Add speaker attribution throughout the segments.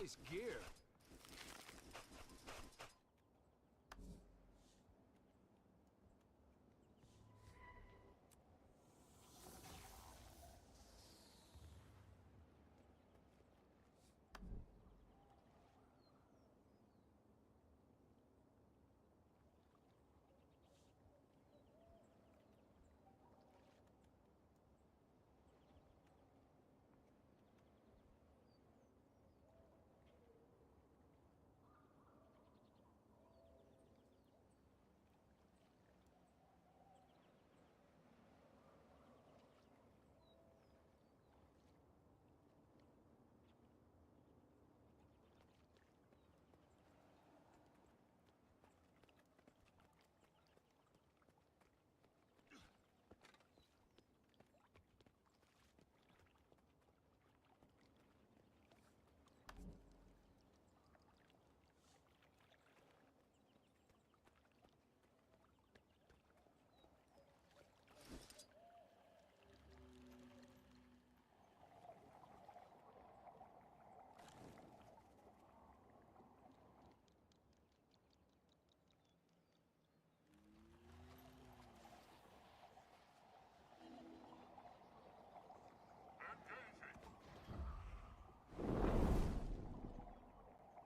Speaker 1: Nice gear.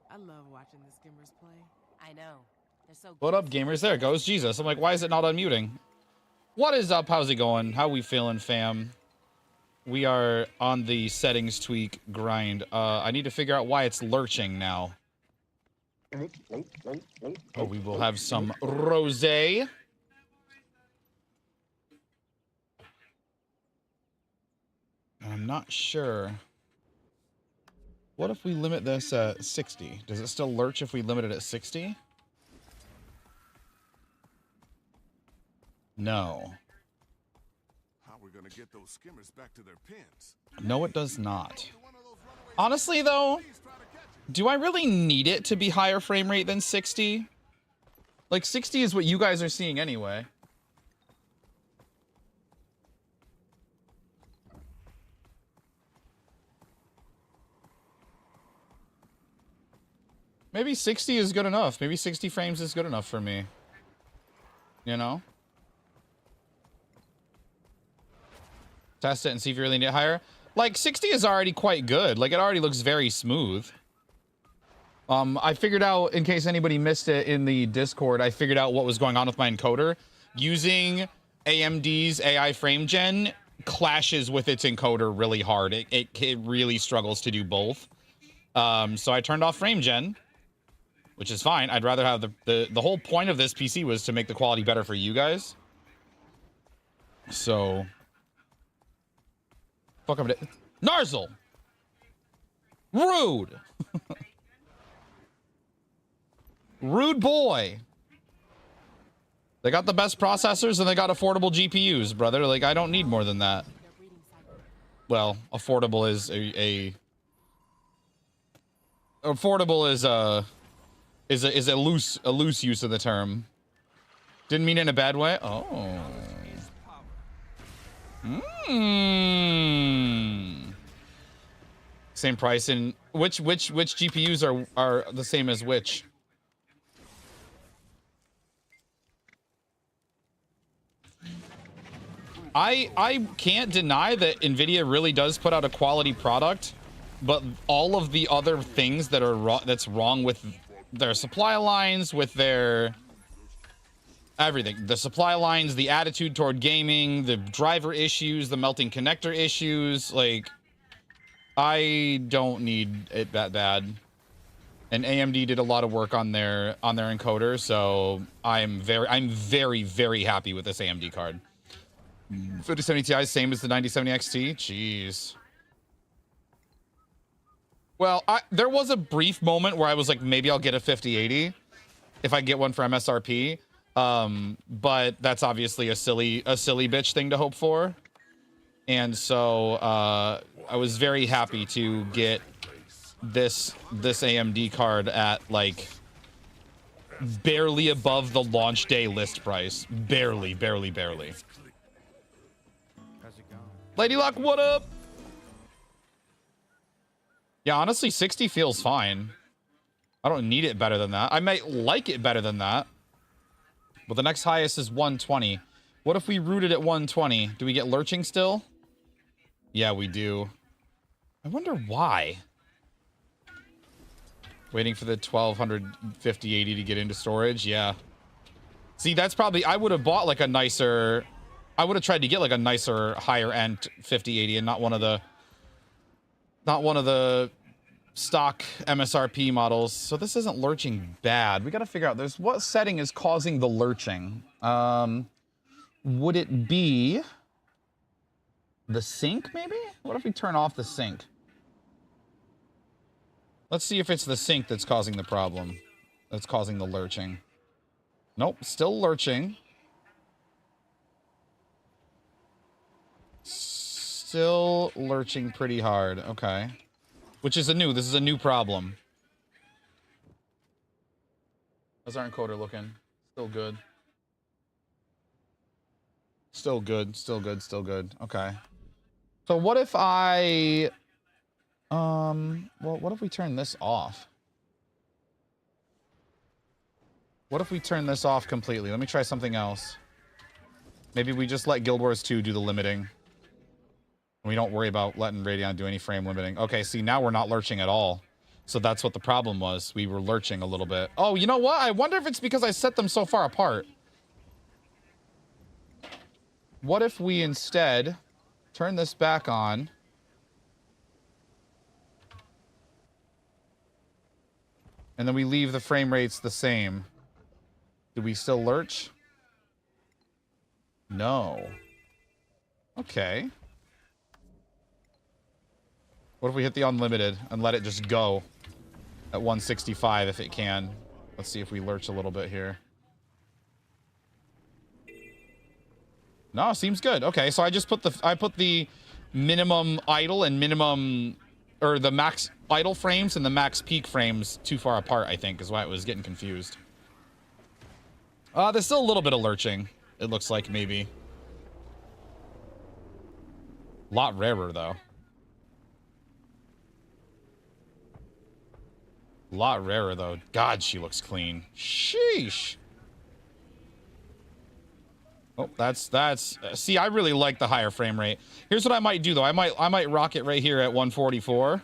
Speaker 2: I love watching the skimmers play.
Speaker 3: I know. They're so
Speaker 4: What up, gamers? There it goes. Jesus. I'm like, why is it not unmuting? What is up? How's it going? How we feeling, fam? We are on the settings tweak grind. I need to figure out why it's lurching now. Oh, we will have some rosé. I'm not sure. What if we limit this at 60? Does it still lurch if we limit it at 60? No.
Speaker 1: How are we gonna get those skimmers back to their pens?
Speaker 4: No, it does not. Honestly, though, do I really need it to be higher frame rate than 60? Like, 60 is what you guys are seeing anyway. Maybe 60 is good enough. Maybe 60 frames is good enough for me. You know? Test it and see if you really need it higher. Like, 60 is already quite good. Like, it already looks very smooth. I figured out, in case anybody missed it in the Discord, I figured out what was going on with my encoder. Using AMD's AI frame gen clashes with its encoder really hard. It really struggles to do both. So I turned off frame gen, which is fine. I'd rather have the whole point of this PC was to make the quality better for you guys. So, fuck up it. Narzel! Rude! Rude boy. They got the best processors and they got affordable GPUs, brother. Like, I don't need more than that. Well, affordable is affordable is a loose use of the term. Didn't mean it in a bad way. Oh. Same price. And which GPUs are the same as which? I can't deny that NVIDIA really does put out a quality product, but all of the other things that are that's wrong with their supply lines, with their everything, the supply lines, the attitude toward gaming, the driver issues, the melting connector issues, like, I don't need it that bad. And AMD did a lot of work on their encoder, so I'm very, very happy with this AMD card. 5070 Ti is same as the 9070 XT. Jeez. Well, there was a brief moment where I was like, maybe I'll get a 5080 if I get one for MSRP. But that's obviously a silly bitch thing to hope for. And so I was very happy to get this AMD card at like barely above the launch day list price. Barely. Lady Luck, what up? Yeah, honestly, 60 feels fine. I don't need it better than that. I might like it better than that. But the next highest is 120. What if we rooted at 120? Do we get lurching still? Yeah, we do. I wonder why. Waiting for the 1250 80 to get into storage. Yeah. See, that's probably... I would have bought like a nicer... I would have tried to get like a nicer, higher end 5080 and not one of the... Not one of the stock MSRP models. So this isn't lurching bad. We got to figure out what setting is causing the lurching. Would it be the sync maybe? What if we turn off the sync? Let's see if it's the sync that's causing the problem. That's causing the lurching. Nope, still lurching. Still lurching pretty hard. Okay. This is a new problem. How's our encoder looking? Still good. Still good, still good, still good. Okay. So what if I... well, what if we turn this off? What if we turn this off completely? Let me try something else. Maybe we just let Guild Wars 2 do the limiting. We don't worry about letting Radeon do any frame limiting. Okay, see, now we're not lurching at all. So that's what the problem was. We were lurching a little bit. Oh, you know what? I wonder if it's because I set them so far apart. What if we instead turn this back on? And then we leave the frame rates the same. Do we still lurch? No. Okay. What if we hit the unlimited and let it just go at 165 if it can? Let's see if we lurch a little bit here. No, seems good. Okay, so I just put the minimum idle and minimum, or the max idle frames and the max peak frames too far apart, I think, is why it was getting confused. There's still a little bit of lurching, it looks like, maybe. A lot rarer, though. A lot rarer, though. God, she looks clean. Sheesh. Oh, that's... see, I really like the higher frame rate. Here's what I might do, though. I might rock it right here at 144.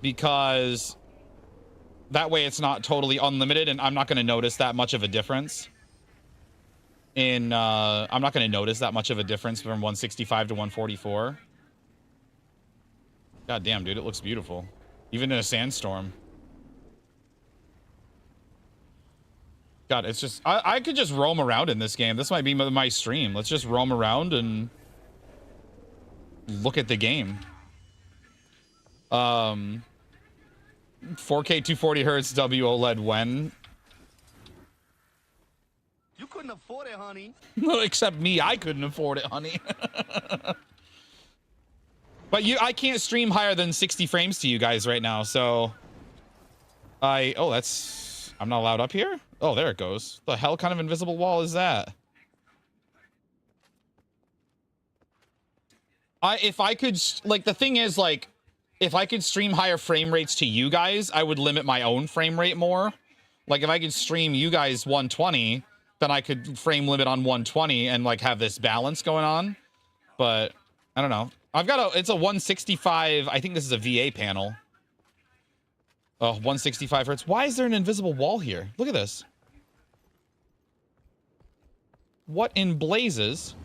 Speaker 4: Because... that way it's not totally unlimited, and I'm not going to notice that much of a difference. I'm not going to notice that much of a difference from 165 to 144. God damn, dude, it looks beautiful. Even in a sandstorm. God, it's just... I could just roam around in this game. This might be my stream. Let's just roam around and... look at the game. 4K 240 hertz W OLED when?
Speaker 5: You couldn't afford it, honey.
Speaker 4: Except me, I couldn't afford it, honey. But I can't stream higher than 60 frames to you guys right now, so... oh, that's... I'm not allowed up here? Oh, there it goes. The hell kind of invisible wall is that? If I could... like, the thing is, like... if I could stream higher frame rates to you guys, I would limit my own frame rate more. Like, if I could stream you guys 120, then I could frame limit on 120 and, like, have this balance going on. But, I don't know. It's a 165, I think this is a VA panel. Oh, 165 hertz. Why is there an invisible wall here? Look at this. What in blazes?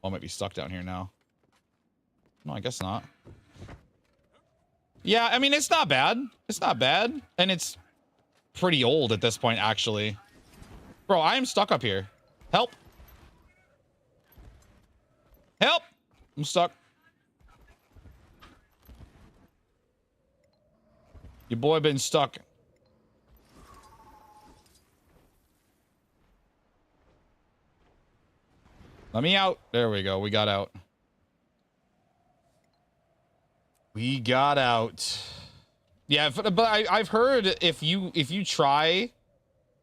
Speaker 4: Oh, I might be stuck down here now. No, I guess not. Yeah, I mean, it's not bad. It's not bad. And it's pretty old at this point, actually. Bro, I am stuck up here. Help. Help! I'm stuck. Your boy been stuck. Let me out. There we go. We got out. We got out. Yeah, but I've heard if you try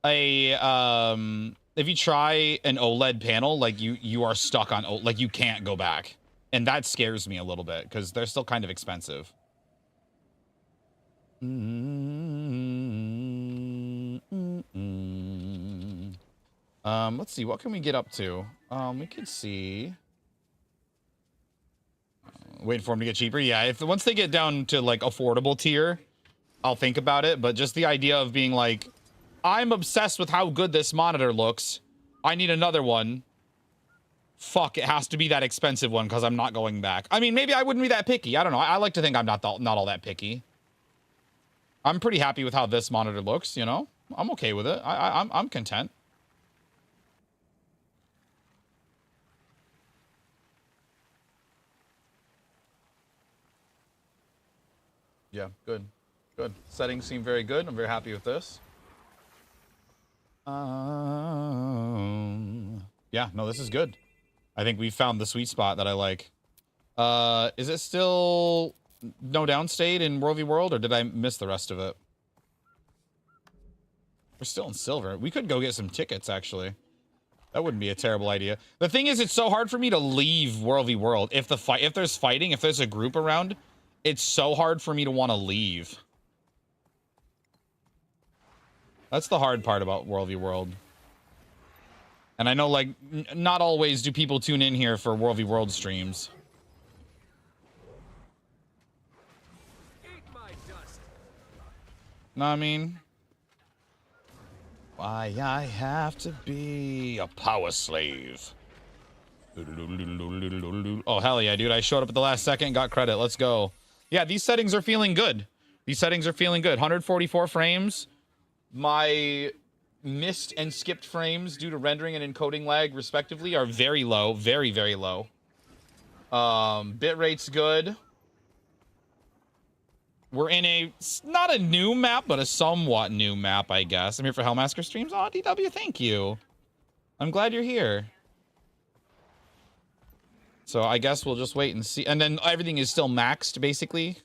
Speaker 4: if you try an OLED panel, like you are stuck on like you can't go back And that scares me a little bit because they're still kind of expensive. Let's see, what can we get up to? We could see. Wait for them to get cheaper. Yeah, if once they get down to like affordable tier, I'll think about it. But just the idea of being like, I'm obsessed with how good this monitor looks. I need another one. Fuck, it has to be that expensive one because I'm not going back. I mean, maybe I wouldn't be that picky. I don't know. I like to think I'm not all that picky. I'm pretty happy with how this monitor looks, you know? I'm okay with it. I'm content. Yeah, good. Good. Settings seem very good. I'm very happy with this. Yeah, no, this is good. I think we found the sweet spot that I like. Is it still no downstate in World v World, or did I miss the rest of it? We're still in silver. We could go get some tickets, actually. That wouldn't be a terrible idea. The thing is, it's so hard for me to leave World v World. If there's fighting, if there's a group around, it's so hard for me to want to leave. That's the hard part about World v World. And I know, like, not always do people tune in here for World v World streams. Know what I mean? Why I have to be a power slave. Oh, hell yeah, dude. I showed up at the last second, got credit. Let's go. Yeah, these settings are feeling good. These settings are feeling good. 144 frames. My missed and skipped frames due to rendering and encoding lag, respectively, are very low. Very, very low. Bitrate's good. We're in a, not a new map, but a somewhat new map, I guess. I'm here for Hellmasker streams. Oh, DW, thank you. I'm glad you're here. So I guess we'll just wait and see. And then everything is still maxed, basically.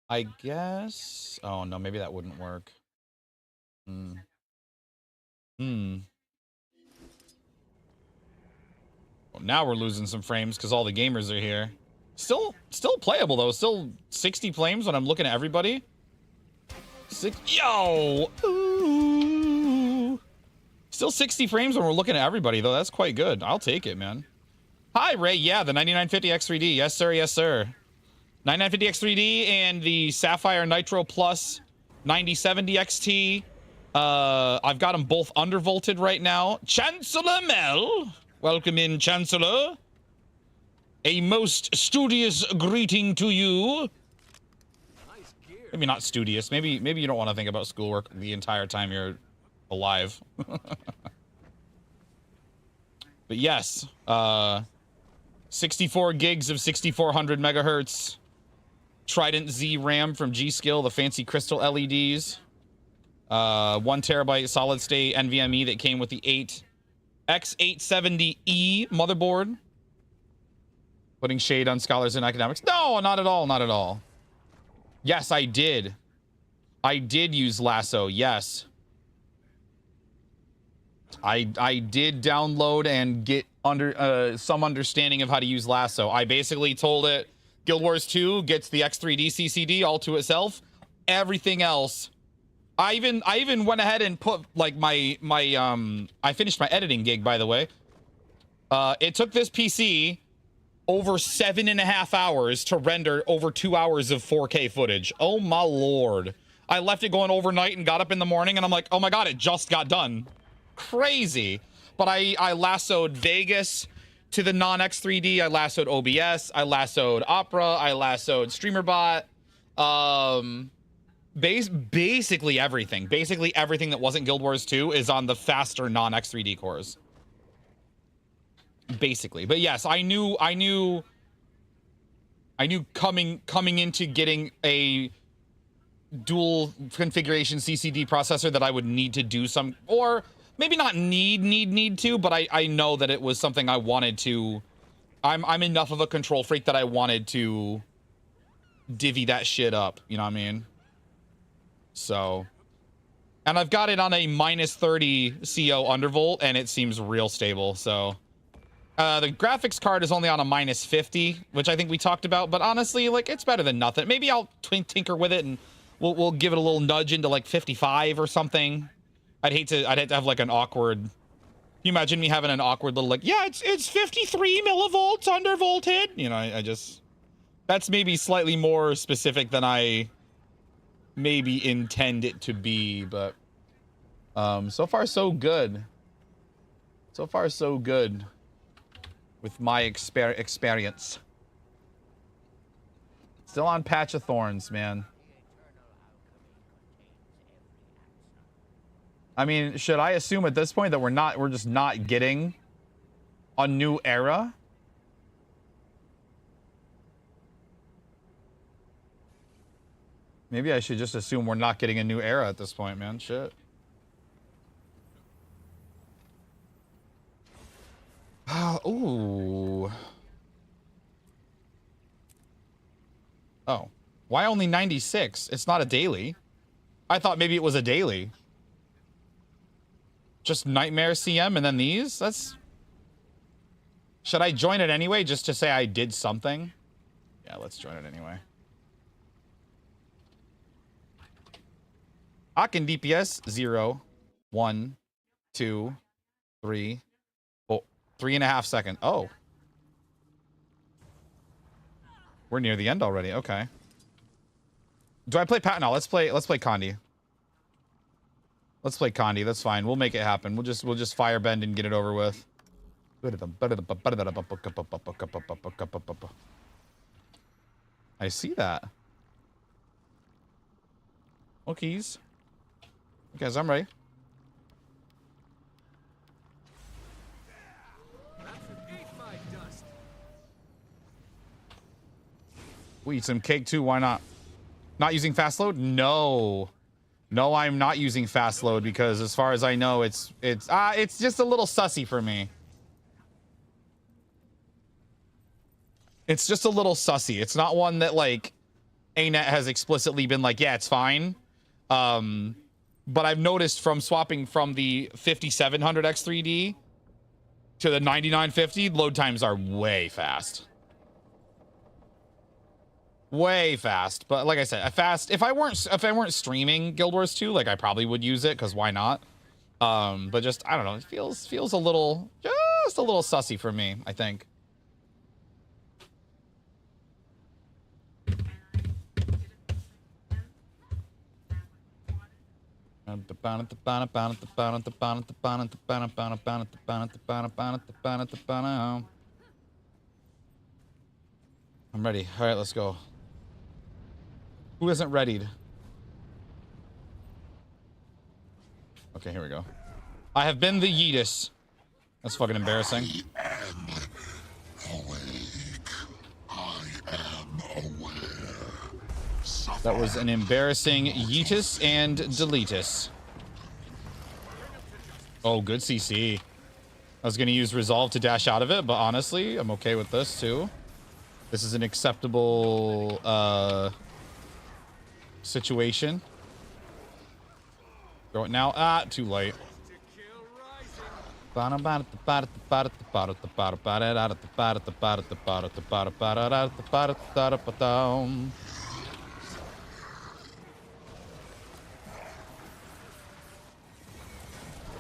Speaker 4: I guess. Oh, no, maybe that wouldn't work. Well, now we're losing some frames because all the gamers are here. Still playable, though. Still 60 frames when I'm looking at everybody. Yo! Ooh. Still 60 frames when we're looking at everybody, though. That's quite good. I'll take it, man. Hi, Ray. Yeah, the 9950 X3D. Yes, sir. Yes, sir. 9950 X3D and the Sapphire Nitro Plus 9070 XT. I've got them both undervolted right now. Chancellor Mel. Welcome in, Chancellor. A most studious greeting to you. Maybe not studious. Maybe you don't want to think about schoolwork the entire time you're alive. But yes, 64 gigs of 6400 megahertz. Trident Z RAM from G-Skill, the fancy crystal LEDs. 1 terabyte solid state NVMe that came with the X870E motherboard. Putting shade on scholars in academics. No, not at all, not at all. Yes, I did. I did use Lasso, yes. I did download and get some understanding of how to use Lasso. I basically told it Guild Wars 2 gets the X3D CCD all to itself. Everything else, I even went ahead and put like I finished my editing gig, by the way. It took this PC over 7.5 hours to render over 2 hours of 4K footage. Oh my lord. I left it going overnight and got up in the morning and I'm like, oh my god, it just got done. Crazy. But I lassoed Vegas to the non-X3D. I lassoed OBS. I lassoed Opera. I lassoed StreamerBot. Basically everything. Basically everything that wasn't Guild Wars 2 is on the faster non-X3D cores. Basically. But yes, I knew coming into getting a dual configuration CCD processor that I would need to do some, or maybe not need to, but I know that it was something I wanted to. I'm enough of a control freak that I wanted to divvy that shit up, you know what I mean? So And I've got it on a -30 CO undervolt, and it seems real stable. So the graphics card is only on a -50, which I think we talked about. But honestly, like, it's better than nothing. Maybe I'll tinker with it, and we'll give it a little nudge into like 55 or something. I'd hate to have like an awkward. Can you imagine me having an awkward little like, yeah, it's 53 millivolts undervolted? You know, I just, that's maybe slightly more specific than I maybe intend it to be, but so far so good. So far so good with my experience. Still on Patch of Thorns, man. I mean, should I assume at this point that we're just not getting a new era? Maybe I should just assume we're not getting a new era at this point, man. Shit. Ooh. Oh. Why only 96? It's not a daily. I thought maybe it was a daily. Just Nightmare CM and then these? That's... Should I join it anyway just to say I did something? Yeah, let's join it anyway. Akin DPS 0, 1, 2, 3, 4, 3.5 seconds. Oh. We're near the end already. Okay. Do I play Pat? No, let's play Condi. Let's play Condi. That's fine. We'll make it happen. We'll just firebend and get it over with. I see that. Okay, guys, I'm ready. We eat some cake too. Why not? Not using fast load? No. No, I'm not using fast load because as far as I know, it's just a little sussy for me. It's just a little sussy. It's not one that like ANET has explicitly been like, yeah, it's fine. But I've noticed from swapping from the 5700 X3D to the 9950, load times are way fast. Way fast. But like I said, if I weren't streaming Guild Wars 2, like I probably would use it because why not? But just I don't know, it feels a little just a little sussy for me, I think. I'm ready. All right, let's go. Who isn't readied? Okay, here we go. I have been the Yeetus. That's fucking embarrassing.
Speaker 6: I am awake. I am aware.
Speaker 4: That was an embarrassing Yeetus and Deletus. Oh, good CC. I was going to use Resolve to dash out of it, but honestly, I'm okay with this too. This is an acceptable situation. Throw it now. Ah, too late.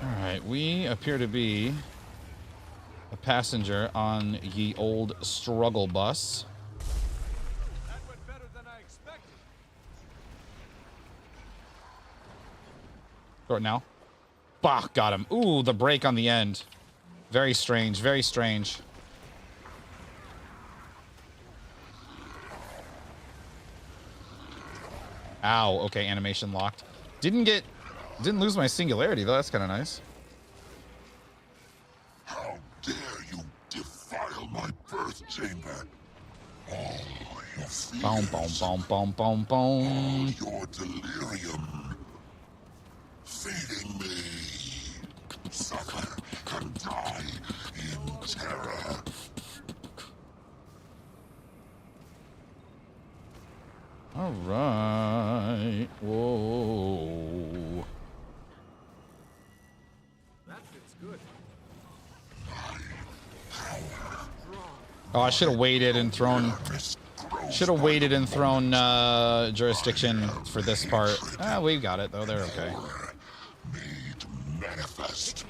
Speaker 4: Alright, we appear to be a passenger on ye old struggle bus.
Speaker 1: That went better than I expected.
Speaker 4: Throw it now. Bah, got him. Ooh, the break on the end. Very strange, very strange. Ow, okay, animation locked. Didn't lose my singularity though, that's kind of nice.
Speaker 6: How dare you defile my birth chamber? All your fears,
Speaker 4: Boom, boom, boom, boom, boom, boom.
Speaker 6: your delirium, feeding me. Suffer and die in terror.
Speaker 4: All right. Whoa. Oh, I should have waited and thrown... Should have waited and thrown jurisdiction for this part. Ah, we got it, though. They're okay.
Speaker 6: Made manifest.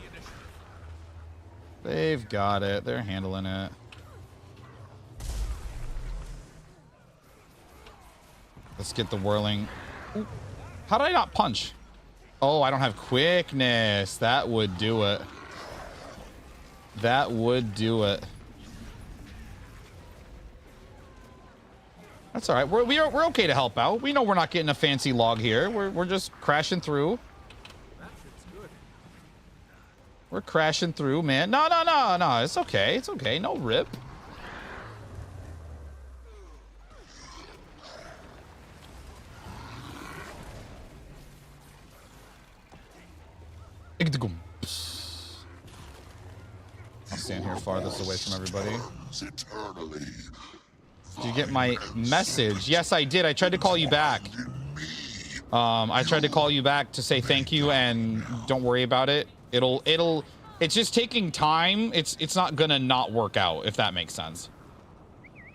Speaker 4: They've got it. They're handling it. Let's get the whirling. Ooh. How did I not punch? Oh, I don't have quickness. That would do it. That would do it. That's all right. We're okay to help out. We know we're not getting a fancy log here. We're just crashing through. We're crashing through, man. No. It's okay. It's okay. No rip. I'll stand here farthest away from everybody.
Speaker 6: Eternally.
Speaker 4: Did you get my message? Yes, I did. I tried to call you back. I tried to call you back to say thank you and don't worry about it. It's just taking time. It's not gonna not work out, if that makes sense.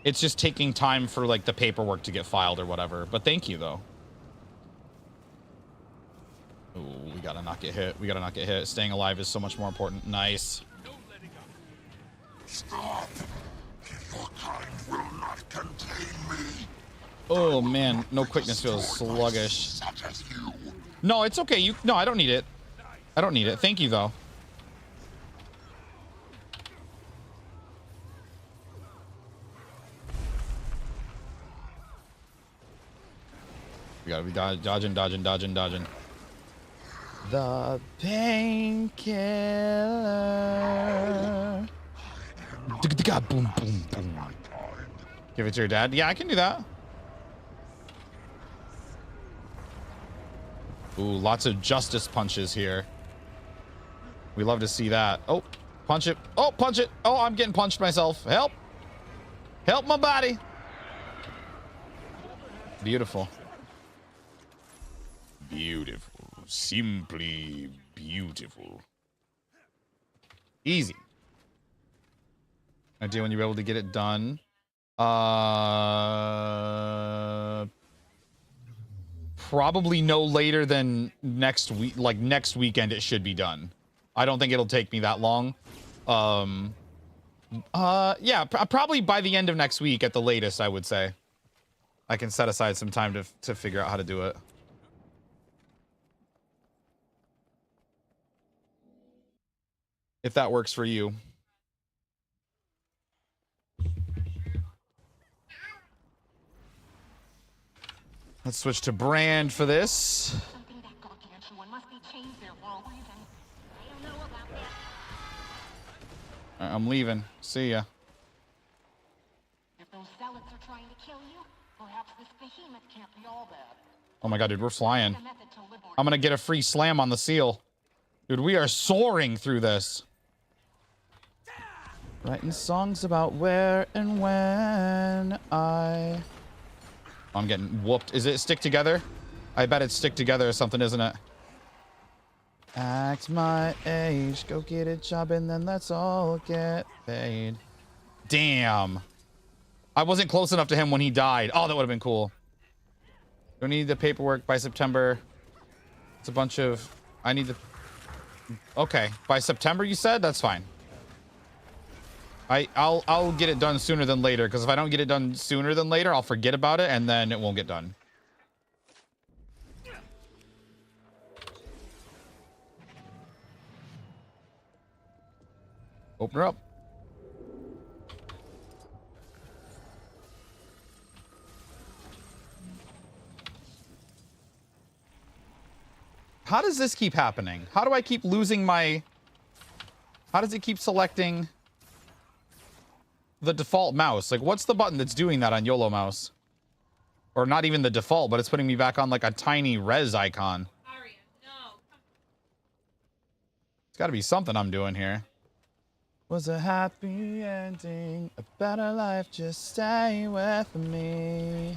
Speaker 4: It's just taking time for like the paperwork to get filed or whatever. But thank you though. Ooh, we gotta not get hit. We gotta not get hit. Staying alive is so much more important. Nice.
Speaker 6: Stop. Your kind will not contain me.
Speaker 4: Oh man, no quickness feels sluggish.
Speaker 6: Such as you.
Speaker 4: No, it's okay. No, I don't need it. I don't need it. Thank you though. We gotta be dodging. The painkiller. Boom, boom, boom. Give it to your dad. Yeah, I can do that. Ooh, lots of justice punches here. We love to see that. Oh, punch it. Oh, punch it. Oh, I'm getting punched myself. Help. Help my body. Beautiful. Beautiful. Simply beautiful. Easy. Idea when you're able to get it done. Probably no later than next week. Like next weekend it should be done. I don't think it'll take me that long. Yeah, probably by the end of next week at the latest, I would say. I can set aside some time to figure out how to do it. If that works for you. Let's switch to brand for this. I'm leaving. See ya.
Speaker 7: If those zealots are trying to kill you, perhaps this behemoth can't be all bad.
Speaker 4: Oh my god, dude, we're flying. I'm gonna get a free slam on the seal. Dude, we are soaring through this. Writing songs about where and when I... I'm getting whooped. Is it stick together? I bet it's stick together or something, isn't it? Act my age, go get a job, and then let's all get paid. Damn. I wasn't close enough to him when he died. Oh, that would have been cool. Don't need the paperwork by September. It's a bunch of... I need the... Okay, by September you said? That's fine. I'll get it done sooner than later, because if I don't get it done sooner than later, I'll forget about it, and then it won't get done. Open her up. How does this keep happening? How do I keep losing my... How does it keep selecting the default mouse? Like, what's the button that's doing that on YOLO mouse? Or not even the default, but it's putting me back on like a tiny res icon.
Speaker 2: Aria, no.
Speaker 4: It's got to be something I'm doing here. Was a happy ending, a better life, just stay with me.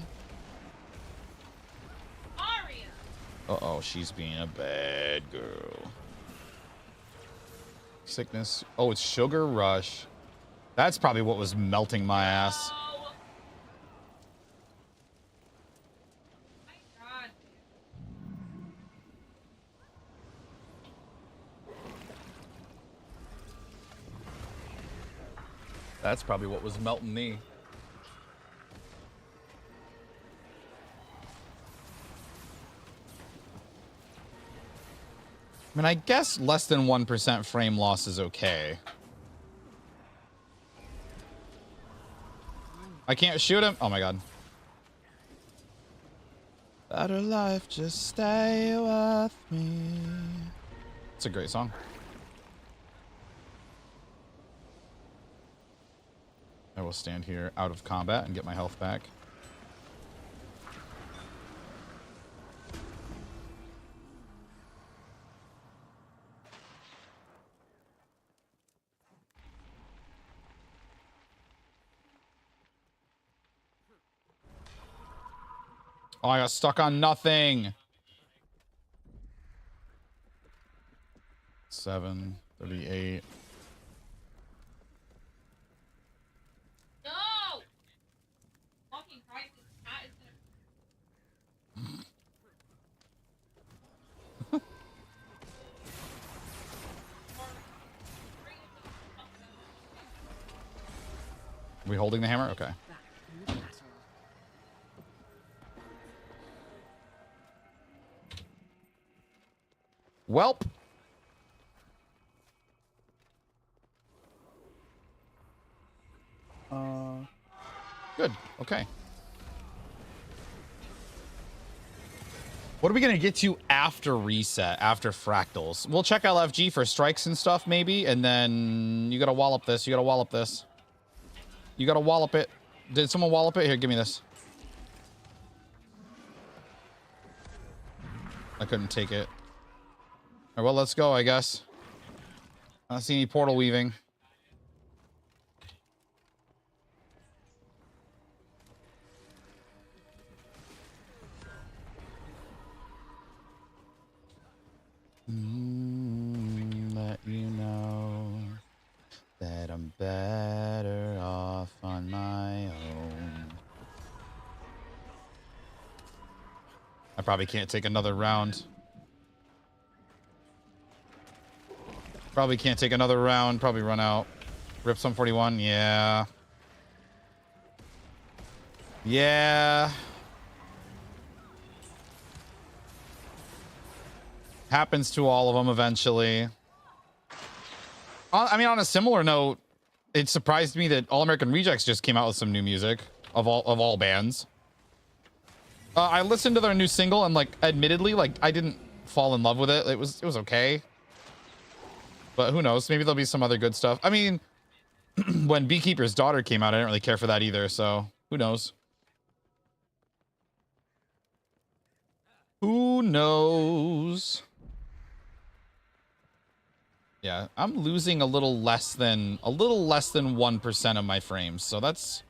Speaker 2: Aria.
Speaker 4: Uh-oh, she's being a bad girl. Sickness. Oh, it's Sugar Rush. That's probably what was melting my ass.
Speaker 2: Oh. My God.
Speaker 4: That's probably what was melting me. I mean, I guess less than 1% frame loss is okay. I can't shoot him. Oh my God. Better life, just stay with me. It's a great song. I will stand here out of combat and get my health back. Oh, I got stuck on nothing. 7:38.
Speaker 2: No. Fucking Christ, this cat is
Speaker 4: Are we holding the hammer? Okay. Welp. Good. Okay. What are we going to get to after reset, after fractals? We'll check LFG for strikes and stuff, maybe, and then you got to wallop this. You got to wallop this. You got to wallop it. Did someone wallop it? Here, give me this. I couldn't take it. All right, well, let's go, I guess. I don't see any portal weaving. Let you know that I'm better off on my own. I probably can't take another round. Probably can't take another round. Probably run out. Rip some 41. Yeah. Yeah. Happens to all of them eventually. I mean, on a similar note, it surprised me that All American Rejects just came out with some new music of all bands. I listened to their new single and, like, admittedly, like, I didn't fall in love with it. It was okay. But who knows? Maybe there'll be some other good stuff. I mean, when Beekeeper's Daughter came out, I didn't really care for that either. So who knows? Who knows? Yeah, I'm losing a little less than 1% of my frames. So that's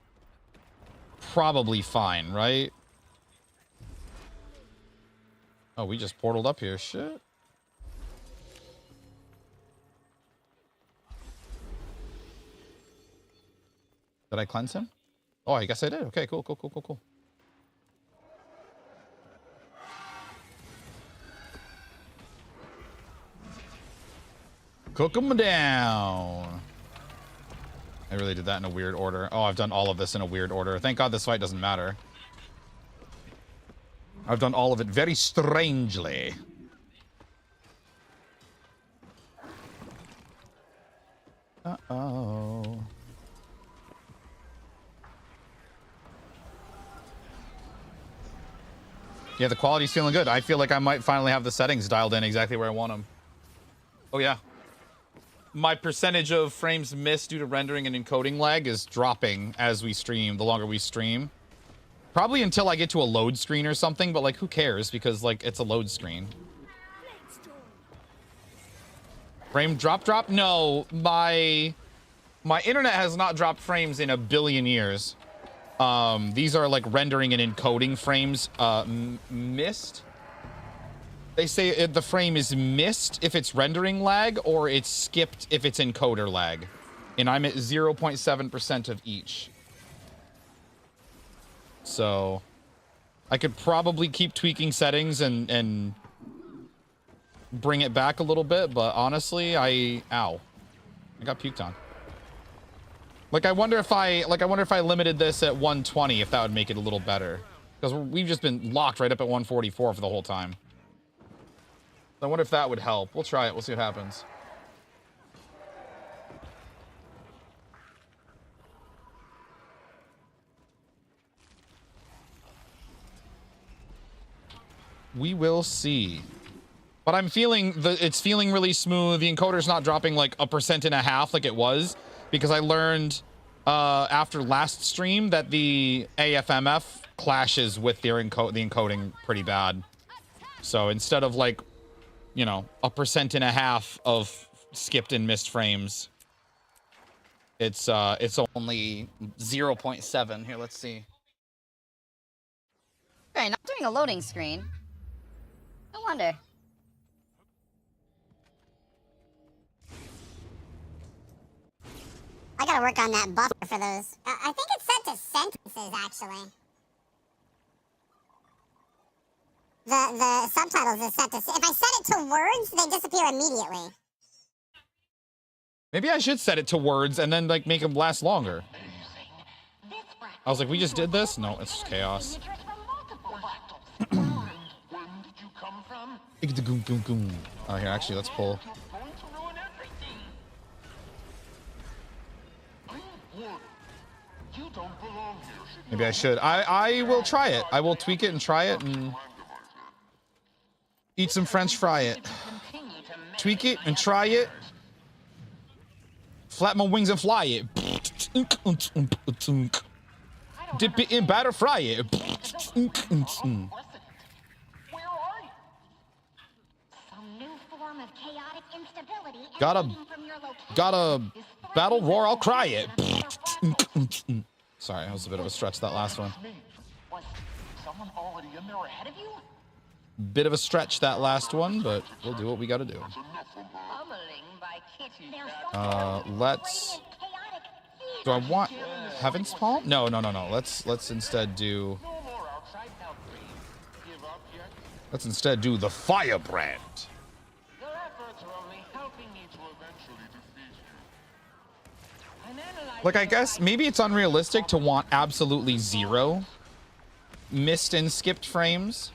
Speaker 4: probably fine, right? Oh, we just portaled up here. Shit. Did I cleanse him? Oh, I guess I did. Okay, cool. Cook them down. I really did that in a weird order. Oh, I've done all of this in a weird order. Thank God this fight doesn't matter. I've done all of it very strangely. Uh-oh. Yeah, the quality's feeling good. I feel like I might finally have the settings dialed in exactly where I want them. Oh, yeah. My percentage of frames missed due to rendering and encoding lag is dropping as we stream, the longer we stream. Probably until I get to a load screen or something, but, like, who cares? Because, like, it's a load screen. Frame drop? No, my internet has not dropped frames in a billion years. These are, like, rendering and encoding frames missed. They say the frame is missed if it's rendering lag, or it's skipped if it's encoder lag. and I'm at 0.7% of each. So I could probably keep tweaking settings and bring it back a little bit, but honestly, ow. I got puked on. Like I wonder if I limited this at 120 if that would make it a little better. Because we've just been locked right up at 144 for the whole time. I wonder if that would help. We'll try it. We'll see what happens. We will see. But I'm feeling it's feeling really smooth. The encoder's not dropping like 1.5% like it was, because I learned after last stream that the AFMF clashes with the encoding pretty bad. So instead of like, you know, 1.5% of skipped and missed frames, it's only 0.7. Here, let's see.
Speaker 8: Okay, not doing a loading screen. No wonder.
Speaker 9: I gotta work on that buffer for those. I think it's set to sentences, actually. The subtitles is set to... If I set it to words, they disappear immediately.
Speaker 4: Maybe I should set it to words and then like make them last longer. I was like, we just did this? No, it's just chaos. Oh, here, actually, let's pull. Maybe I should. I will try it. I will tweak it and try it and eat some French fry it. Tweak it and try it. Flap my wings and fly it. Dip it in batter, fry it. Got a battle roar, I'll cry it. Sorry, that was a bit of a stretch, that last one. Bit of a stretch, that last one, but we'll do what we gotta do. Let's... Do I want Heaven's Palm? No. Let's instead do... Let's instead do the Firebrand. Like, I guess maybe it's unrealistic to want absolutely 0 missed and skipped frames,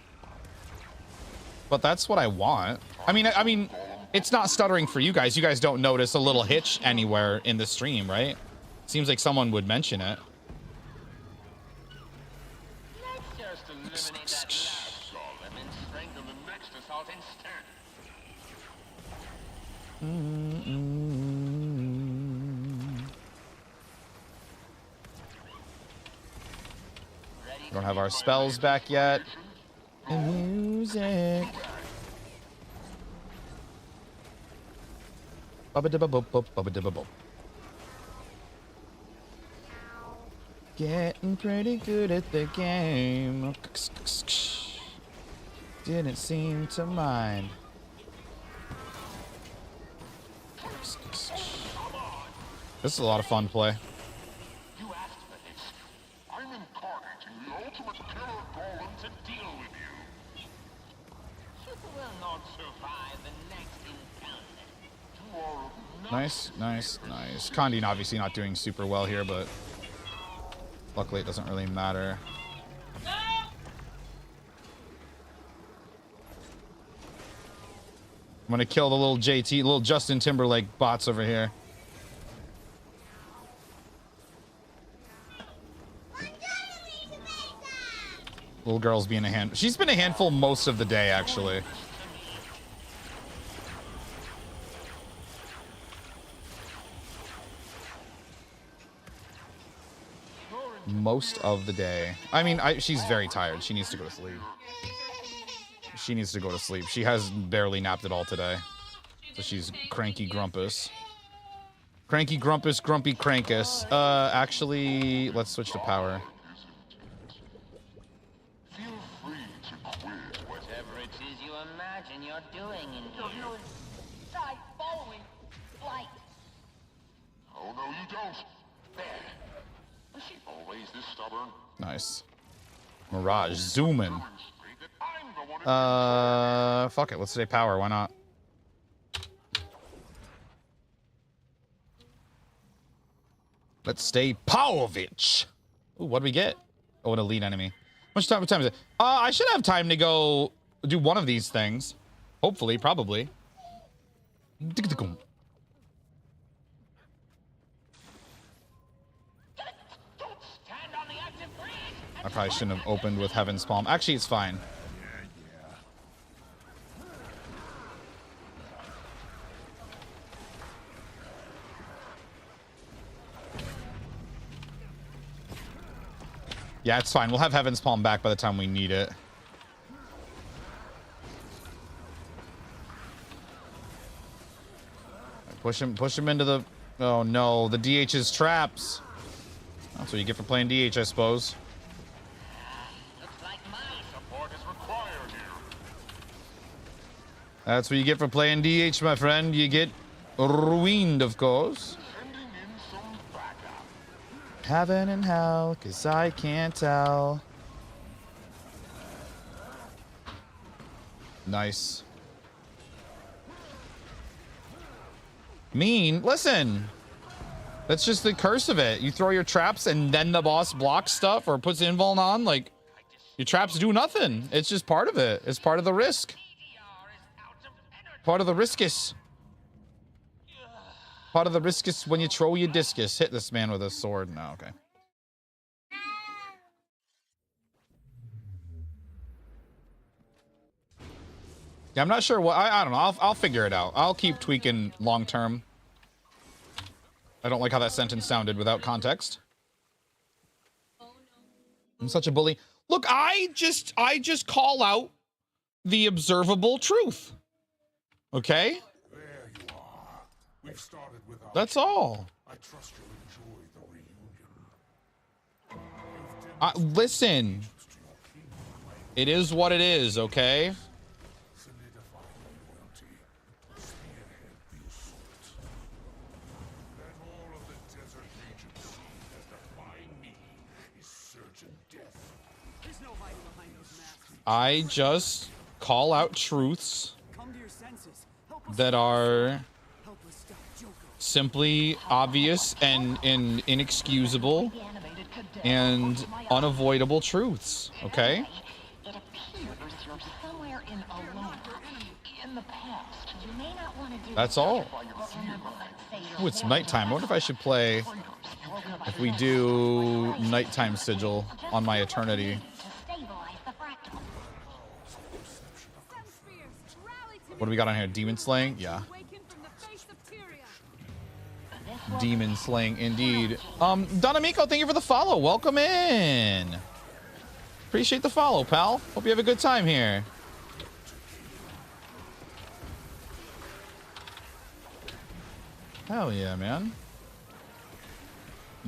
Speaker 4: but that's what I want. I mean, it's not stuttering for you guys. You guys don't notice a little hitch anywhere in the stream, right? Seems like someone would mention it. Don't have our spells back yet. Music. Getting pretty good at the game. Didn't seem to mind. This is a lot of fun to play. Nice. Kandine obviously not doing super well here, but luckily it doesn't really matter. I'm gonna kill the little JT, little Justin Timberlake bots over here. Little girl's being a hand. She's been a handful most of the day, actually. Most of the day. I mean, she's very tired. She needs to go to sleep. She has barely napped at all today. So she's cranky grumpus. Cranky grumpus, grumpy crankus. Actually, let's switch to power.
Speaker 10: Whatever it is you imagine you're doing in here.
Speaker 7: Die following light.
Speaker 6: Oh no, don't. There. Was she always this stubborn?
Speaker 4: Nice. Mirage, zoom in. Fuck it. Let's say power. Why not? Let's stay Pavlovich. Ooh, what do we get? Oh, an elite enemy. How much time is it? I should have time to go do one of these things. Hopefully, probably. I probably shouldn't have opened with Heaven's Palm. Actually, it's fine. Yeah, it's fine. We'll have Heaven's Palm back by the time we need it. Push him into the... Oh no, the DH's traps. That's what you get for playing DH, I suppose.
Speaker 10: Looks like my
Speaker 6: Support is required here.
Speaker 4: That's what you get for playing DH, my friend. You get ruined, of course.
Speaker 6: Sending in some backup.
Speaker 4: Heaven and hell, cause I can't tell. Nice. Mean, listen. That's just the curse of it. You throw your traps and then the boss blocks stuff or puts invuln on. Like, your traps do nothing. It's just part of it. It's part of the risk. Part of the riskus. Part of the riskus when you throw your discus. Hit this man with a sword. No, okay. Yeah, I'm not sure what... I don't know. I'll figure it out. I'll keep tweaking long term. I don't like how that sentence sounded without context. I'm such a bully. Look, I just call out the observable truth. Okay?
Speaker 6: There you are. We've started without.
Speaker 4: That's all.
Speaker 6: I trust you'll enjoy the reunion.
Speaker 4: Listen. It is what it is, okay?
Speaker 6: Solidify loyalty. Spearhead the assault. Let all of the desert region see that defying me is certain death.
Speaker 11: There's no hiding behind those masks.
Speaker 4: I just call out truths
Speaker 11: Come to your senses. Help us
Speaker 4: that are
Speaker 11: help us stop Joker.
Speaker 4: simply obvious and inexcusable and unavoidable truths, okay?
Speaker 7: It appears you're somewhere in alone. In the past. You may not want to do
Speaker 4: That's all.
Speaker 7: but remember, say
Speaker 4: Ooh, it's nighttime. I wonder if I should play if we do nighttime sigil on my eternity.
Speaker 7: to stabilize the fractal.
Speaker 4: What do we got on here? Demon slaying? Yeah. Demon slaying indeed. Donamico, thank you for the follow. Welcome in. Appreciate the follow, pal. Hope you have a good time here. Hell yeah, man.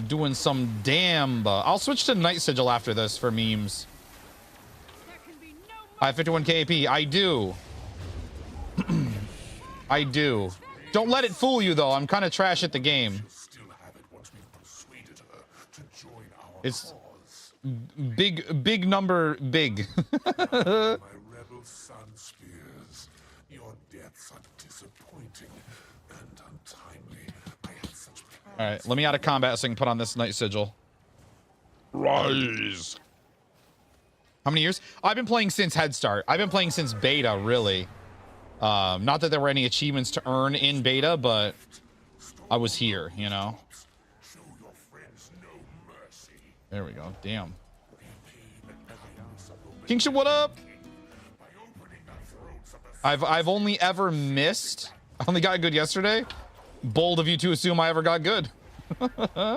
Speaker 4: Doing some damn... I'll switch to Night Sigil after this for memes. I have 51k AP. I do. I do. Don't let it fool you, though. I'm kind of trash at the game.
Speaker 6: Still have it once we've persuaded her to join our
Speaker 4: It's
Speaker 6: cause.
Speaker 4: big number, big.
Speaker 6: My rebel son Spears, your deaths are disappointing and untimely. I had such
Speaker 4: All right, let me out of combat so I can put on this Night Sigil. Rise. How many years? I've been playing since Head Start. I've been playing since beta, really. Not that there were any achievements to earn in beta, but I was here, you know.
Speaker 6: show your friends no mercy.
Speaker 4: There we go. Damn. Kingship, what up?
Speaker 6: By opening the throats of the
Speaker 4: I've only ever missed. I only got good yesterday. Bold of you to assume I ever got good.
Speaker 11: I don't know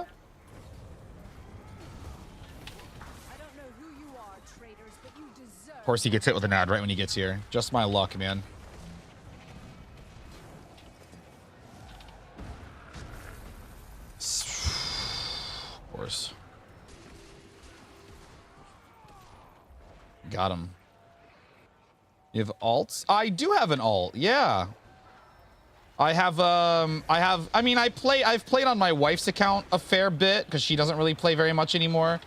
Speaker 11: who you are, traitors, but you deserve.
Speaker 4: Of course, he gets hit with an ad right when he gets here. Just my luck, man. Of course. Got him. You have alts? I do have an alt, yeah. I've played on my wife's account a fair bit because she doesn't really play very much anymore.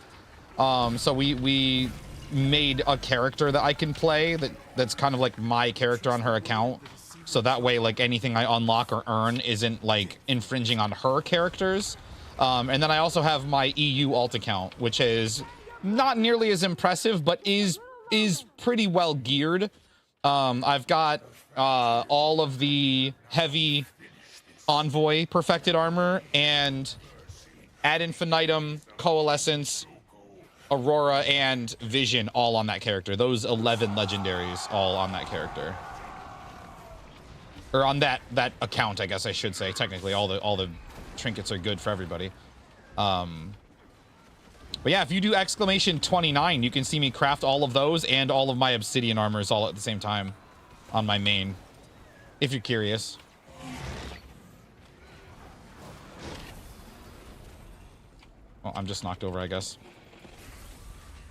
Speaker 4: So we made a character that I can play that's kind of like my character on her account. So that way, like, anything I unlock or earn isn't like infringing on her characters. And then I also have my EU alt account, which is not nearly as impressive, but is pretty well geared. I've got all of the heavy envoy perfected armor and ad infinitum, coalescence, aurora, and vision all on that character. Those 11 legendaries all on that character. Or on that account, I guess I should say. Technically, all the trinkets are good for everybody. But yeah, if you do exclamation 29, you can see me craft all of those and all of my obsidian armors all at the same time on my main, if you're curious. Well, I'm just knocked over, I guess.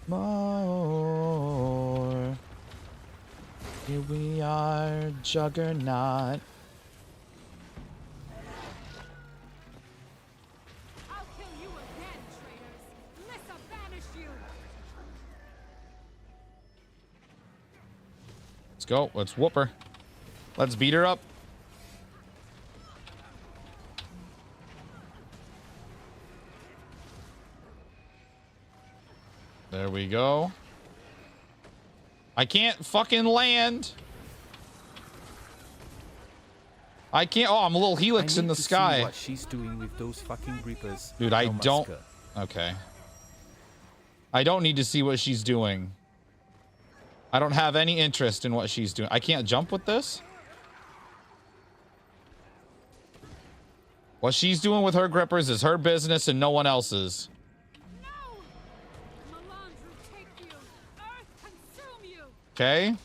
Speaker 4: More. Here we are, Juggernaut.
Speaker 11: I'll kill you again, traitors. Lissa banish you.
Speaker 4: Let's go. Let's whoop her. Let's beat her up. There we go. I can't fucking land. I can't. Oh, I'm a little helix in the sky.
Speaker 12: What she's doing with those fucking reapers.
Speaker 4: Dude, I don't. Okay. I don't need to see what she's doing. I don't have any interest in what she's doing. I can't jump with this. What she's doing with her grippers is her business and no one else's. Okay.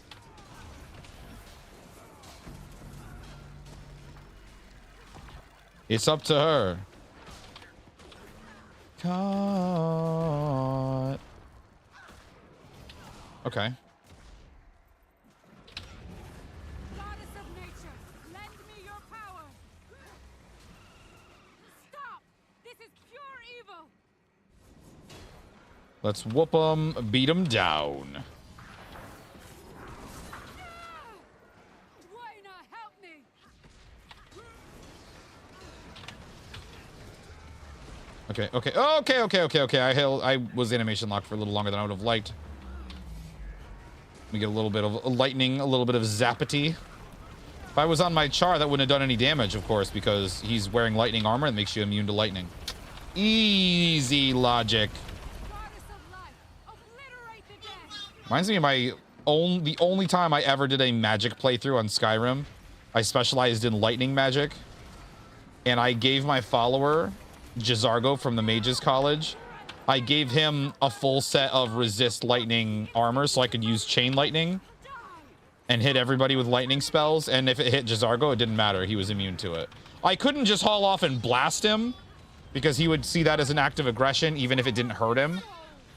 Speaker 4: It's up to her. Cut. Okay.
Speaker 11: Goddess of nature, lend me your power. Stop! This is pure evil.
Speaker 4: Let's whoop them, beat them down. Okay. I was animation locked for a little longer than I would have liked. We get a little bit of lightning, a little bit of zappity. If I was on my char, that wouldn't have done any damage, of course, because he's wearing lightning armor and makes you immune to lightning. Easy logic. Reminds me of the only time I ever did a magic playthrough on Skyrim. I specialized in lightning magic, and I gave my follower Jizargo from the Mages College. I gave him a full set of resist lightning armor so I could use chain lightning and hit everybody with lightning spells, and if it hit Jizargo, it didn't matter. He was immune to it. I couldn't just haul off and blast him because he would see that as an act of aggression even if it didn't hurt him.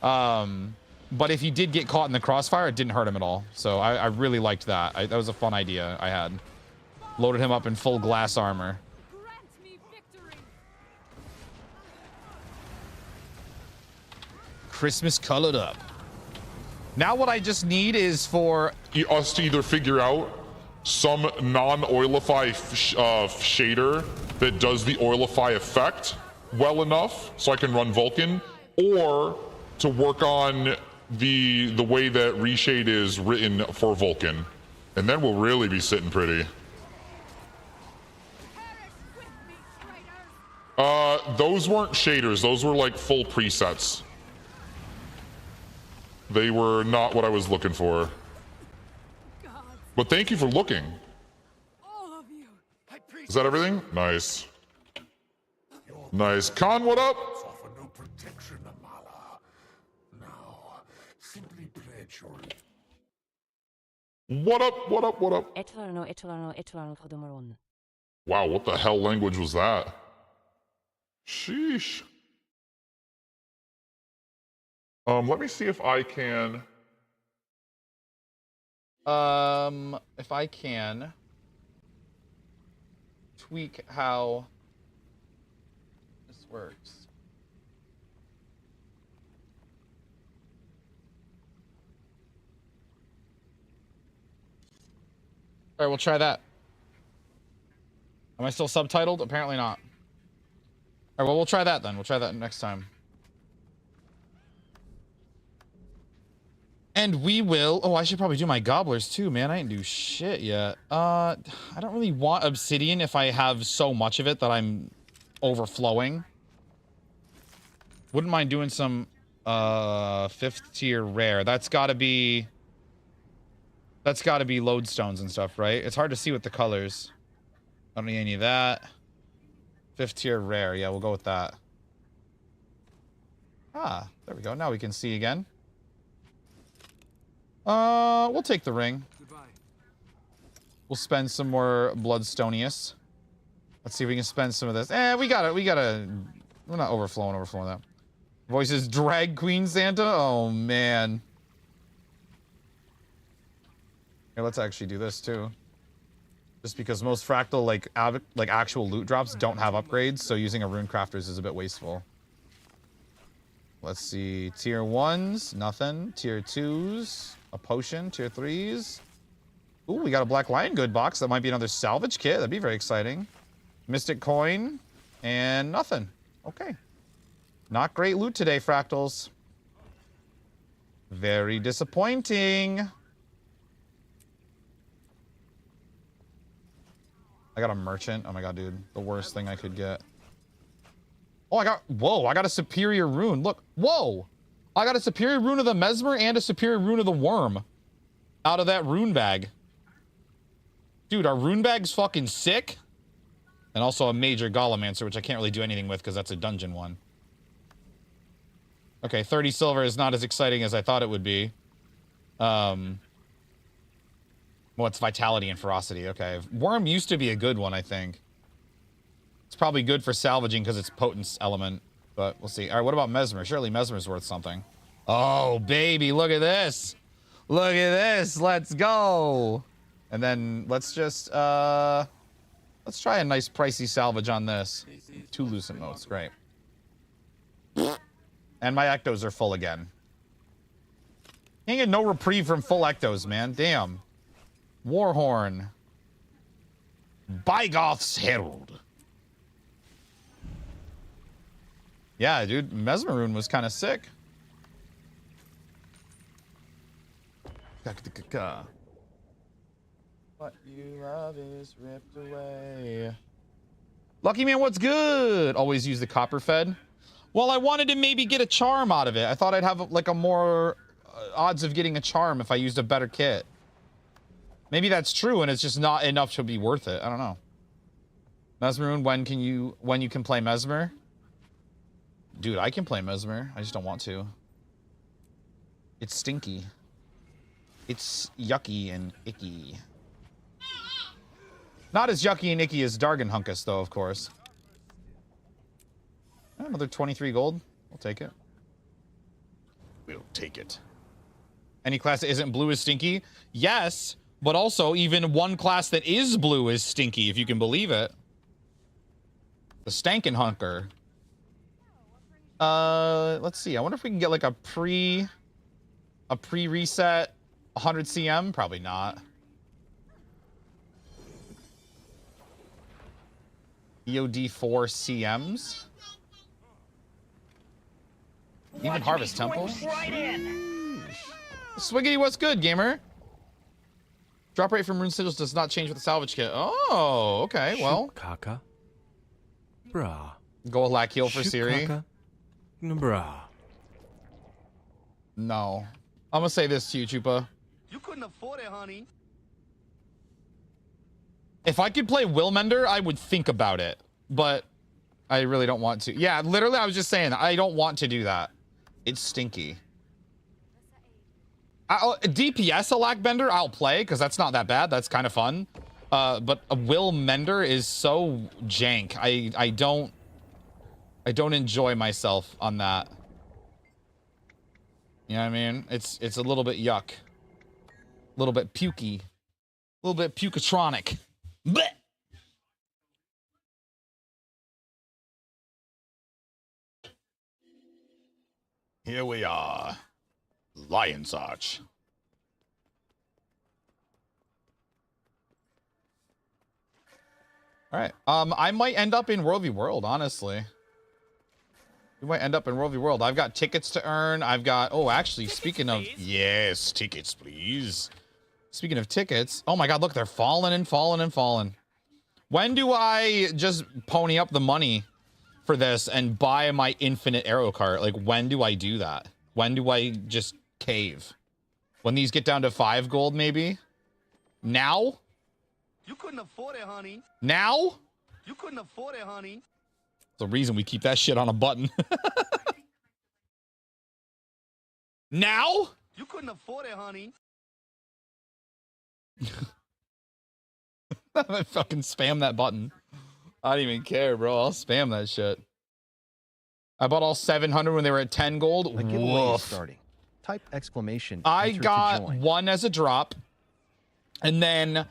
Speaker 4: But if he did get caught in the crossfire, it didn't hurt him at all. So I really liked that. That was a fun idea I had. Loaded him up in full glass armor. Christmas colored up. Now what I just need is for
Speaker 6: us to either figure out some non-oilify shader that does the oilify effect well enough so I can run Vulcan, or to work on the way that reshade is written for Vulcan, and then we'll really be sitting pretty. Those weren't shaders, those were like full presets. They were not what I was looking for. But thank you for looking. Is that everything? Nice. Nice. Khan, what up? Offer no protection, Amala. Now, simply pledge your... What up, what up, what up? Wow, what the hell language was that? Sheesh. Let me see if I can...
Speaker 4: if I can... tweak how this works. All right, we'll try that. Am I still subtitled? Apparently not. All right, well, we'll try that then. We'll try that next time. And we will... Oh, I should probably do my gobblers too, man. I didn't do shit yet. I don't really want obsidian if I have so much of it that I'm overflowing. Wouldn't mind doing some 5th tier rare. That's gotta be lodestones and stuff, right? It's hard to see with the colors. I don't need any of that. 5th tier rare. Yeah, we'll go with that. Ah, there we go. Now we can see again. We'll take the ring. Goodbye. We'll spend some more Bloodstonius. Let's see if we can spend some of this. We gotta... We're not overflowing that. Voices drag Queen Santa? Oh, man. Here, let's actually do this, too. Just because most fractal, like actual loot drops don't have upgrades, so using a rune crafters is a bit wasteful. Let's see. Tier 1s, nothing. Tier 2s, a potion. Tier 3s. Ooh, we got a Black Lion Good box. That might be another salvage kit. That'd be very exciting. Mystic coin, and nothing. Okay. Not great loot today, fractals. Very disappointing. I got a merchant. Oh my god, dude. The worst thing I could get. Oh, whoa, I got a superior rune. Look, whoa. I got a superior rune of the Mesmer and a superior rune of the Worm out of that rune bag. Dude, our rune bag's fucking sick. And also a major Golemancer, which I can't really do anything with because that's a dungeon one. Okay, 30 silver is not as exciting as I thought it would be. Well, it's vitality and ferocity. Okay, Worm used to be a good one, I think. It's probably good for salvaging because it's potent element, but we'll see. All right, what about Mesmer? Surely Mesmer's worth something. Oh, baby, look at this. Look at this. Let's go. And then let's just, let's try a nice pricey salvage on this. 2 lucent motes, great. And my ectos are full again. Can't get no reprieve from full ectos, man. Damn. Warhorn. Bygoth's Herald. Yeah, dude, Mesmeroon was kind of sick. What you love is ripped away. Lucky man, what's good? Always use the copper fed. Well, I wanted to maybe get a charm out of it. I thought I'd have like a more odds of getting a charm if I used a better kit. Maybe that's true, and it's just not enough to be worth it. I don't know. Mesmeroon, when you can play Mesmer? Dude, I can play Mesmer. I just don't want to. It's stinky. It's yucky and icky. Not as yucky and icky as Darganhunkus, though, of course. Another 23 gold. We'll take it. We'll take it. Any class that isn't blue is stinky? Yes, but also even one class that is blue is stinky, if you can believe it. The Stankenhunker. Let's see. I wonder if we can get like a pre-reset 100 CM. Probably not. EOD 4 CMs. Even Harvest Temple. Swiggity, what's good, gamer? Drop rate from rune sigils does not change with the salvage kit. Oh, okay. Well,
Speaker 12: Kaka. Bruh.
Speaker 4: Go lack heal for Siri.
Speaker 12: Bruh.
Speaker 4: No. I'm gonna say this to you, Chupa.
Speaker 5: You couldn't afford it, honey.
Speaker 4: If I could play Willmender, I would think about it. But I really don't want to. Yeah, literally, I was just saying, I don't want to do that. It's stinky. DPS a Lackbender, I'll play, because that's not that bad. That's kind of fun. But a Willmender is so jank. I don't enjoy myself on that. You know what I mean? It's a little bit yuck. A little bit pukey. A little bit pukatronic. Blech! Here we are. Lion's Arch. All right. I might end up in World v World, honestly. We might end up in World v World. I've got tickets to earn. I've got... Oh, actually, speaking of... Yes, tickets, please. Speaking of tickets... Oh my god, look, they're falling and falling and falling. When do I just pony up the money for this and buy my infinite arrow cart? Like, when do I do that? When do I just cave? When these get down to 5 gold, maybe? Now?
Speaker 5: You couldn't afford it, honey.
Speaker 4: Now?
Speaker 5: You couldn't afford it, honey.
Speaker 4: The reason we keep that shit on a button. Now?
Speaker 5: You couldn't afford it, honey.
Speaker 4: I fucking spam that button. I don't even care, bro. I'll spam that shit. I bought all 700 when they were at 10 gold.
Speaker 13: The giveaway is starting. Type exclamation.
Speaker 4: I
Speaker 13: enter to
Speaker 4: got
Speaker 13: join.
Speaker 4: 1 as a drop. And then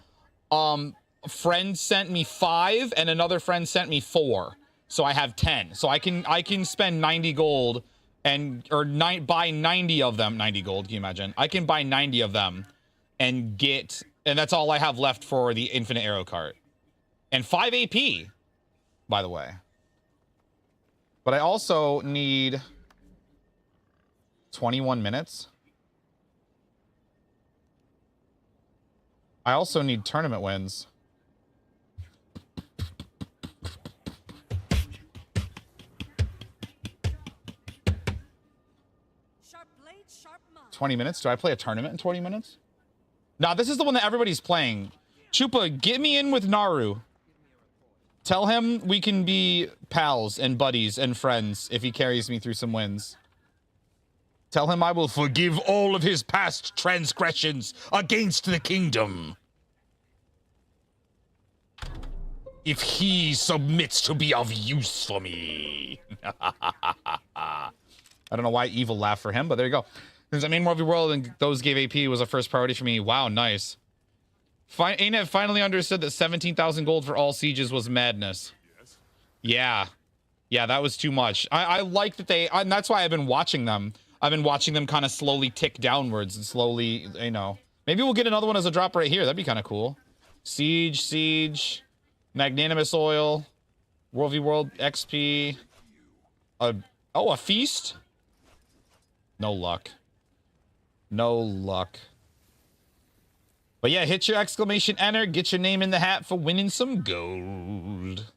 Speaker 4: a friend sent me 5 and another friend sent me 4. So I have 10. So I can spend 90 gold and buy 90 of them. 90 gold, can you imagine? I can buy 90 of them and get, and that's all I have left for the infinite arrow cart. And 5 AP, by the way. But I also need 21 minutes. I also need tournament wins.
Speaker 11: Sharp blade, sharp mind.
Speaker 4: 20 minutes? Do I play a tournament in 20 minutes? Nah, this is the one that everybody's playing. Chupa, get me in with Naru. Tell him we can be pals and buddies and friends if he carries me through some wins. Tell him I will forgive all of his past transgressions against the kingdom. If he submits to be of use for me. I don't know why evil laughed for him, but there you go. Since I'm in World v World and those gave AP was a first priority for me. Wow, nice. ANET finally understood that 17,000 gold for all sieges was madness. Yeah. Yeah, that was too much. I like that and that's why I've been watching them. I've been watching them kind of slowly tick downwards and slowly, you know. Maybe we'll get another one as a drop right here. That'd be kind of cool. Siege. Magnanimous Oil. World v World XP. A feast? No luck. No luck. But yeah, hit your exclamation enter. Get your name in the hat for winning some gold.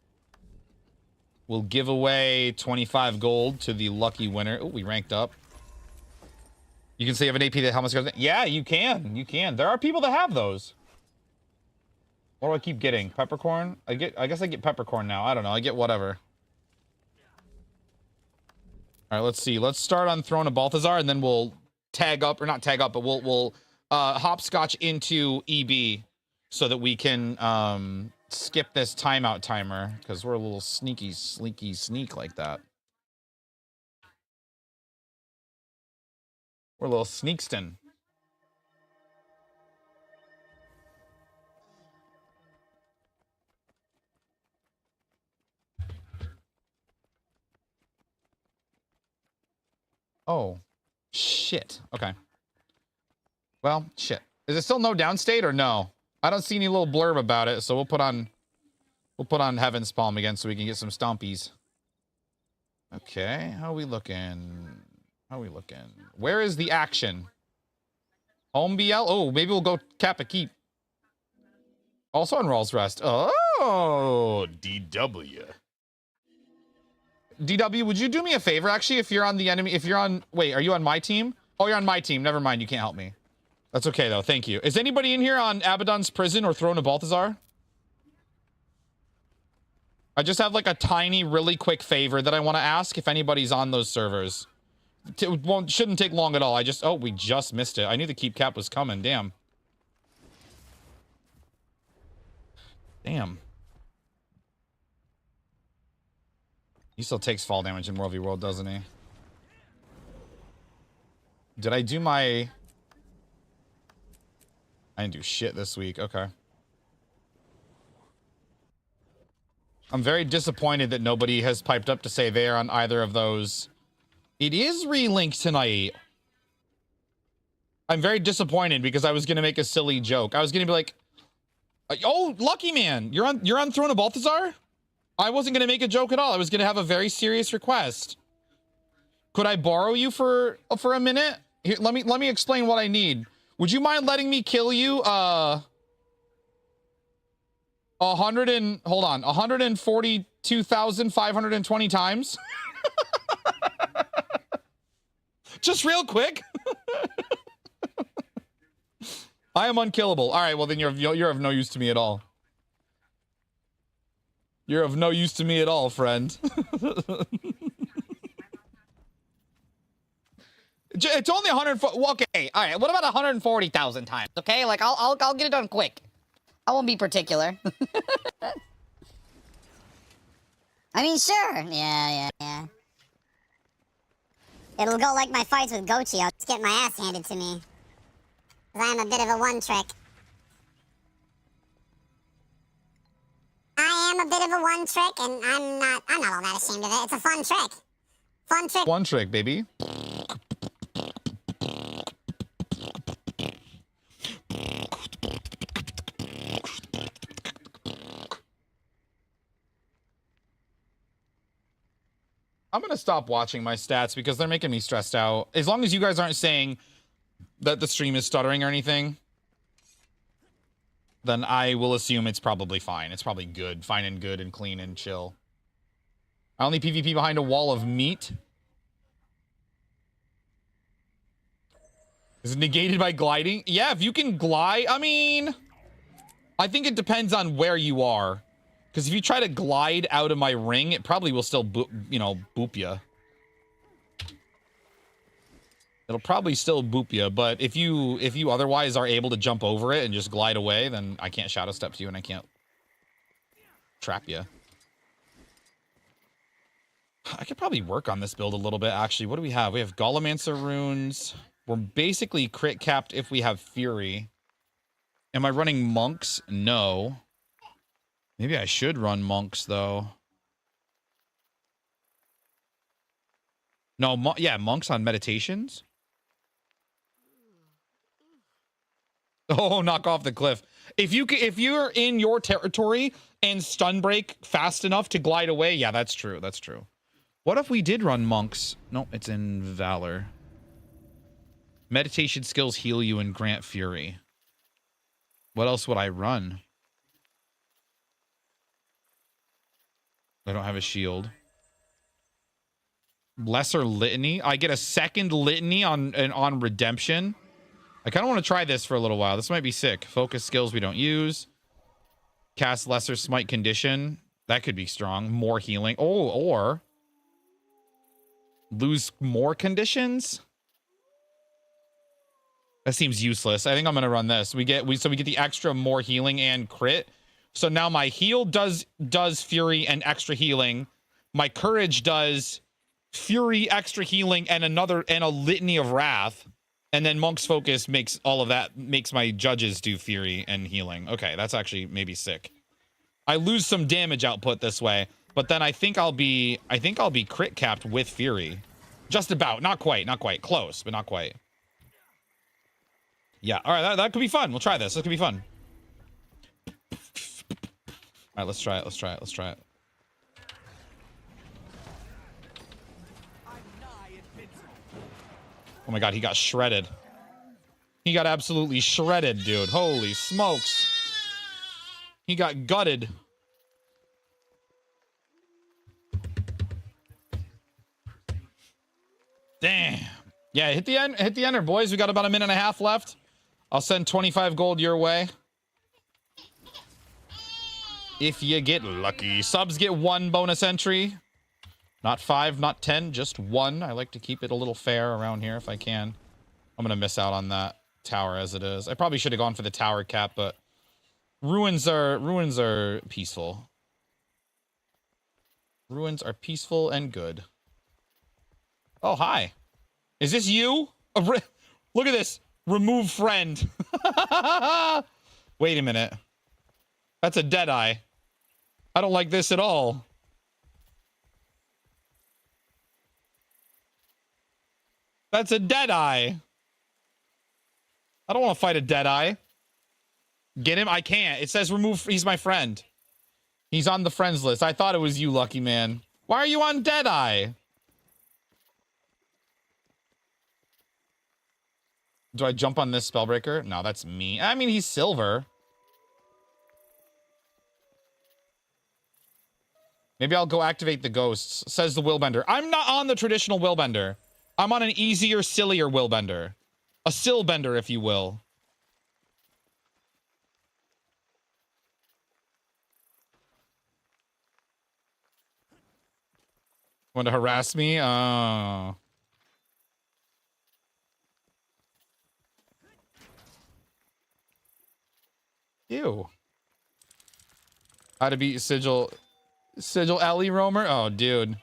Speaker 4: We'll give away 25 gold to the lucky winner. Oh, we ranked up. You can say you have an AP that how much goes in. Yeah, you can. You can. There are people that have those. What do I keep getting? Peppercorn? I guess I get peppercorn now. I don't know. I get whatever. All right, let's see. Let's start on Throne of Balthazar, and then we'll tag up, or not tag up, but we'll hopscotch into EB so that we can skip this timeout timer because we're a little sneak like that. We're a little sneakston. Oh, shit. Okay. Well, shit. Is it still no downstate or no? I don't see any little blurb about it, so we'll put on Heaven's Palm again so we can get some stompies. Okay, how are we looking? Where is the action? Home BL? Oh, maybe we'll go Kappa Keep. Also on Rawls Rest. Oh, DW. DW, would you do me a favor, actually, if you're on the enemy, wait, are you on my team? Oh, you're on my team. Never mind, you can't help me. That's okay, though. Thank you. Is anybody in here on Abaddon's Prison or Throne of Balthazar? I just have, like, a tiny, really quick favor that I want to ask if anybody's on those servers. It shouldn't take long at all. Oh, we just missed it. I knew the keep cap was coming. Damn. Damn. He still takes fall damage in World v World, doesn't he? Did I do my... I didn't do shit this week. Okay. I'm very disappointed that nobody has piped up to say they're on either of those It is Relink tonight. I'm very disappointed because I was gonna make a silly joke. I was gonna be like, "Oh, Lucky Man, you're on Throne of Balthazar?" I wasn't gonna make a joke at all. I was gonna have a very serious request. Could I borrow you for a minute? Here, let me explain what I need. Would you mind letting me kill you? 142,520 times. Just real quick. I am unkillable. All right, well then you're of no use to me at all. You're of no use to me at all, friend. It's only 140.
Speaker 10: Okay, all right. What about 140,000 times? Okay, like I'll get it done quick. I won't be particular.
Speaker 9: I mean, sure. Yeah. It'll go like my fights with Gochi. I'll just get my ass handed to me. 'Cause I'm a bit of a one-trick. I am a bit of a one-trick, and I'm not all that ashamed of it. It's a fun trick. Fun trick.
Speaker 4: One trick, baby. I'm gonna stop watching my stats because they're making me stressed out. As long as you guys aren't saying that the stream is stuttering or anything, then I will assume it's probably fine. It's probably good. Fine and good and clean and chill. I only PvP behind a wall of meat. Is it negated by gliding? Yeah, if you can glide, I mean, I think it depends on where you are. Because if you try to glide out of my ring, it probably will still, boop ya. It'll probably still boop ya, but if you otherwise are able to jump over it and just glide away, then I can't shadow step to you and I can't trap you. I could probably work on this build a little bit, actually. What do we have? We have Golemancer runes. We're basically crit capped if we have Fury. Am I running monks? No. Maybe I should run monks, though. No, yeah, monks on meditations. Oh, knock off the cliff. If you're in your territory and stun break fast enough to glide away, yeah, that's true. That's true. What if we did run monks? No, it's in Valor. Meditation skills heal you and grant fury. What else would I run? I don't have a shield. Lesser litany. I get a second litany on redemption. I kind of want to try this for a little while. This might be sick. Focus skills we don't use. Cast lesser smite condition. That could be strong. More healing. Oh, or lose more conditions. That seems useless. I think I'm gonna run this. We get the extra more healing and crit. So now my heal does fury and extra healing. My courage does fury, extra healing, and a litany of wrath. And then Monk's focus makes all of that, makes my judges do fury and healing. Okay, that's actually maybe sick. I lose some damage output this way, but then I think I'll be crit capped with fury. Just about, not quite, close, but not quite. Yeah, all right, that could be fun. We'll try this. This could be fun. All right, let's try it. Oh my god, he got shredded. He got absolutely shredded, dude. Holy smokes. He got gutted. Damn. Yeah, hit the ender, boys. We got about a minute and a half left. I'll send 25 gold your way. If you get lucky. Subs get 1 bonus entry. Not 5, not 10, just 1. I like to keep it a little fair around here if I can. I'm going to miss out on that tower as it is. I probably should have gone for the tower cap, but ruins are peaceful. Ruins are peaceful and good. Oh, hi. Is this you? Look at this. Remove friend. Wait a minute. That's a dead eye. I don't like this at all. That's a dead eye. I don't want to fight a dead eye. Get him? I can't. It says remove. He's my friend. He's on the friends list. I thought it was you, lucky man. Why are you on dead eye? Do I jump on this spellbreaker? No, that's me. I mean, he's silver. Maybe I'll go activate the ghosts, says the Willbender. I'm not on the traditional Willbender. I'm on an easier, sillier Willbender. A Sillbender, if you will. Want to harass me? Oh. Ew. How to beat Sigil Alley Roamer? Oh, dude.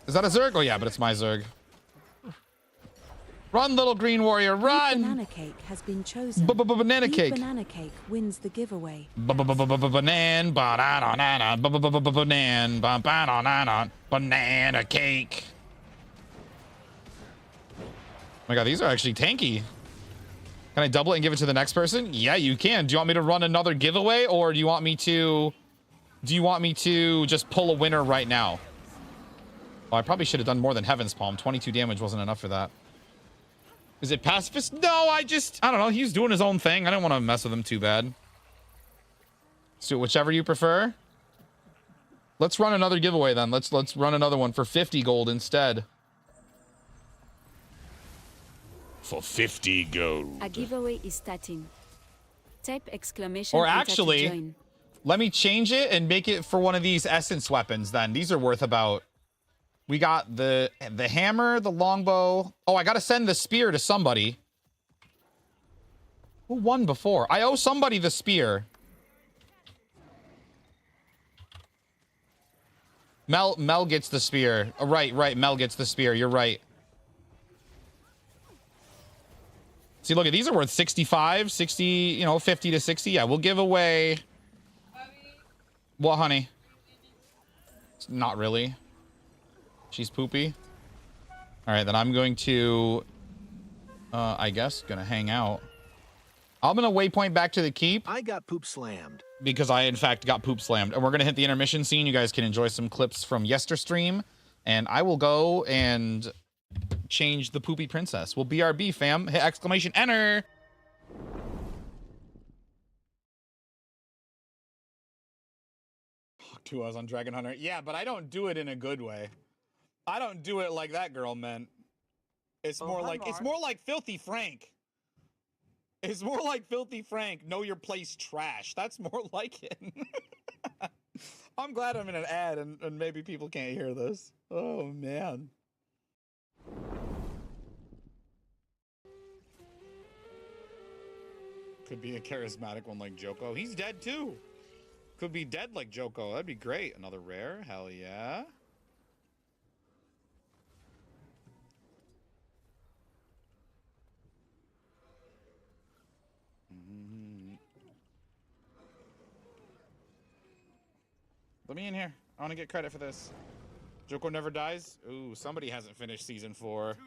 Speaker 4: Is that a Zerg? Oh, yeah, but it's my Zerg. Run, little green warrior, run!
Speaker 11: Banana cake has been chosen.
Speaker 4: Banana cake.
Speaker 11: Banana cake wins the giveaway.
Speaker 4: Banana cake. Oh my god, these are actually tanky. Can I double it and give it to the next person? Yeah, you can. Do you want me to run another giveaway, or do you want me to just pull a winner right now? Well, I probably should have done more than Heaven's Palm. 22 damage wasn't enough for that. Is it pacifist? No, I don't know. He's doing his own thing. I don't want to mess with him too bad. Let's do it whichever you prefer. Let's run another giveaway then. Let's run another one for 50 gold instead. For 50 gold.
Speaker 11: A giveaway is starting. Type exclamation.
Speaker 4: Or actually, let me change it and make it for one of these essence weapons then. These are worth about... We got the hammer, the longbow. Oh, I got to send the spear to somebody. Who won before? I owe somebody the spear. Mel gets the spear. Oh, right. Mel gets the spear. You're right. See, look, these are worth 65, 60, you know, 50 to 60. Yeah, we'll give away... What, honey? Not really. She's poopy. All right, then I'm going to... I guess, gonna hang out. I'm gonna waypoint back to the keep.
Speaker 13: I got poop slammed.
Speaker 4: Because I, in fact, got poop slammed. And we're gonna hit the intermission scene. You guys can enjoy some clips from Yesterstream. And I will go and... change the poopy princess. We'll BRB, fam. Hit exclamation enter. To us on Dragon Hunter. Yeah, but I don't do it in a good way. I don't do it like that girl meant. It's more like Filthy Frank. It's more like Filthy Frank. Know your place trash. That's more like it. I'm glad I'm in an ad and maybe people can't hear this. Oh man. Could be a charismatic one like Joko. He's dead too. Could be dead like Joko. That'd be great. Another rare. Hell yeah. Let me in here. I want to get credit for this. Joko never dies. Ooh, somebody hasn't finished season 4.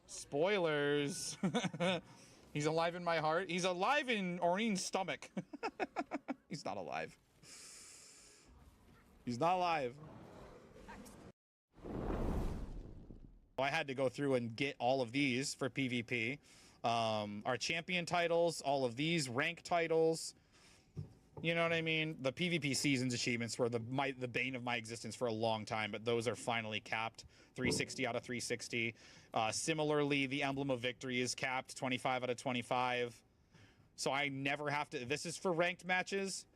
Speaker 4: Spoilers. He's alive in my heart. He's alive in Oreen's stomach. He's not alive. He's not alive. I had to go through and get all of these for PvP. Our champion titles, all of these rank titles. You know what I mean? The PvP seasons achievements were the bane of my existence for a long time, but those are finally capped. 360 out of 360. Similarly, the Emblem of Victory is capped 25 out of 25. So I never have to... This is for ranked matches,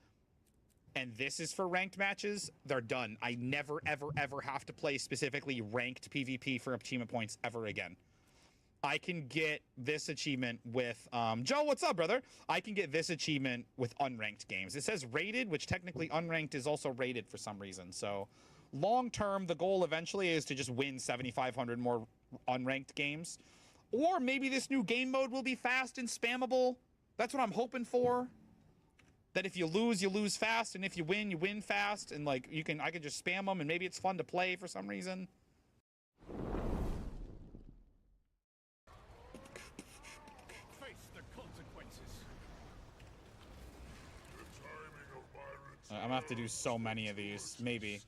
Speaker 4: and this is for ranked matches. They're done. I never, ever, ever have to play specifically ranked PvP for achievement points ever again. I can get this achievement with... Joe, what's up, brother? I can get this achievement with unranked games. It says rated, which technically unranked is also rated for some reason. So long term, the goal eventually is to just win 7,500 more unranked games. Or maybe this new game mode will be fast and spammable. That's what I'm hoping for. that if you lose fast, and if you win fast, and like I could just spam them, and maybe it's fun to play for some reason.
Speaker 1: Face the consequences.
Speaker 4: I'm gonna have to do so many of these, maybe.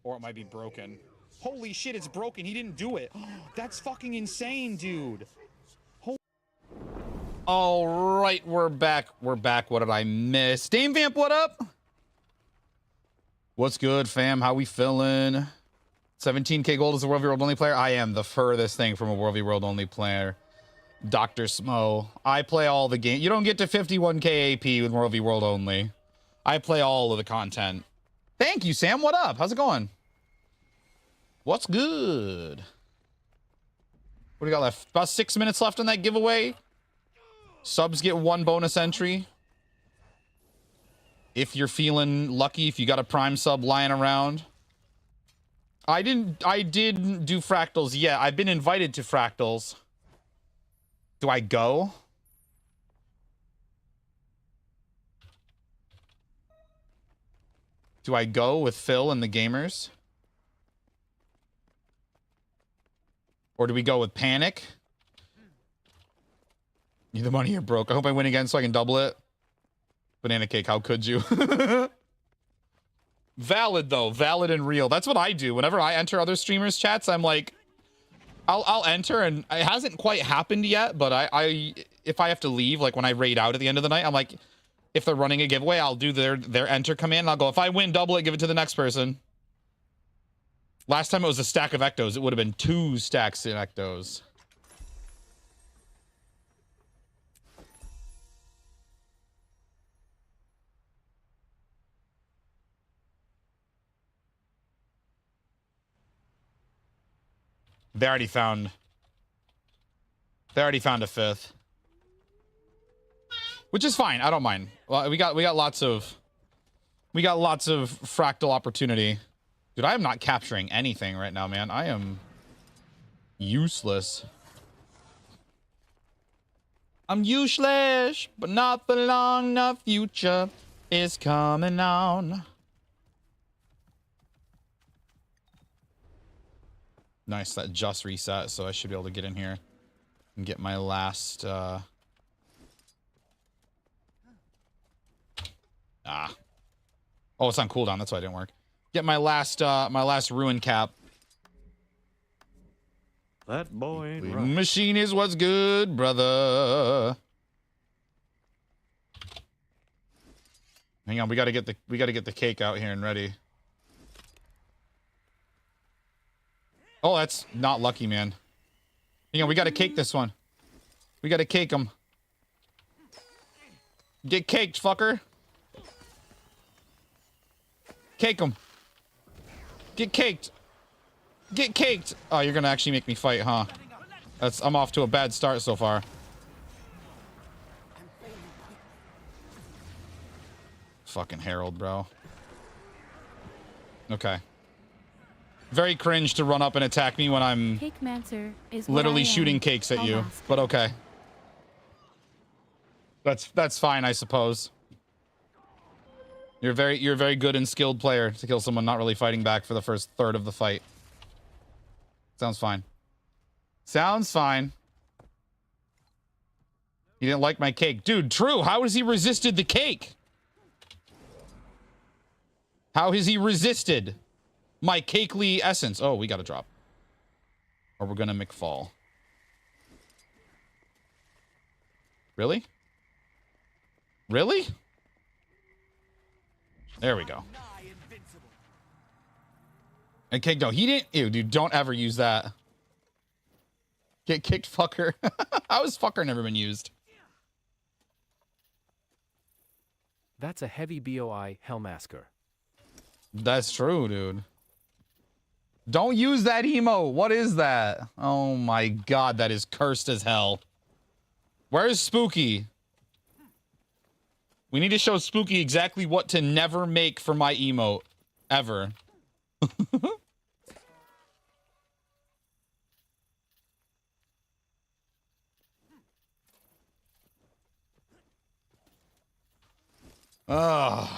Speaker 4: Or it might be broken. Holy shit, it's broken. He didn't do it. That's fucking insane, dude. All right, we're back. We're back. What did I miss? Dame Vamp, what up? What's good, fam? How we feeling? 17k gold as a World v World only player. I am the furthest thing from a World v World only player. Dr. Smo. I play all the game. You don't get to 51k AP with World v World only. I play all of the content. Thank you, Sam. What up? How's it going? What's good? What do we got left? About 6 minutes left on that giveaway. Subs get 1 bonus entry. If you're feeling lucky, if you got a prime sub lying around. I didn't do fractals yet. I've been invited to fractals. Do I go? Do I go with Phil and the gamers? Or do we go with Panic? The money you're broke. I hope I win again so I can double it. Banana cake, how could you? Valid though, valid and real. That's what I do. Whenever I enter other streamers' chats, I'm like, I'll enter, and it hasn't quite happened yet, but if I have to leave, like when I raid out at the end of the night, I'm like, if they're running a giveaway, I'll do their enter command, and I'll go, if I win, double it, give it to the next person. Last time it was a stack of ectos. It would have been 2 stacks in ectos. They already found a 5th. Which is fine. I don't mind. Well, we got lots of fractal opportunity. Dude, I am not capturing anything right now, man. I am useless. I'm useless, but not for long. The future is coming on. Nice, that just reset, so I should be able to get in here and get my last, Oh, it's on cooldown, that's why it didn't work. Get my last ruin cap.
Speaker 12: That boy ain't right.
Speaker 4: Machine is what's good, brother. Hang on, we gotta get the cake out here and ready. Oh, that's not lucky, man. Hang on, we gotta cake this one. We gotta cake him. Get caked, fucker. Cake him. Get caked. Get caked. Oh, you're gonna actually make me fight, huh? I'm off to a bad start so far. Fucking Herald, bro. Okay. Very cringe to run up and attack me when I'm literally shooting cakes at you, but okay. That's fine, I suppose. You're a very good and skilled player to kill someone not really fighting back for the first third of the fight. Sounds fine. Sounds fine. He didn't like my cake. Dude, true. How has he resisted the cake? How has he resisted my cakely essence? Oh, we got to drop. Or we're going to McFall. Really? Really? There we go. And cake, no, he didn't. Ew, dude, don't ever use that. Get kicked, fucker. How has fucker never been used?
Speaker 12: That's a heavy BOI Hellmasker.
Speaker 4: That's true, dude. Don't use that emo. What is that? Oh my god, that is cursed as hell. Where's Spooky? We need to show Spooky exactly what to never make for my emote. Ever. About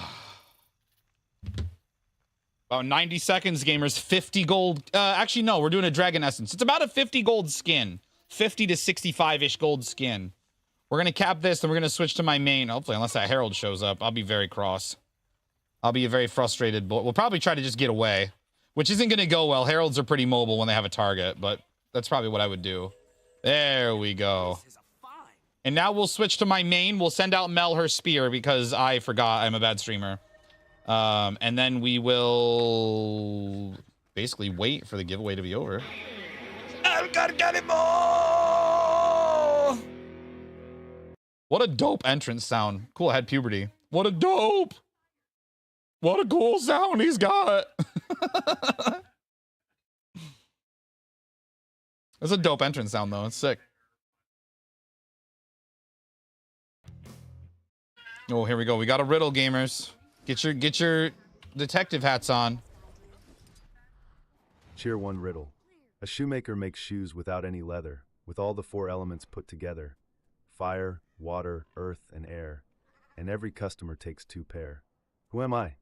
Speaker 4: 90 seconds, gamers. 50 gold. Actually, no, we're doing a Dragon Essence. It's about a 50 gold skin. 50 to 65-ish gold skin. We're going to cap this, and we're going to switch to my main. Hopefully, unless that Herald shows up, I'll be very cross. I'll be a very frustrated, but we'll probably try to just get away, which isn't going to go well. Heralds are pretty mobile when they have a target, but that's probably what I would do. There we go. And now we'll switch to my main. We'll send out Mel her spear because I forgot I'm a bad streamer. And then we will basically wait for the giveaway to be over. I've got to get it more! What a dope entrance sound. Cool, I had puberty. What a dope! What a cool sound he's got! That's a dope entrance sound, though. It's sick. Oh, here we go. We got a riddle, gamers. Get your detective hats on.
Speaker 14: Cheer one riddle. A shoemaker makes shoes without any leather, with all the 4 elements put together: fire, water, earth, and air. And every customer takes 2 pair. Who am I?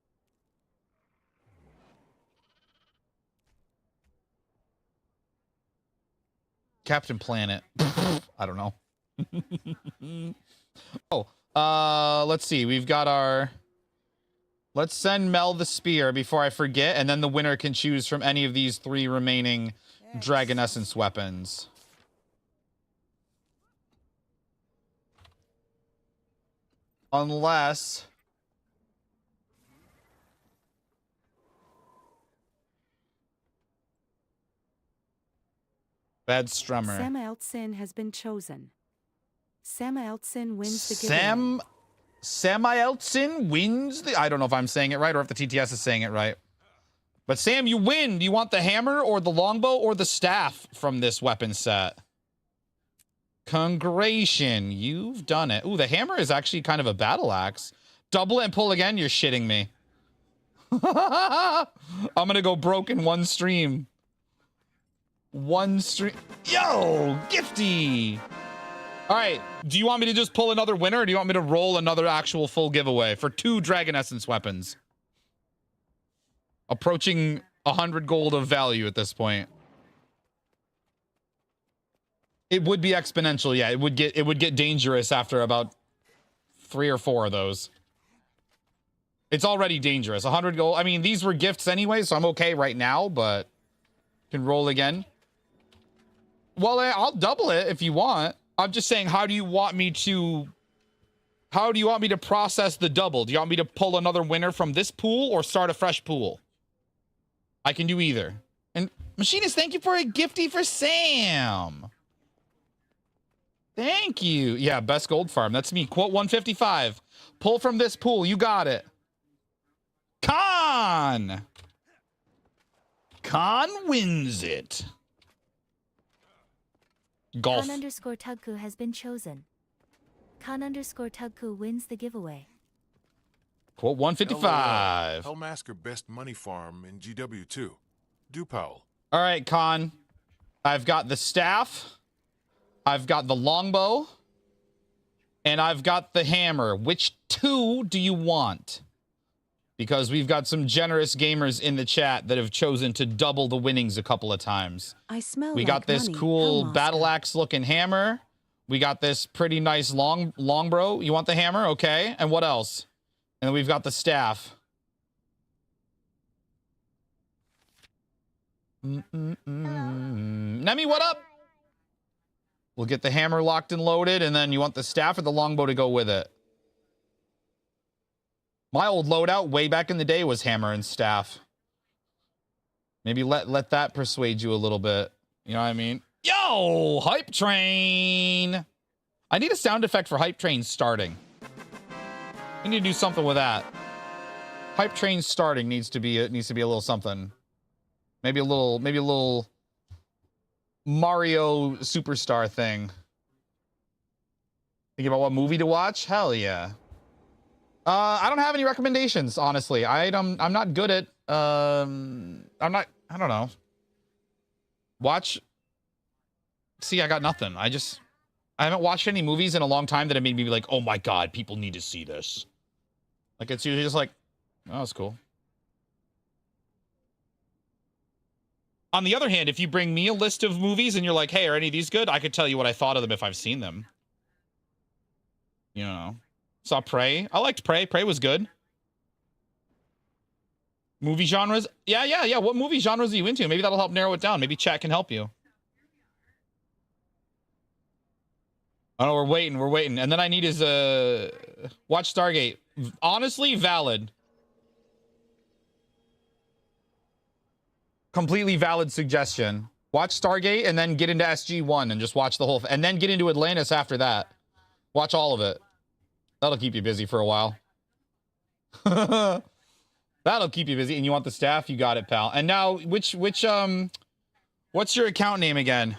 Speaker 4: Captain Planet. I don't know. Oh, let's see. We've got our... Let's send Mel the spear before I forget, and then the winner can choose from any of these 3 remaining Dragon Essence weapons. Unless... Bad Strummer.
Speaker 11: Seemsgood has been chosen. Seemsgood wins the giveaway.
Speaker 4: Seemsgood wins the... I don't know if I'm saying it right or if the TTS is saying it right. But Sam, you win. Do you want the hammer or the longbow or the staff from this weapon set? Congratulations. You've done it. Ooh, the hammer is actually kind of a battle axe. Double it and pull again? You're shitting me. I'm going to go broke in one stream. One stream. Yo, Gifty. All right. Do you want me to just pull another winner, or do you want me to roll another actual full giveaway for 2 Dragon Essence weapons? Approaching 100 gold of value at this point. It would be exponential, yeah. It would get dangerous after about 3 or 4 of those. It's already dangerous. 100 gold. I mean, these were gifts anyway, so I'm okay right now, but can roll again. Well, I'll double it if you want. I'm just saying, how do you want me to process the double? Do you want me to pull another winner from this pool or start a fresh pool? I can do either. And Machinist, thank you for a gifty for Sam. Thank you. Yeah, best gold farm. That's me. Quote 155. Pull from this pool. You got it. Khan wins it. Golf.
Speaker 15: Khan_Tugku has been chosen. Khan_Tugku wins the giveaway.
Speaker 4: Quote 155.
Speaker 6: Hellmasker best money farm in GW2. Do Powell.
Speaker 4: All right, Khan. I've got the staff. I've got the longbow. And I've got the hammer. Which 2 do you want? Because we've got some generous gamers in the chat that have chosen to double the winnings a couple of times.
Speaker 11: I smell
Speaker 4: We
Speaker 11: like
Speaker 4: got this
Speaker 11: money,
Speaker 4: cool
Speaker 11: Hellmaster.
Speaker 4: battle axe looking hammer. We got this pretty nice longbow. You want the hammer? Okay. And what else? And then we've got the staff. Nemi, what up? We'll get the hammer locked and loaded, and then you want the staff or the longbow to go with it? My old loadout way back in the day was hammer and staff. Maybe let that persuade you a little bit. You know what I mean? Yo, hype train. I need a sound effect for hype train starting. I need to do something with that. Hype train starting needs to be a little something. Maybe a little Mario Superstar thing. Thinking about what movie to watch? Hell yeah. I don't have any recommendations, honestly. I'm not good at I don't know. See, I got nothing. I haven't watched any movies in a long time that have made me be like, oh my god, people need to see this. Like, it's usually just like, oh, that's cool. On the other hand, if you bring me a list of movies and you're like, hey, are any of these good? I could tell you what I thought of them if I've seen them. You know. Saw Prey. I liked Prey. Prey was good. Movie genres? Yeah. What movie genres are you into? Maybe that'll help narrow it down. Maybe chat can help you. Oh, we're waiting. And then I need his, watch Stargate. Honestly, valid. Completely valid suggestion. Watch Stargate and then get into SG-1 and just watch the whole and then get into Atlantis after that. Watch all of it. That'll keep you busy for a while. That'll keep you busy. And you want the staff? You got it, pal. And now, what's your account name again?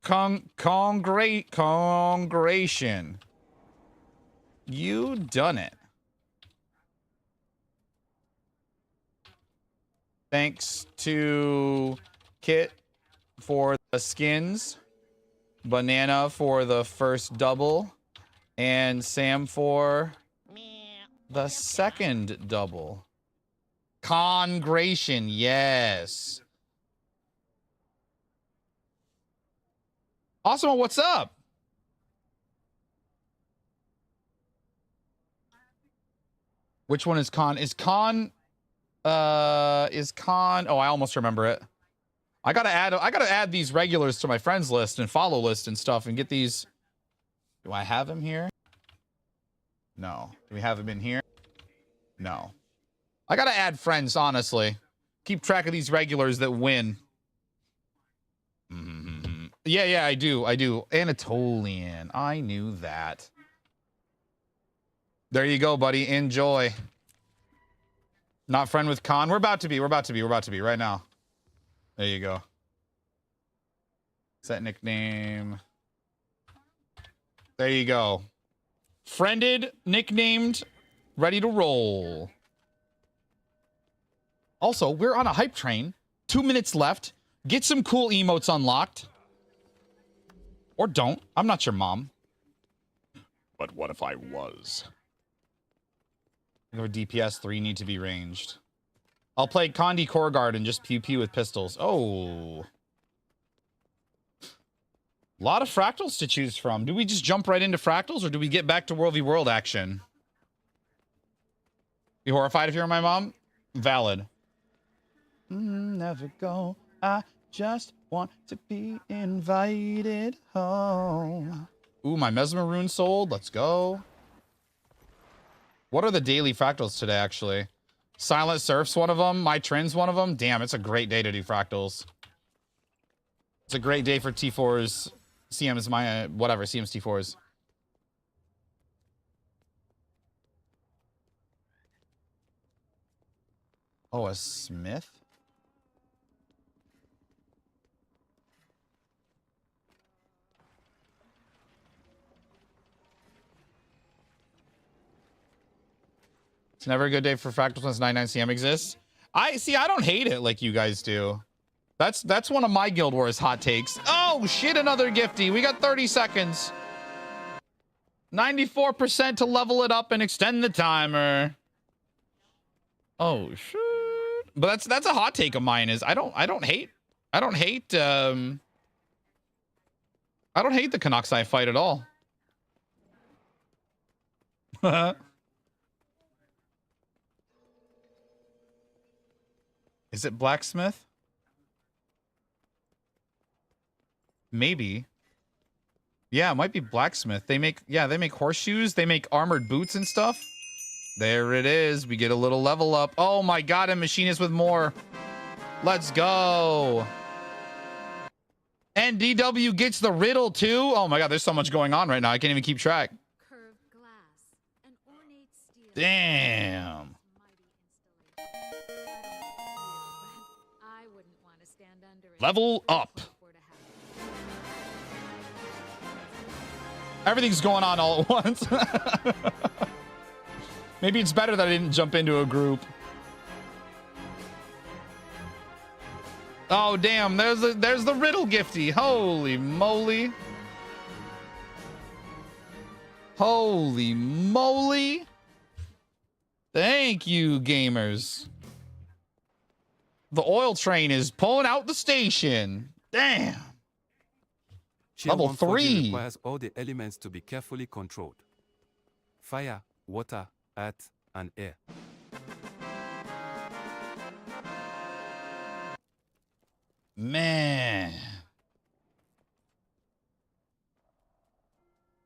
Speaker 4: Congregation. You done it. Thanks to Kit for the skins, Banana for the first double, and Sam for the second double. Congregation, yes. Awesome, what's up? Which one is Con? Is Con... oh, I almost remember it. I gotta add these regulars to my friends list and follow list and stuff and get these. Do I have him here? No. Do we have him in here? No. I gotta add friends, honestly. Keep track of these regulars that win. Yeah, I do. Anatolian. I knew that. There you go, buddy. Enjoy. Not friend with Khan. We're about to be right now. There you go. Set nickname. There you go. Friended, nicknamed, ready to roll. Also, we're on a hype train. 2 minutes left. Get some cool emotes unlocked. Or don't. I'm not your mom. But what if I was? Or DPS 3 need to be ranged. I'll play Condi Korgard and just pew pew with pistols. Oh. A lot of fractals to choose from. Do we just jump right into fractals or do we get back to World v World action? You horrified if you're my mom? Valid. Never go. I just want to be invited home. Ooh, my Mesmer rune sold. Let's go. What are the daily fractals today, actually? Silent Surf's one of them. My Trin's one of them. Damn, it's a great day to do fractals. It's a great day for T4s. CM's my, whatever, CM's T4s. Oh, a Smith? It's never a good day for fractals once 99CM exists. I don't hate it like you guys do. That's one of my Guild Wars hot takes. Oh shit, another gifty. We got 30 seconds. 94% to level it up and extend the timer. Oh shit. But that's a hot take of mine is I don't hate the Canucksai fight at all. Is it blacksmith? Maybe. Yeah, it might be blacksmith. They make horseshoes, they make armored boots and stuff. There it is. We get a little level up. Oh my god, a machinist with more. Let's go. And DW gets the riddle too. Oh my god, there's so much going on right now. I can't even keep track. Damn. Level up. Everything's going on all at once. Maybe it's better that I didn't jump into a group. Oh damn, there's the riddle gifty. Holy moly. Holy moly. Thank you, gamers. The oil train is pulling out the station. Damn.
Speaker 16: Tier
Speaker 4: Level
Speaker 16: 140
Speaker 4: 3.
Speaker 16: requires all the elements to be carefully controlled. Fire, water, earth, and air.
Speaker 4: Man.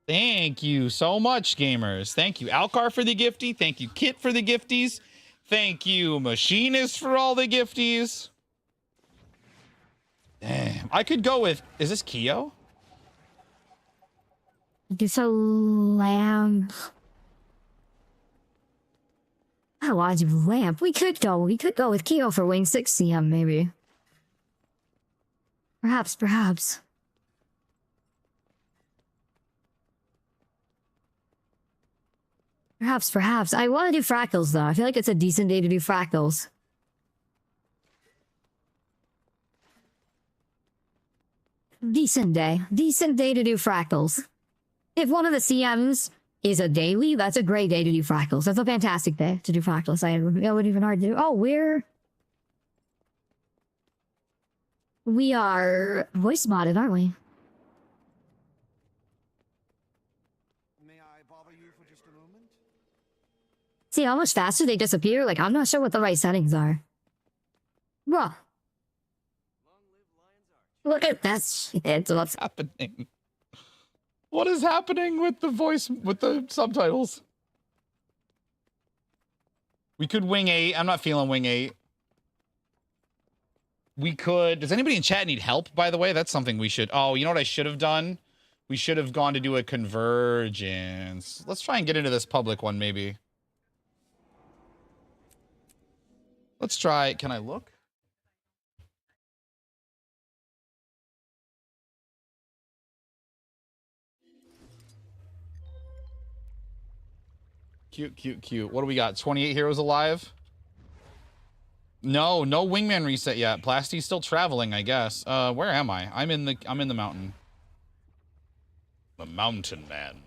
Speaker 4: Thank you so much, gamers. Thank you, Alcar, for the gifty. Thank you, Kit, for the gifties. Thank you, Machinist, for all the gifties. Damn. I could go with... Is this Kyo?
Speaker 15: It's a lamp. I want a lamp. We could go with Keo for wing 6 CM, maybe. Perhaps. I want to do fractals, though. I feel like it's a decent day to do fractals. Decent day to do fractals. If one of the CMs is a daily, that's a great day to do fractals. That's a fantastic day to do fractals. I would even hard to do. Oh, we are voice modded, aren't we?
Speaker 5: May I bother you for just a moment?
Speaker 15: See how much faster they disappear? Like, I'm not sure what the right settings are. Bro. Look at that shit. What's
Speaker 4: happening? What is happening with the voice, with the subtitles? We could wing 8. I'm not feeling wing 8. We could... Does anybody in chat need help, by the way? That's something we should... Oh, you know what I should have done? We should have gone to do a convergence. Let's try and get into this public one, maybe. Let's try... Can I look? Cute. What do we got? 28 heroes alive? No wingman reset yet. Plasty's still traveling, I guess. Where am I? I'm in the mountain. I'm a mountain man.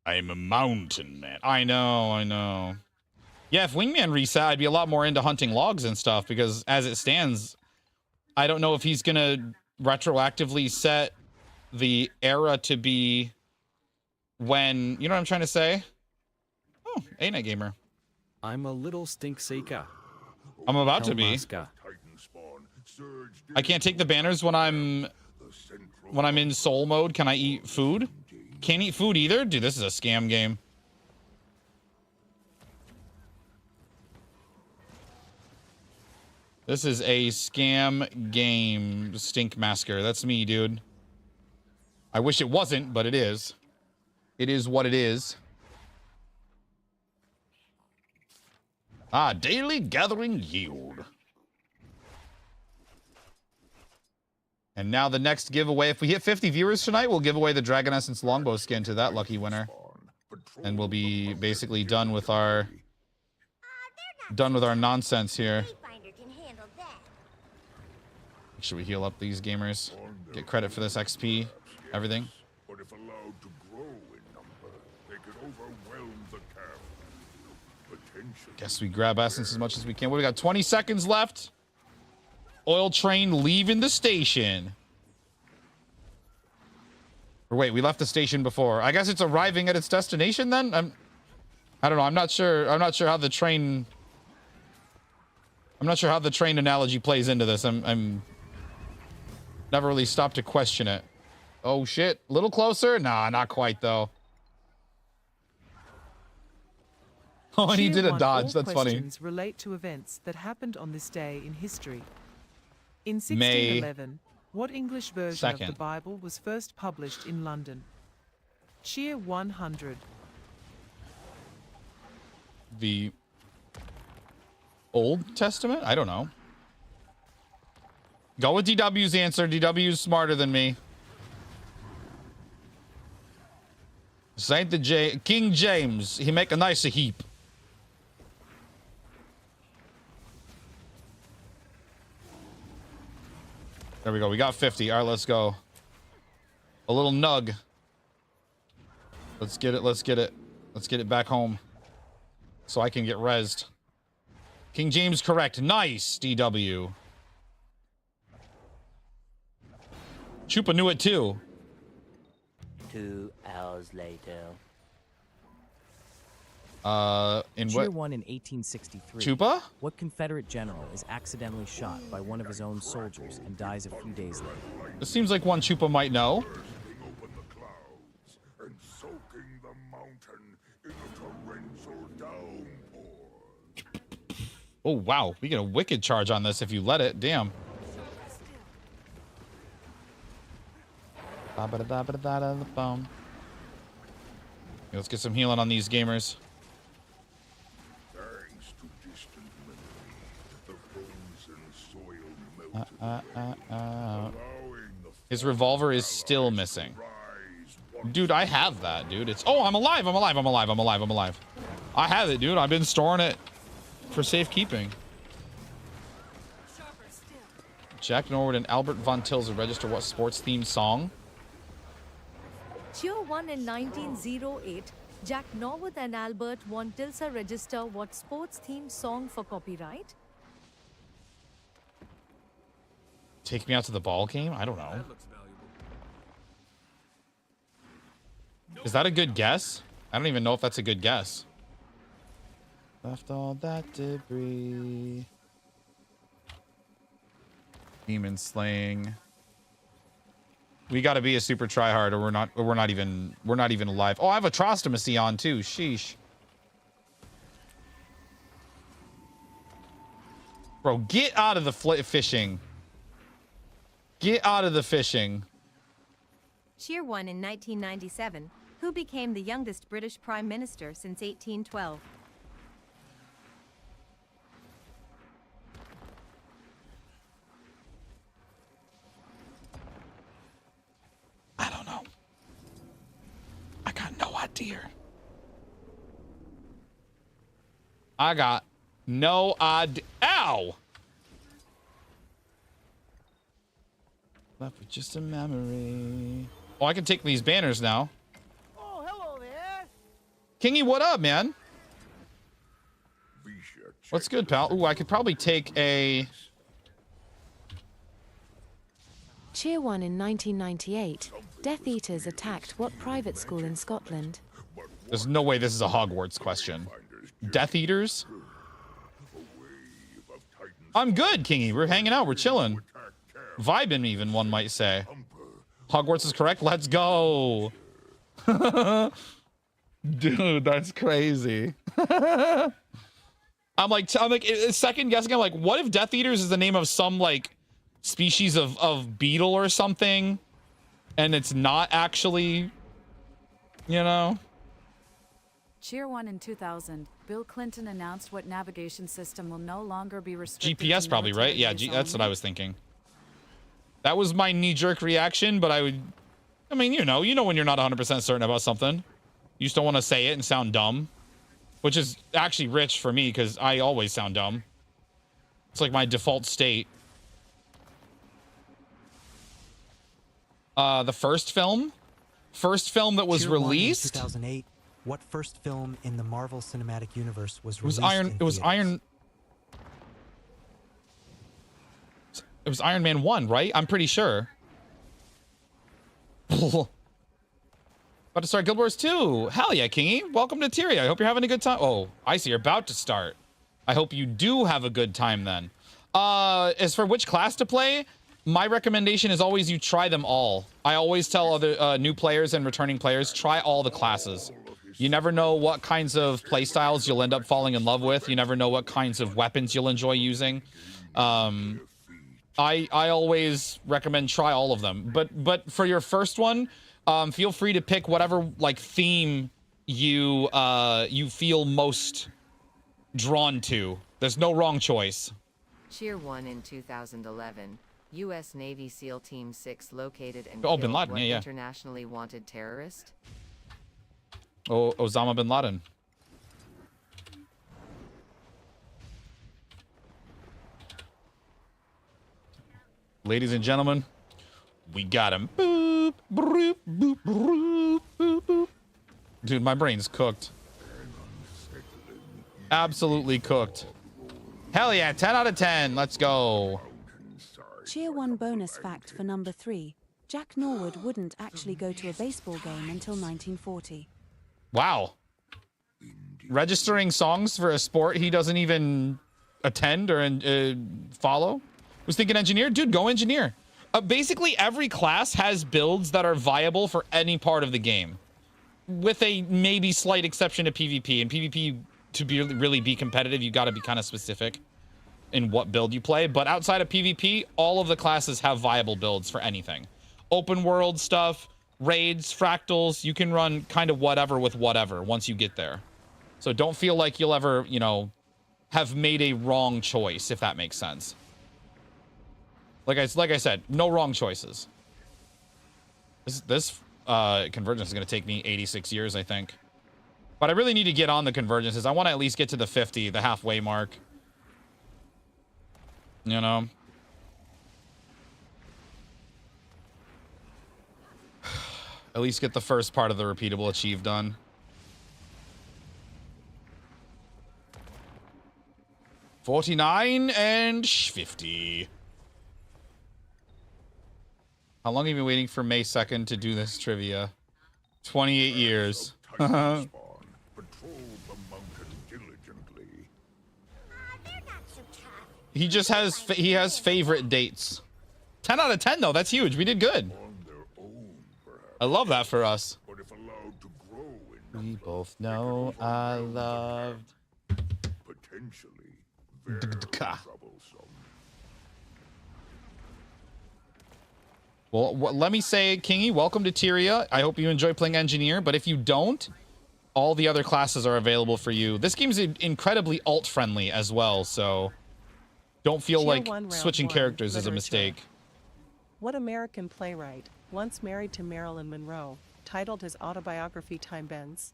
Speaker 4: I'm a mountain man. I know. Yeah, if wingman reset, I'd be a lot more into hunting logs and stuff, because as it stands, I don't know if he's gonna retroactively set the era to be when, you know what I'm trying to say? Oh, A-Night Gamer.
Speaker 12: I'm a little stink seeker.
Speaker 4: I'm about to be. I can't take the banners when I'm in soul mode. Can I eat food? Can't eat food either? Dude, this is a scam game. This is a scam game, Stink Masker. That's me, dude. I wish it wasn't, but it is. It is what it is. Daily gathering yield. And now the next giveaway. If we hit 50 viewers tonight, we'll give away the Dragon Essence Longbow skin to that lucky winner. And we'll be basically done with our nonsense here. Make sure we heal up these gamers. Get credit for this XP. Everything.
Speaker 6: But if allowed to grow in number, they could overwhelm the camp. Potentially.
Speaker 4: Guess we grab essence as much as we can. We got 20 seconds left. Oil train leaving the station. Or wait, we left the station before. I guess it's arriving at its destination then? I don't know. I'm not sure how the train analogy plays into this. I'm never really stopped to question it. Oh shit, a little closer? Nah, not quite though. Oh, and he did a dodge. That's funny.
Speaker 11: Questions relate to events that happened on this day in history. In 1611, what English version of the Bible was first published in London? Cheer 100.
Speaker 4: The Old Testament? I don't know. Go with DW's answer. DW's smarter than me. King James. He make a nicer heap. There we go. We got 50. All right, let's go. A little nug. Let's get it. Let's get it. Let's get it back home so I can get rezzed. King James correct. Nice, DW. Chupa knew it too.
Speaker 17: 2 hours later.
Speaker 4: In
Speaker 18: Cheer
Speaker 4: what?
Speaker 18: won in 1863.
Speaker 4: Chupa?
Speaker 18: What Confederate general is accidentally shot by one of his own soldiers and dies a few days later?
Speaker 4: It seems like one Chupa might know.
Speaker 6: And soaking the mountain in a torrential downpour.
Speaker 4: Oh, wow. We get a wicked charge on this if you let it. Damn. Let's get some healing on these gamers.
Speaker 6: Thanks to distant memory, the frozen soil melted.
Speaker 4: His revolver is still missing. Dude, I have that, dude. It's... Oh, I'm alive. I'm alive. I'm alive. I'm alive. I'm alive. I have it, dude. I've been storing it for safekeeping. Jack Norwood and Albert Von Tilzer register what sports-themed song?
Speaker 19: Cheer won in 1908. Jack Norwood and Albert Von Tilzer register what sports-themed song for copyright?
Speaker 4: Take Me Out to the Ball Game? I don't know. Is that a good guess? I don't even know if that's a good guess. Left all that debris. Demon slaying. We got to be a super tryhard, or we're not even alive. Oh, I have Atrostomacy on too. Sheesh. Bro, get out of the fishing. Get out of the fishing.
Speaker 20: Cheer won in 1997. Who became the youngest British Prime Minister since 1812?
Speaker 4: I don't know. I got no idea. I got no idea. Ow! Left with just a memory. Oh, I can take these banners now.
Speaker 5: Oh, hello there.
Speaker 4: Kingy, what up, man? What's good, pal? Ooh, I could probably take a...
Speaker 21: Cheer won in 1998. Death Eaters attacked what private school in Scotland?
Speaker 4: There's no way this is a Hogwarts question. Death Eaters? I'm good, Kingy. We're hanging out. We're chilling. Vibing, even, one might say. Hogwarts is correct. Let's go. Dude, that's crazy. I'm like, second guessing. I'm like, what if Death Eaters is the name of some, like, species of beetle or something, and it's not actually, you know?
Speaker 22: Cheer won in 2000. Bill Clinton announced what navigation system will no longer be restricted.
Speaker 4: GPS probably, right? Yeah, that's what I was thinking. That was my knee-jerk reaction, but I mean, you know when you're not 100% certain about something. You just don't want to say it and sound dumb, which is actually rich for me because I always sound dumb. It's like my default state. The first film that was released.
Speaker 23: 2008. What first film in the Marvel Cinematic Universe was
Speaker 4: It was
Speaker 23: released?
Speaker 4: It was Iron Man 1, right? I'm pretty sure. About to start Guild Wars 2. Hell yeah, Kingy. Welcome to Tyria. I hope you're having a good time. Oh, I see. You're about to start. I hope you do have a good time then. As for which class to play, my recommendation is always you try them all. I always tell other new players and returning players, try all the classes. You never know what kinds of playstyles you'll end up falling in love with. You never know what kinds of weapons you'll enjoy using. I always recommend try all of them. But for your first one, feel free to pick whatever like theme you feel most drawn to. There's no wrong choice.
Speaker 3: Cheer won in 2011. U.S. Navy SEAL Team 6 located and
Speaker 4: Oh,
Speaker 3: killed
Speaker 4: Bin Laden,
Speaker 3: what
Speaker 4: yeah.
Speaker 3: internationally wanted terrorist?
Speaker 4: Oh, Osama Bin Laden. Ladies and gentlemen, we got him. Boop, boop, boop, boop, boop, boop. Dude, my brain's cooked. Absolutely cooked. Hell yeah, 10 out of 10. Let's go.
Speaker 21: Cheer 1 bonus fact for number 3. Jack Norwood wouldn't actually go to a baseball game until 1940.
Speaker 4: Wow. Registering songs for a sport he doesn't even attend or follow? Was thinking engineer? Dude, go engineer. Basically, every class has builds that are viable for any part of the game. With a maybe slight exception to PvP. And PvP, to really be competitive, you got to be kind of specific in what build you play. But outside of PvP, all of the classes have viable builds for anything. Open world stuff, raids, fractals, you can run kind of whatever with whatever once you get there. So don't feel like you'll ever, you know, have made a wrong choice, if that makes sense. Like I said, no wrong choices. This convergence is going to take me 86 years, I think. But I really need to get on the convergences. I want to at least get to the 50, the halfway mark. You know? At least get the first part of the repeatable achieve done. $49 and 50. How long have you been waiting for May 2nd to do this trivia? 28 years. He just has favorite dates. 10 out of 10 though. That's huge. We did good. I love that for us. We both know I loved. Well, let me say, Kingy, welcome to Tyria. I hope you enjoy playing engineer, but if you don't, all the other classes are available for you. This game's incredibly alt-friendly as well, so don't feel like switching characters is a mistake.
Speaker 2: What American playwright, once married to Marilyn Monroe, titled his autobiography Time Bends?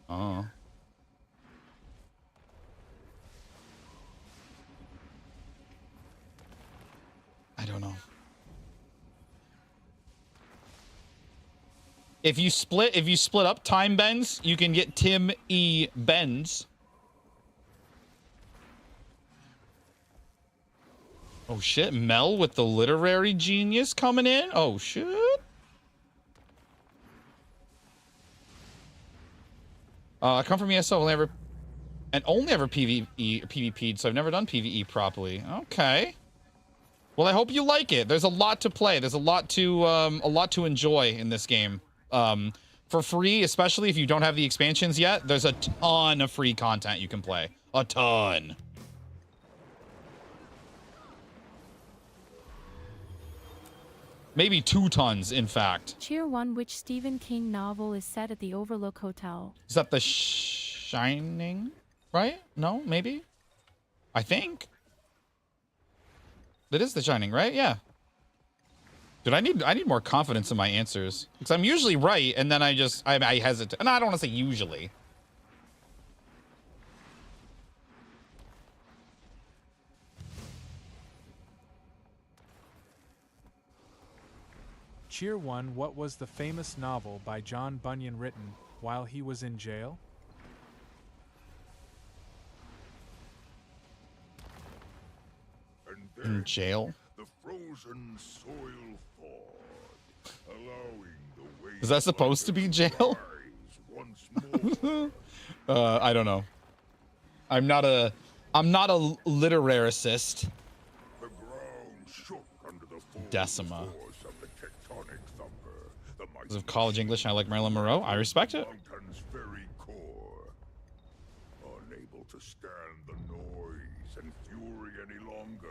Speaker 4: Oh. I don't know. If you split up Time Bends, you can get Tim E. Benz. Oh shit, Mel with the literary genius coming in. Oh shit. I come from ESO, only ever PvP'd, so I've never done PvE properly. Okay. Well, I hope you like it. There's a lot to play. There's a lot to enjoy in this game. For free, especially if you don't have the expansions yet, there's a ton of free content you can play. A ton. Maybe 2 tons, in fact.
Speaker 7: Cheer 1, which Stephen King novel is set at the Overlook Hotel?
Speaker 4: Is that The Shining? Right? No, maybe? I think. That is The Shining, right? Yeah. Dude, I need more confidence in my answers. Because I'm usually right, and then I hesitate. And I don't want to say usually.
Speaker 8: Cheer 1, what was the famous novel by John Bunyan written while he was in jail?
Speaker 4: In jail?
Speaker 6: The frozen soil thawed, allowing the way
Speaker 4: Is that supposed to be jail? I don't know. I'm not a literarist.
Speaker 6: The ground shook under the full
Speaker 4: Decima.
Speaker 6: force of the tectonic thumper. The
Speaker 4: Because of college English, I like Marilyn Monroe. I respect it.
Speaker 6: mountain's very core, unable to stand the noise and fury any longer.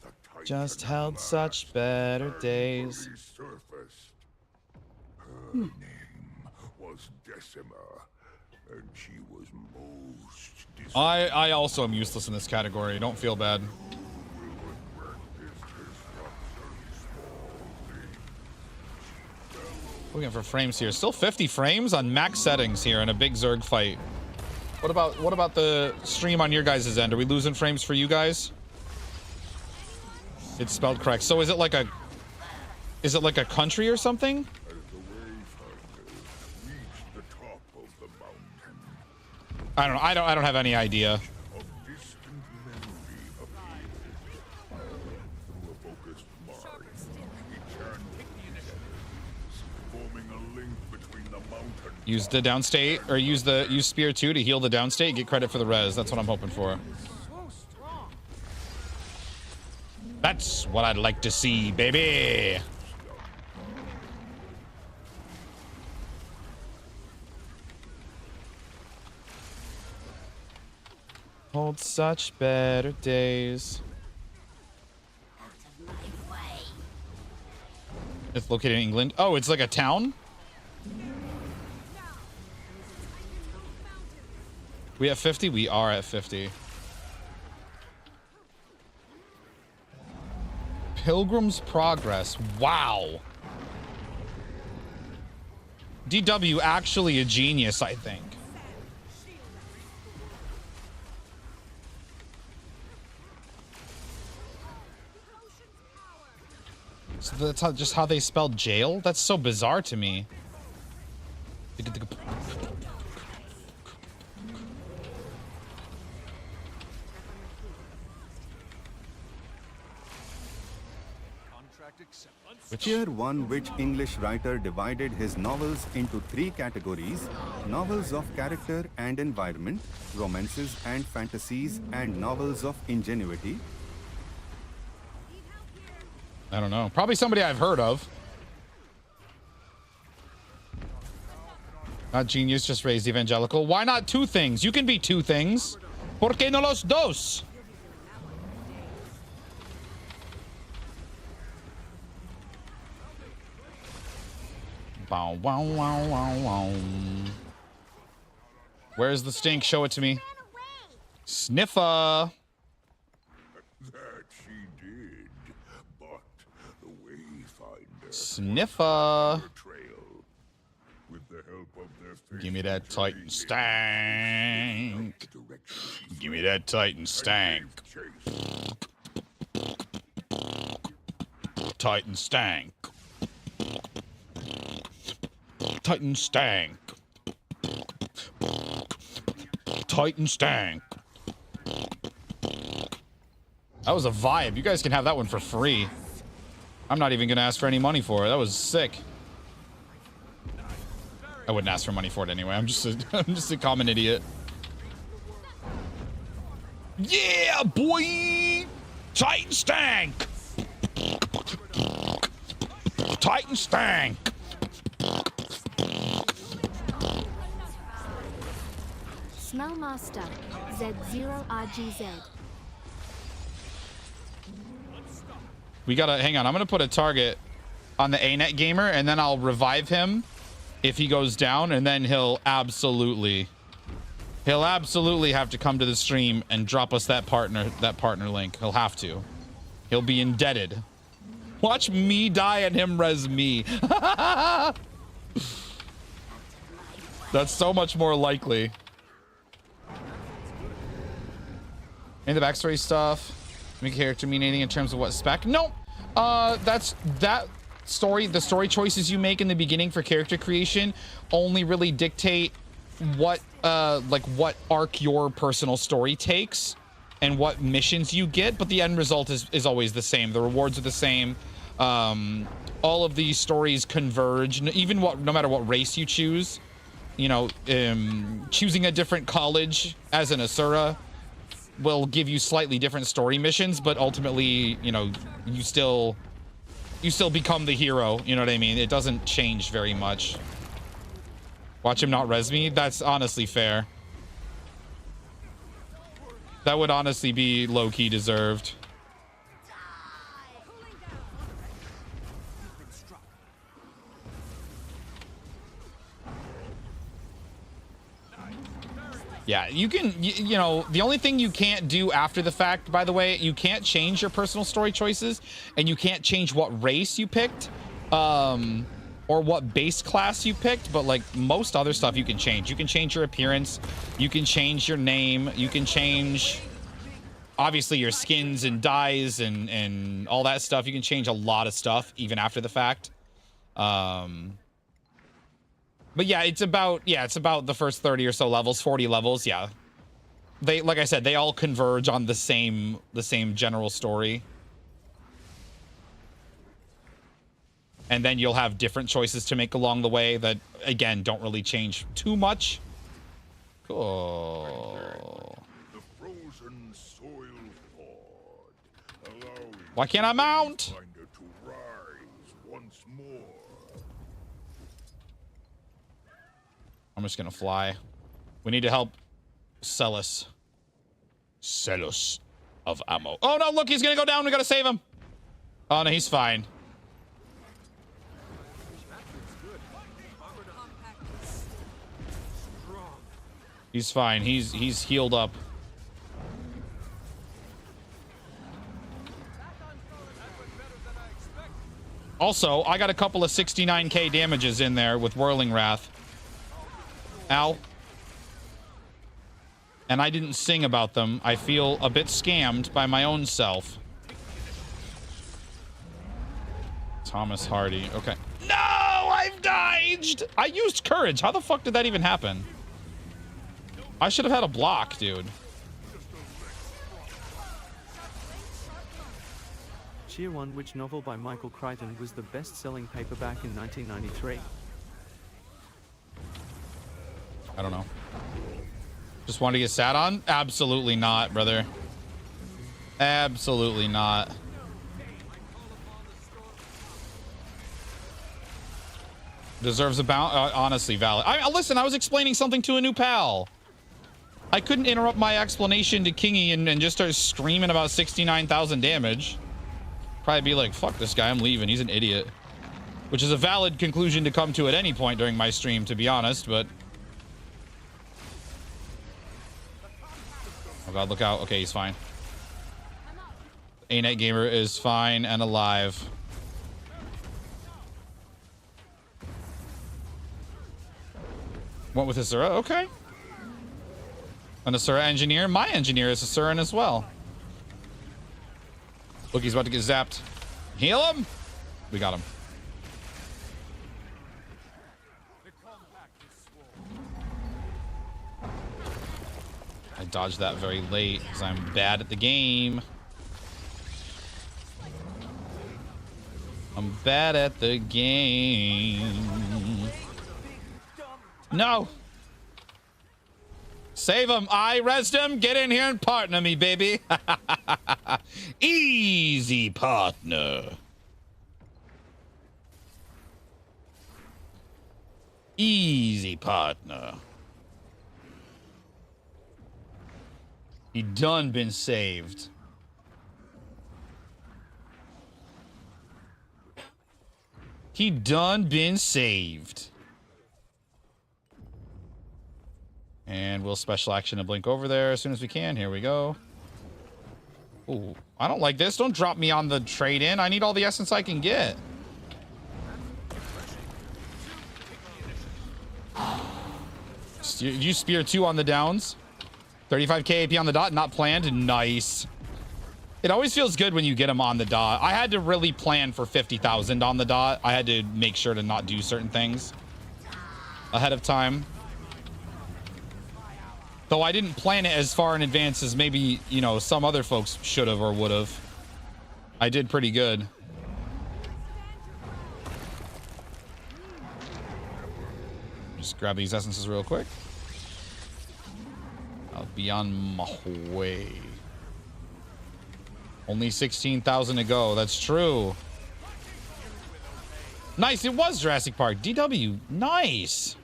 Speaker 6: The Titan
Speaker 4: Just held such better days.
Speaker 6: resurfaced. Her name was Decima, and she was most
Speaker 4: I also am useless in this category. Don't feel bad. Looking for frames here. Still 50 frames on max settings here in a big Zerg fight. What about the stream on your guys' end? Are we losing frames for you guys? It's spelled correct. So is it like Is it like a country or something? I don't have any idea. Use the downstate, or use spear 2 to heal the downstate, get credit for the res. That's what I'm hoping for. That's what I'd like to see, baby. Hold such better days. It's located in England. Oh, it's like a town? We at 50? We are at 50. Pilgrim's Progress. Wow. DW actually a genius, I think. So that's just how they spelled jail? That's so bizarre to me.
Speaker 9: Tier 1, which English writer divided his novels into 3 categories: novels of character and environment, romances and fantasies, and novels of ingenuity.
Speaker 4: I don't know. Probably somebody I've heard of. Not genius, just raised evangelical. Why not 2 things? You can be 2 things. ¿Por qué no los dos? Bow, wow, wow, wow, wow. Where's the stink? Show it to me. Sniffer.
Speaker 6: That she did, but the Wayfinder
Speaker 4: Sniffer.
Speaker 6: with the help of their
Speaker 4: Give me that Titan stank. Give me that Titan stank. Titan stank. Titan stank. Titan stank. That was a vibe. You guys can have that one for free. I'm not even gonna ask for any money for it. That was sick. I wouldn't ask for money for it anyway. I'm just a common idiot. Yeah, boy! Titan stank! Titan stank!
Speaker 10: Smellmaster Z0RGZ.
Speaker 4: We gotta, hang on, I'm gonna put a target on the ANET gamer and then I'll revive him if he goes down, and then he'll absolutely have to come to the stream and drop us that partner link. He'll have to. He'll be indebted. Watch me die and him res me. That's so much more likely. Any of the backstory stuff? Make a character mean anything in terms of what spec? Nope. That's that story. The story choices you make in the beginning for character creation only really dictate what what arc your personal story takes and what missions you get, but the end result is always the same. The rewards are the same. All of these stories converge, no matter what race you choose. You know, choosing a different college as an Asura will give you slightly different story missions, but ultimately, you know, you still become the hero. You know what I mean? It doesn't change very much. Watch him not res me. That's honestly fair. That would honestly be low-key deserved. Yeah, you can, you know, the only thing you can't do after the fact, by the way, you can't change your personal story choices, and you can't change what race you picked, or what base class you picked, but like most other stuff you can change. You can change your appearance, you can change your name, you can change obviously your skins and dyes and all that stuff. You can change a lot of stuff even after the fact. But yeah, it's about the first 30 or so levels, 40 levels. Yeah, they, like I said, they all converge on the same general story. And then you'll have different choices to make along the way that, again, don't really change too much. Cool.
Speaker 6: The frozen soil thawed, allowing
Speaker 4: Why can't I mount?
Speaker 6: Finder to rise once more.
Speaker 4: I'm just gonna fly. We need to help Celis. Celis of ammo. Oh no, look, he's gonna go down. We gotta save him. Oh no, he's fine. He's fine. He's healed up. Also, I got a couple of 69k damages in there with Whirling Wrath. Ow. And I didn't sing about them. I feel a bit scammed by my own self. Thomas Hardy. Okay. No! I've dodged! I used courage. How the fuck did that even happen? I should have had a block, dude.
Speaker 1: Cheer 1, which novel by Michael Crichton was the best-selling paperback in 1993?
Speaker 4: I don't know. Just want to get sat on? Absolutely not, brother. Absolutely not. Deserves a bounce. Honestly, valid. Listen, I was explaining something to a new pal. I couldn't interrupt my explanation to Kingy and just start screaming about 69,000 damage. Probably be like, fuck this guy, I'm leaving. He's an idiot. Which is a valid conclusion to come to at any point during my stream, to be honest, but... Oh god, look out. Okay, he's fine. A-Net Gamer is fine and alive. Went with Asura, okay. An Asura engineer. My engineer is Asuran as well. Look, he's about to get zapped. Heal him! We got him. I dodged that very late because I'm bad at the game. I'm bad at the game. No! Save him. I rezzed him. Get in here and partner me, baby. Easy partner. Easy partner. He done been saved. He done been saved. And we'll special action and blink over there as soon as we can. Here we go. Ooh, I don't like this. Don't drop me on the trade-in. I need all the essence I can get. You spear 2 on the downs. 35k AP on the dot. Not planned. Nice. It always feels good when you get them on the dot. I had to really plan for 50,000 on the dot. I had to make sure to not do certain things ahead of time. Though I didn't plan it as far in advance as maybe, you know, some other folks should have or would have. I did pretty good. Just grab these essences real quick. I'll be on my way. Only 16,000 to go. That's true. Nice. It was Jurassic Park. DW. Nice.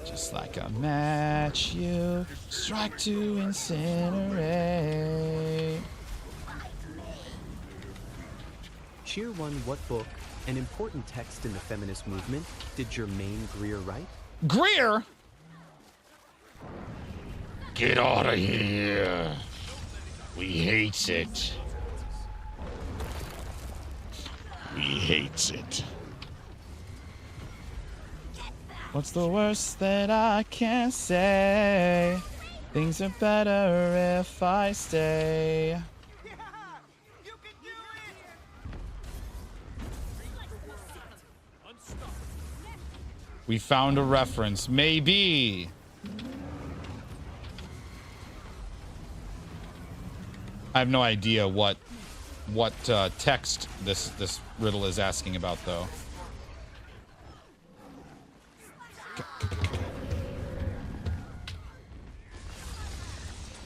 Speaker 4: Just like a match, you strike to incinerate.
Speaker 1: Cheer 1, what book, an important text in the feminist movement, did Germaine Greer write?
Speaker 4: Greer? Get out of here. We hates it. We hates it. What's the worst that I can say? Things are better if I stay. We found a reference. Maybe. I have no idea what text this riddle is asking about, though.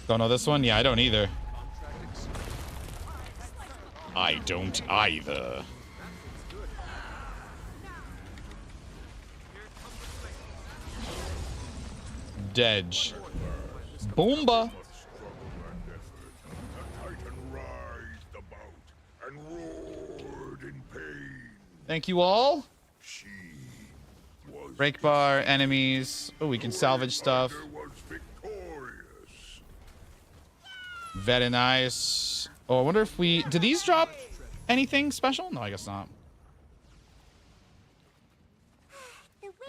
Speaker 4: Don't know this one? Yeah, I don't either. I don't either. Dedge. Boomba. Thank you all. Break bar, enemies. Oh, we can salvage stuff. Very nice. Oh, I wonder if we... Did these drop anything special? No, I guess not.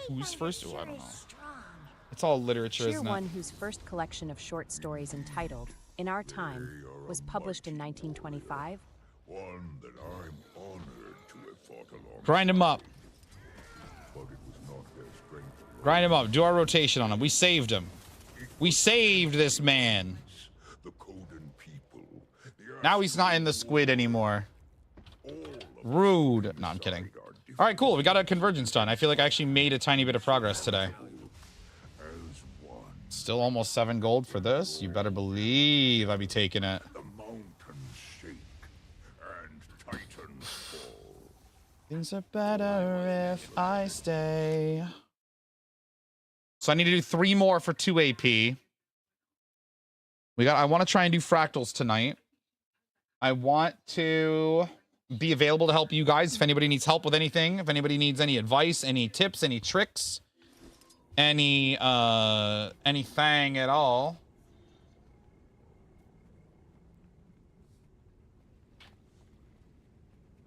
Speaker 4: Who's first? Oh, I don't know. It's all literature,
Speaker 13: Cheer
Speaker 4: isn't it?
Speaker 13: One, whose first collection of short stories entitled In Our Time was published in 1925.
Speaker 6: One that I'm honored to have fought along.
Speaker 4: Grind him up.
Speaker 6: But it was not their strength.
Speaker 4: Grind him up. Do our rotation on him. We saved him. We saved this man. Now he's not in the squid anymore. Rude. No, I'm kidding. All right, cool. We got a convergence done. I feel like I actually made a tiny bit of progress today. Still almost 7 gold for this. You better believe I'd be taking it.
Speaker 6: The mountains shake and titans fall.
Speaker 4: Things are better if I stay. So I need to do 3 more for 2 AP. I want to try and do fractals tonight. I want to be available to help you guys if anybody needs help with anything. If anybody needs any advice, any tips, any tricks, anything at all.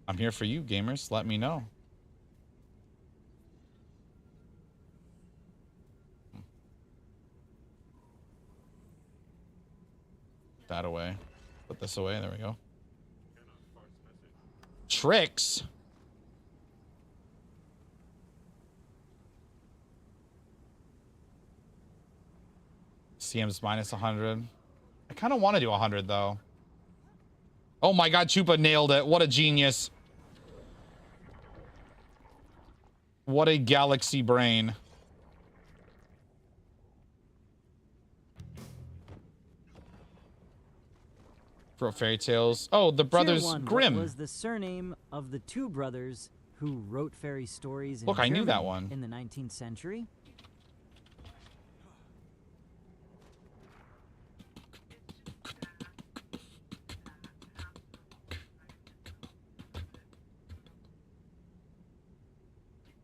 Speaker 4: I'm here for you, gamers. Let me know. Put that away. Put this away. There we go. Tricks. CM's minus 100. I kind of want to do 100 though. Oh my god, Chupa nailed it. What a genius. What a galaxy brain. Wrote fairy tales. Oh, the brothers Grimm.
Speaker 18: What was the surname of the 2 brothers who wrote fairy stories in
Speaker 4: Look, I knew that
Speaker 18: Germany
Speaker 4: one.
Speaker 18: in the 19th century?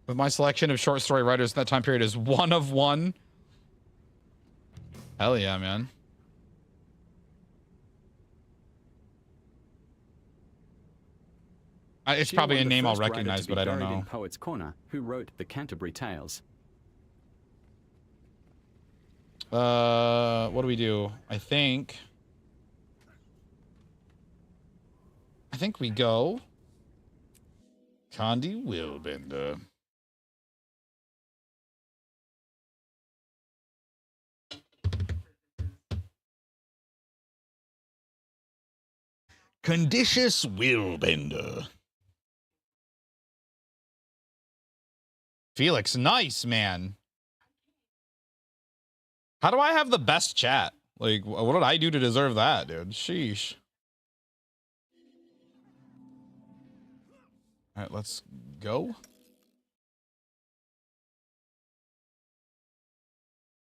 Speaker 4: With my selection of short story writers in that time period is 1 of 1. Hell yeah, man. It's probably a name I'll recognize, but I don't know.
Speaker 14: In Poets' Corner, who wrote the Canterbury Tales.
Speaker 4: What do we do? I think we go Condi Willbender. Conditious Willbender. Felix, nice, man. How do I have the best chat? Like, what did I do to deserve that, dude? Sheesh. All right, let's go.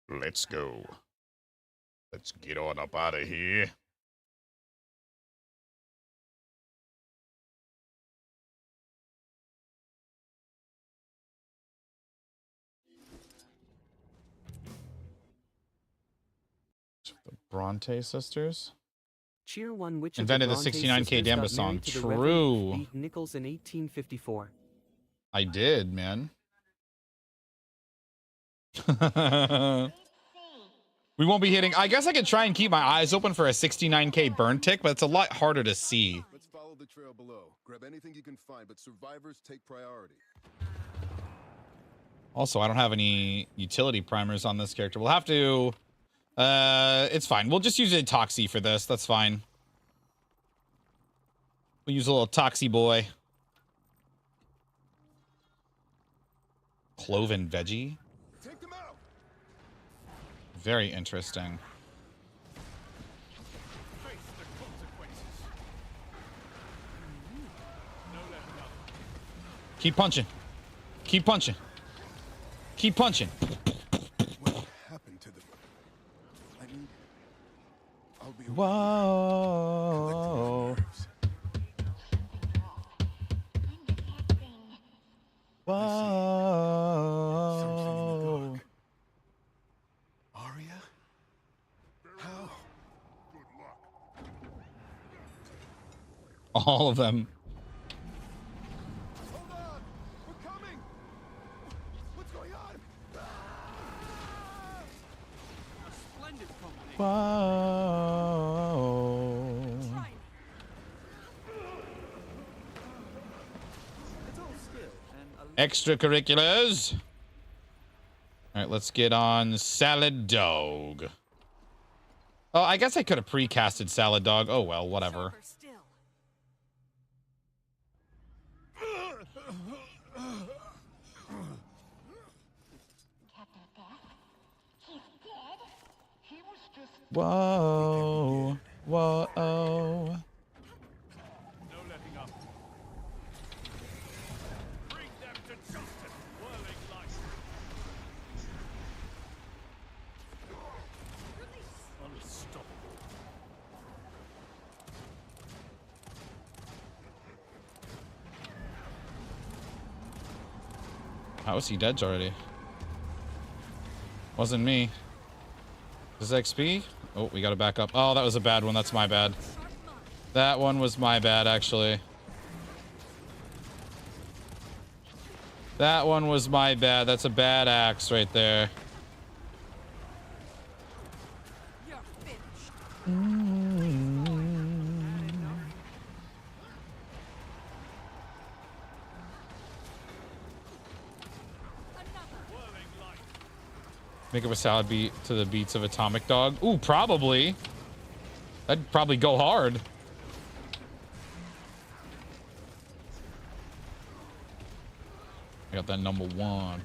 Speaker 4: Let's go. Let's get on up out of here. The Bronte sisters
Speaker 23: Cheer One, which
Speaker 4: invented the
Speaker 23: Bronte
Speaker 4: 69K
Speaker 23: sisters
Speaker 4: Damba
Speaker 23: got
Speaker 4: song.
Speaker 23: married to the
Speaker 4: True.
Speaker 23: Reverend B. Nichols in 1854.
Speaker 4: I did, man. We won't be hitting. I guess I could try and keep my eyes open for a 69k burn tick, but it's a lot harder to see.
Speaker 12: Let's follow the trail below. Grab anything you can find, but survivors take priority.
Speaker 4: Also, I don't have any utility primers on this character. We'll have to... it's fine. We'll just use a Toxie for this. That's fine. We'll use a little Toxie boy. Cloven veggie?
Speaker 12: Take them out.
Speaker 4: Very interesting. Keep punching. Keep punching. Keep punching.
Speaker 12: What happened to them? I mean, I'll be
Speaker 4: Whoa. Whoa.
Speaker 12: Arya? How?
Speaker 4: All of them.
Speaker 12: Hold on! We're coming! What's going on?
Speaker 5: A splendid combination.
Speaker 4: Whoa.
Speaker 5: It's all skill and a
Speaker 4: Extracurriculars. All right, let's get on Salad Dog. Oh, I guess I could have pre-casted Salad Dog. Oh, well, whatever. Whoa. Whoa.
Speaker 5: no letting up. Bring them to justice. Whirling light. Unstoppable.
Speaker 4: How is he dead already? Wasn't me. Is this XP? Oh, we gotta back up. Oh, that was a bad one. That's my bad. That one was my bad, actually. That one was my bad. That's a bad axe right there. Make up a salad beat to the beats of Atomic Dog. Ooh, probably. That'd probably go hard. I got that number one.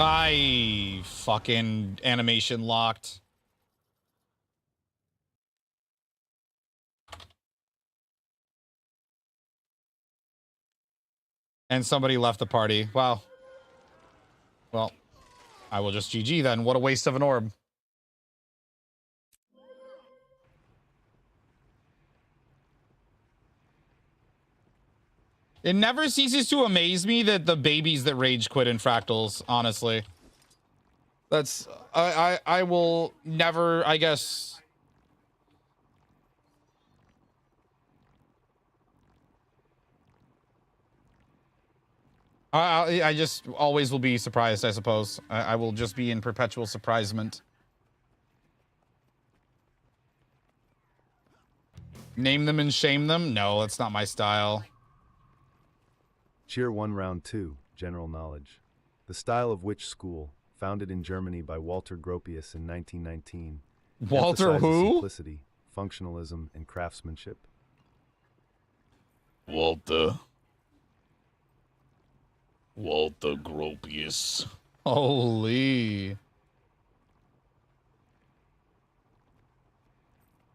Speaker 4: I fucking animation locked. And somebody left the party. Wow. Well, I will just GG then. What a waste of an orb. It never ceases to amaze me that the babies that rage quit in fractals, honestly. That's I will never, I guess. I just always will be surprised, I suppose. I will just be in perpetual surprisement. Name them and shame them? No, that's not my style.
Speaker 15: Cheer 1 Round 2, General Knowledge. The style of which school, founded in Germany by Walter Gropius in 1919,
Speaker 4: Walter
Speaker 15: emphasizes
Speaker 4: who?
Speaker 15: Simplicity, functionalism, and craftsmanship.
Speaker 4: Walter Gropius. Holy.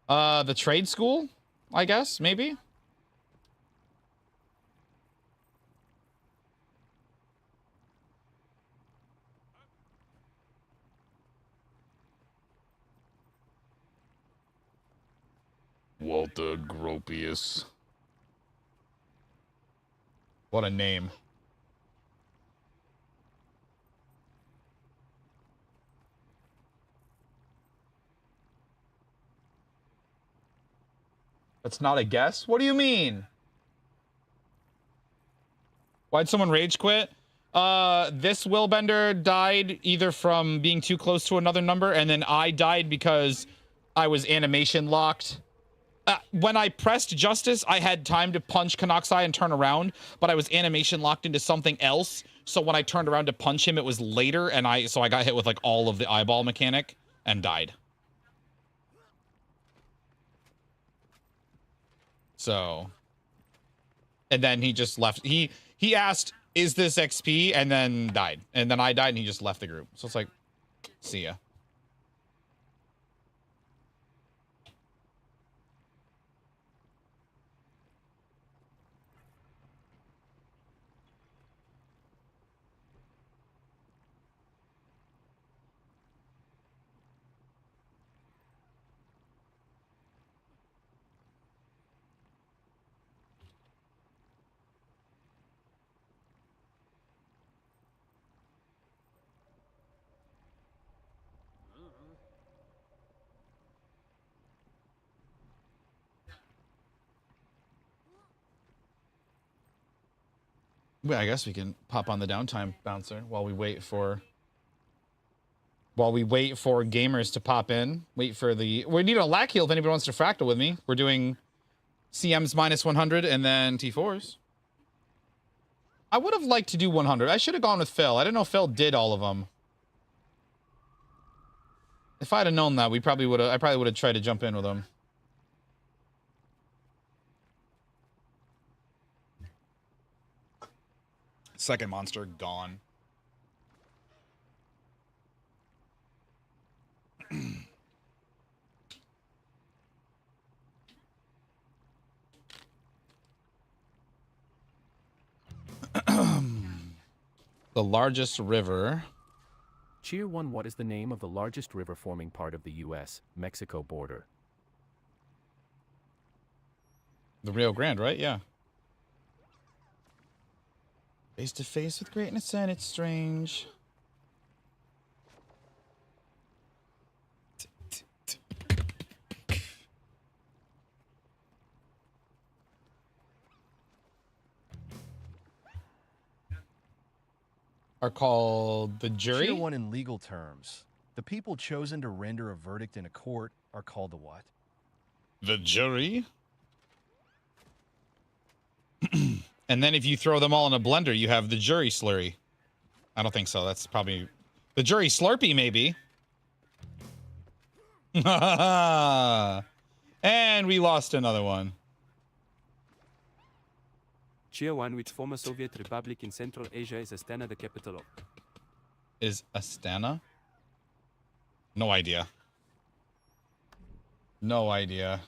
Speaker 4: The trade school, I guess, maybe? Walter Gropius. What a name. That's not a guess? What do you mean? Why'd someone rage quit? This Willbender died either from being too close to another number, and then I died because I was animation locked. When I pressed Justice, I had time to punch Kanoxai and turn around, but I was animation locked into something else. So when I turned around to punch him, it was later, and I got hit with like all of the eyeball mechanic and died. So, and then he just left. He asked, "Is this XP?" and then died. And then I died, and he just left the group. So it's like, see ya. Well, I guess we can pop on the downtime bouncer while we wait for gamers to pop in. Wait for the... We need a lack heal if anybody wants to fractal with me. We're doing CMs minus 100 and then T4s. I would have liked to do 100. I should have gone with Phil. I didn't know Phil did all of them. If I'd have known that, I probably would have tried to jump in with him. Second monster gone. The largest river.
Speaker 11: Cheer 1, what is the name of the largest river forming part of the U.S.-Mexico border?
Speaker 4: The Rio Grande, right? Yeah. Face to face with greatness and it's strange. Are called the jury?
Speaker 16: Tier 1 in legal terms. The people chosen to render a verdict in a court are called the what?
Speaker 4: The jury? And then if you throw them all in a blender, you have the jury slurry. I don't think so. That's probably... The jury slurpee, maybe. And we lost another one.
Speaker 17: Tier 1, which former Soviet republic in Central Asia is Astana the capital of?
Speaker 4: Is Astana? No idea. No idea.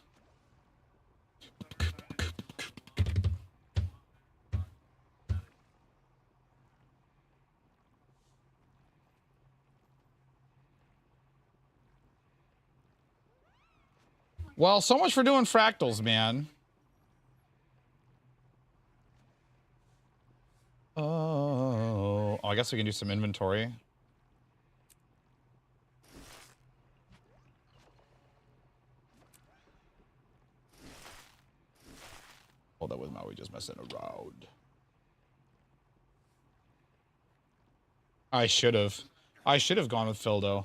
Speaker 4: Well, so much for doing fractals, man. Oh, I guess we can do some inventory. Oh, that was Maui just messing around. I should have gone with Fildo.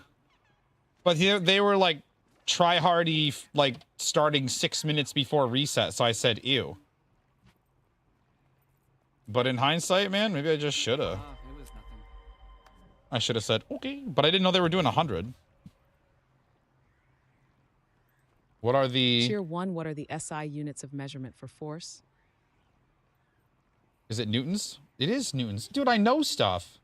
Speaker 4: But they were like try-hardy, like starting 6 minutes before reset, so I said ew. But in hindsight, man, maybe I just should have. I should have said, okay. But I didn't know they were doing 100. What are the...
Speaker 24: Tier 1, what are the SI units of measurement for force?
Speaker 4: Is it newtons? It is newtons. Dude, I know stuff.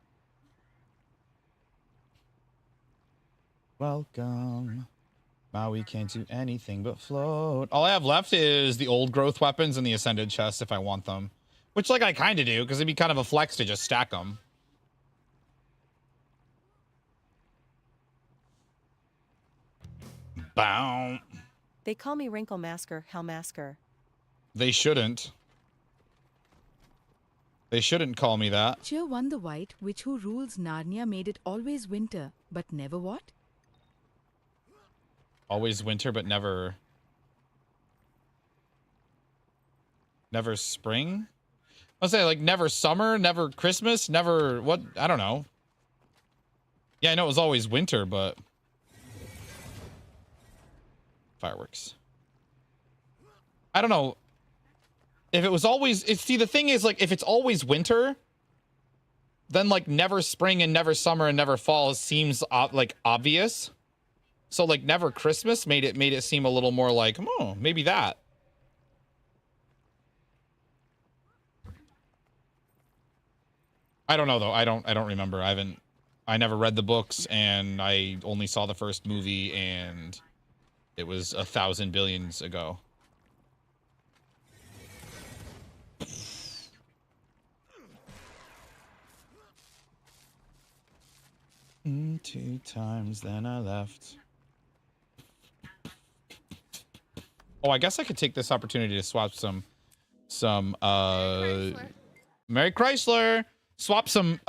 Speaker 4: Welcome. Maui can't do anything but float. All I have left is the old growth weapons and the ascended chest if I want them. Which, like, I kind of do, because it'd be kind of a flex to just stack them. Bow.
Speaker 2: They call me Wrinkle Masker, Hell Masker.
Speaker 4: They shouldn't. They shouldn't call me that.
Speaker 25: Tier 1 the white, which who rules Narnia made it always winter, but never what?
Speaker 4: Always winter, but never... Never spring? I'll say like never summer, never Christmas, never what? I don't know. Yeah, I know it was always winter, but fireworks. I don't know. If it was always, see, the thing is, like, if it's always winter, then like never spring and never summer and never fall seems like obvious. So like never Christmas made it seem a little more like, oh, maybe that. I don't know though. I don't remember. I never read the books, and I only saw the first movie, and it was 1,000 billions ago. Two times, then I left. Oh, I guess I could take this opportunity to swap some Merry Chrysler. Swap some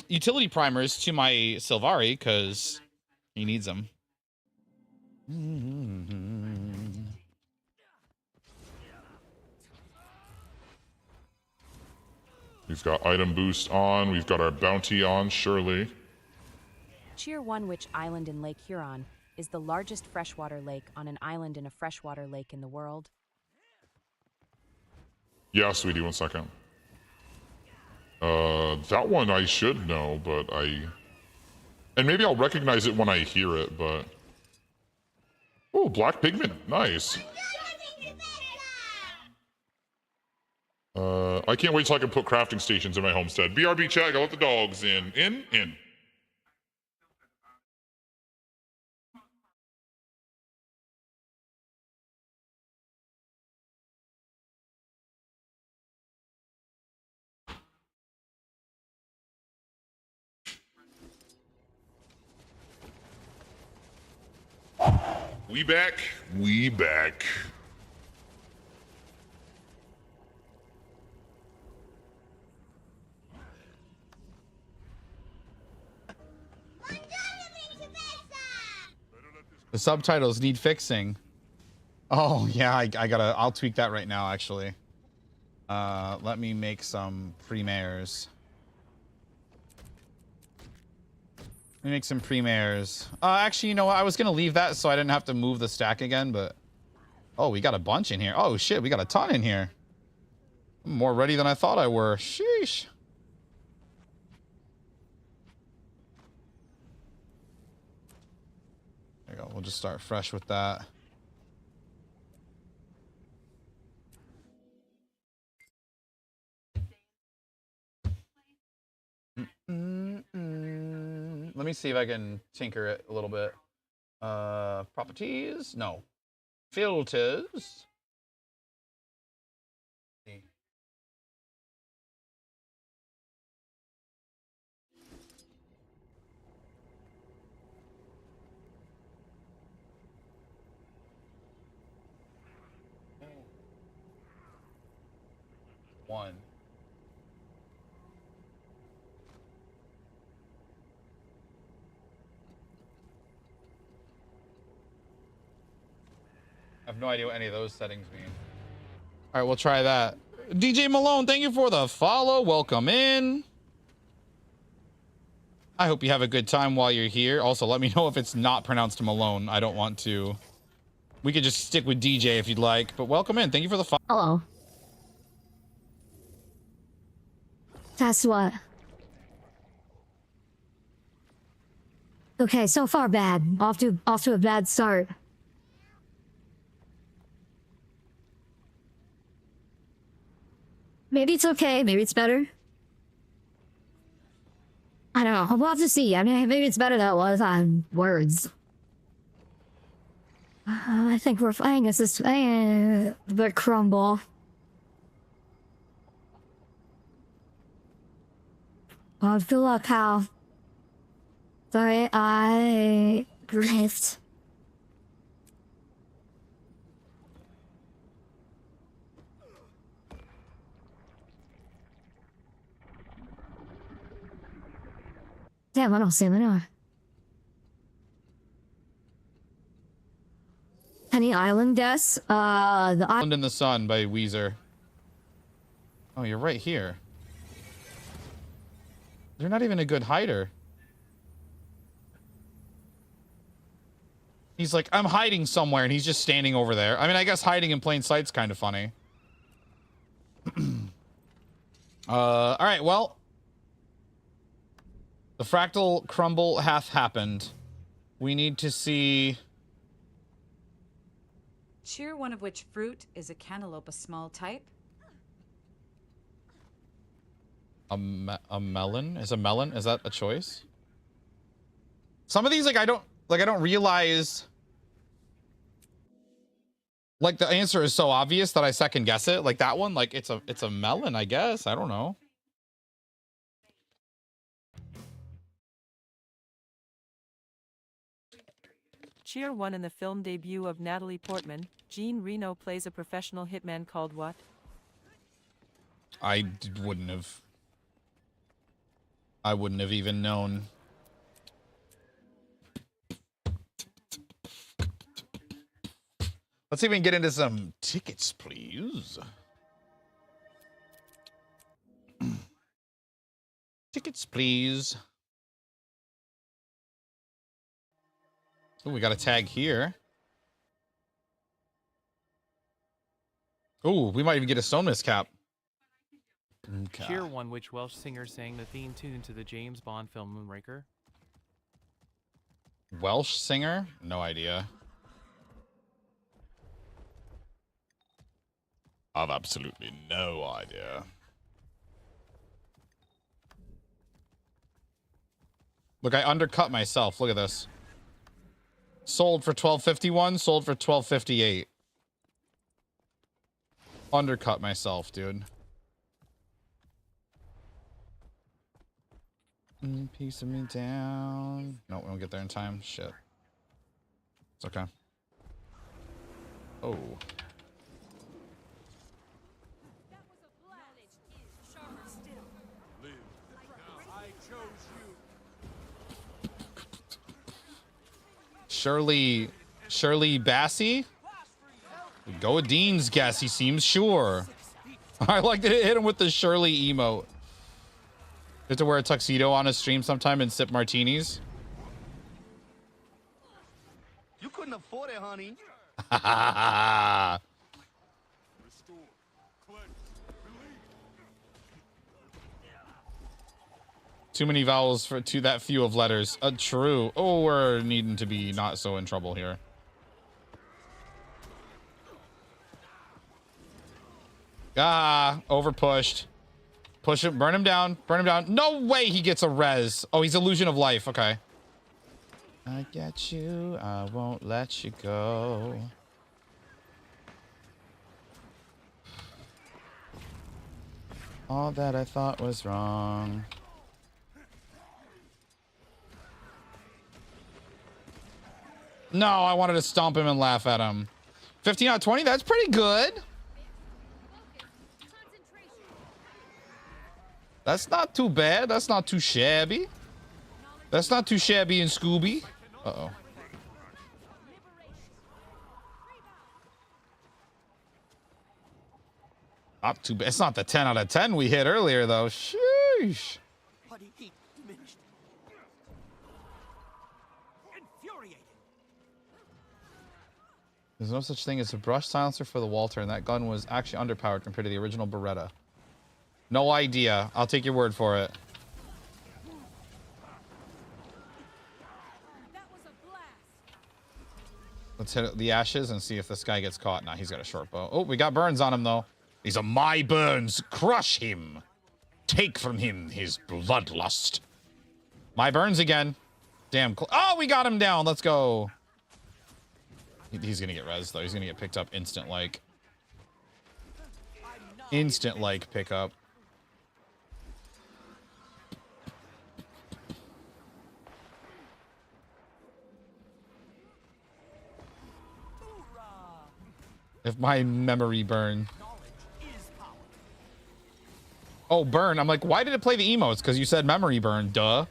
Speaker 4: utility primers to my Sylvari because he needs them.
Speaker 3: We've got item boost on. We've got our bounty on, surely.
Speaker 13: Tier 1 Witch Island in Lake Huron is the largest freshwater lake on an island in a freshwater lake in the world.
Speaker 3: Yeah, sweetie, 1 second. That one I should know, but and maybe I'll recognize it when I hear it, but... Oh, black pigment, nice. I can't wait till I can put crafting stations in my homestead. BRB chat, I let the dogs in. In. We back. We back.
Speaker 4: The subtitles need fixing. Oh yeah, I'll tweak that right now actually. Let me make some premieres. Let me make some premieres. Actually, you know what? I was gonna leave that so I didn't have to move the stack again, but... Oh, we got a bunch in here. Oh shit, we got a ton in here. I'm more ready than I thought I were. Sheesh. There you go. We'll just start fresh with that. Let me see if I can tinker it a little bit. Properties? No. Filters. One. I have no idea what any of those settings mean. All right, we'll try that. DJ Malone, thank you for the follow. Welcome in. I hope you have a good time while you're here. Also, let me know if it's not pronounced Malone. I don't want to. We could just stick with DJ if you'd like, but welcome in. Thank you for the follow.
Speaker 10: Hello. That's what. Okay, so far bad. Off to a bad start. Maybe it's okay, maybe it's better. I don't know, we'll have to see. I mean, maybe it's better than it was on words. I think we're playing as this the crumble. Well, good luck, Hal. Sorry, I drift. Damn, I don't see them anywhere. Any island deaths? The
Speaker 4: Island in the Sun by Weezer. Oh, you're right here. You're not even a good hider. He's like, I'm hiding somewhere, and he's just standing over there. I mean, I guess hiding in plain sight's kind of funny. All right, well. The fractal crumble hath happened. We need to see...
Speaker 7: Cheer one of which fruit is a cantaloupe a small type?
Speaker 4: A melon? Is a melon? Is that a choice? Some of these, like, I don't realize... Like, the answer is so obvious that I second guess it. Like, that one, like, it's a melon, I guess. I don't know.
Speaker 2: Cheer 1 in the film debut of Natalie Portman, Jean Reno plays a professional hitman called what?
Speaker 4: I wouldn't have even known. Let's see if we can get into some tickets, please. Tickets, please. Oh, we got a tag here. Oh, we might even get a stone miss cap. Okay.
Speaker 19: Cheer 1 which Welsh singer sang the theme tune to the James Bond film Moonraker?
Speaker 4: Welsh singer? No idea. I've absolutely no idea. Look, I undercut myself. Look at this. Sold for $12.51, sold for $12.58. Undercut myself, dude. Piece of me down. No, we won't get there in time. Shit. It's okay. Oh. Shirley Bassey? Go with Dean's guess. He seems sure. I like to hit him with the Shirley emote. Get to wear a tuxedo on a stream sometime and sip martinis.
Speaker 12: You couldn't afford it, honey.
Speaker 4: Too many vowels for that few of letters. True. Oh, we're needing to be not so in trouble here. Over pushed. Push him, burn him down, burn him down. No way he gets a res. Oh, he's illusion of life. Okay. I get you. I won't let you go. All that I thought was wrong. No, I wanted to stomp him and laugh at him. 15 out of 20, that's pretty good. That's not too bad. That's not too shabby. That's not too shabby and Scooby. Uh-oh. Not too bad. It's not the 10 out of 10 we hit earlier, though. Sheesh. There's no such thing as a brush silencer for the Walter, and that gun was actually underpowered compared to the original Beretta. No idea. I'll take your word for it. Let's hit the ashes and see if this guy gets caught. Nah, he's got a short bow. Oh, we got Burns on him, though. These are my Burns. Crush him. Take from him his bloodlust. My Burns again. Damn. Oh, we got him down. Let's go. He's going to get res, though. He's going to get picked up instant-like. Instant-like pickup. If my memory burn. Oh, burn. I'm like, why did it play the emotes? Because you said memory burn. Duh.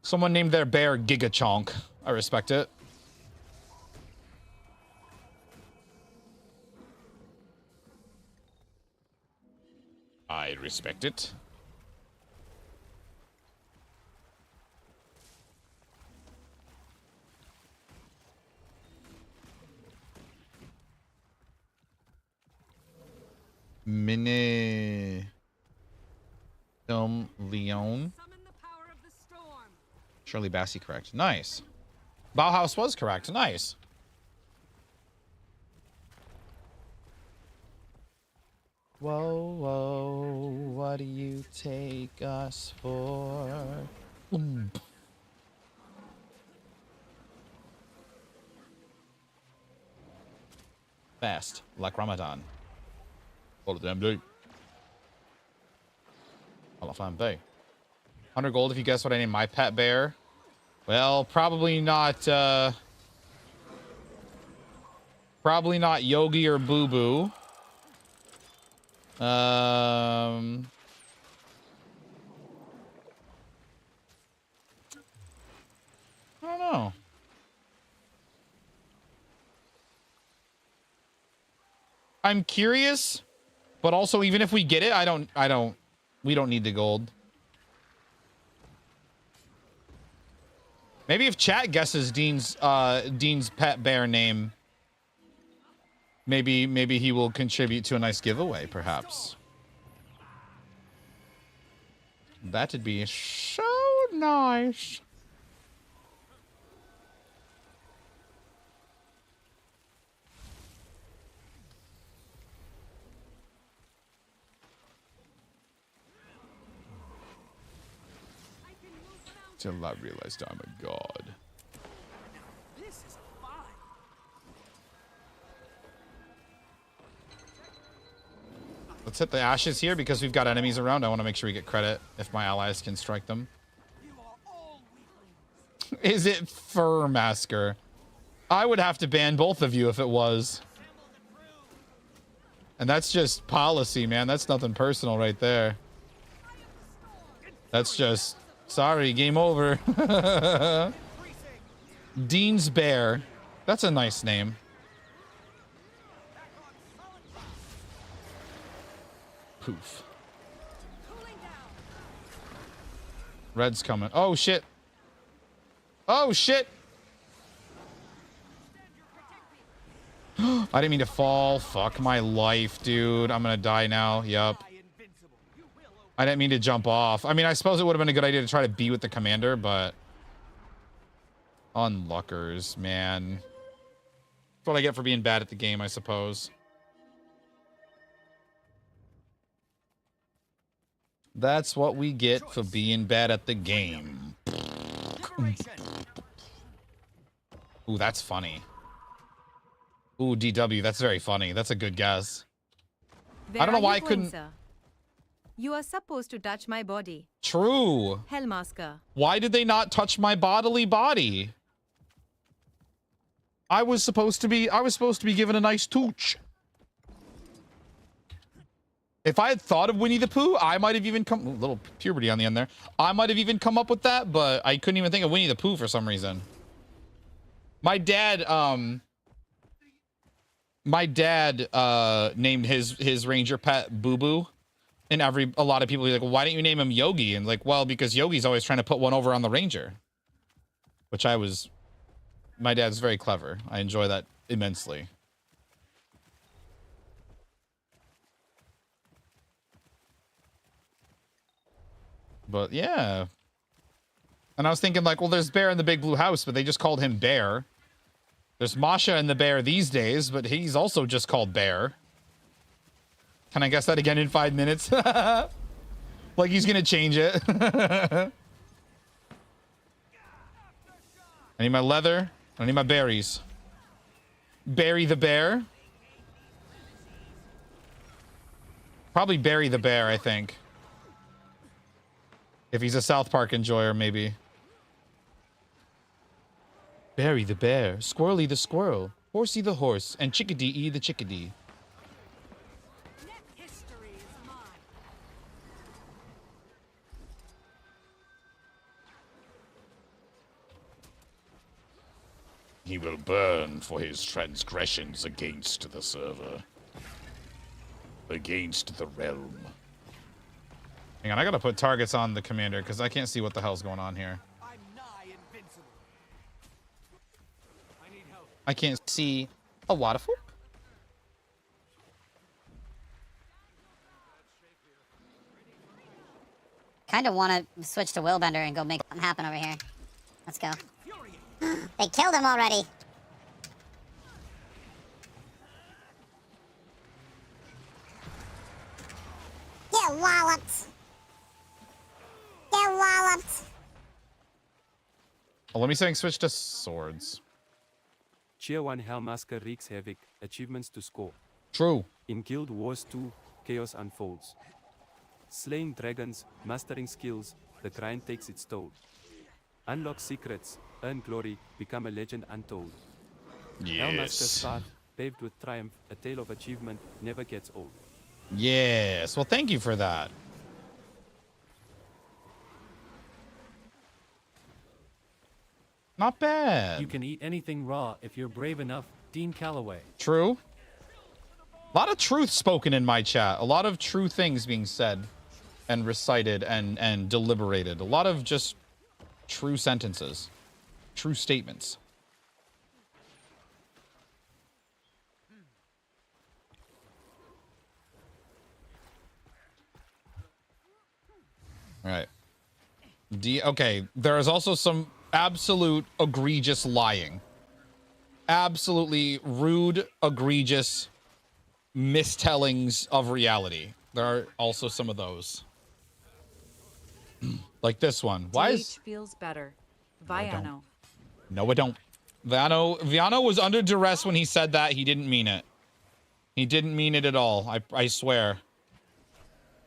Speaker 4: Someone named their bear Gigachonk. I respect it. I respect it. Mini Film Leon. Shirley Bassey correct. Nice. Bauhaus was correct. Nice. Whoa, whoa, what do you take us for? Fast, like Ramadan. All of them do. All of them do. 100 gold if you guess what I named my pet bear. Well, probably not Yogi or Boo Boo. I don't know. I'm curious, but also even if we get it, we don't need the gold. Maybe if chat guesses Dean's pet bear name, maybe he will contribute to a nice giveaway, perhaps. That'd be so nice. Till I realized I'm a god.
Speaker 5: This is fine.
Speaker 4: Let's hit the ashes here because we've got enemies around. I want to make sure we get credit if my allies can strike them. Is it Fur Masker? I would have to ban both of you if it was. And that's just policy, man. That's nothing personal right there. That's just... Sorry, game over. Dean's Bear. That's a nice name. Poof. Red's coming. Oh, shit. Oh, shit. I didn't mean to fall. Fuck my life, dude. I'm gonna die now. Yup. I didn't mean to jump off. I mean, I suppose it would have been a good idea to try to be with the commander, but... Unluckers, man. That's what I get for being bad at the game, I suppose. That's what we get for being bad at the game. Ooh, that's funny. Ooh, DW, that's very funny. That's a good guess. I don't know why I couldn't...
Speaker 8: You are supposed to touch my body.
Speaker 4: True.
Speaker 8: Hellmasker.
Speaker 4: Why did they not touch my bodily body? I was supposed to be given a nice tooch. If I had thought of Winnie the Pooh, I might have even come... Ooh, little puberty on the end there. I might have even come up with that, but I couldn't even think of Winnie the Pooh for some reason. My dad named his ranger pet Boo Boo. And a lot of people are like, well, why didn't you name him Yogi? And like, well, because Yogi's always trying to put one over on the ranger. My dad's very clever. I enjoy that immensely. But yeah. And I was thinking like, well, there's Bear in the Big Blue House, but they just called him Bear. There's Masha and the Bear these days, but he's also just called Bear. Can I guess that again in 5 minutes? Like he's gonna change it. I need my leather. I need my berries. Barry the Bear. Probably Barry the Bear, I think. If he's a South Park enjoyer, maybe. Barry the Bear, Squirrely the Squirrel, Horsey the Horse, and Chickadee the Chickadee. He will burn for his transgressions against the server. Against the realm. Hang on, I gotta put targets on the commander because I can't see what the hell's going on here. I can't see a waterfall.
Speaker 1: Kind of want to switch to Willbender and go make something happen over here. Let's go. They killed him already. Get walloped. Get walloped.
Speaker 4: Oh, let me switch to swords.
Speaker 17: Tier 1 Hellmasker wreaks havoc. Achievements to score.
Speaker 4: True.
Speaker 17: In Guild Wars 2, chaos unfolds. Slaying dragons, mastering skills, the grind takes its toll. Unlock secrets, earn glory, become a legend untold. Hellmasker's path, paved with triumph, a tale of achievement, never gets old.
Speaker 4: Yes. Well, thank you for that. Not bad.
Speaker 9: You can eat anything raw if you're brave enough. Dean Calloway.
Speaker 4: True. A lot of truth spoken in my chat. A lot of true things being said and recited and deliberated. A lot of just true sentences. True statements. All right. Okay, there is also some absolute egregious lying. Absolutely rude, egregious mistellings of reality. There are also some of those. Like this one. Why is...
Speaker 7: DH feels better. Viano.
Speaker 4: No, I don't. Viano was under duress when he said that. He didn't mean it. He didn't mean it at all. I swear.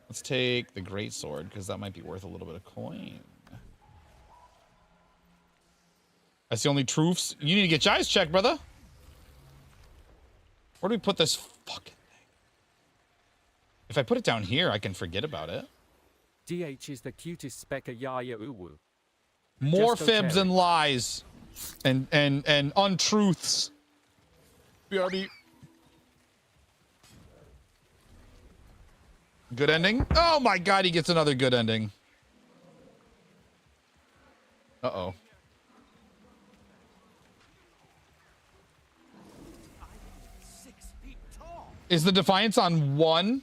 Speaker 4: Let's take the greatsword, because that might be worth a little bit of coin. That's the only truths. You need to get your eyes checked, brother. Where do we put this fucking thing? If I put it down here, I can forget about it.
Speaker 9: DH is the cutest speck of Yaya Uwu.
Speaker 4: More
Speaker 9: Just
Speaker 4: fibs
Speaker 9: okay.
Speaker 4: and lies and untruths. BRB. Good ending? Oh my god, he gets another good ending. Uh-oh. Is the Defiance on 1?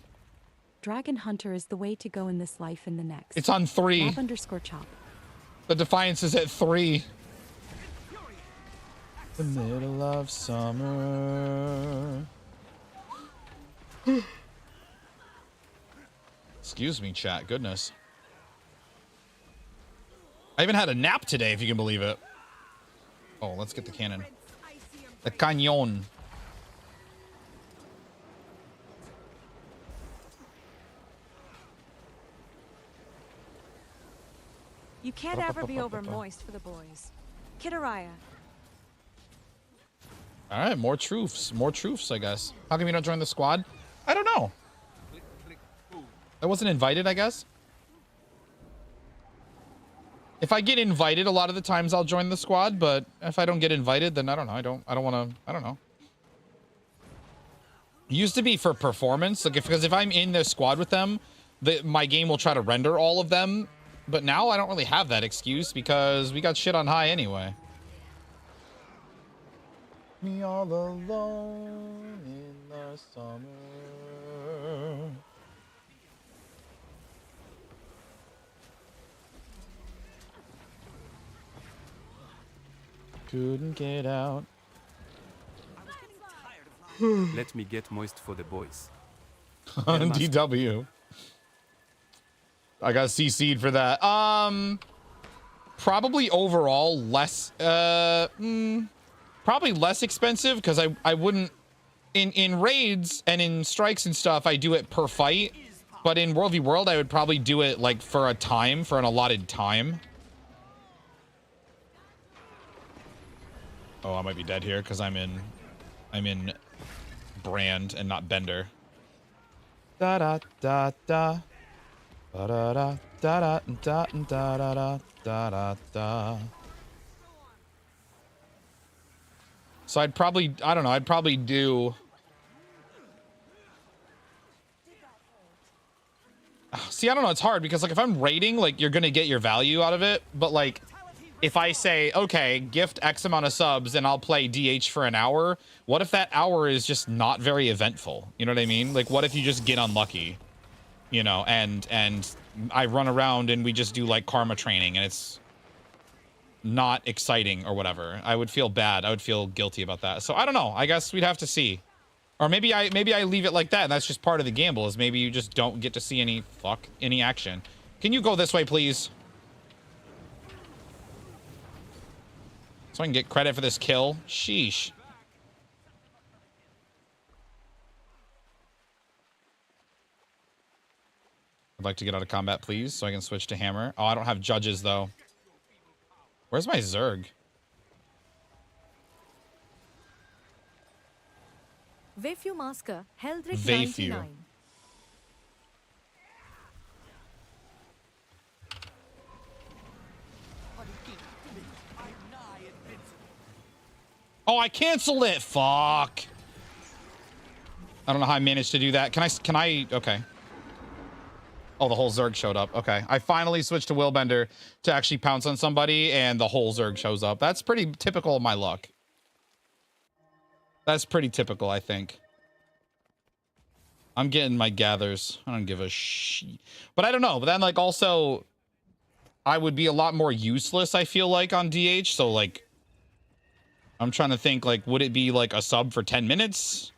Speaker 13: Dragon Hunter is the way to go in this life and the next.
Speaker 4: It's on 3.
Speaker 13: Lab_chop.
Speaker 4: The Defiance is at 3. The middle of summer. Excuse me, chat. Goodness. I even had a nap today, if you can believe it. Oh, let's get the cannon. The cañón.
Speaker 20: You can't ever be over moist for the boys. Kidaraya.
Speaker 4: All right, more truths. More truths, I guess. How come you don't join the squad? I don't know. I wasn't invited, I guess. If I get invited, a lot of the times I'll join the squad, but if I don't get invited, then I don't know. I don't want to, I don't know. It used to be for performance, like because if I'm in the squad with them, my game will try to render all of them. But now I don't really have that excuse because we got shit on high anyway. Me all alone in the summer. Couldn't get out.
Speaker 17: Let me get moist for the boys.
Speaker 4: On DW. I got CC'd for that. Probably overall less, probably less expensive because I wouldn't, in raids and in strikes and stuff, I do it per fight. But in World v World, I would probably do it like for an allotted time. Oh, I might be dead here because I'm in Brand and not Bender. Da da da da. Da da da da da da da da da. So I'd probably, I don't know, I'd probably do See, I don't know. It's hard because like if I'm raiding, like you're gonna get your value out of it. But like, if I say, okay, gift X amount of subs and I'll play DH for an hour, what if that hour is just not very eventful? You know what I mean? Like, what if you just get unlucky, you know, and I run around and we just do like karma training and it's not exciting or whatever. I would feel bad. I would feel guilty about that. So I don't know. I guess we'd have to see. Or maybe I leave it like that and that's just part of the gamble is maybe you just don't get to see any action. Can you go this way, please? So I can get credit for this kill. Sheesh. I'd like to get out of combat, please, so I can switch to hammer. Oh, I don't have judges, though. Where's my Zerg?
Speaker 8: Vayfu Masker, Heldrick
Speaker 4: Vayfu.
Speaker 8: 99.
Speaker 4: Oh, I canceled it. Fuck. I don't know how I managed to do that. Can I? Okay. Oh, the whole Zerg showed up. Okay. I finally switched to Willbender to actually pounce on somebody, and the whole Zerg shows up. That's pretty typical of my luck. That's pretty typical, I think. I'm getting my gathers. I don't give a shit. But I don't know. But then, like, also, I would be a lot more useless, I feel like, on DH. So, like, I'm trying to think, like, would it be, like, a sub for 10 minutes?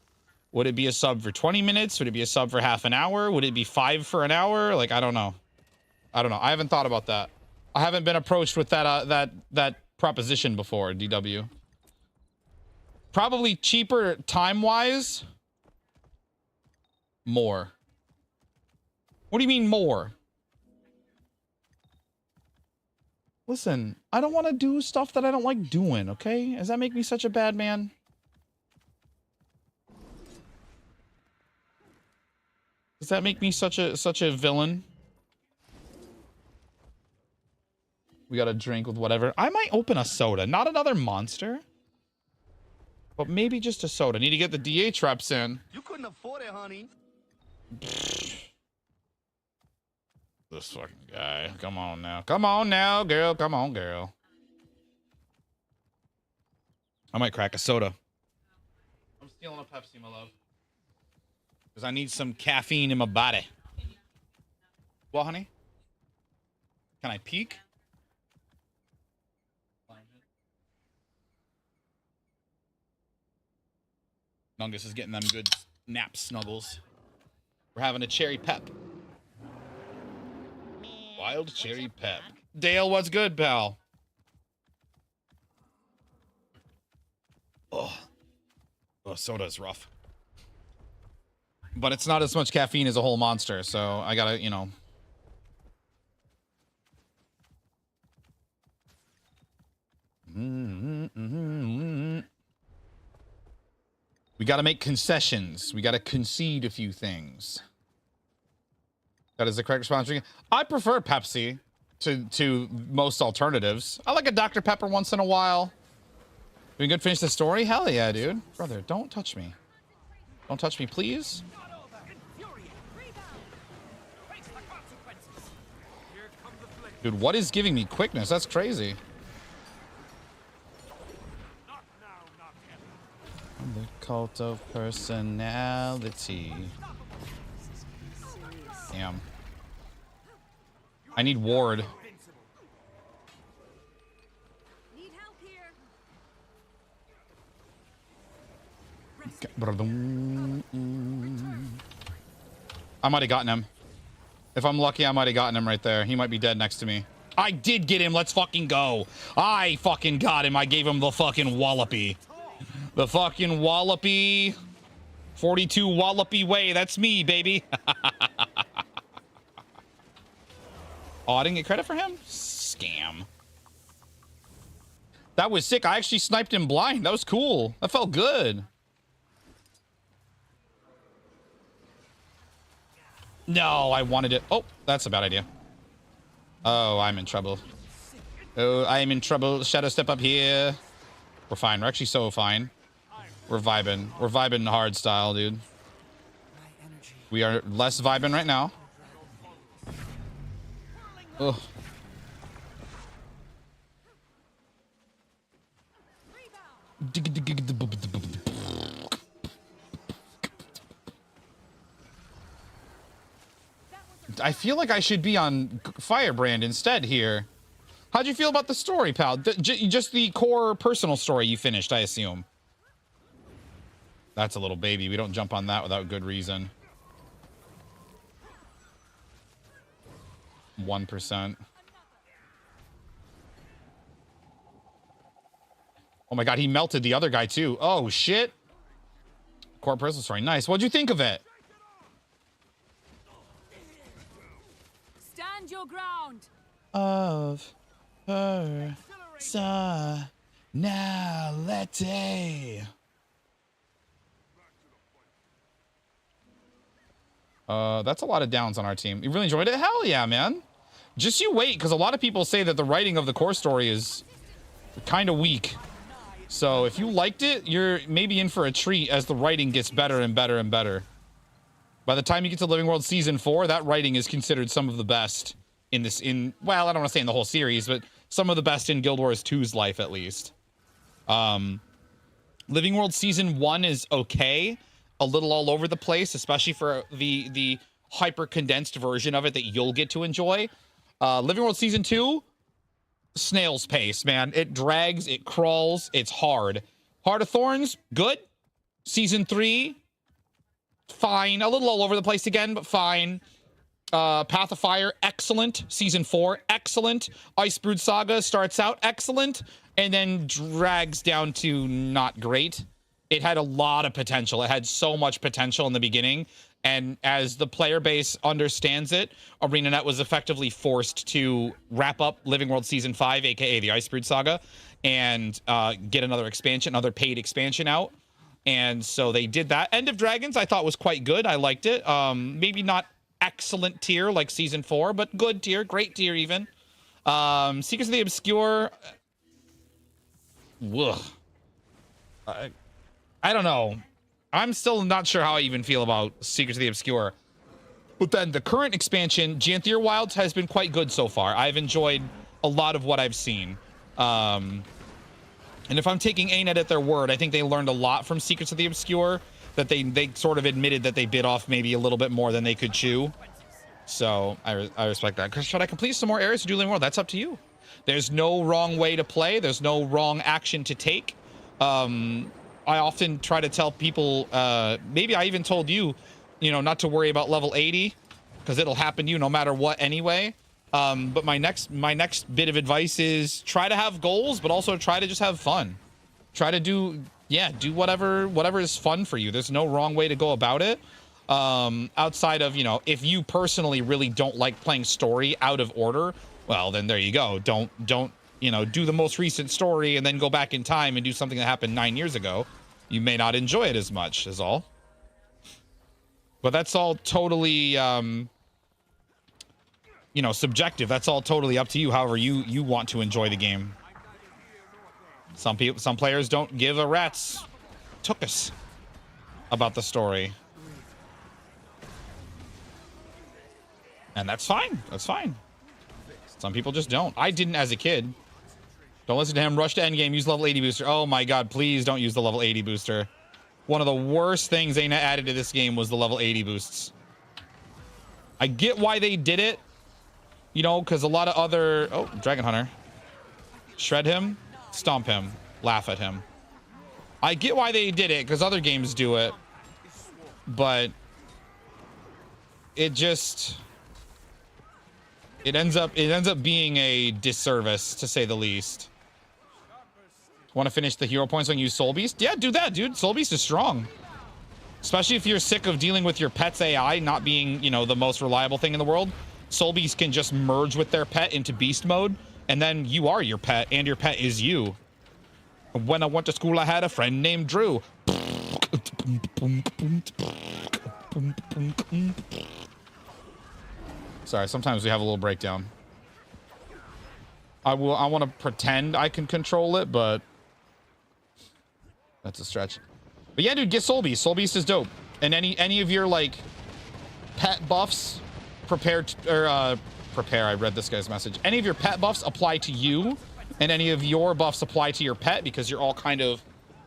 Speaker 4: Would it be a sub for 20 minutes? Would it be a sub for half an hour? Would it be 5 for an hour? Like, I don't know. I don't know. I haven't thought about that. I haven't been approached with that proposition before, DW. Probably cheaper time-wise. More. What do you mean more? Listen, I don't want to do stuff that I don't like doing, okay? Does that make me such a bad man? Does that make me such a villain? We got a drink with whatever. I might open a soda. Not another monster. But maybe just a soda. Need to get the DH reps in.
Speaker 5: You couldn't afford it, honey.
Speaker 4: This fucking guy. Come on now. Come on now, girl. Come on, girl. I might crack a soda. I'm stealing a Pepsi, my love. Because I need some caffeine in my body. What, honey? Can I peek? Nungus is getting them good nap snuggles. We're having a cherry pep. Wild cherry pep. Dale, what's good, pal? Oh, soda's rough. But it's not as much caffeine as a whole monster, so I gotta, you know. We gotta make concessions. We gotta concede a few things. That is the correct response. I prefer Pepsi to most alternatives. I like a Dr. Pepper once in a while. We good finish the story? Hell yeah, dude. Brother, don't touch me. Don't touch me, please. Dude, what is giving me quickness? That's crazy. The cult of personality. Damn. I need ward. I might have gotten him. If I'm lucky, I might have gotten him right there. He might be dead next to me. I did get him. Let's fucking go. I fucking got him. I gave him the fucking wallopy. The fucking wallopy. 42 wallopy way. That's me, baby. Oh, I didn't get credit for him? Scam. That was sick. I actually sniped him blind. That was cool. That felt good. No, I wanted it. Oh, that's a bad idea. Oh, I'm in trouble. Oh, I am in trouble. Shadow step up here. We're fine. We're actually so fine. We're vibing. We're vibing hard style, dude. We are less vibing right now. Ugh. I feel like I should be on Firebrand instead here. How'd you feel about the story, pal? Just the core personal story you finished, I assume. That's a little baby. We don't jump on that without good reason. 1%. Oh my god, he melted the other guy too. Oh shit. Core personal story. Nice. What'd you think of it?
Speaker 20: Stand your ground.
Speaker 4: Of personality. That's a lot of downs on our team. You really enjoyed it? Hell yeah, man. Just you wait, because a lot of people say that the writing of the core story is kind of weak. So if you liked it, you're maybe in for a treat as the writing gets better and better and better. By the time you get to Living World Season 4, that writing is considered some of the best in this, well, I don't want to say in the whole series, but some of the best in Guild Wars 2's life, at least. Living World Season 1 is okay. A little all over the place, especially for the hyper-condensed version of it that you'll get to enjoy. Living World Season 2, snail's pace, man. It drags, it crawls, it's hard. Heart of Thorns, good. Season 3, fine. A little all over the place again, but fine. Path of Fire, excellent. Season 4, excellent. Icebrood Saga starts out excellent, and then drags down to not great. It had a lot of potential. It had so much potential in the beginning, and as the player base understands it, ArenaNet was effectively forced to wrap up Living World Season 5, aka the Icebrood Saga, and get another expansion, another paid expansion out. And so they did that. End of Dragons I thought was quite good. I liked it. Maybe not excellent tier like Season 4, but good tier, great tier even. Secrets of the Obscure, ugh. I don't know. I'm still not sure how I even feel about Secrets of the Obscure. But then the current expansion, Janthier Wilds, has been quite good so far. I've enjoyed a lot of what I've seen. And if I'm taking ANET at their word, I think they learned a lot from Secrets of the Obscure, that they sort of admitted that they bit off maybe a little bit more than they could chew. So I respect that. Should I complete some more areas to do Living World? That's up to you. There's no wrong way to play. There's no wrong action to take. I often try to tell people, maybe I even told you, not to worry about level 80, because it'll happen to you no matter what anyway. But my next bit of advice is try to have goals, but also try to just have fun. Try to do whatever is fun for you. There's no wrong way to go about it. Outside of, if you personally really don't like playing story out of order, well, then there you go. Don't do the most recent story and then go back in time and do something that happened 9 years ago. You may not enjoy it as much, is all. But that's all totally, subjective. That's all totally up to you, however you want to enjoy the game. Some players don't give a rat's tuchus about the story. And that's fine. That's fine. Some people just don't. I didn't as a kid. Don't listen to him. Rush to endgame. Use level 80 booster. Oh my god, please don't use the level 80 booster. One of the worst things ANET added to this game was the level 80 boosts. I get why they did it. Because a lot of other... Oh, Dragon Hunter. Shred him. Stomp him. Laugh at him. I get why they did it, because other games do it. But... It just... It ends up being a disservice, to say the least. Want to finish the hero points when you use Soul Beast? Yeah, do that, dude. Soul Beast is strong. Especially if you're sick of dealing with your pet's AI not being, the most reliable thing in the world. Soul Beast can just merge with their pet into beast mode, and then you are your pet, and your pet is you. When I went to school, I had a friend named Drew. Sorry, sometimes we have a little breakdown. I want to pretend I can control it, but that's a stretch. But yeah, dude, get Soul Beast. Soul Beast is dope. And any of your pet buffs, prepare prepare. I read this guy's message. Any of your pet buffs apply to you, and any of your buffs apply to your pet because you're all kind of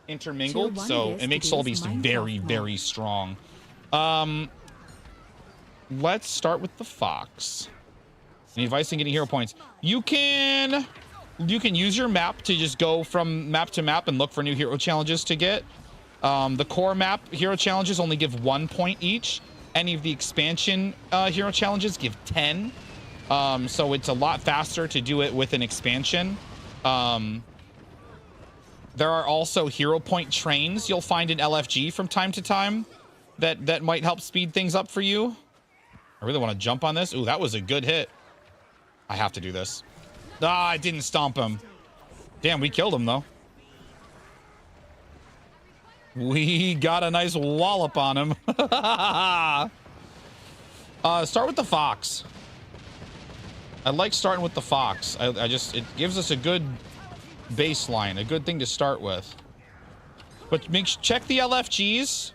Speaker 4: intermingled. So it makes Soul Beast very, very strong. Let's start with the fox. Any advice on getting hero points? You can use your map to just go from map to map and look for new hero challenges to get. The core map hero challenges only give 1 point each. Any of the expansion hero challenges give 10. So it's a lot faster to do it with an expansion. There are also hero point trains you'll find in LFG from time to time that might help speed things up for you. I really want to jump on this. Ooh, that was a good hit. I have to do this. Ah, I didn't stomp him. Damn, we killed him though. We got a nice wallop on him. Start with the fox. I like starting with the fox. It gives us a good baseline, a good thing to start with. But check the LFGs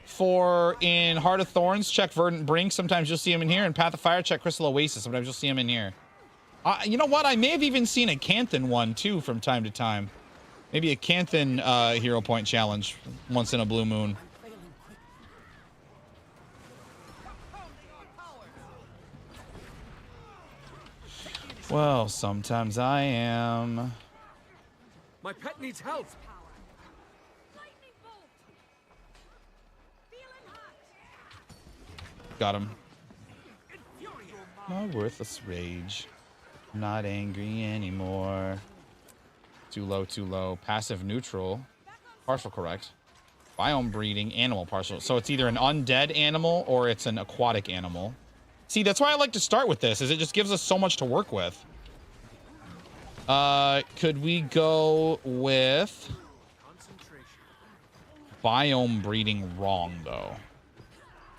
Speaker 4: for in Heart of Thorns. Check Verdant Brink. Sometimes you'll see him in here. And Path of Fire. Check Crystal Oasis. Sometimes you'll see him in here. You know what? I may have even seen a Canthan one too from time to time. Maybe a Canthan hero point challenge once in a blue moon. Well, sometimes I am.
Speaker 9: My pet needs help.
Speaker 4: Got him. No worthless rage. Not angry anymore. Too low, too low. Passive neutral. Partial correct. Biome breeding, animal partial. So it's either an undead animal or it's an aquatic animal. See, that's why I like to start with this, is it just gives us so much to work with. Could we go with biome breeding wrong, though?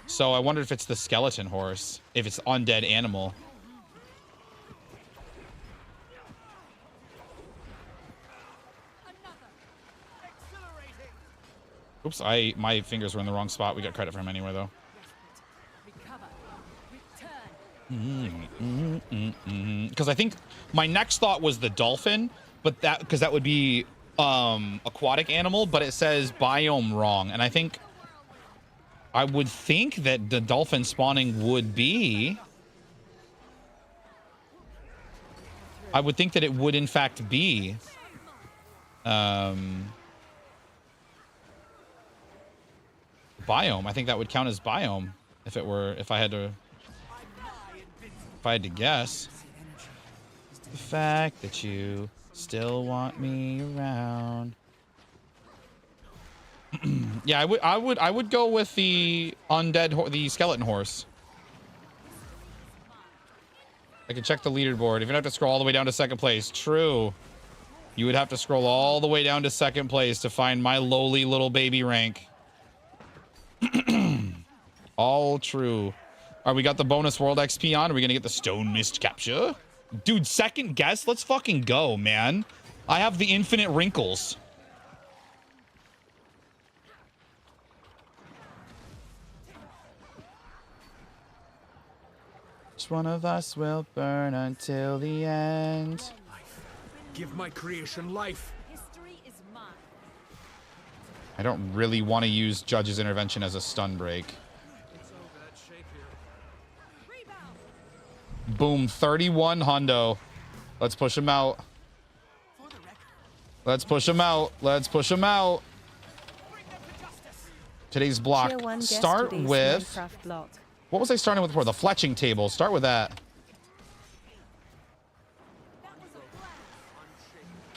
Speaker 4: So I wonder if it's the skeleton horse, if it's undead animal. Oops, my fingers were in the wrong spot. We got credit for him anyway, though. Because I think my next thought was the dolphin, but because that would be aquatic animal, but it says biome wrong, and I would think that the dolphin spawning would be. I would think that it would in fact be. Biome. I think that would count as biome if I had to guess. The fact that you still want me around. Yeah, I would go with the the skeleton horse. I can check the leaderboard. If you have to scroll all the way down to second place, true. You would have to scroll all the way down to second place to find my lowly little baby rank. All true. All right, we got the bonus world XP on. Are we gonna get the stone mist capture? Dude, second guess? Let's fucking go, man. I have the infinite wrinkles. Which one of us will burn until the end?
Speaker 9: Give my creation life.
Speaker 4: I don't really want to use Judge's intervention as a stun break. Boom, 31 hundo. Let's push him out. Let's push him out. Let's push him out. Today's block. Start with... What was I starting with before? The fletching table. Start with that.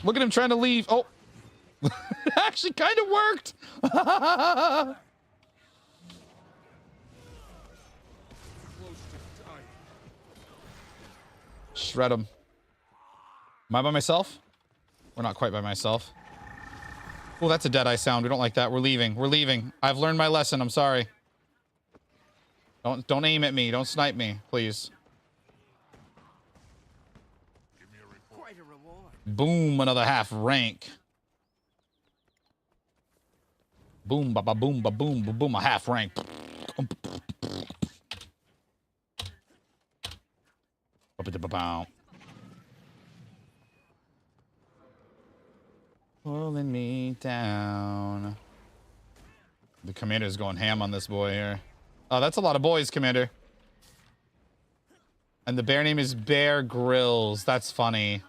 Speaker 4: Look at him trying to leave. Oh. Actually kind of worked. Shred him. Am I by myself? We're not quite by myself. Oh, that's a dead eye sound. We don't like that. We're leaving. We're leaving. I've learned my lesson. I'm sorry. Don't aim at me. Don't snipe me, please. Boom, another half rank. Boom, ba ba boom, ba boom, ba boom, a half rank. Pulling me down. The commander's going ham on this boy here. Oh, that's a lot of boys, Commander. And the bear name is Bear Grylls. That's funny.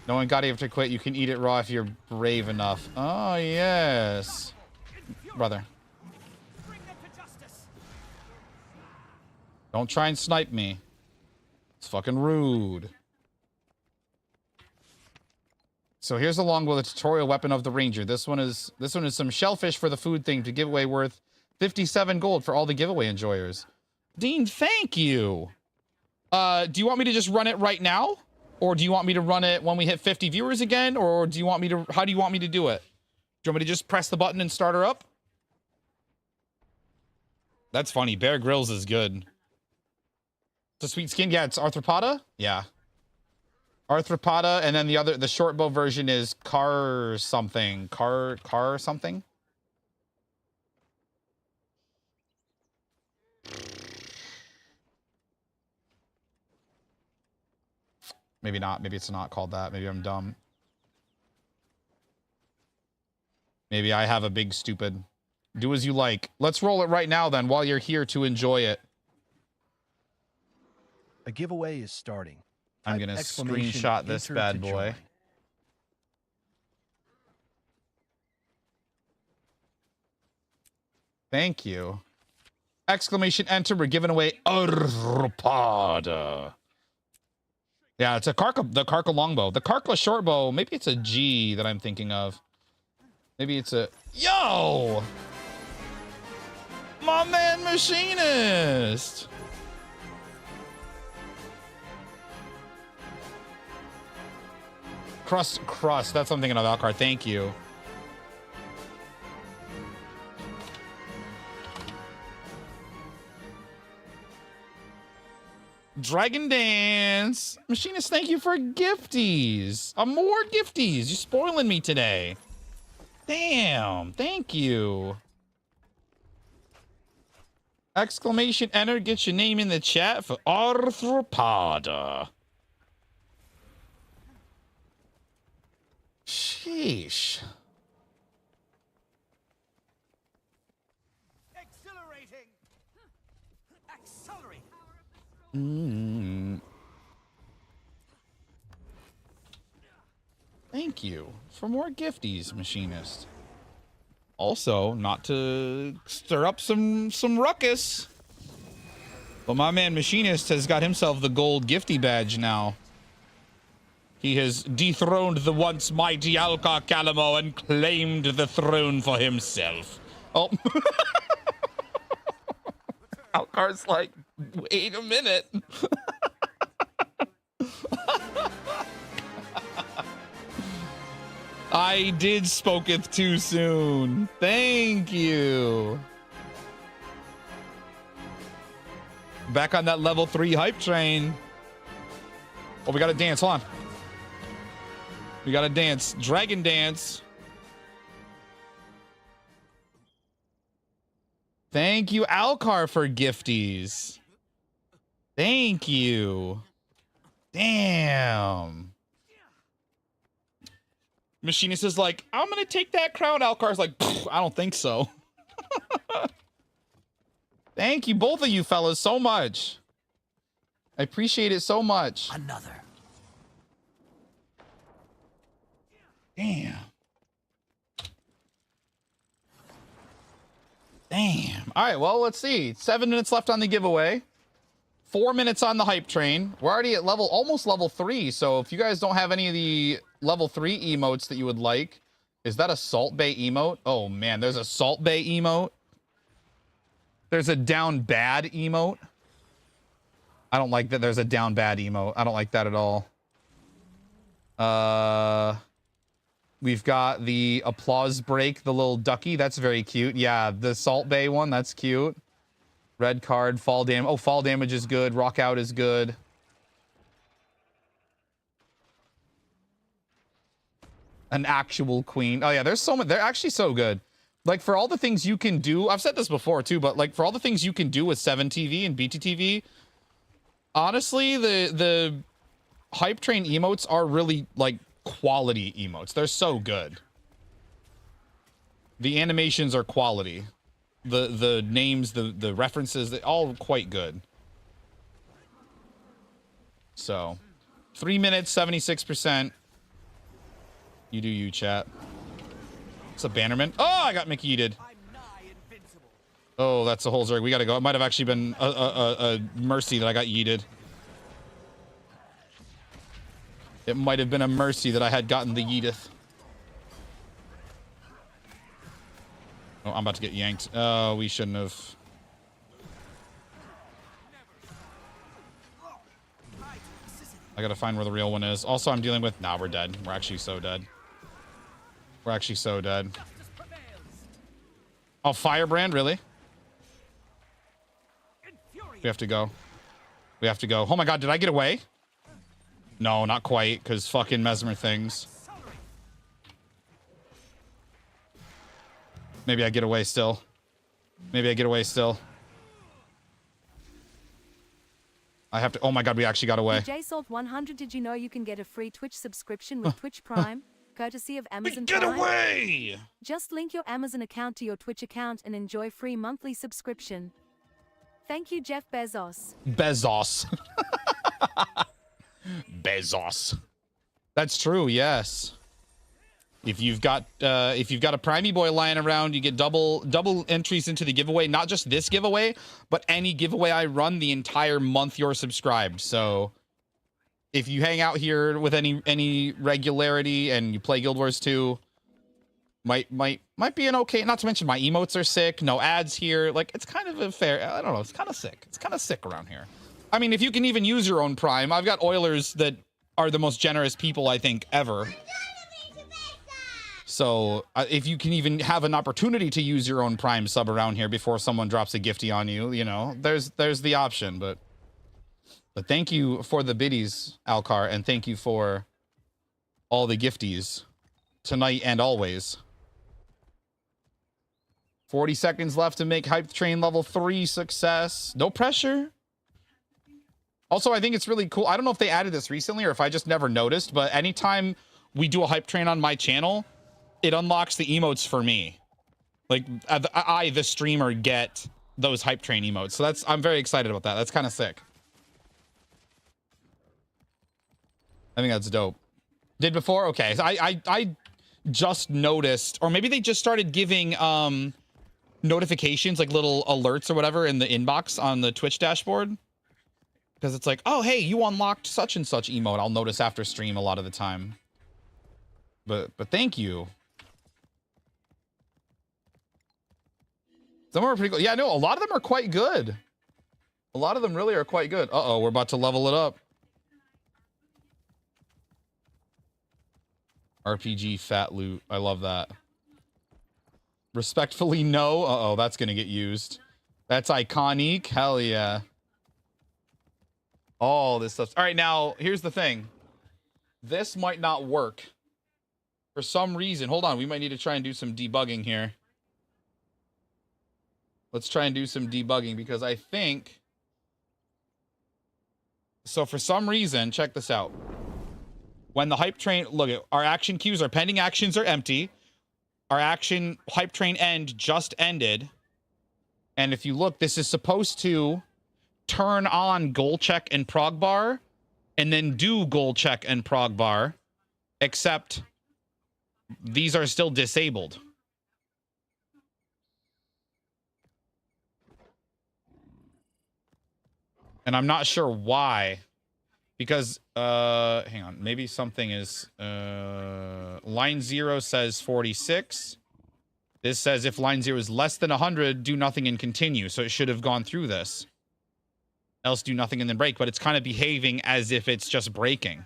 Speaker 4: No one got it after quit. You can eat it raw if you're brave enough. Oh, yes. Brother. Don't try and snipe me. It's fucking rude. So here's the longbow, the tutorial weapon of the ranger. This one is some shellfish for the food thing to give away, worth 57 gold for all the giveaway enjoyers. Dean, thank you. Do you want me to just run it right now? Or do you want me to run it when we hit 50 viewers again? Or do you want me to, how do you want me to do it? Do you want me to just press the button and start her up? That's funny. Bear Grylls is good. It's a sweet skin. Yeah, it's Arthropoda. Yeah. Arthropoda, and then the short bow version is Car something. Car something? Maybe not. Maybe it's not called that. Maybe I'm dumb. Maybe I have a big stupid. Do as you like. Let's roll it right now then while you're here to enjoy it.
Speaker 16: A giveaway is starting.
Speaker 4: I'm going to screenshot this bad boy. Thank you. Exclamation enter. We're giving away Arthropoda. Yeah, it's the Karka longbow. The Karka shortbow, maybe it's a G that I'm thinking of. Maybe it's a... Yo! My man Machinist! Crust. That's something in a Valkyr. Thank you. Dragon Dance. Machinist, thank you for gifties. More gifties. You're spoiling me today. Damn. Thank you. Exclamation enter. Get your name in the chat for Arthropoda. Sheesh.
Speaker 5: Accelerating. Accelerate.
Speaker 4: Thank you for more gifties, Machinist. Also, not to stir up some ruckus, but my man Machinist has got himself the gold gifty badge now. He has dethroned the once mighty Alcar Calamo and claimed the throne for himself. Oh. Alcar's like, wait a minute. I did spoketh too soon. Thank you. Back on that level 3 hype train. Oh, we gotta dance. Hold on. We gotta dance. Dragon dance. Thank you, Alcar, for gifties. Thank you. Damn. Machinist is like, I'm gonna take that crown. Alcar's like, I don't think so. Thank you, both of you fellas, so much. I appreciate it so much.
Speaker 5: Another.
Speaker 4: Damn. Damn. All right, well, let's see. 7 minutes left on the giveaway. 4 minutes on the hype train. We're already at almost level 3. So if you guys don't have any of the level 3 emotes that you would like, is that a Salt Bay emote? Oh man, there's a Salt Bay emote. There's a down bad emote. I don't like that there's a down bad emote. I don't like that at all. We've got the applause break, the little ducky. That's very cute. Yeah, the Salt Bay one, that's cute. Red card, fall damage. Oh, fall damage is good. Rock out is good. An actual queen. Oh yeah, there's so much. They're actually so good. Like for all the things you can do, I've said this before too, but like for all the things you can do with 7TV and BTTV, Honestly, the hype train emotes are really like quality emotes. They're so good. The animations are quality. The names, the references, they all quite good. So 3 minutes, 76%. You do you, chat. It's a bannerman. Oh, I got McYeeted. Oh, that's a whole Zerg. We gotta go. It might have actually been a mercy that I got yeeted. It might have been a mercy that I had gotten the yeeteth. Oh, I'm about to get yanked. Oh, we shouldn't have. I gotta find where the real one is. Also, I'm dealing with... Nah, we're dead. We're actually so dead. We're actually so dead. Oh, Firebrand? Really? We have to go. We have to go. Oh my god, did I get away? No, not quite, because fucking Mesmer things. Maybe I get away still. Maybe I get away still. I have to... Oh my god, we actually got away.
Speaker 8: JSalt100, did you know you can get a free Twitch subscription with Twitch Prime? Courtesy of Amazon
Speaker 4: Get
Speaker 8: Prime?
Speaker 4: away!
Speaker 8: Just link your Amazon account to your Twitch account and enjoy free monthly subscription. Thank you, Jeff Bezos.
Speaker 4: Bezos. Bezos. That's true, yes. If you've got a Primey Boy lying around, you get double entries into the giveaway. Not just this giveaway, but any giveaway I run the entire month you're subscribed. So if you hang out here with any regularity and you play Guild Wars 2, might be an okay. Not to mention my emotes are sick. No ads here. Like, it's kind of a fair. I don't know. It's kind of sick. It's kind of sick around here. I mean, if you can even use your own Prime, I've got Oilers that are the most generous people I think ever. So if you can even have an opportunity to use your own Prime sub around here before someone drops a gifty on you, you know, there's the option. But thank you for the biddies, Alcar, and thank you for all the gifties tonight and always. 40 seconds left to make Hype Train level 3 success. No pressure. Also, I think it's really cool. I don't know if they added this recently or if I just never noticed, but anytime we do a Hype Train on my channel, it unlocks the emotes for me. Like, I, the streamer, get those Hype Train emotes. So I'm very excited about that. That's kind of sick. I think that's dope. Did before? Okay. So I just noticed, or maybe they just started giving notifications, like little alerts or whatever in the inbox on the Twitch dashboard. Because it's like, oh, hey, you unlocked such and such emote. I'll notice after stream a lot of the time. But thank you. Some are pretty cool. Yeah, no, a lot of them are quite good. A lot of them really are quite good. Uh-oh, we're about to level it up. RPG fat loot. I love that. Respectfully, no. Uh-oh, that's going to get used. That's iconic. Hell yeah. All this stuff. All right, now, here's the thing. This might not work. For some reason. Hold on, we might need to try and do some debugging here. Let's try and do some debugging because I think... So for some reason, check this out. When the hype train... Look, our action queues, our pending actions are empty. Our action hype train end just ended. And if you look, this is supposed to turn on goal check and prog bar and then do goal check and prog bar, except these are still disabled. And I'm not sure why. Because, hang on, maybe something is, line 0 says 46. This says if line 0 is less than 100, do nothing and continue. So it should have gone through this. Else do nothing and then break. But it's kind of behaving as if it's just breaking.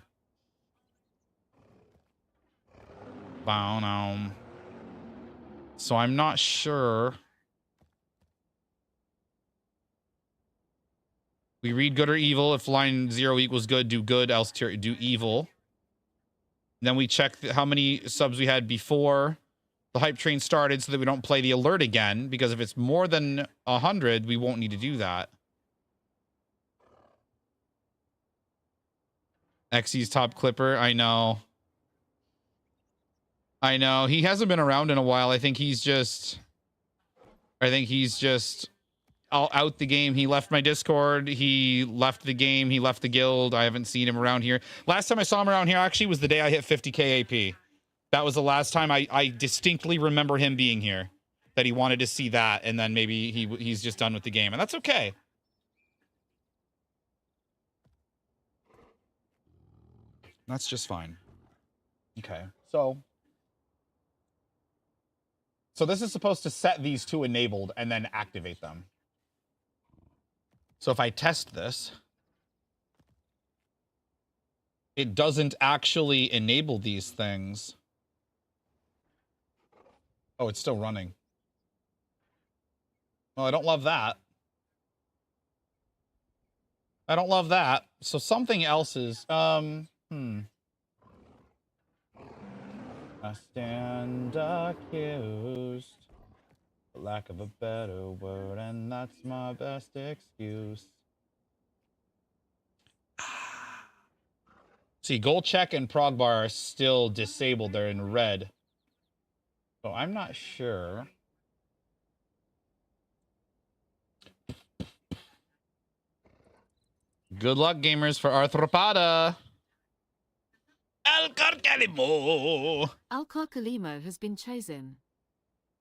Speaker 4: So I'm not sure. We read good or evil. If line 0 equals good, do good. Else do evil. Then we check how many subs we had before the hype train started so that we don't play the alert again. Because if it's more than 100, we won't need to do that. Xy's top clipper. I know. I know. He hasn't been around in a while. I think he's just out the game. He left my Discord. He left the game. He left the guild. I haven't seen him around here. Last time I saw him around here actually was the day I hit 50k AP. That was the last time I distinctly remember him being here. That he wanted to see that, and then maybe he's just done with the game, and that's okay. That's just fine. Okay, so this is supposed to set these two enabled and then activate them. So if I test this, it doesn't actually enable these things. Oh, it's still running. Well, I don't love that. I don't love that. So something else is, I stand accused, for lack of a better word, and that's my best excuse. See, goal check and prog bar are still disabled. They're in red. So I'm not sure. Good luck, gamers, for Arthropoda. Alcarcalimo.
Speaker 8: Alcarcalimo has bin chosen.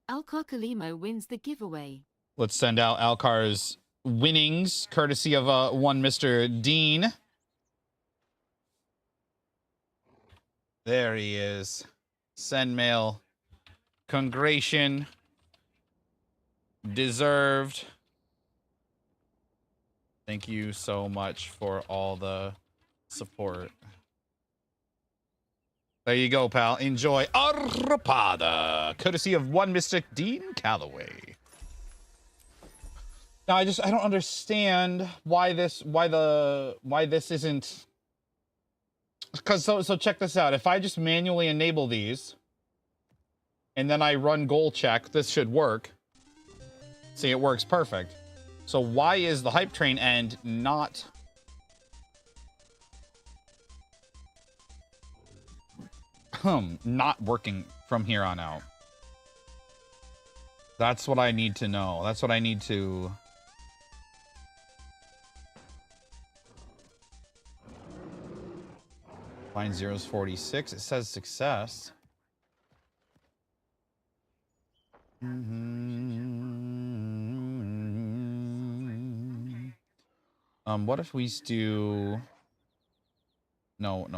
Speaker 8: Alcarcalimo wins the giveaway.
Speaker 4: Let's send out Alcar's winnings, courtesy of one Mr. Dean. There he is. Send mail. Congration. Deserved. Thank you so much for all the support. There you go, pal. Enjoy Arrapada, courtesy of one Mr. Dean Calloway. Now I don't understand why this isn't, because so check this out. If I just manually enable these and then I run goal check, this should work. See, it works perfect. So why is the hype train end not working from here on out? That's what I need to know. That's what I need to... Line 0's 46. It says success. What if we do... No.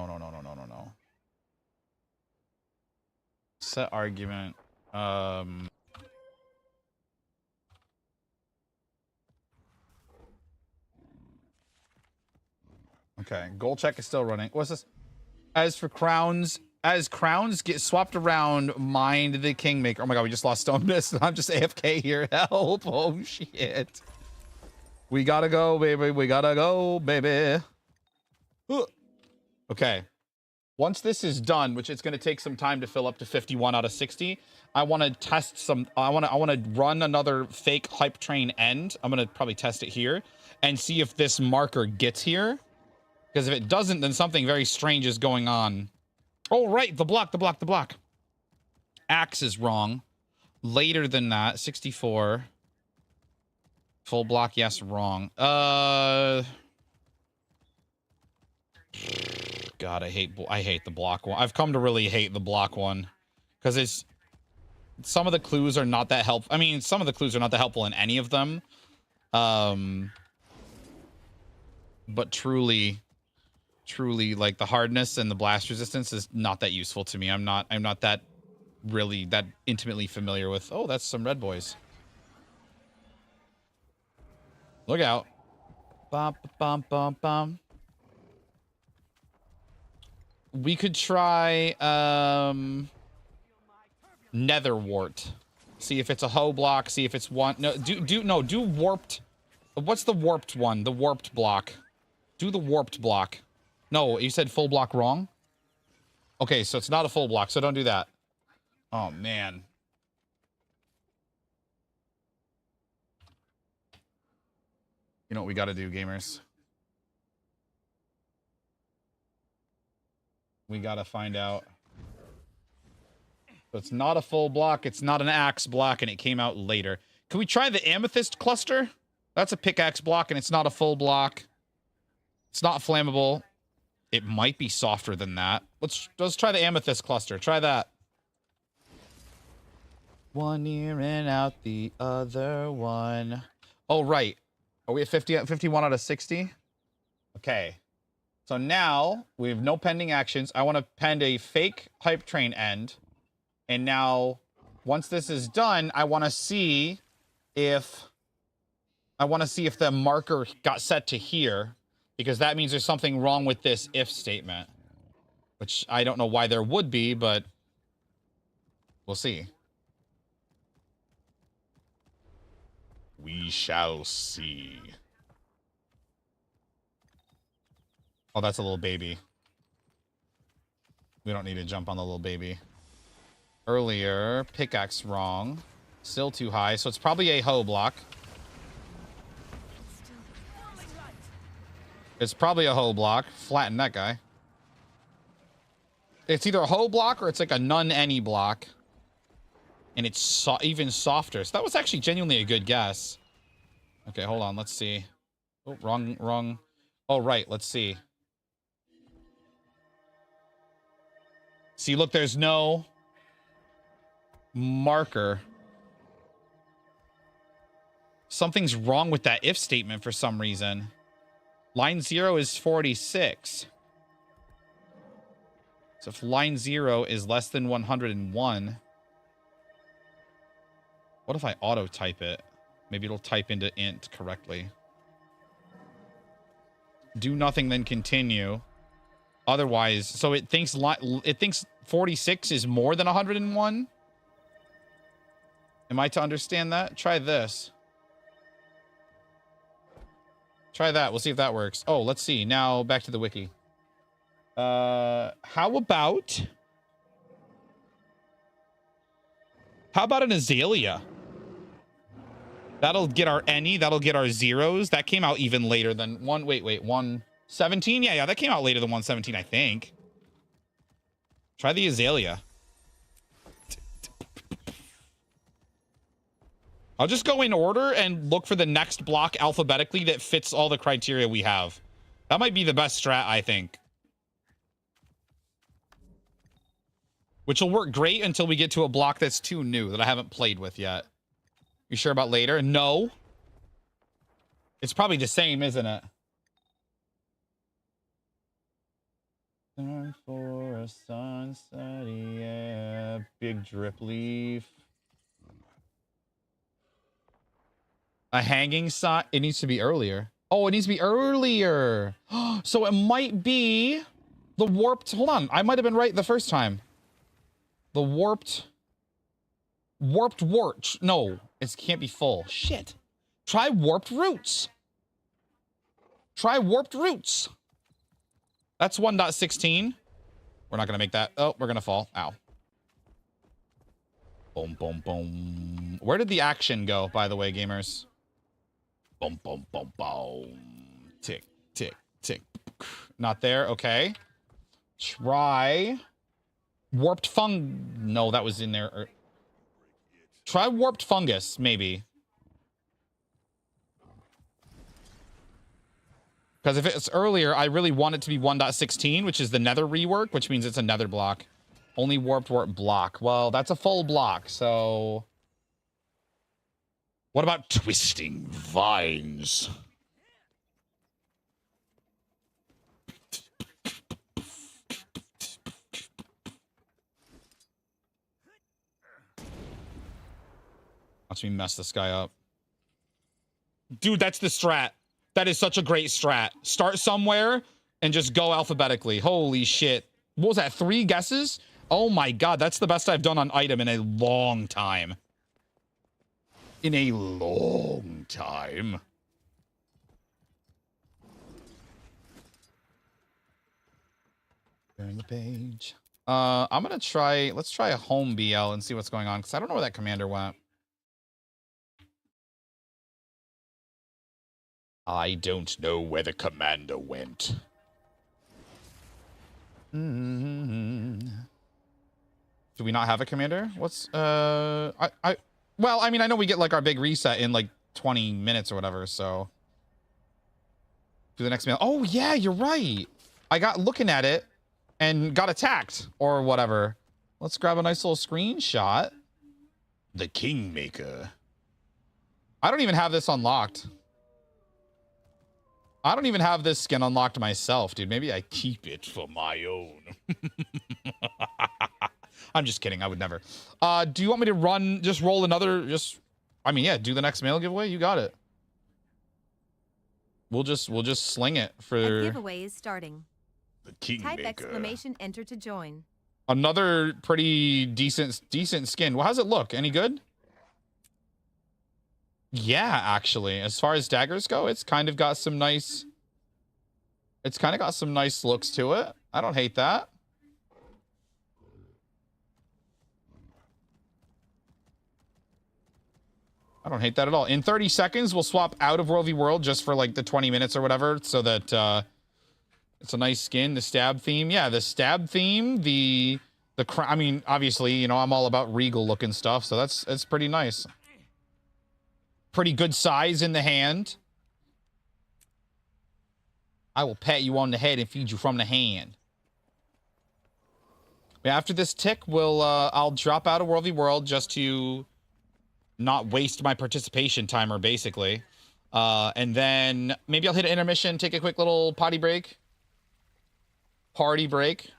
Speaker 4: Set argument. Okay, goal check is still running. What's this? As crowns get swapped around, mind the kingmaker. Oh my god, we just lost Stone Mist. I'm just AFK here. Help. Oh shit. We gotta go, baby. We gotta go, baby. Okay. Once this is done, which it's going to take some time to fill up to 51 out of 60, I want to test some... I want to run another fake hype train end. I'm going to probably test it here and see if this marker gets here. Because if it doesn't, then something very strange is going on. Oh, right. The block. Axe is wrong. Later than that, 64. Full block, yes, wrong. God, I hate the block one. I've come to really hate the block one because some of the clues are not that helpful. I mean, some of the clues are not that helpful in any of them. But truly, like the hardness and the blast resistance is not that useful to me. I'm not that intimately familiar with. Oh, that's some red boys. Look out. Bum, bum, bum, bum. We could try Netherwart. See if it's a hoe block. See if it's one. No, do warped. What's the warped one? The warped block. Do the warped block. No, you said full block wrong? Okay, so it's not a full block, so don't do that. Oh, man. You know what we gotta do, gamers? We gotta find out. So it's not a full block. It's not an axe block, and it came out later. Can we try the amethyst cluster? That's a pickaxe block, and it's not a full block. It's not flammable. It might be softer than that. Let's try the amethyst cluster. Try that. One ear and out the other one. Oh, right. Are we at 51 out of 60? Okay. So now we have no pending actions. I want to pend a fake hype train end. And now, once this is done, I want to see if the marker got set to here, because that means there's something wrong with this if statement, which I don't know why there would be, but we'll see. We shall see. Oh, that's a little baby. We don't need to jump on the little baby. Earlier, pickaxe wrong. Still too high, so it's probably a hoe block. It's probably a hoe block. Flatten that guy. It's either a hoe block or it's like a none any block. And it's even softer. So that was actually genuinely a good guess. Okay, hold on. Let's see. Oh, wrong. Oh, right. Let's see. See, look, there's no marker. Something's wrong with that if statement for some reason. Line 0 is 46. So if line 0 is less than 101, what if I auto type it? Maybe it'll type into int correctly. Do nothing, then continue. Otherwise, so it thinks 46 is more than 101. Am I to understand that? Try this. Try that. We'll see if that works. Oh, let's see. Now back to the wiki. How about an azalea? That'll get our any. That'll get our zeros. That came out even later than 117. Yeah, that came out later than 117, I think. Try the azalea. I'll just go in order and look for the next block alphabetically that fits all the criteria we have. That might be the best strat, I think. Which will work great until we get to a block that's too new that I haven't played with yet. You sure about later? No. It's probably the same, isn't it? Time for a sunset, yeah. Big drip leaf. A hanging sign. It needs to be earlier. Oh, it needs to be earlier. So it might be the warped. Hold on. I might have been right the first time. The warped. No, it can't be full. Shit. Try warped roots. Try warped roots. That's 1.16. We're not going to make that. Oh, we're going to fall. Ow. Boom, boom, boom. Where did the action go, by the way, gamers? Boom, boom, boom, boom. Tick, tick, tick. Not there. Okay. Try warped No, that was in there. Try warped fungus, maybe. Because if it's earlier, I really want it to be 1.16, which is the nether rework, which means it's a nether block. Only warp block. Well, that's a full block, so... What about twisting vines? Watch me mess this guy up. Dude, that's the strat. That is such a great strat. Start somewhere and just go alphabetically. Holy shit. What was that, 3 guesses? Oh my god, that's the best I've done on item in a long time. In a long time. Turn the page. I'm gonna try, let's try a home BL and see what's going on, because I don't know where that commander went. I don't know where the commander went. Do we not have a commander? What's well, I mean, I know we get like our big reset in like 20 minutes or whatever, so do the next mail. Oh yeah, you're right. I got looking at it and got attacked or whatever. Let's grab a nice little screenshot. The Kingmaker. I don't even have this unlocked. I don't even have this skin unlocked myself, dude. Maybe I keep it for my own. I'm just kidding. I would never. Do you want me to just roll another, I mean, yeah, do the next mail giveaway. You got it. We'll just sling it for.
Speaker 8: A giveaway is starting.
Speaker 3: The Kingmaker.
Speaker 8: Type exclamation enter to join.
Speaker 4: Another pretty decent skin. Well, how's it look? Any good? Yeah, actually, as far as daggers go, it's kind of got some nice. It's kind of got some nice looks to it. I don't hate that. I don't hate that at all. In 30 seconds, we'll swap out of World v World just for like the 20 minutes or whatever, so that it's a nice skin. The stab theme, yeah, the stab theme. I mean, obviously, you know, I'm all about regal looking stuff, so it's pretty nice. Pretty good size in the hand. I will pat you on the head and feed you from the hand. After this tick, I'll drop out of World v World just to not waste my participation timer, basically. And then maybe I'll hit an intermission, take a quick little potty break. Party break.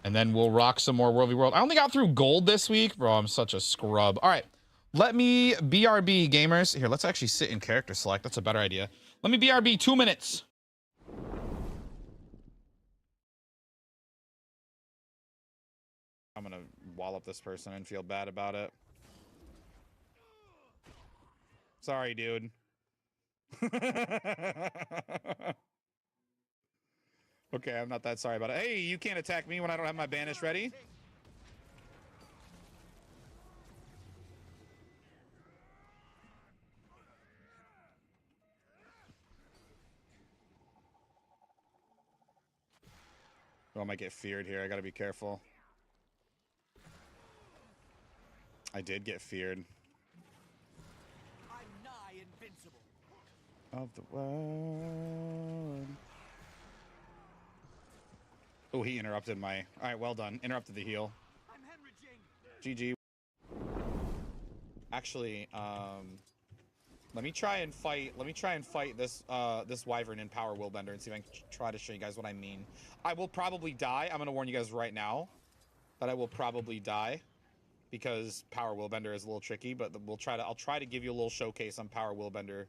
Speaker 4: And then we'll rock some more World v World. I only got through gold this week. Bro, I'm such a scrub. All right. Let me BRB, gamers. Here, let's actually sit in character select. That's a better idea. Let me BRB 2 minutes. I'm going to wallop this person and feel bad about it. Sorry, dude. Okay, I'm not that sorry about it. Hey, you can't attack me when I don't have my banish ready. Oh, I might get feared here. I gotta be careful. I did get feared.
Speaker 5: I'm nigh invincible.
Speaker 4: Of the world. Oh, he interrupted my... All right, well done. Interrupted the heal.
Speaker 5: I'm hemorrhaging.
Speaker 4: GG. Actually, let me try and fight this this wyvern in power willbender and see if I can try to show you guys what I mean. I will probably die. I'm gonna warn you guys right now that I will probably die because power willbender is a little tricky, but I'll try to give you a little showcase on power willbender.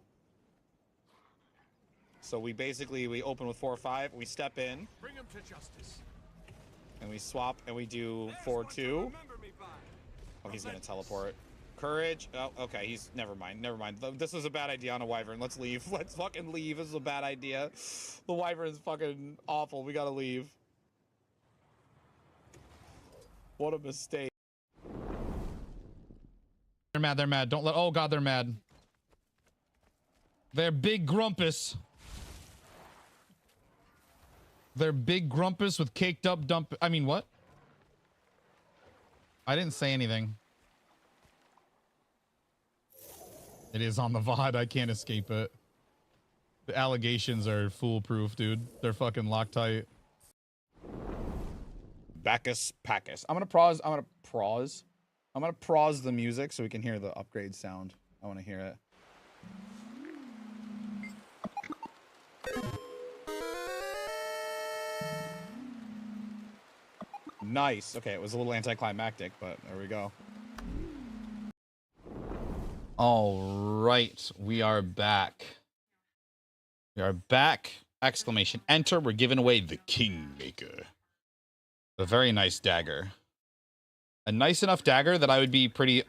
Speaker 4: So we open with 4 or 5, we step in.
Speaker 5: Bring him to justice.
Speaker 4: And we swap and we do 4-2. Oh, he's gonna teleport. Courage. Oh, okay. Never mind. This was a bad idea on a wyvern. Let's leave. Let's fucking leave. This is a bad idea. The wyvern's fucking awful. We gotta leave. What a mistake. They're mad. They're mad. Don't let. Oh god, they're mad. They're big grumpus. They're big grumpus with caked up dump. I mean, what? I didn't say anything. It is on the VOD. I can't escape it. The allegations are foolproof, dude. They're fucking Loctite. Bacchus Packus. I'm gonna pause the music so we can hear the upgrade sound. I want to hear it. Nice. Okay, it was a little anticlimactic, but there we go. All right, we are back. We are back. Exclamation enter. We're giving away the Kingmaker. A very nice dagger. A nice enough dagger that I'd be pretty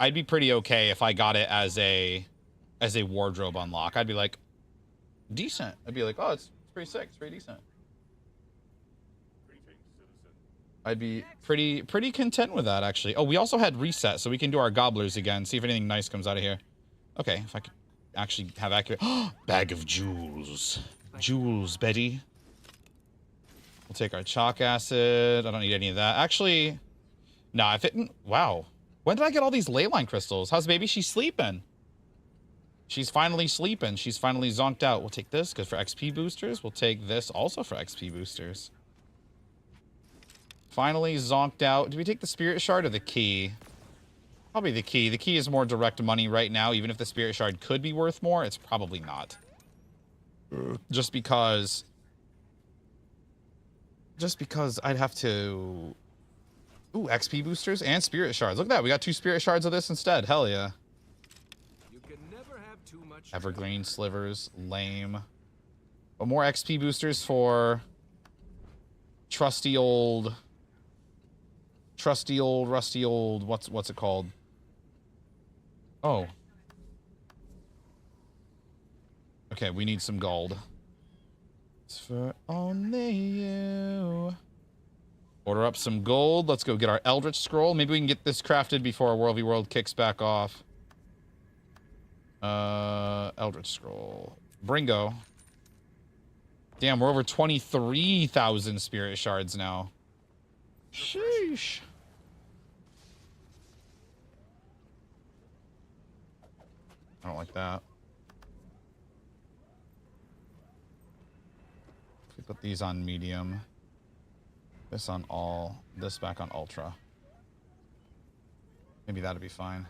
Speaker 4: okay if I got it as a wardrobe unlock. I'd be like, decent. I'd be like, oh, it's pretty sick. It's pretty decent. I'd be pretty content with that, actually. Oh, we also had reset, so we can do our gobblers again. See if anything nice comes out of here. Okay, if I could actually have accurate... Bag of jewels. Jules, Betty. We'll take our chalk acid. I don't need any of that. Actually, nah, if it... Wow. When did I get all these ley line crystals? How's baby? She's sleeping. She's finally sleeping. She's finally zonked out. We'll take this because for XP boosters. We'll take this also for XP boosters. Finally zonked out. Do we take the spirit shard or the key? Probably the key. The key is more direct money right now. Even if the spirit shard could be worth more, it's probably not. Just because I'd have to... Ooh, XP boosters and spirit shards. Look at that. We got 2 spirit shards of this instead. Hell yeah.
Speaker 9: You can never have too much
Speaker 4: Evergreen slivers. Lame. But more XP boosters for trusty old, rusty old, what's it called? Oh. Okay, we need some gold. It's for only you. Order up some gold. Let's go get our Eldritch Scroll. Maybe we can get this crafted before our World v World kicks back off. Eldritch Scroll. Bringo. Damn, we're over 23,000 spirit shards now. Sheesh. I don't like that. If we put these on medium, this on all, this back on ultra. Maybe that'd be fine.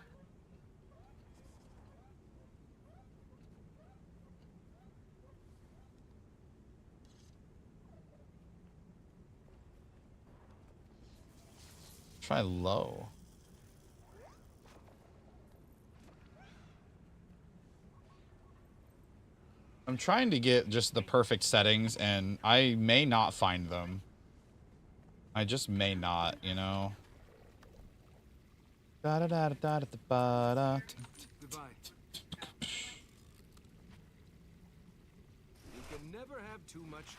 Speaker 4: Try low. I'm trying to get just the perfect settings, and I may not find them. I just may not, you know.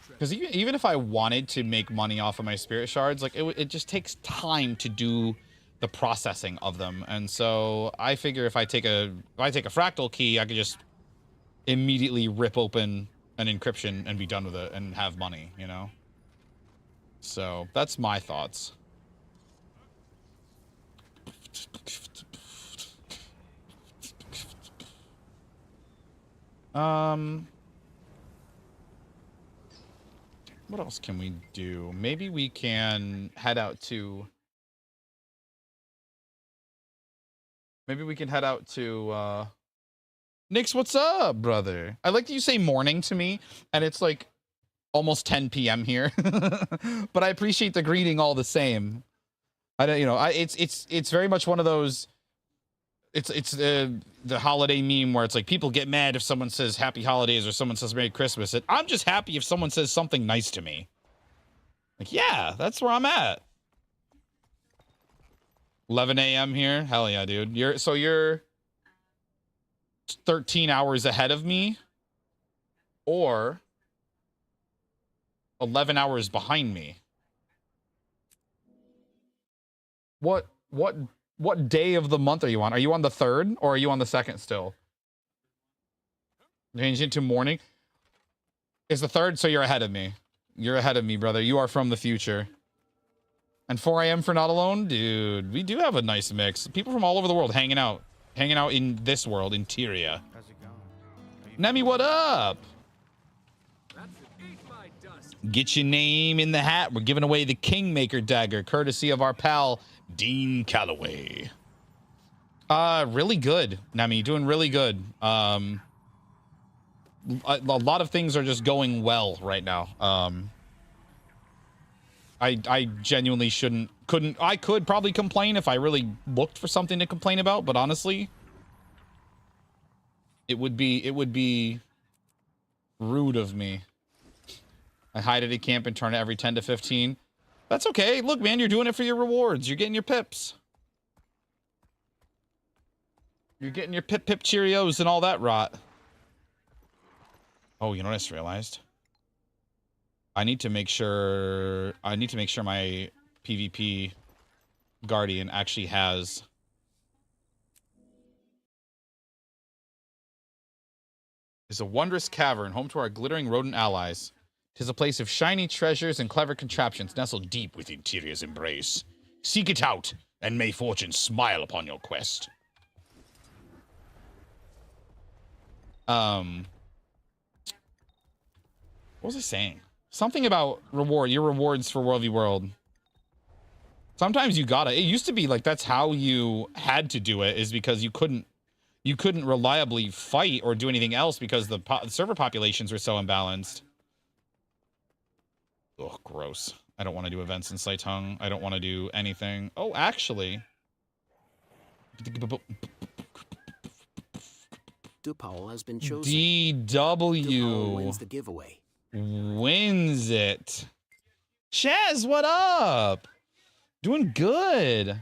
Speaker 4: Because even if I wanted to make money off of my spirit shards, like it just takes time to do the processing of them, and so I figure if I take a fractal key, I could just immediately rip open an encryption and be done with it and have money, you know? So that's my thoughts. What else can we do? Maybe we can head out to... Nix, what's up, brother? I like that you say morning to me, and it's like almost 10 p.m. here. But I appreciate the greeting all the same. I don't, you know, it's very much one of those. It's the holiday meme where it's like people get mad if someone says Happy Holidays or someone says Merry Christmas. And I'm just happy if someone says something nice to me. Like, yeah, that's where I'm at. 11 a.m. here. Hell yeah, dude. You're 13 hours ahead of me, or 11 hours behind me. What day of the month are you on? Are you on the 3rd or are you on the 2nd still? Change into morning. It's the 3rd, so you're ahead of me. You're ahead of me, brother. You are from the future. And 4 a.m. for Not Alone? Dude, we do have a nice mix. People from all over the world hanging out in this world, in Tyria.
Speaker 5: How's it going?
Speaker 4: Nemi, what up? Get your name in the hat. We're giving away the Kingmaker dagger, courtesy of our pal, Dean Calloway. Really good, Nemi. Doing really good. A lot of things are just going well right now. I genuinely I could probably complain if I really looked for something to complain about, but honestly, it would be rude of me. I hide at a camp and turn it every 10 to 15. That's okay. Look, man, you're doing it for your rewards. You're getting your pips. You're getting your pip Cheerios and all that rot. Oh, you know what I just realized? I need to make sure my PvP Guardian actually has... is a wondrous cavern, home to our glittering rodent allies. 'Tis a place of shiny treasures and clever contraptions, nestled deep within Tyrion's embrace. Seek it out, and may fortune smile upon your quest. What was I saying? Something about your rewards for World v World. Sometimes you gotta. It used to be like that's how you had to do it, is because you couldn't reliably fight or do anything else because the server populations were so imbalanced. Oh, gross. I don't want to do events in Saitung. I don't want to do anything. Oh, actually.
Speaker 6: DuPaul has been chosen.
Speaker 4: DW
Speaker 6: wins the giveaway.
Speaker 4: Wins it. Chaz, what up? Doing good.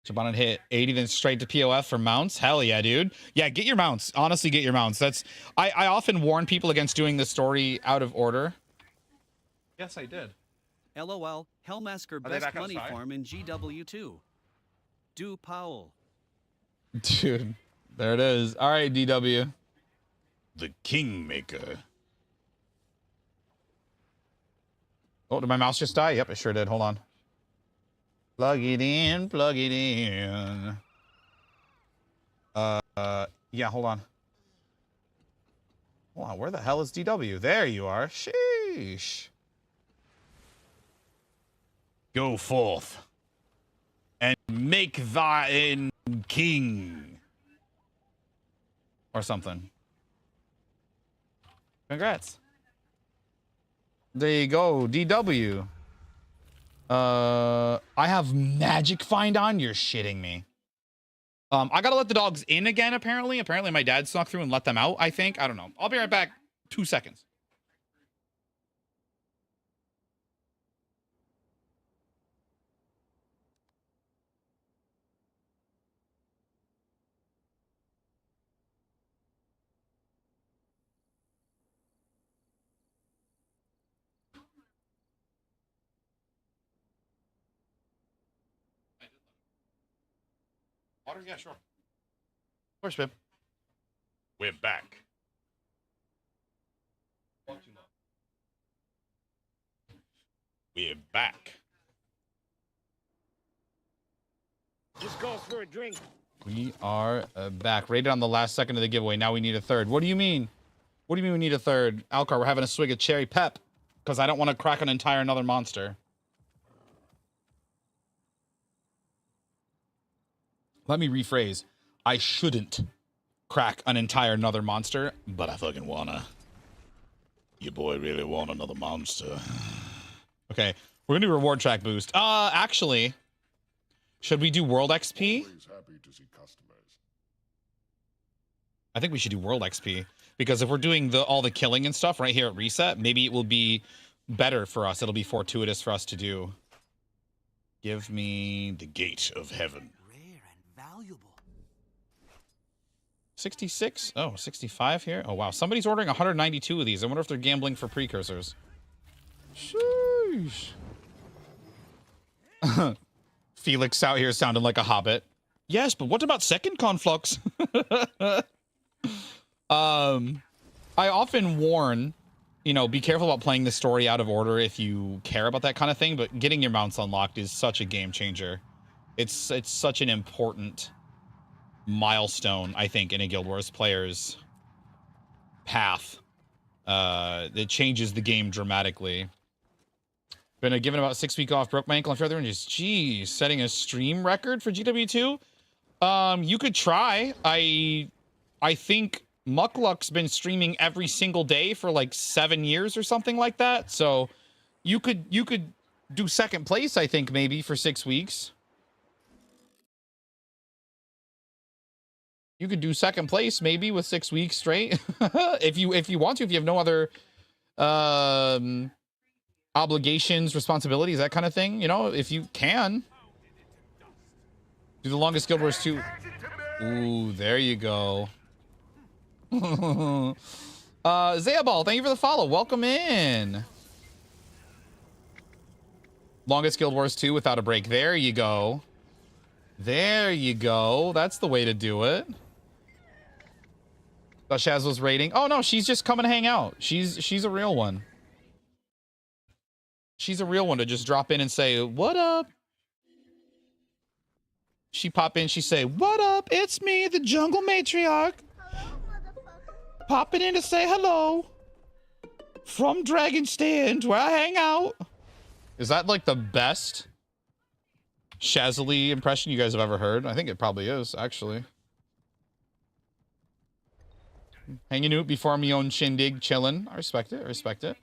Speaker 4: Jabon hit 80, then straight to POF for mounts. Hell yeah, dude. Yeah, get your mounts. Honestly, get your mounts. That's I often warn people against doing the story out of order. Yes, I did.
Speaker 14: LOL, Hellmasker best money farm in GW2. Do Powell.
Speaker 4: Dude, there it is. All right, DW. The Kingmaker. Oh, did my mouse just die? Yep, it sure did. Hold on. Plug it in, plug it in. Yeah, hold on. Hold on, where the hell is DW? There you are. Sheesh. Go forth and make thine king. Or something. Congrats. There you go, DW. I have magic find on. You're shitting me. I gotta let the dogs in again, apparently. Apparently my dad snuck through and let them out, I think. I don't know. I'll be right back. 2 seconds. Water? Yeah, sure. Of course, babe. We're back. We're back.
Speaker 6: Just go for a drink.
Speaker 4: We are back. Rated on the last second of the giveaway. Now we need a third. What do you mean? What do you mean we need a third? Alcar, we're having a swig of cherry pep because I don't want to crack an entire another monster. Let me rephrase. I shouldn't crack an entire another monster, but I fucking wanna. Your boy really want another monster. Okay, we're gonna do reward track boost. Actually, should we do world XP? I think we should do world XP because if we're doing all the killing and stuff right here at reset, maybe it will be better for us. It'll be fortuitous for us to do. Give me the gate of heaven. 66? Oh, 65 here? Oh, wow. Somebody's ordering 192 of these. I wonder if they're gambling for precursors. Sheesh. Felix out here sounding like a hobbit. Yes, but what about second conflux? I often warn, you know, be careful about playing the story out of order if you care about that kind of thing, but getting your mounts unlocked is such a game changer. It's such an important milestone, I think, in a Guild Wars player's path. It changes the game dramatically. Been given about 6 weeks off, broke my ankle on further injuries. Geez, setting a stream record for GW2? You could try. I think Muckluck's been streaming every single day for like 7 years or something like that. So you could do second place, I think, maybe for 6 weeks. You could do second place maybe with 6 weeks straight. if you want to, if you have no other obligations, responsibilities, that kind of thing, you know, if you can. Do the longest Guild Wars 2. Ooh, there you go. Zayabal, thank you for the follow. Welcome in. Longest Guild Wars 2 without a break. There you go. There you go. That's the way to do it. Thought Shaz was raiding. Oh no, she's just coming to hang out. She's a real one. She's a real one to just drop in and say, what up? She pop in, she say, what up? It's me, the jungle matriarch. Popping in to say hello. From Dragon Stand, where I hang out. Is that like the best Shazily impression you guys have ever heard? I think it probably is, actually. Hanging out before me own shindig, chillin'. I respect it, I respect it.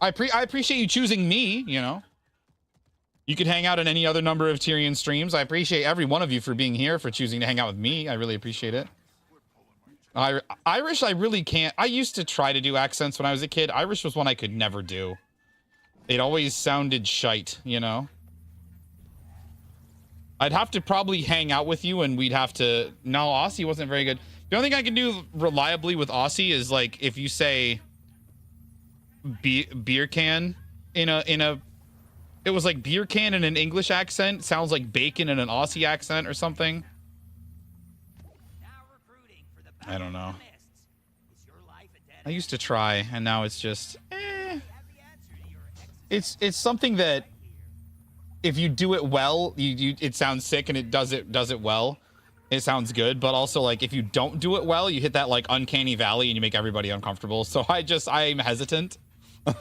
Speaker 4: I appreciate you choosing me, you know. You could hang out in any other number of Tyrion streams. I appreciate every one of you for being here, for choosing to hang out with me. I really appreciate it. Irish, I really can't. I used to try to do accents when I was a kid. Irish was one I could never do. It always sounded shite, you know? I'd have to probably hang out with you and we'd have to... No, Aussie wasn't very good. The only thing I can do reliably with Aussie is, like, if you say... beer can in a it was like beer can in an English accent sounds like bacon in an Aussie accent or something. I don't know. I used to try and now it's just it's something that if you do it well, you it sounds sick, and it does it well. It sounds good, but also, like, if you don't do it well, you hit that, like, uncanny valley and you make everybody uncomfortable. So I'm hesitant. You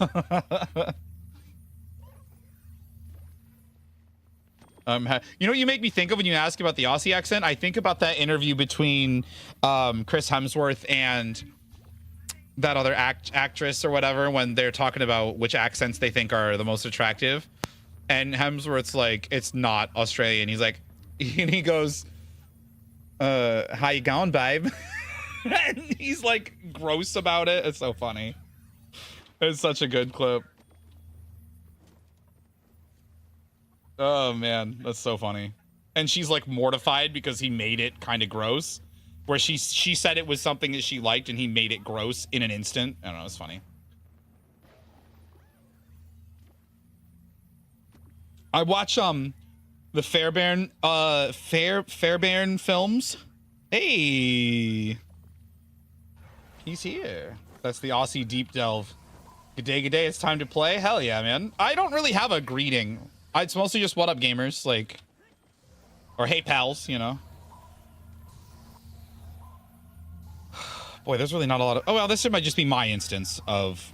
Speaker 4: know what you make me think of when you ask about the Aussie accent? I think about that interview between Chris Hemsworth and that other actress or whatever, when they're talking about which accents they think are the most attractive. And Hemsworth's like, it's not Australian. He's like, and he goes, how you going, babe? And he's like gross about it. It's so funny. It's such a good clip. Oh man, that's so funny. And she's like mortified because he made it kind of gross, where she said it was something that she liked and he made it gross in an instant. I don't know, it's funny. I watch the Fairbairn Fairbairn films. Hey, he's here. That's the Aussie deep delve. Good day, it's time to play. Hell yeah, man. I don't really have a greeting. It's mostly just what up, gamers, like, or hey pals, you know. Boy, there's really not a lot of. Oh well, this might just be my instance of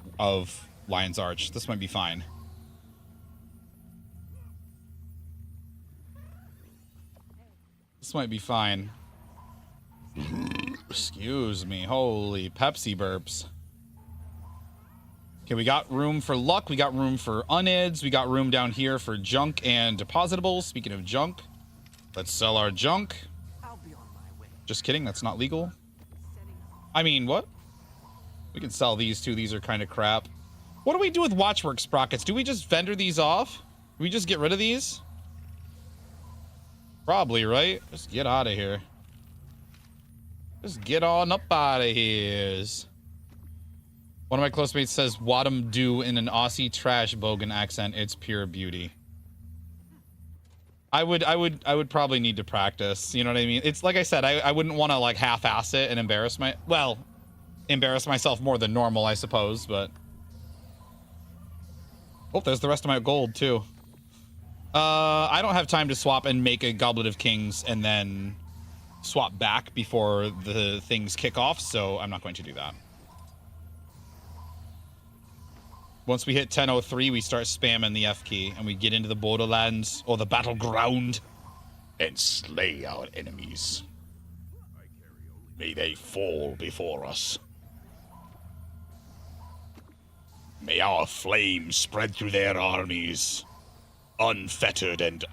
Speaker 4: Lion's Arch. This might be fine. This might be fine. Excuse me. Holy Pepsi burps. Okay, we got room for luck. We got room for unids. We got room down here for junk and depositables. Speaking of junk, let's sell our junk. Just kidding. That's not legal. I mean, what? We can sell these too. These are kind of crap. What do we do with Watchworks sprockets? Do we just vendor these off? Do we just get rid of these? Probably, right? Just get out of here. Just get on up out of here. One of my close mates says "Wadum do" in an Aussie trash bogan accent. It's pure beauty. I would probably need to practice. You know what I mean? It's like I said, I wouldn't want to like half-ass it and embarrass myself more than normal, I suppose. But oh, there's the rest of my gold too. I don't have time to swap and make a Goblet of Kings and then swap back before the things kick off, so I'm not going to do that. Once we hit 10:03, we start spamming the F key and we get into the borderlands or the battleground and slay our enemies. May they fall before us. May our flames spread through their armies, unfettered and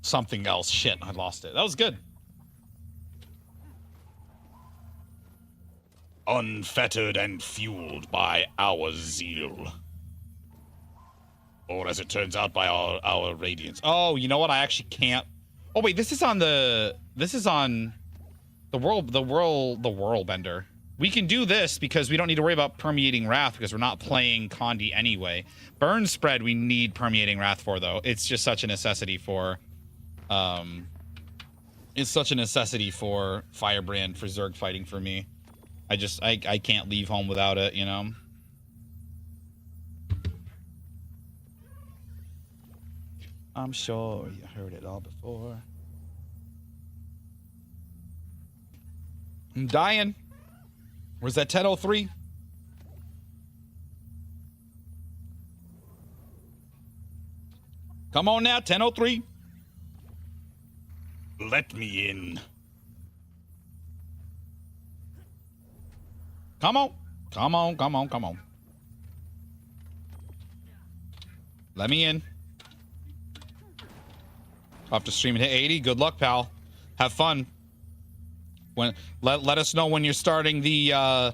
Speaker 4: something else. Shit, I lost it. That was good. Unfettered and fueled by our zeal. Or as it turns out, by our radiance. Oh, you know what? I actually can't. Oh wait, this is on the world bender. We can do this because we don't need to worry about permeating wrath because we're not playing Condi anyway. Burn spread we need permeating wrath for though. It's just such a necessity for It's such a necessity for Firebrand, for Zerg fighting for me. I can't leave home without it, you know? I'm sure you heard it all before. I'm dying. Where's that 1003? Come on now, 1003. Let me in. Come on. Come on, come on, come on. Let me in. I'll have to stream and hit 80. Good luck, pal. Have fun. When let us know when you're starting the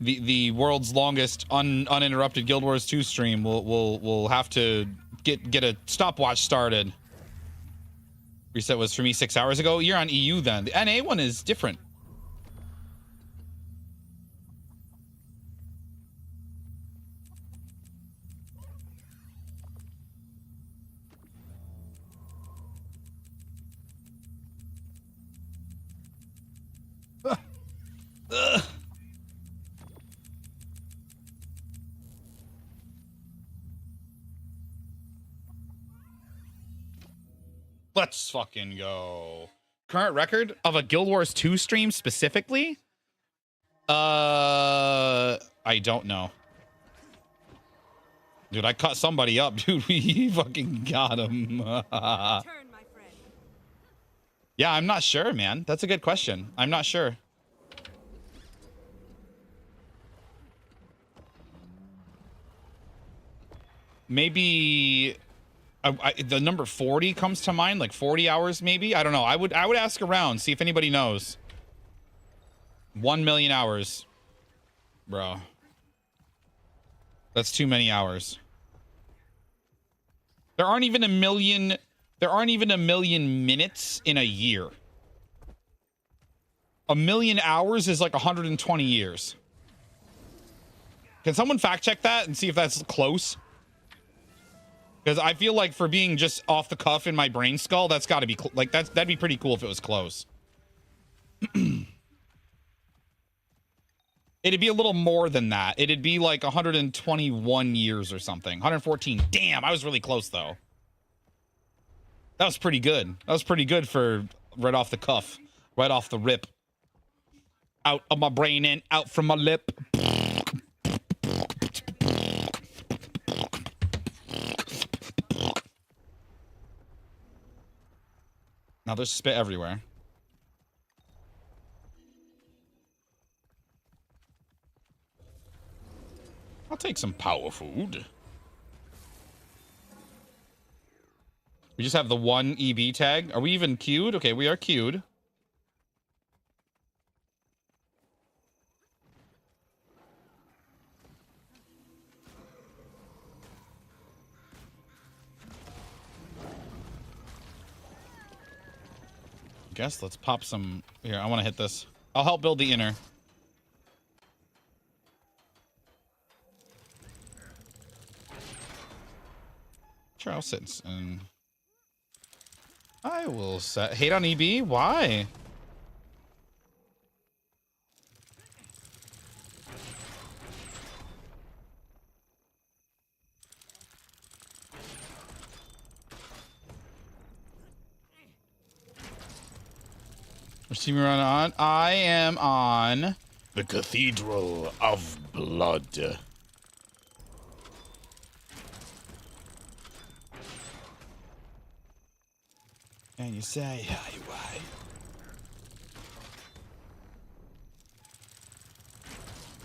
Speaker 4: the world's longest uninterrupted Guild Wars 2 stream. We'll have to get a stopwatch started. Reset was for me 6 hours ago. You're on EU then. The NA one is different. Ugh. Let's fucking go. Current record of a Guild Wars 2 stream specifically? I don't know. Dude, I cut somebody up, dude. We fucking got him. Yeah, I'm not sure, man. That's a good question. I'm not sure. Maybe the number 40 comes to mind, like 40 hours maybe. I don't know. I would ask around, see if anybody knows. 1 million hours, bro. That's too many hours. There aren't even a million. There aren't even a million minutes in a year. A million hours is like 120 years. Can someone fact check that and see if that's close? Because I feel like for being just off the cuff in my brain skull, that's got to be like that'd be pretty cool if it was close. It'd be a little more than that. It'd be like 121 years or something. 114. Damn, I was really close though. That was pretty good. That was pretty good for right off the cuff, right off the rip. Out of my brain and out from my lip. Now there's spit everywhere. I'll take some power food. We just have the one EB tag. Are we even queued? Okay, we are queued. Guess let's pop some here. I want to hit this. I'll help build the inner. Sure, I'll sit and I will set hate on EB. Why? Which team you're on? I am on the Cathedral of Blood. And you say, why?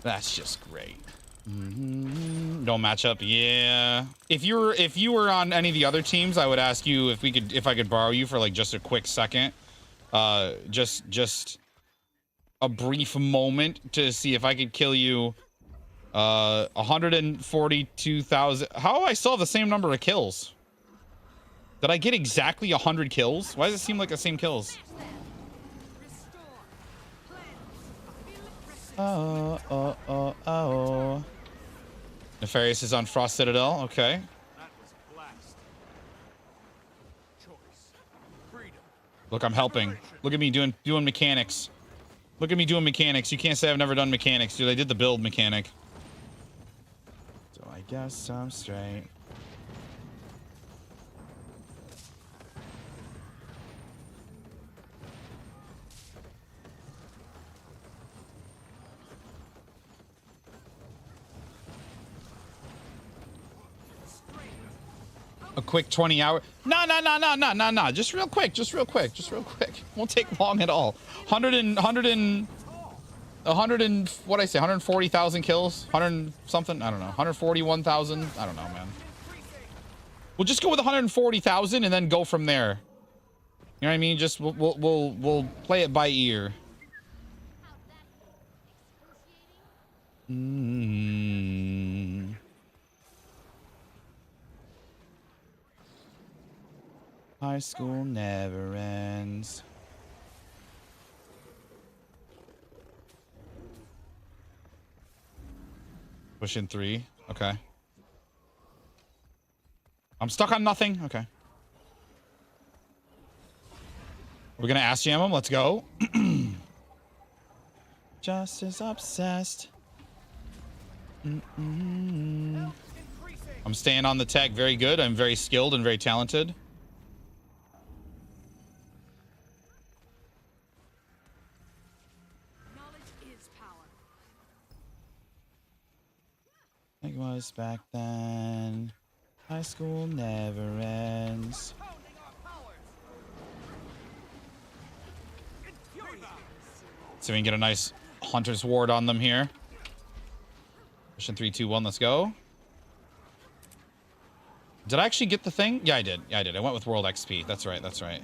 Speaker 4: That's just great. Don't match up. Yeah. If you were on any of the other teams, I would ask you if I could borrow you for like just a quick second. Just a brief moment to see if I could kill you. 142,000. How do I still have the same number of kills? Did I get exactly 100 kills? Why does it seem like the same kills? Oh. Nefarious is on Frost Citadel. Okay. Look, I'm helping. Look at me doing mechanics. Look at me doing mechanics. You can't say I've never done mechanics, dude. I did the build mechanic. So I guess I'm straight. A quick 20-hour. No. Just real quick. Won't take long at all. 100 and what I say? 140,000 kills. 100 something. I don't know. 141,000. I don't know, man. We'll just go with 140,000 and then go from there. You know what I mean? Just we'll play it by ear. High school never ends. Pushing 3. Okay. I'm stuck on nothing. Okay. We're gonna ass jam him. Let's go. Just as obsessed. I'm staying on the tech. Very good. I'm very skilled and very talented. It was back then. High school never ends. So we can get a nice Hunter's Ward on them here. Mission 3, 2, 1, let's go. Did I actually get the thing? Yeah, I did. I went with World XP. That's right.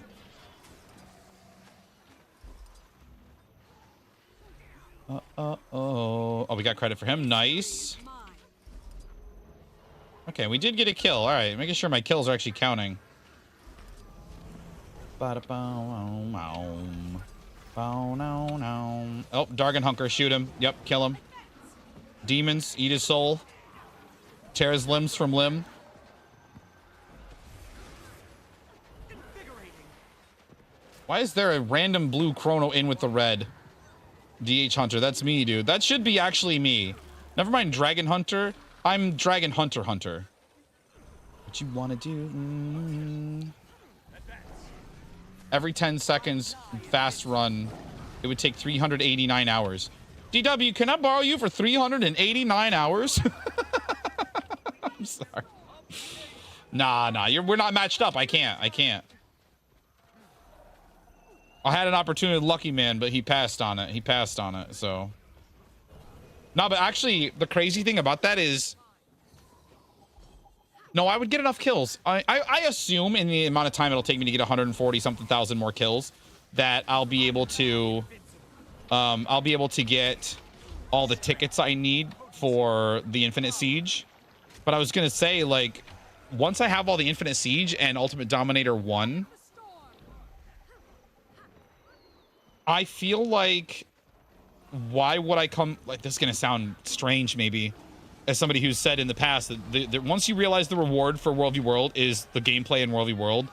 Speaker 4: Oh, we got credit for him. Nice. Okay, we did get a kill. All right, making sure my kills are actually counting. Oh, Dargon Hunker, shoot him. Yep, kill him. Demons, eat his soul. Tear his limbs from limb. Why is there a random blue chrono in with the red? DH Hunter, that's me, dude. That should be actually me. Never mind Dragon Hunter. I'm Dragon Hunter. What you want to do? Every 10 seconds, fast run. It would take 389 hours. DW, can I borrow you for 389 hours? I'm sorry. Nah, we're not matched up. I can't. I had an opportunity with Lucky Man, but he passed on it. So. No, but actually, the crazy thing about that is, no, I would get enough kills. I assume in the amount of time it'll take me to get 140-something thousand more kills, that I'll be able to get all the tickets I need for the Infinite Siege. But I was gonna say, like, once I have all the Infinite Siege and Ultimate Dominator 1, I feel like, why would I come, like, this is gonna sound strange maybe, as somebody who's said in the past that once you realize the reward for World v World is the gameplay in World v World,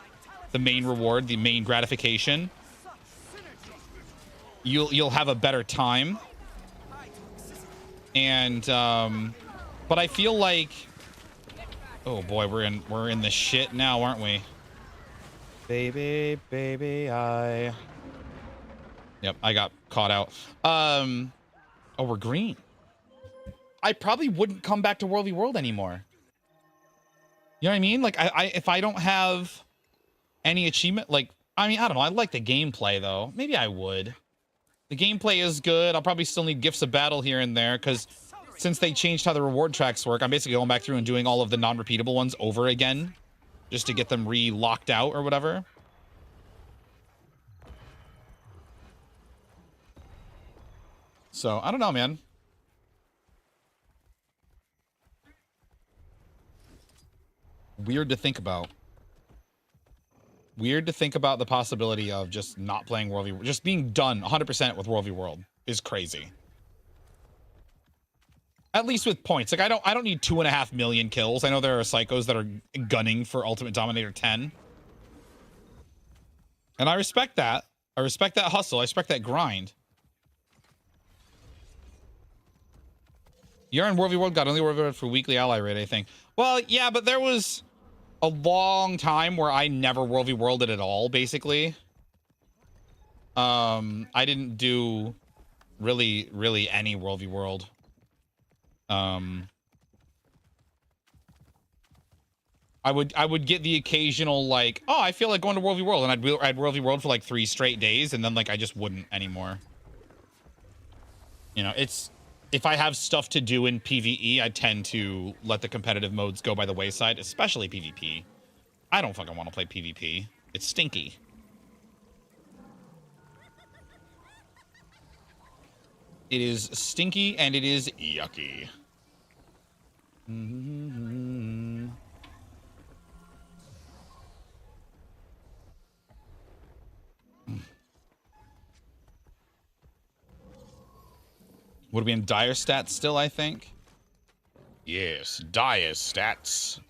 Speaker 4: the main reward, the main gratification, you'll have a better time. And but I feel like, oh boy, we're in the shit now, aren't we? Baby, yep, I got caught out. Oh, we're green. I probably wouldn't come back to World v World anymore. You know what I mean? Like, if I don't have any achievement, like, I mean, I don't know. I like the gameplay, though. Maybe I would. The gameplay is good. I'll probably still need Gifts of Battle here and there, because since they changed how the reward tracks work, I'm basically going back through and doing all of the non-repeatable ones over again, just to get them re-locked out or whatever. So, I don't know, man. Weird to think about. Weird to think about the possibility of just not playing World v World. Just being done 100% with World v World is crazy. At least with points. Like, I don't need 2.5 million kills. I know there are psychos that are gunning for Ultimate Dominator 10. And I respect that. I respect that hustle. I respect that grind. You're in World v World. Got only World v World for weekly ally raid, I think. Well, yeah, but there was a long time where I never World v Worlded at all, basically. I didn't do really any World v World. I would get the occasional like, oh, I feel like going to World v World, and I'd World v World for like 3 straight days, and then like I just wouldn't anymore. You know, it's if I have stuff to do in PvE, I tend to let the competitive modes go by the wayside, especially PvP. I don't fucking want to play PvP. It's stinky. It is stinky and it is yucky. Mm-hmm. Would be in dire stats still, I think. Yes, dire stats.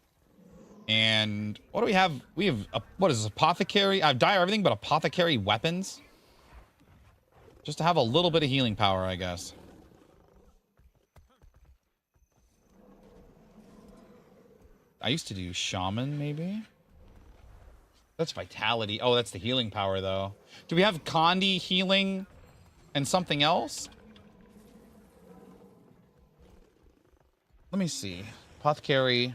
Speaker 4: And what do we have? We have, what is this, apothecary? I have dire everything but apothecary weapons. Just to have a little bit of healing power, I guess. I used to do shaman, maybe? That's vitality. Oh, that's the healing power, though. Do we have Condi healing and something else? Let me see. Apothecary.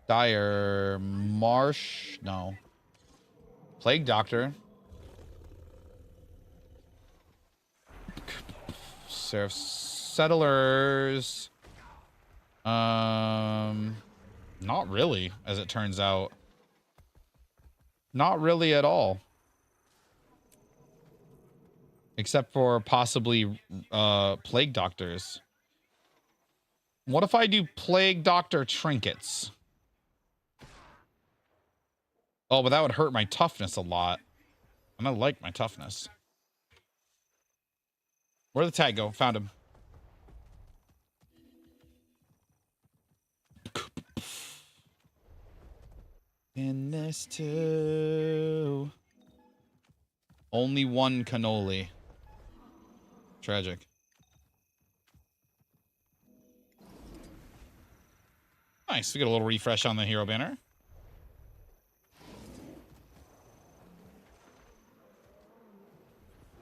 Speaker 4: Dire. Marsh. No. Plague Doctor. Seraph Settlers. Not really, as it turns out. Not really at all. Except for possibly Plague Doctors. What if I do Plague Doctor trinkets? Oh, but that would hurt my toughness a lot. And I like my toughness. Where'd the tag go? Found him. In this too. Only one cannoli. Tragic. Nice. We got a little refresh on the hero banner.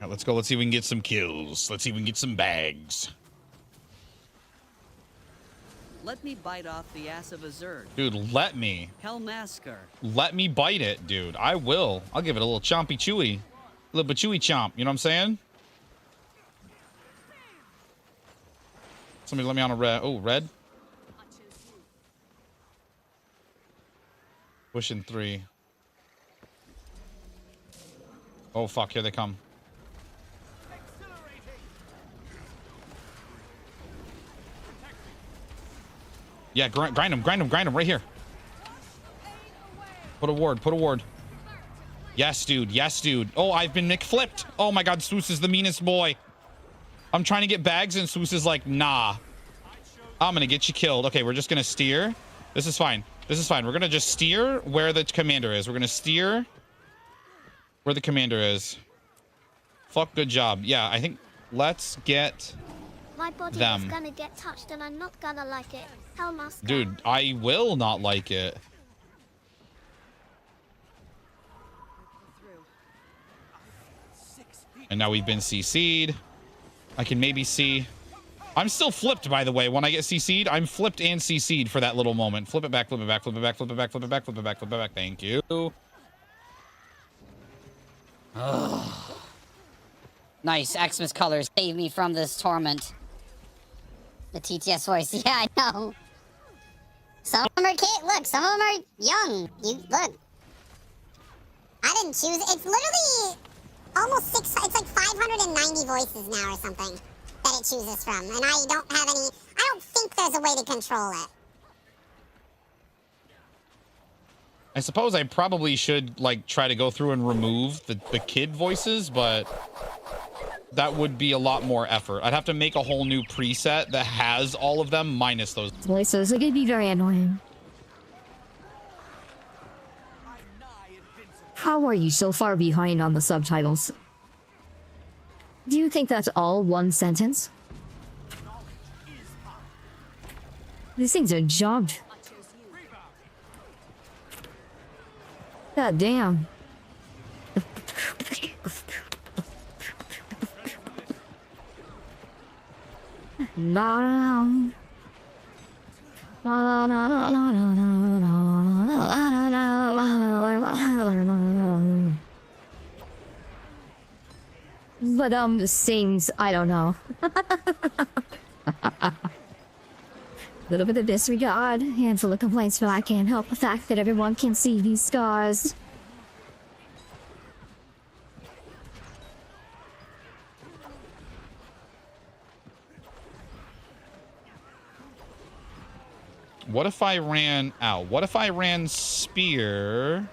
Speaker 4: All right, let's go. Let's see if we can get some kills. Let's see if we can get some bags.
Speaker 14: Let me bite off the ass of a Zerg.
Speaker 4: Dude, let me.
Speaker 14: Hellmasker.
Speaker 4: Let me bite it, dude. I will. I'll give it a little chompy chewy. A little bit chewy chomp. You know what I'm saying? Somebody let me on a red. Oh, red. Pushing 3. Oh, fuck. Here they come. Yeah, grind him right here. Put a ward, put a ward. Yes, dude, yes, dude. Oh, I've been McFlipped. Oh my god, Swoos is the meanest boy. I'm trying to get bags and Swoos is like, nah. I'm gonna get you killed. Okay, we're just gonna steer. This is fine. This is fine. We're gonna just steer where the commander is. We're gonna steer where the commander is. Fuck, good job. Yeah, I think let's get
Speaker 15: my body
Speaker 4: them.
Speaker 15: is gonna get touched and I'm not gonna like it. Hellmaster.
Speaker 4: Dude, I will not like it. And now we've been CC'd. I can maybe see. I'm still flipped, by the way. When I get CC'd, I'm flipped and CC'd for that little moment. Flip it back, flip it back, flip it back, flip it back, flip it back, flip it back, flip it back. Thank you.
Speaker 1: Nice. Xmas colors save me from this torment. The TTS voice. Yeah, I know. Some of them are kids. Look, some of them are young. You look.
Speaker 15: I didn't choose. It's literally almost it's like 590 voices now or something that it chooses from. And I don't have any, I don't think there's a way to control it.
Speaker 4: I suppose I probably should like try to go through and remove the kid voices, but that would be a lot more effort. I'd have to make a whole new preset that has all of them minus those
Speaker 10: voices. It could be very annoying. How are you so far behind on the subtitles? Do you think that's all one sentence? These things are jumped. God damn. But sings, I don't know. Little bit of disregard, handful of complaints, but I can't help the fact that everyone can see these scars.
Speaker 4: What if I ran... Ow. What if I ran spear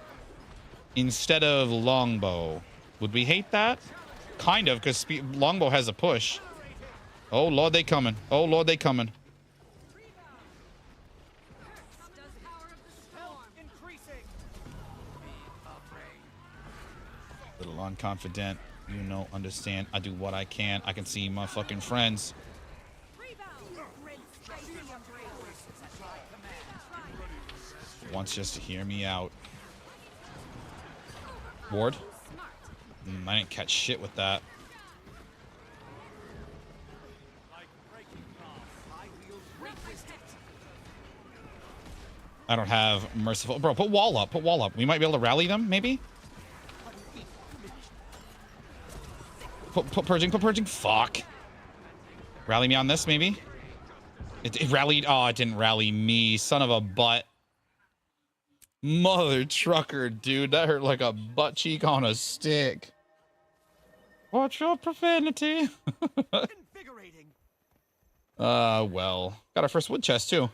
Speaker 4: instead of longbow? Would we hate that? Kind of, because longbow has a push. Oh, Lord, they coming. Oh, Lord, they coming. Little unconfident. You know, understand. I do what I can. I can see my fucking friends. Wants just to hear me out. Ward? I didn't catch shit with that. I don't have merciful. Bro, put wall up. Put wall up. We might be able to rally them, maybe? Put purging. Put purging. Fuck. Rally me on this, maybe? It rallied. Oh, it didn't rally me. Son of a butt. Mother trucker, dude. That hurt like a butt cheek on a stick. Watch your profanity. Well. Got our first wood chest, too.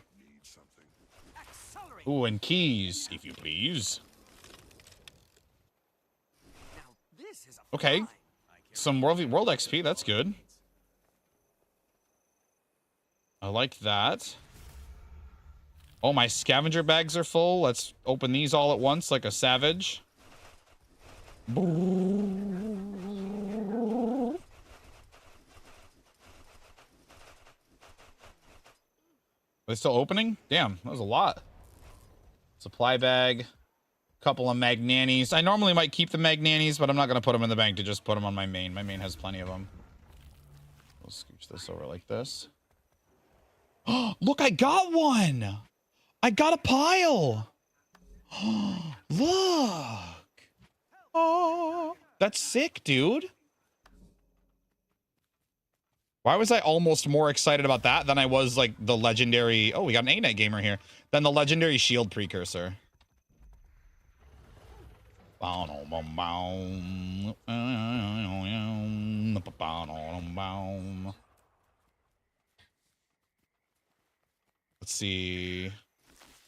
Speaker 4: Ooh, and keys, if you please. Okay. Some world XP, that's good. I like that. Oh, my scavenger bags are full. Let's open these all at once like a savage. Are they still opening? Damn, that was a lot. Supply bag. Couple of magnanis. I normally might keep the magnanis, but I'm not going to put them in the bank to just put them on my main. My main has plenty of them. We'll scooch this over like this. Oh, look, I got one! I got a pile! Look! Oh, that's sick, dude. Why was I almost more excited about that than I was, like, the legendary... Oh, we got an A-Net gamer here. Than the legendary shield precursor. Let's see.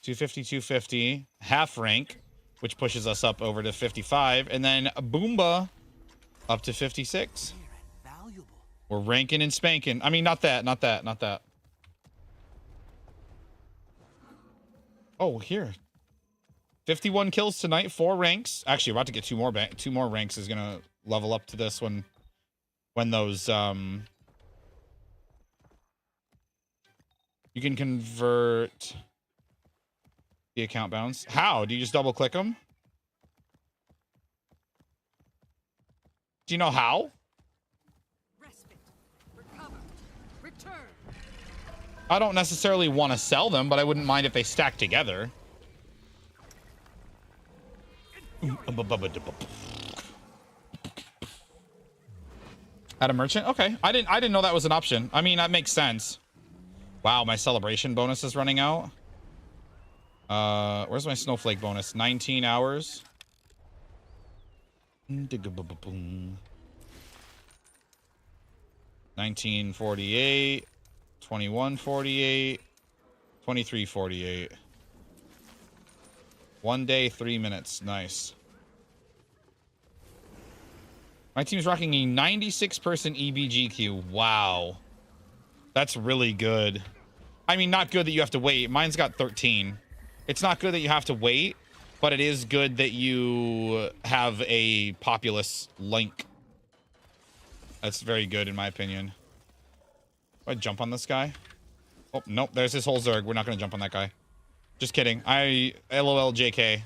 Speaker 4: 250, 250. Half rank, which pushes us up over to 55. And then Boomba up to 56. We're ranking and spanking. I mean, not that, not that, not that. Oh, here. 51 kills tonight, 4 ranks. Actually, about to get 2 more. 2 more ranks is gonna level up to this when those you can convert the account balance. How? Do you just double click them? Do you know how? I don't necessarily want to sell them, but I wouldn't mind if they stack together. At a merchant? Okay. I didn't know that was an option. I mean, that makes sense. Wow, my celebration bonus is running out. Where's my snowflake bonus? 19 hours. 1948, 2148, 2348. 1 day, 3 minutes. Nice. My team's rocking a 96-person EBG queue. Wow. That's really good. I mean, not good that you have to wait. Mine's got 13. It's not good that you have to wait, but it is good that you have a populous link. That's very good in my opinion. Do I jump on this guy? Oh, nope. There's his whole Zerg. We're not going to jump on that guy. Just kidding. LOL JK.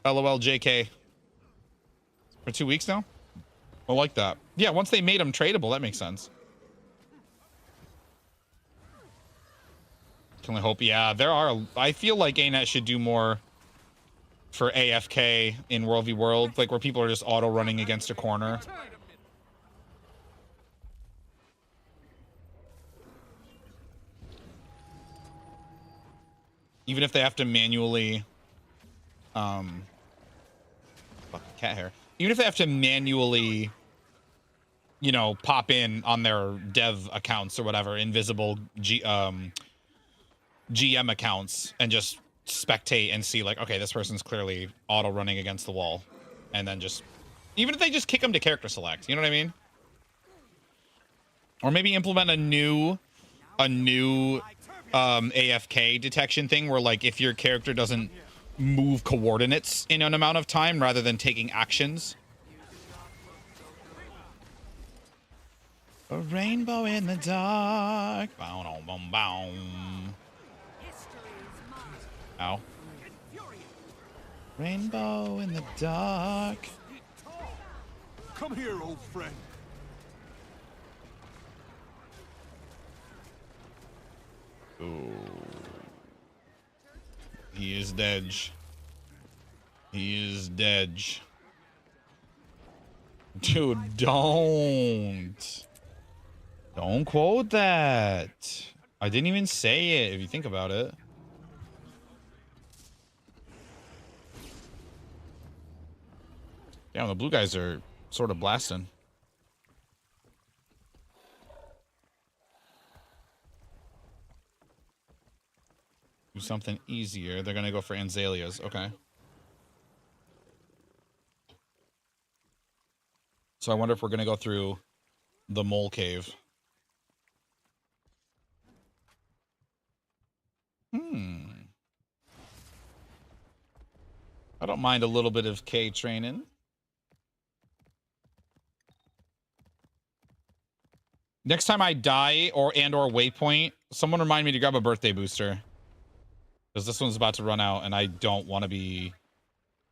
Speaker 4: LOL JK. For 2 weeks now? I like that. Yeah, once they made them tradable, that makes sense. Can only hope. Yeah, there are. I feel like ANET should do more for AFK in World v World, like where people are just auto running against a corner. Even if they have to manually, fuck, cat hair. Even if they have to manually, you know, pop in on their dev accounts or whatever, invisible GM accounts, and just spectate and see like, okay, this person's clearly auto running against the wall, and then just, even if they just kick them to character select, you know what I mean? Or maybe implement a new AFK detection thing where like if your character doesn't move coordinates in an amount of time rather than taking actions. A rainbow in the dark. Bow, bow, bow. Ow. Rainbow in the dark.
Speaker 12: Come here, old friend.
Speaker 4: Ooh. He is dead. He is dead. Dude, don't quote that. I didn't even say it, if you think about it. Damn, the blue guys are sort of blasting. Do something easier. They're gonna go for Anzalias. Okay. So I wonder if we're gonna go through the mole cave. I don't mind a little bit of K training. Next time I die or waypoint, someone remind me to grab a birthday booster. Because this one's about to run out and I don't want to be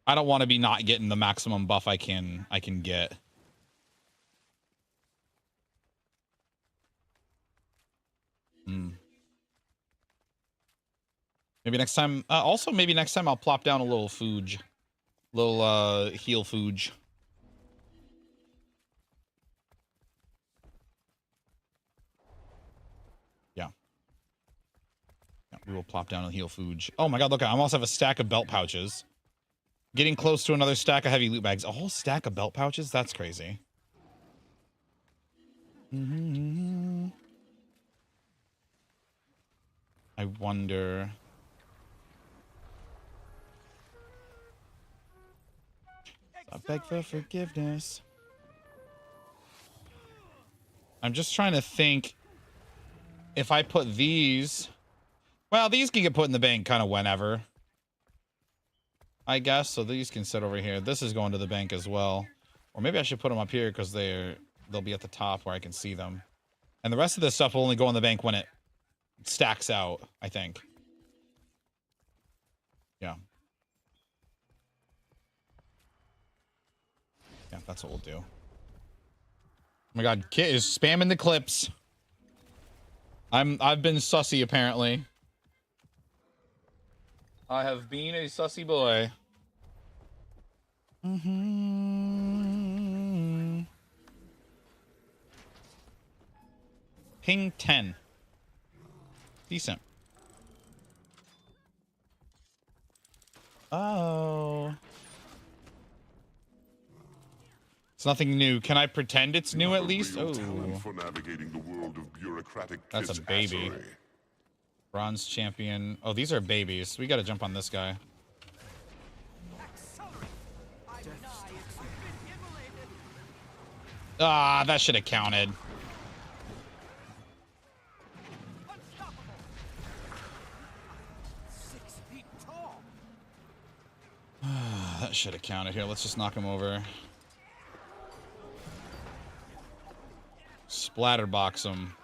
Speaker 4: not getting the maximum buff I can get. Maybe next time, also maybe next time I'll plop down a little fooge. Little heal fooge. Yeah. We will plop down and heal fooge. Oh my god, look, I almost have a stack of belt pouches. Getting close to another stack of heavy loot bags. A whole stack of belt pouches? That's crazy. I wonder... I beg for forgiveness. I'm just trying to think if I put these... Well, these can get put in the bank kind of whenever, I guess. So these can sit over here. This is going to the bank as well. Or maybe I should put them up here because they'll be at the top where I can see them. And the rest of this stuff will only go in the bank when it stacks out, I think. Yeah. Yeah, that's what we'll do. Oh my god, Kit is spamming the clips. I've been sussy apparently. I have been a sussy boy. Ping 10. Decent. Oh. It's nothing new. Can I pretend it's new at least? Oh.
Speaker 12: For navigating the world of bureaucratic
Speaker 4: that's a baby. Bronze champion. Oh, these are babies. We got to jump on this guy. Ah, that should have counted. should have counted here. Let's just knock him over. Splatterbox him.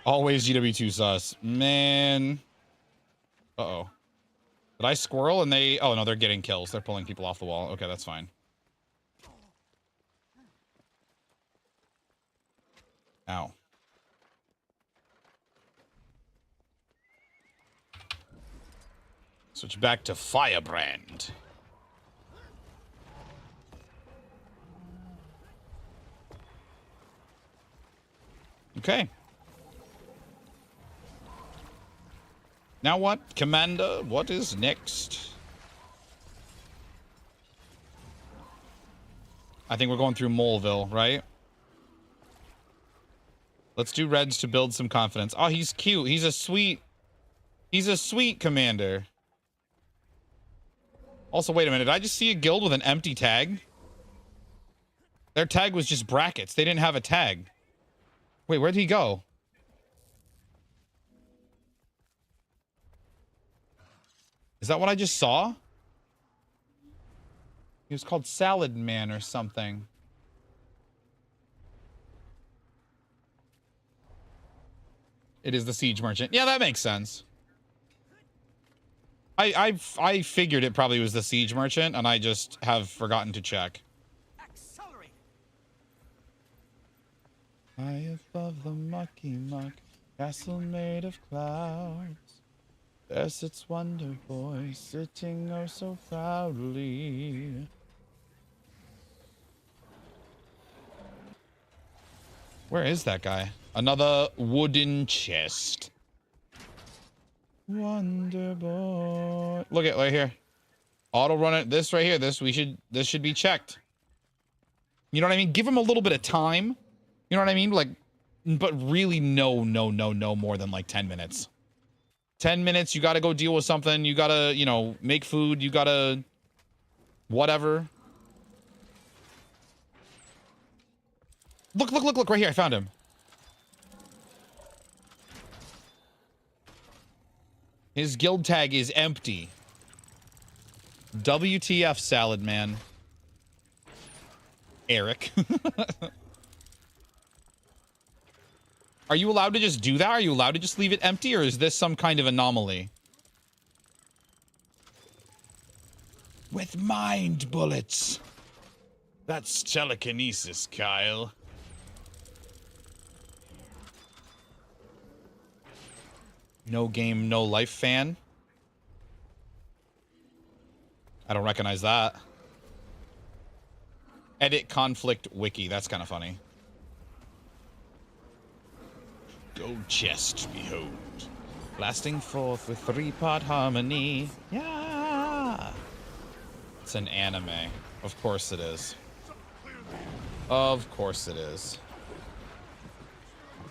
Speaker 4: Always GW2 sus. Man. Uh-oh. Did I squirrel and they... Oh, no, they're getting kills. They're pulling people off the wall. Okay, that's fine. Ow. Switch back to Firebrand. Okay. Now what, Commander? What is next? I think we're going through Moleville, right? Let's do reds to build some confidence. Oh, he's cute. He's a sweet commander. Also, wait a minute. Did I just see a guild with an empty tag? Their tag was just brackets. They didn't have a tag. Wait, where'd he go? Is that what I just saw? He was called Salad Man or something. It is the Siege Merchant. Yeah, that makes sense. I figured it probably was the Siege Merchant, and I just have forgotten to check. High above the mucky muck, castle made of clouds. There sits Wonder Boy, sitting oh so proudly. Where is that guy? Another wooden chest. Wonder Boy. Look at right here. Auto run it. This right here. This should be checked. You know what I mean? Give him a little bit of time. You know what I mean? Like, but really no more than like 10 minutes. 10 minutes, you gotta go deal with something. You gotta, you know, make food. You gotta whatever. Look right here. I found him. His guild tag is empty. WTF, Salad Man. Eric. Are you allowed to just do that? Are you allowed to just leave it empty, or is this some kind of anomaly? With mind bullets. That's telekinesis, Kyle. No game, no life fan. I don't recognize that. Edit conflict wiki. That's kind of funny. Gold chest, behold. Blasting forth with 3-part harmony. Yeah. It's an anime. Of course it is. Of course it is.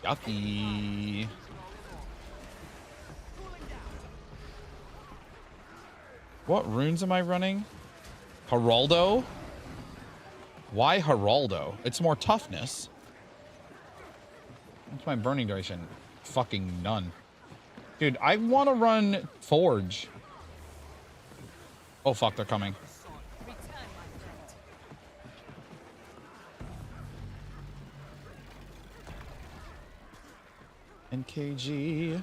Speaker 4: Yucky. What runes am I running? Geraldo? Why Geraldo? It's more toughness. What's my burning duration? Fucking none. Dude, I want to run Forge. Oh, fuck, they're coming. NKG.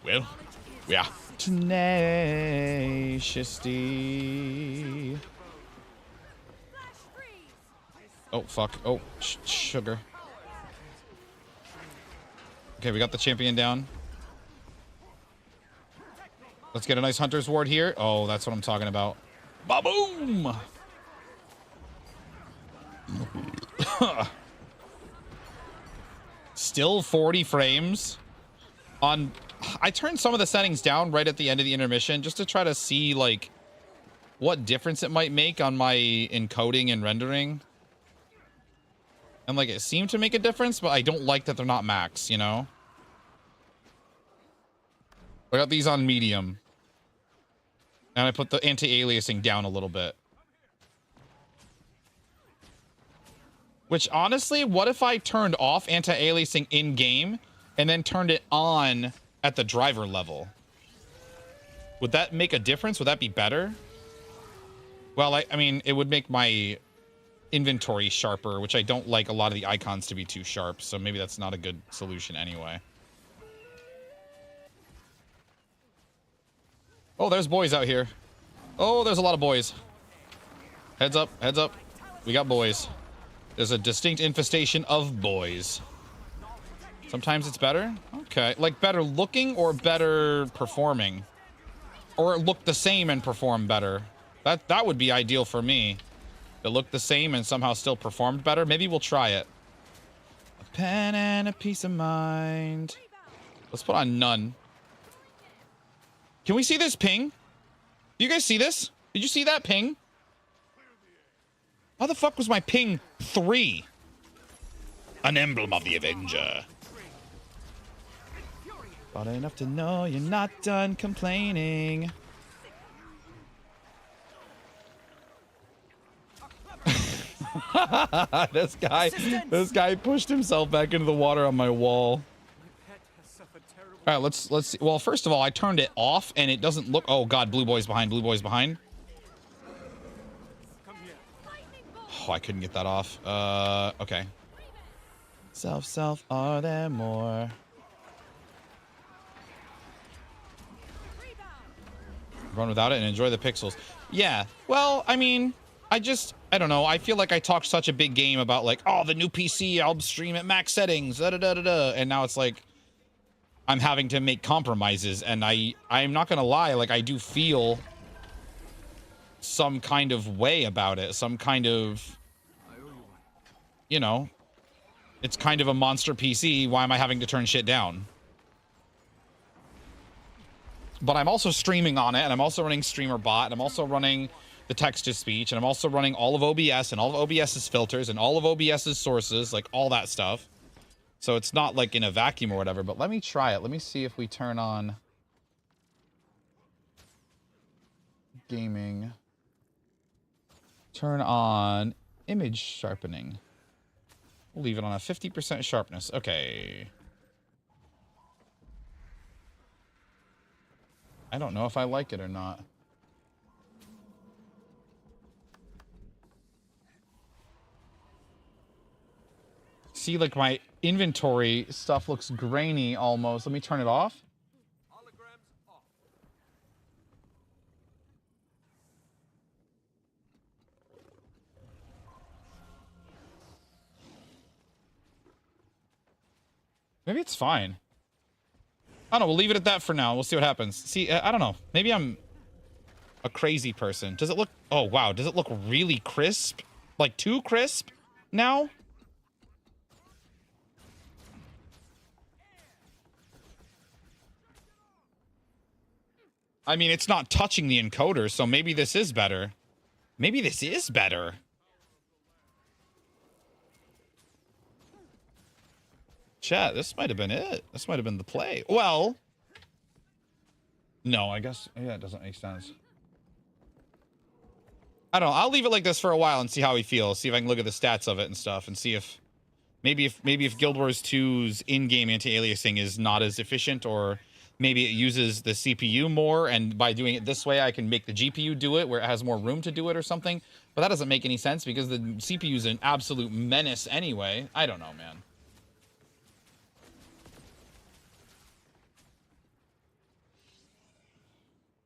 Speaker 4: Well, yeah. Tenaciously. Oh, fuck. Oh, sugar. Okay, we got the champion down. Let's get a nice Hunter's Ward here. Oh, that's what I'm talking about. Ba-boom! Still 40 frames on... I turned some of the settings down right at the end of the intermission just to try to see, like, what difference it might make on my encoding and rendering. And, like, it seemed to make a difference, but I don't like that they're not max, you know? I got these on medium. And I put the anti-aliasing down a little bit. Which, honestly, what if I turned off anti-aliasing in-game and then turned it on at the driver level? Would that make a difference? Would that be better? Well, I mean, it would make my inventory sharper, which I don't like a lot of the icons to be too sharp, so maybe that's not a good solution anyway. Oh, there's boys out here. Oh, there's a lot of boys. Heads up, heads up. We got boys. There's a distinct infestation of boys. Sometimes it's better? Okay. Like better looking or better performing? Or look the same and perform better? That would be ideal for me. It looked the same and somehow still performed better. Maybe we'll try it. A pen and a peace of mind. Let's put on none. Can we see this ping? Do you guys see this? Did you see that ping? How the fuck was my ping 3? An emblem of the Avenger. But enough to know you're not done complaining. This guy pushed himself back into the water on my wall. All right, let's see. Well, first of all, I turned it off and it doesn't look. Oh God, blue boy's behind. Blue boy's behind. Oh, I couldn't get that off. Okay. Self, are there more? Run without it and enjoy the pixels. Yeah. Well, I mean, I don't know. I feel like I talked such a big game about like, oh, the new PC, I'll stream at max settings, and now it's like I'm having to make compromises, and I'm not gonna lie, like I do feel some kind of way about it, some kind of, you know, it's kind of a monster PC. Why am I having to turn shit down? But I'm also streaming on it, and I'm also running Streamer Bot, and I'm also running the text-to-speech, and I'm also running all of OBS, and all of OBS's filters, and all of OBS's sources, like all that stuff. So it's not like in a vacuum or whatever, but let me try it. Let me see if we turn on gaming. Turn on image sharpening. We'll leave it on a 50% sharpness. Okay. I don't know if I like it or not. See, like my inventory stuff looks grainy almost. Let me turn it off. Maybe it's fine. I don't know. We'll leave it at that for now. We'll see what happens. See, I don't know. Maybe I'm a crazy person. Does it look... Oh, wow. Does it look really crisp? Like, too crisp now? I mean, it's not touching the encoder, so maybe this is better. Maybe this is better. Chat, this might have been it. This might have been the play. Well... No, I guess... Yeah, it doesn't make sense. I don't know. I'll leave it like this for a while and see how he feels. See if I can look at the stats of it and stuff and see if... Maybe if Guild Wars 2's in-game anti-aliasing is not as efficient, or maybe it uses the CPU more, and by doing it this way, I can make the GPU do it where it has more room to do it or something. But that doesn't make any sense because the CPU is an absolute menace anyway. I don't know, man.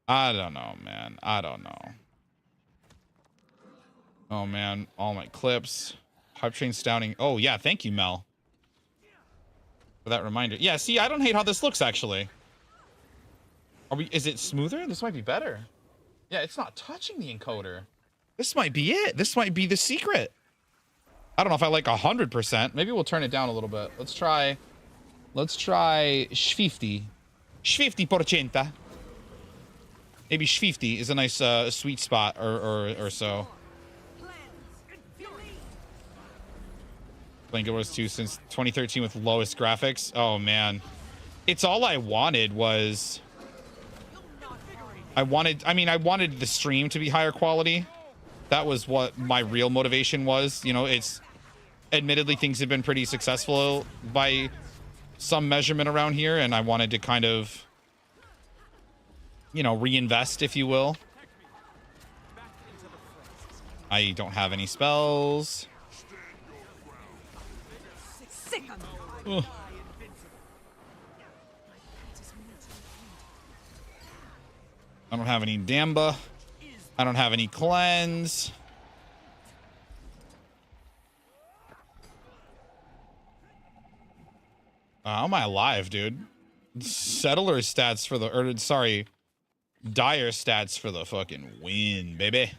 Speaker 4: I don't know, man. I don't know. Oh, man. All my clips. Hype train stouting. Oh, yeah. Thank you, Mel, for that reminder. Yeah, see, I don't hate how this looks, actually. Is it smoother? This might be better. Yeah, it's not touching the encoder. This might be it. This might be the secret. I don't know if I like 100%. Maybe we'll turn it down a little bit. Let's try 50. 50%. Maybe 50 is a nice sweet spot or so. Playing Guild Wars 2 since 2013 with lowest graphics. Oh man, it's all I wanted was. I wanted the stream to be higher quality. That was what my real motivation was. You know, it's admittedly things have been pretty successful by some measurement around here, and I wanted to kind of you know, reinvest, if you will. I don't have any spells. Ugh. I don't have any Damba. I don't have any cleanse. How am I alive, dude? Settler stats for the, or sorry, dire stats for the fucking win, baby.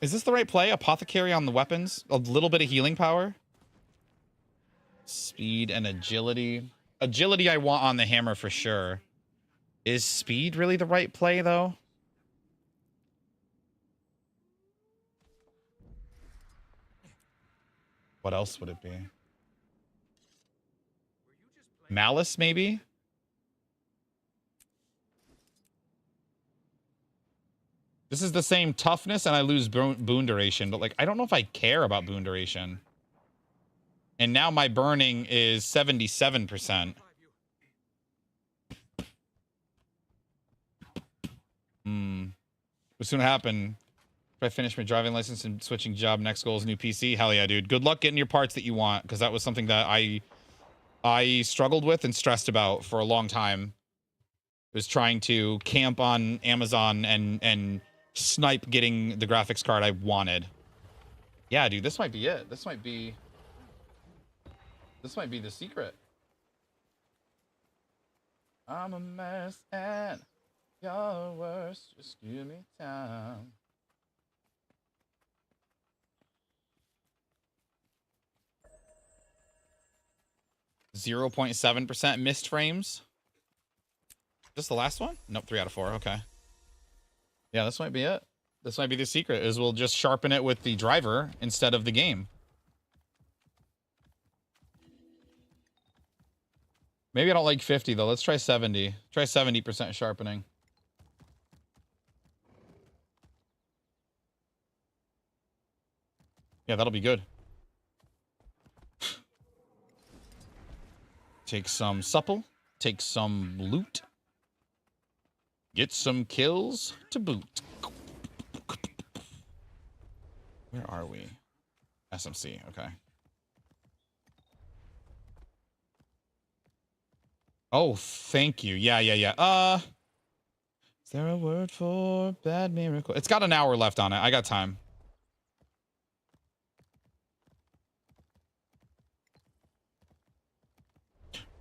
Speaker 4: Is this the right play? Apothecary on the weapons? A little bit of healing power? Speed and agility. Agility I want on the hammer for sure. Is speed really the right play, though? What else would it be? Malice, maybe? This is the same toughness, and I lose boon duration. But, like, I don't know if I care about boon duration. And now my burning is 77%. What's gonna happen if I finish my driving license and switching job? Next goal is new PC. Hell yeah, dude. Good luck getting your parts that you want, because that was something that I struggled with and stressed about for a long time. Was trying to camp on Amazon and snipe getting the graphics card I wanted. Yeah, dude, this might be it. This might be the secret. I'm a mess at your worst. Just give me time. .7% missed frames. Is this the last one? Nope, 3 out of 4. Okay. Yeah, this might be it. This might be the secret, is we'll just sharpen it with the driver instead of the game. Maybe I don't like 50, though. Let's try 70. Try 70% sharpening. Yeah, that'll be good. Take some supple. Take some loot. Get some kills to boot. Where are we? SMC, okay. Oh, thank you. Yeah. Is there a word for bad miracle? It's got an hour left on it. I got time.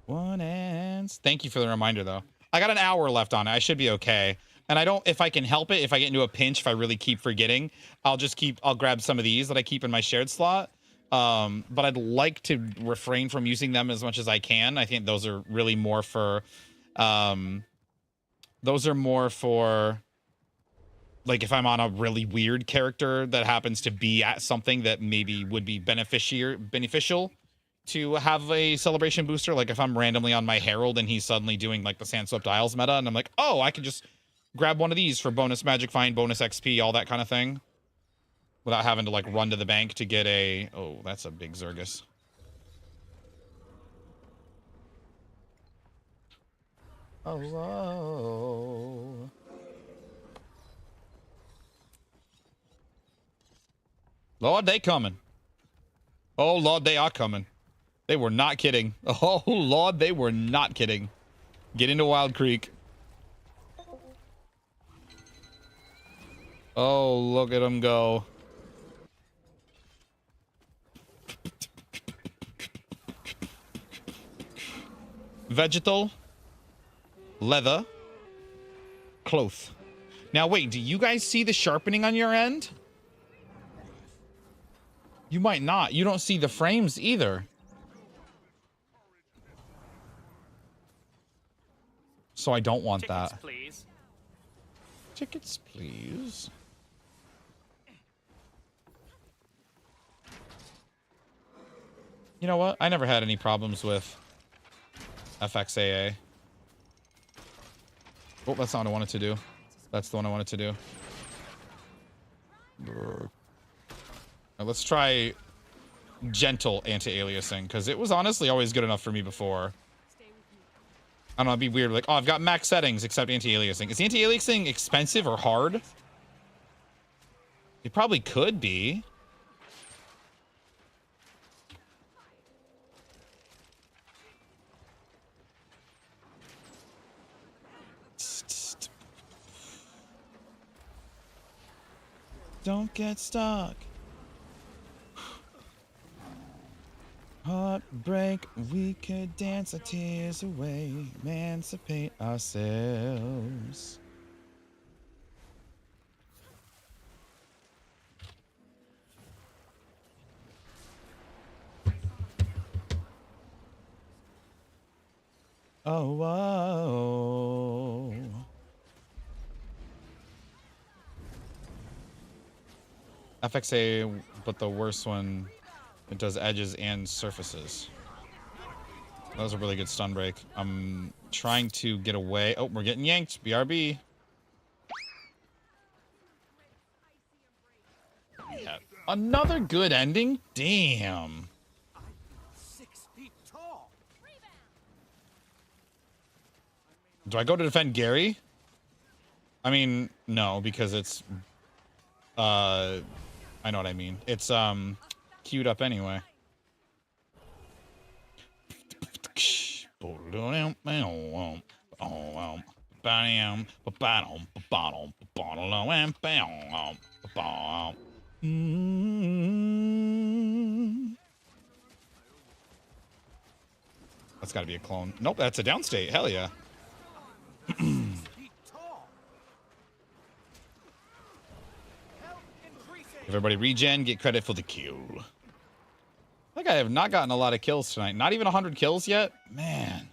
Speaker 4: One ends. Thank you for the reminder, though. I got an hour left on it. I should be okay. And I don't, if I can help it, if I get into a pinch, if I really keep forgetting, I'll grab some of these that I keep in my shared slot. But I'd like to refrain from using them as much as I can. I think those are really more for, like, if I'm on a really weird character that happens to be at something that maybe would be beneficial to have a celebration booster. Like if I'm randomly on my Herald and he's suddenly doing like the Sandswept Isles meta, and I'm like, oh, I can just grab one of these for bonus magic find, bonus XP, all that kind of thing, without having to like run to the bank to get a, oh, that's a big Zergus. Oh. Lord, they coming. Oh, Lord, they are coming. They were not kidding. Oh, Lord, they were not kidding. Get into Wild Creek. Oh, look at them go. Vegetal. Leather. Cloth. Now, wait, do you guys see the sharpening on your end? You might not. You don't see the frames either. So I don't want that.
Speaker 6: Tickets, please.
Speaker 4: Tickets, please. You know what? I never had any problems with FXAA. Oh, that's not what I wanted to do. That's the one I wanted to do. Now let's try gentle anti-aliasing, because it was honestly always good enough for me before. I don't know, it'd be weird. Like, oh, I've got max settings except anti-aliasing. Is anti-aliasing expensive or hard? It probably could be. Don't get stuck. Heartbreak, we could dance our tears away, emancipate ourselves. Oh, whoa. FXA, but the worst one, it does edges and surfaces. That was a really good stun break. I'm trying to get away. Oh, we're getting yanked. BRB. Yeah. Another good ending? Damn.
Speaker 5: 6 feet tall.
Speaker 4: Do I go to defend Gary? I mean, no, because it's... I know what I mean. It's, queued up anyway. That's got to be a clone. Nope, that's a downstate. Hell yeah. Everybody regen, get credit for the kill. I think I have not gotten a lot of kills tonight. Not even 100 kills yet? Man.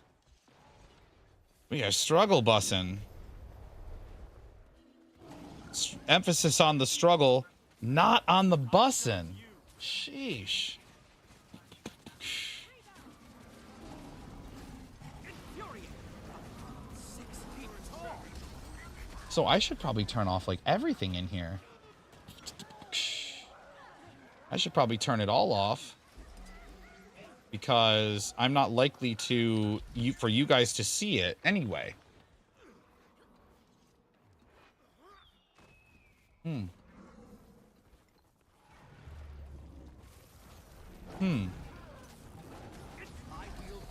Speaker 4: We are struggle bussing. Emphasis on the struggle, not on the bussing. Sheesh. So I should probably turn off like everything in here. I should probably turn it all off because I'm not likely to for you guys to see it anyway.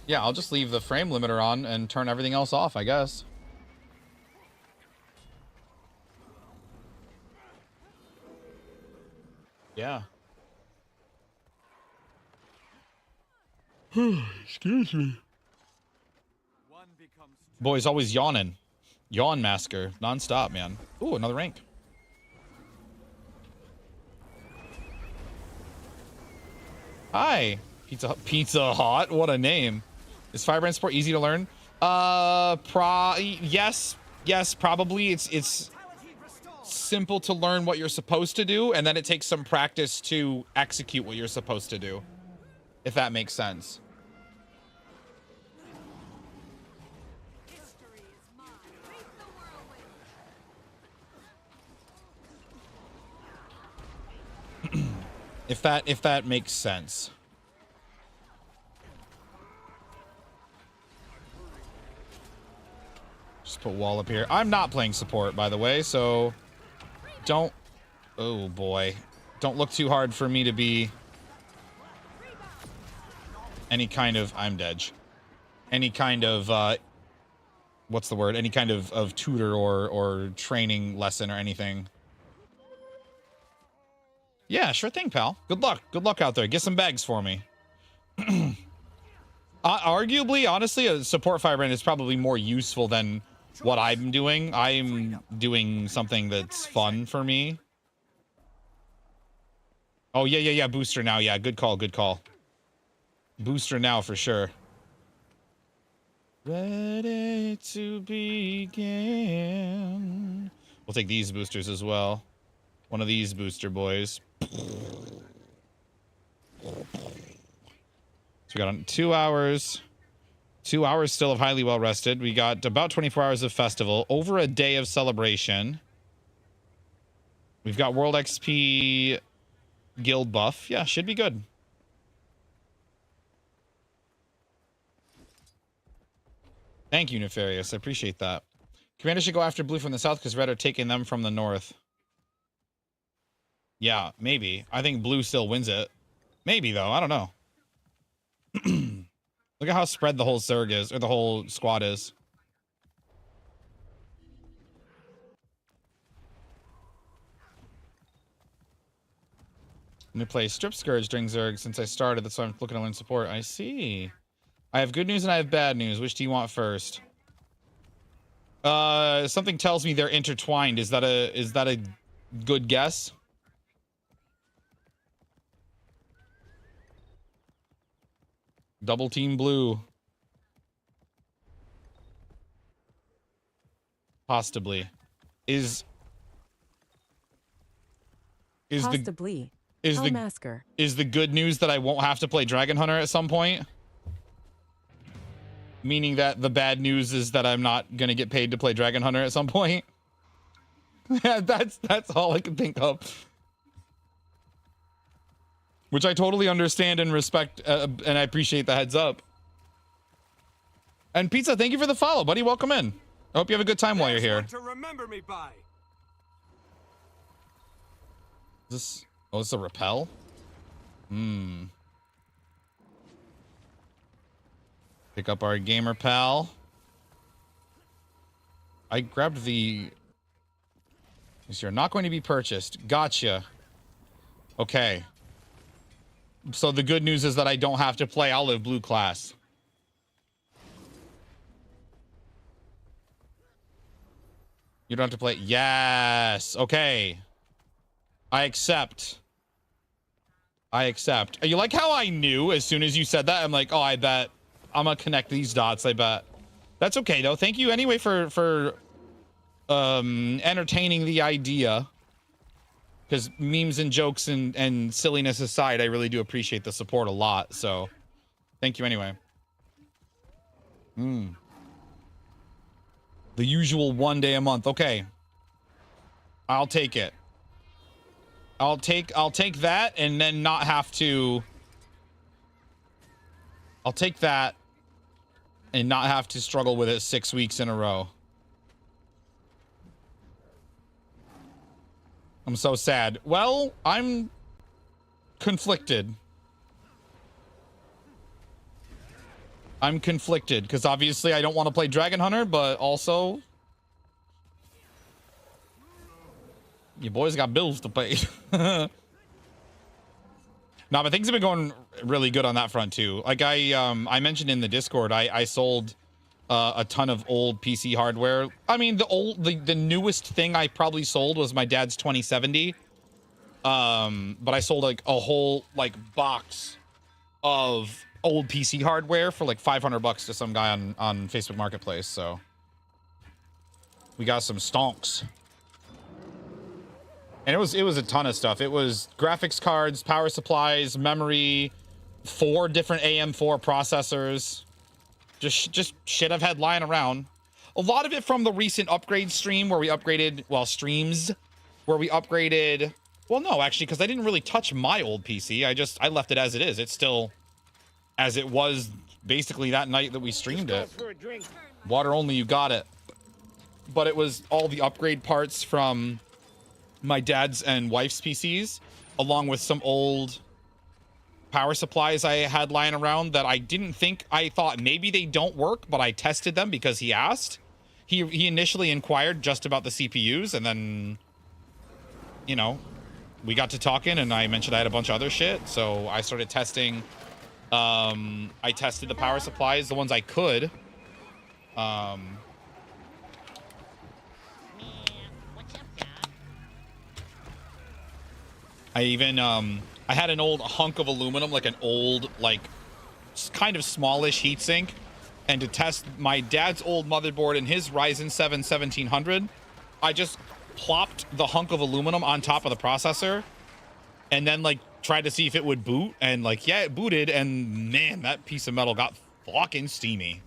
Speaker 4: Yeah, I'll just leave the frame limiter on and turn everything else off, I guess. Yeah. Excuse me. Boy's always yawning. Yawn masker. Non-stop, man. Ooh, another rank. Hi. Pizza Hut. What a name. Is Firebrand support easy to learn? Yes. Yes, probably. It's simple to learn what you're supposed to do, and then it takes some practice to execute what you're supposed to do. If that makes sense. If that makes sense. Just put wall up here. I'm not playing support, by the way, so don't... Oh, boy. Don't look too hard for me to be any kind of... I'm dead. Any kind of, what's the word? Any kind of tutor or training lesson or anything. Yeah, sure thing, pal. Good luck. Good luck out there. Get some bags for me. Arguably, honestly, a support Firebrand is probably more useful than what I'm doing. I'm doing something that's fun for me. Oh, yeah. Booster now. Yeah, good call. Good call. Booster now for sure. Ready to begin. We'll take these boosters as well. One of these booster boys. So we got 2 hours. 2 hours still of highly well rested. We got about 24 hours of festival. Over a day of celebration. We've got World XP guild buff. Yeah, should be good. Thank you, Nefarious. I appreciate that. Commander should go after blue from the south because red are taking them from the north. Yeah, maybe. I think blue still wins it. Maybe, though. I don't know. Look at how spread the whole Zerg is, or the whole squad is. I'm going to play Strip Scourge during Zerg since I started. That's why I'm looking to learn support. I see. I have good news and I have bad news. Which do you want first? Something tells me they're intertwined. Is that a good guess? Double team blue. Possibly. Is
Speaker 24: Possibly.
Speaker 4: the good news that I won't have to play Dragon Hunter at some point? Meaning that the bad news is that I'm not gonna get paid to play Dragon Hunter at some point. Yeah, that's all I can think of. Which I totally understand and respect, and I appreciate the heads up. And Pizza, thank you for the follow, buddy. Welcome in. I hope you have a good time while you're here.
Speaker 17: To remember me by.
Speaker 4: This is a repel? Pick up our gamer pal. I grabbed the... These are not going to be purchased. Gotcha. Okay. So the good news is that I don't have to play Olive Blue class. You don't have to play... Yes! Okay. I accept. You like how I knew as soon as you said that? I'm like, oh, I bet. I'm gonna connect these dots, I bet. That's okay, though. Thank you anyway for entertaining the idea. Because memes and jokes and silliness aside, I really do appreciate the support a lot. So, thank you anyway. The usual 1 day a month. Okay. I'll take it. I'll take that and then not have to... I'll take that and not have to struggle with it 6 weeks in a row. I'm so sad. Well, I'm conflicted. I'm conflicted because obviously I don't want to play Dragon Hunter, but also you boys got bills to pay. No, but things have been going really good on that front too. Like I mentioned in the Discord, I sold a ton of old PC hardware. I mean, the newest thing I probably sold was my dad's 2070. But I sold like a whole like box of old PC hardware for like $500 to some guy on Facebook Marketplace. So we got some stonks. And it was a ton of stuff. It was graphics cards, power supplies, memory, 4 different AM4 processors. Just shit I've had lying around. A lot of it from the recent upgrade stream where we upgraded, well, streams where we upgraded. Well, no, actually, because I didn't really touch my old PC. I left it as it is. It's still as it was basically that night that we streamed it. Water only, you got it. But it was all the upgrade parts from my dad's and wife's PCs, along with some old power supplies I had lying around that I thought maybe they don't work, but I tested them because he asked. He initially inquired just about the CPUs, and then, you know, we got to talking, and I mentioned I had a bunch of other shit, so I started testing. I tested the power supplies, the ones I could. I even, I had an old hunk of aluminum, like an old, like, kind of smallish heatsink. And to test my dad's old motherboard and his Ryzen 7 1700, I just plopped the hunk of aluminum on top of the processor and then, like, tried to see if it would boot. And, like, yeah, it booted. And, man, that piece of metal got fucking steamy.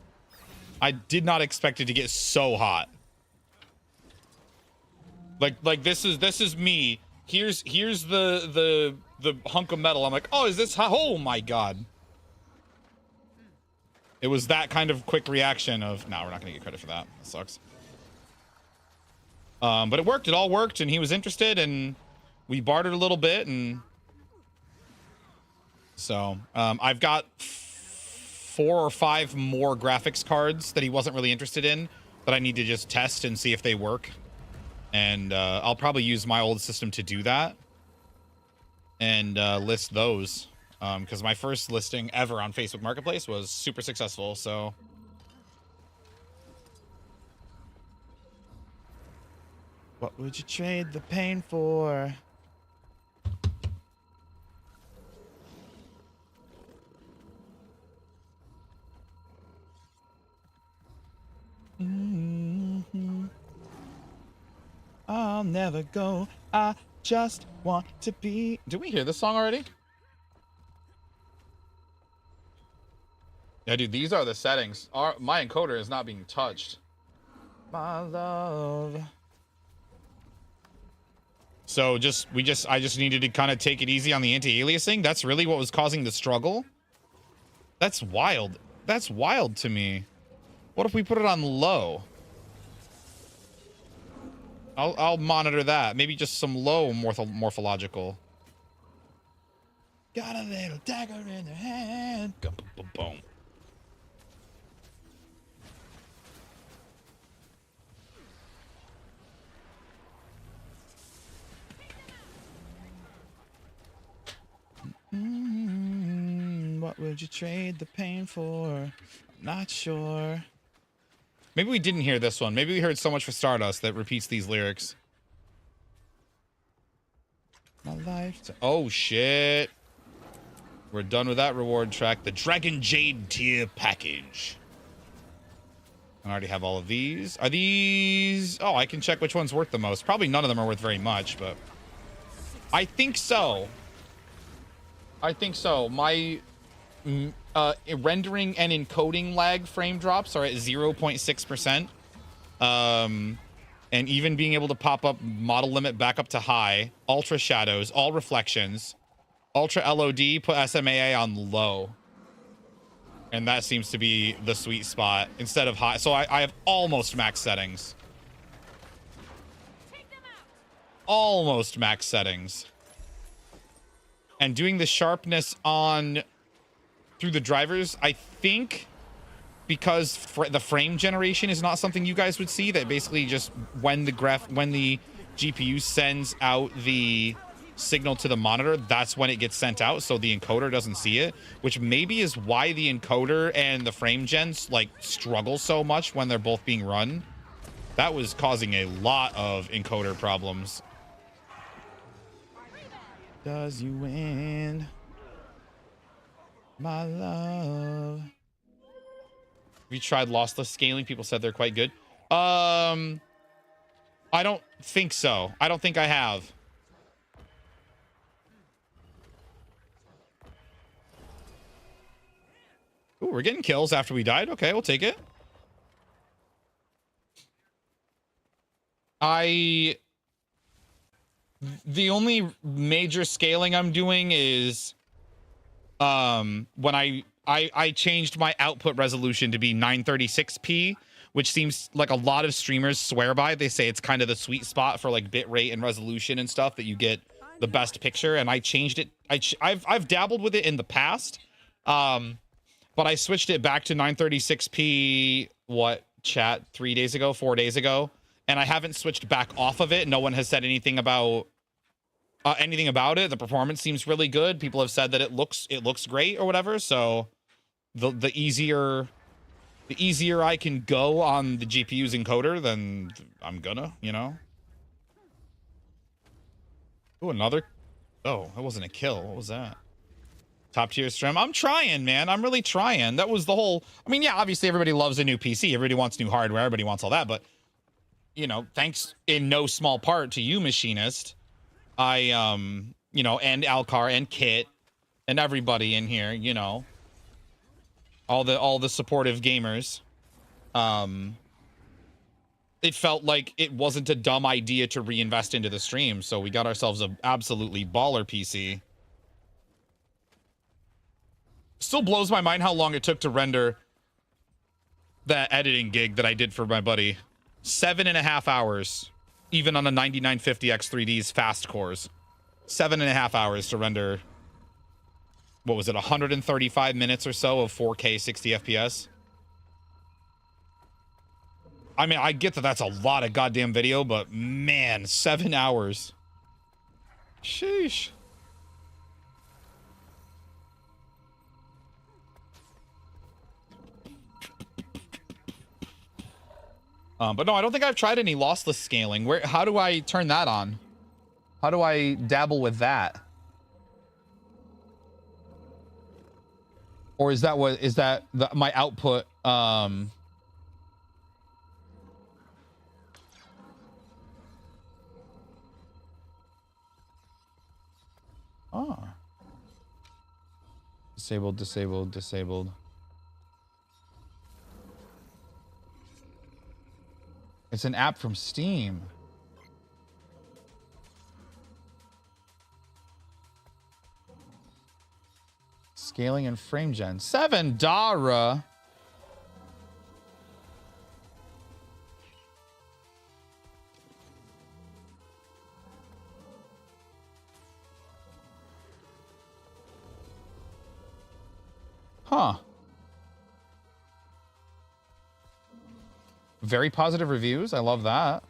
Speaker 4: I did not expect it to get so hot. Like this is me. Here's the hunk of metal. I'm like, oh, is this hot? Oh my god. It was that kind of quick reaction of, no, we're not gonna get credit for that. That sucks. But it worked. It all worked, and he was interested, and we bartered a little bit, and so I've got 4 or 5 more graphics cards that he wasn't really interested in that I need to just test and see if they work. And I'll probably use my old system to do that and list those, because my first listing ever on Facebook Marketplace was super successful. So what would you trade the pain for? I'll never go. I just want to be. Did we hear this song already? Yeah, dude, these are the settings. My encoder is not being touched. My love. So I just needed to kind of take it easy on the anti-aliasing. That's really what was causing the struggle. That's wild. That's wild to me. What if we put it on low? I'll monitor that. Maybe just some low morphological. Got a little dagger in their hand. Boom, boom, boom. What would you trade the pain for? Not sure. Maybe we didn't hear this one. Maybe we heard So Much for Stardust that repeats these lyrics. My life. Oh, shit. We're done with that reward track. The Dragon Jade tier package. I already have all of these. Are these... Oh, I can check which one's worth the most. Probably none of them are worth very much, but... I think so. I think so. My... rendering and encoding lag frame drops are at 0.6%. And even being able to pop up model limit back up to high, ultra shadows, all reflections, ultra LOD, put SMAA on low. And that seems to be the sweet spot instead of high. So I have almost max settings. Almost max settings. And doing the sharpness on through the drivers, I think, because the frame generation is not something you guys would see, that basically just when the GPU sends out the signal to the monitor, that's when it gets sent out, so the encoder doesn't see it, which maybe is why the encoder and the frame gens like struggle so much when they're both being run. That was causing a lot of encoder problems. Does you win? My love. Have you tried lossless scaling? People said they're quite good. I don't think so. I don't think I have. Ooh, we're getting kills after we died. Okay, we'll take it. The only major scaling I'm doing is when I changed my output resolution to be 936p, which seems like a lot of streamers swear by. They say it's kind of the sweet spot for like bit rate and resolution and stuff, that you get the best picture. And I changed it. I've dabbled with it in the past, but I switched it back to 936p. What, chat, 4 days ago, and I haven't switched back off of it. No one has said anything about it. The performance seems really good. People have said that it looks great or whatever. So the easier I can go on the GPU's encoder, then I'm gonna, you know. Ooh, another. Oh, that wasn't a kill. What was that? Top tier stream. I'm trying, man. I'm really trying. That was the whole. I mean, yeah, obviously everybody loves a new PC. Everybody wants new hardware. Everybody wants all that. But, you know, thanks in no small part to you, Machinist. You know, and Alcar and Kit and everybody in here, you know, all the supportive gamers. It felt like it wasn't a dumb idea to reinvest into the stream, so we got ourselves an absolutely baller PC. Still blows my mind how long it took to render that editing gig that I did for my buddy. 7.5 hours, even on a 9950 X3D's fast cores. 7.5 hours to render. What was it? 135 minutes or so of 4K 60 FPS. I mean, I get that that's a lot of goddamn video, but man, 7 hours. Sheesh. But no, I don't think I've tried any lossless scaling. How do I turn that on? How do I dabble with that? Or is that my output? Huh. Disabled, disabled, disabled. It's an app from Steam. Scaling and frame gen. $7. Huh. Very positive reviews. I love that.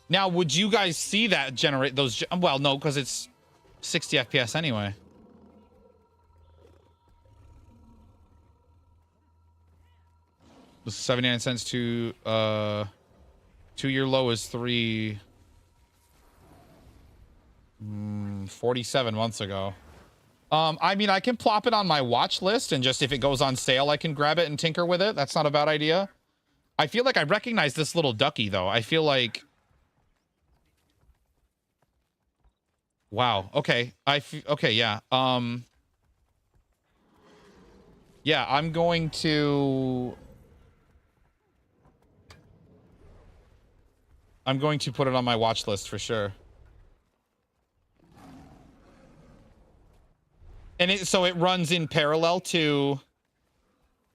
Speaker 4: Now, would you guys see that generate those? Well, no, because it's 60 FPS anyway. It was 79 cents to 2-year low is 47 months ago. I mean, I can plop it on my watch list and just if it goes on sale, I can grab it and tinker with it. That's not a bad idea. I feel like I recognize this little ducky though. I feel like, wow. Okay. Okay. Yeah. Yeah, I'm going to put it on my watch list for sure. And so it runs in parallel to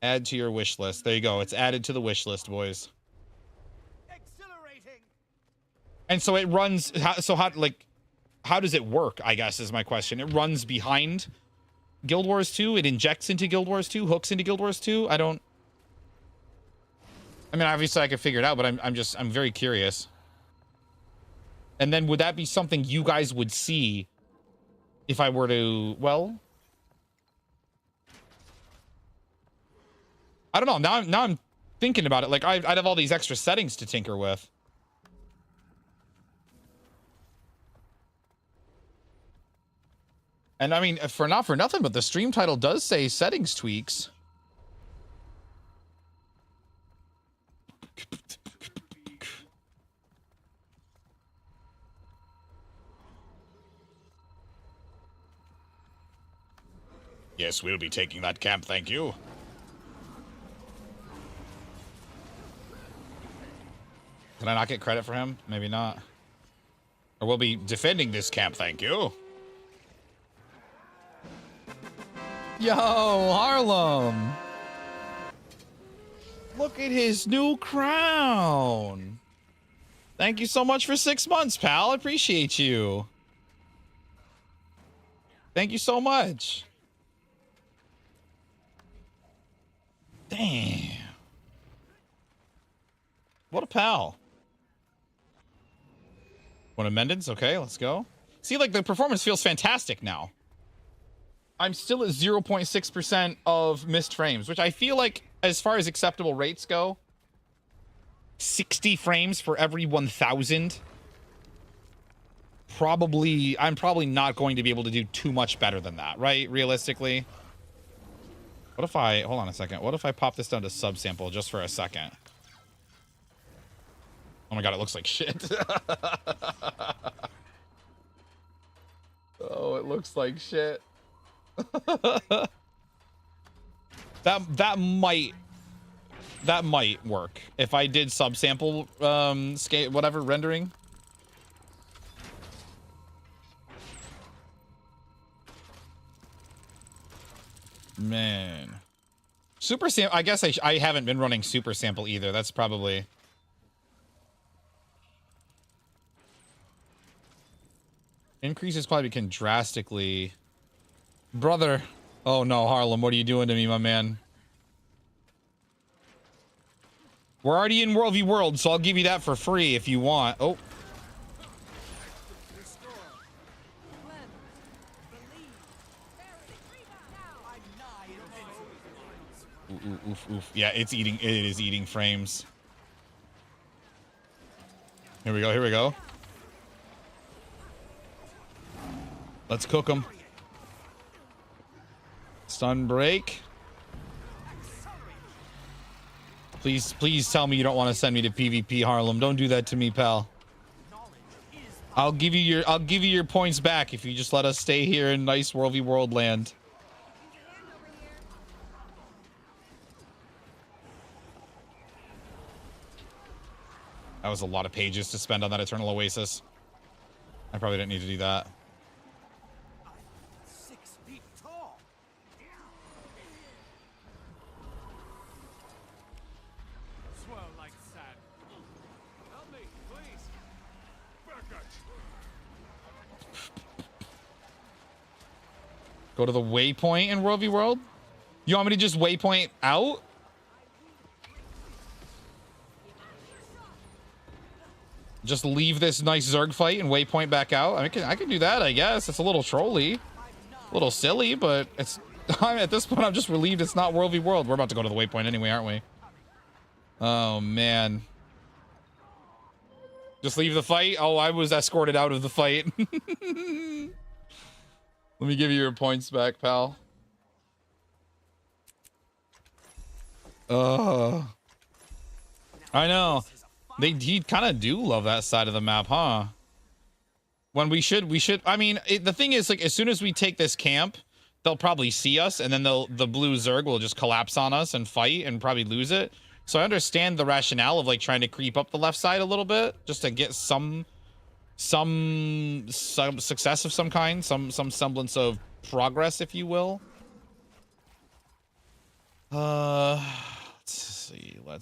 Speaker 4: add to your wish list. There you go. It's added to the wish list, boys. Exhilarating. And so it runs. How does it work? I guess is my question. It runs behind Guild Wars 2. It injects into Guild Wars 2. Hooks into Guild Wars 2. I mean, obviously I could figure it out, but I'm very curious. And then would that be something you guys would see if I were to, well, I don't know. Now I'm thinking about it. Like I'd have all these extra settings to tinker with. And I mean, not for nothing, but the stream title does say settings tweaks. Yes, we'll be taking that camp, thank you. Can I not get credit for him? Maybe not. Or we'll be defending this camp, thank you. Yo, Harlem. Look at his new crown. Thank you so much for 6 months, pal. I appreciate you. Thank you so much. Damn. What a pal. One amendments? Okay, let's go. See, like, the performance feels fantastic now. I'm still at 0.6% of missed frames, which I feel like, as far as acceptable rates go, 60 frames for every 1,000. I'm probably not going to be able to do too much better than that, right? Realistically. What if hold on a second. What if I pop this down to subsample just for a second? Oh my god, it looks like shit. Oh, it looks like shit. that might work if I did subsample scale whatever rendering. Man, Super sample. I guess I haven't been running super sample either. That's probably. Increases quality can drastically. Brother. Oh no, Harlem, what are you doing to me, my man? We're already in World v World, so I'll give you that for free if you want. Oh. Oof, oof. Yeah, it is eating frames. Here we go, here we go. Let's cook them. Stun break. Please tell me you don't want to send me to PvP, Harlem. Don't do that to me, pal. I'll give you your points back if you just let us stay here in nice World v World land. That was a lot of pages to spend on that Eternal Oasis. I probably didn't need to do that.
Speaker 5: 6 feet tall. Swell like sand. Help me, please. Back at
Speaker 4: Go to the waypoint in World v World? You want me to just waypoint out? Just leave this nice Zerg fight and waypoint back out? I can do that, I guess. It's a little trolly. A little silly, but it's... at this point, I'm just relieved it's not World v World. We're about to go to the waypoint anyway, aren't we? Oh, man. Just leave the fight? Oh, I was escorted out of the fight. Let me give you your points back, pal. I know. He kind of do love that side of the map, huh? When we should, I mean, the thing is, like, as soon as we take this camp, they'll probably see us, and then the blue Zerg will just collapse on us and fight and probably lose it. So I understand the rationale of, like, trying to creep up the left side a little bit, just to get some success of some kind, some semblance of progress, if you will. Let's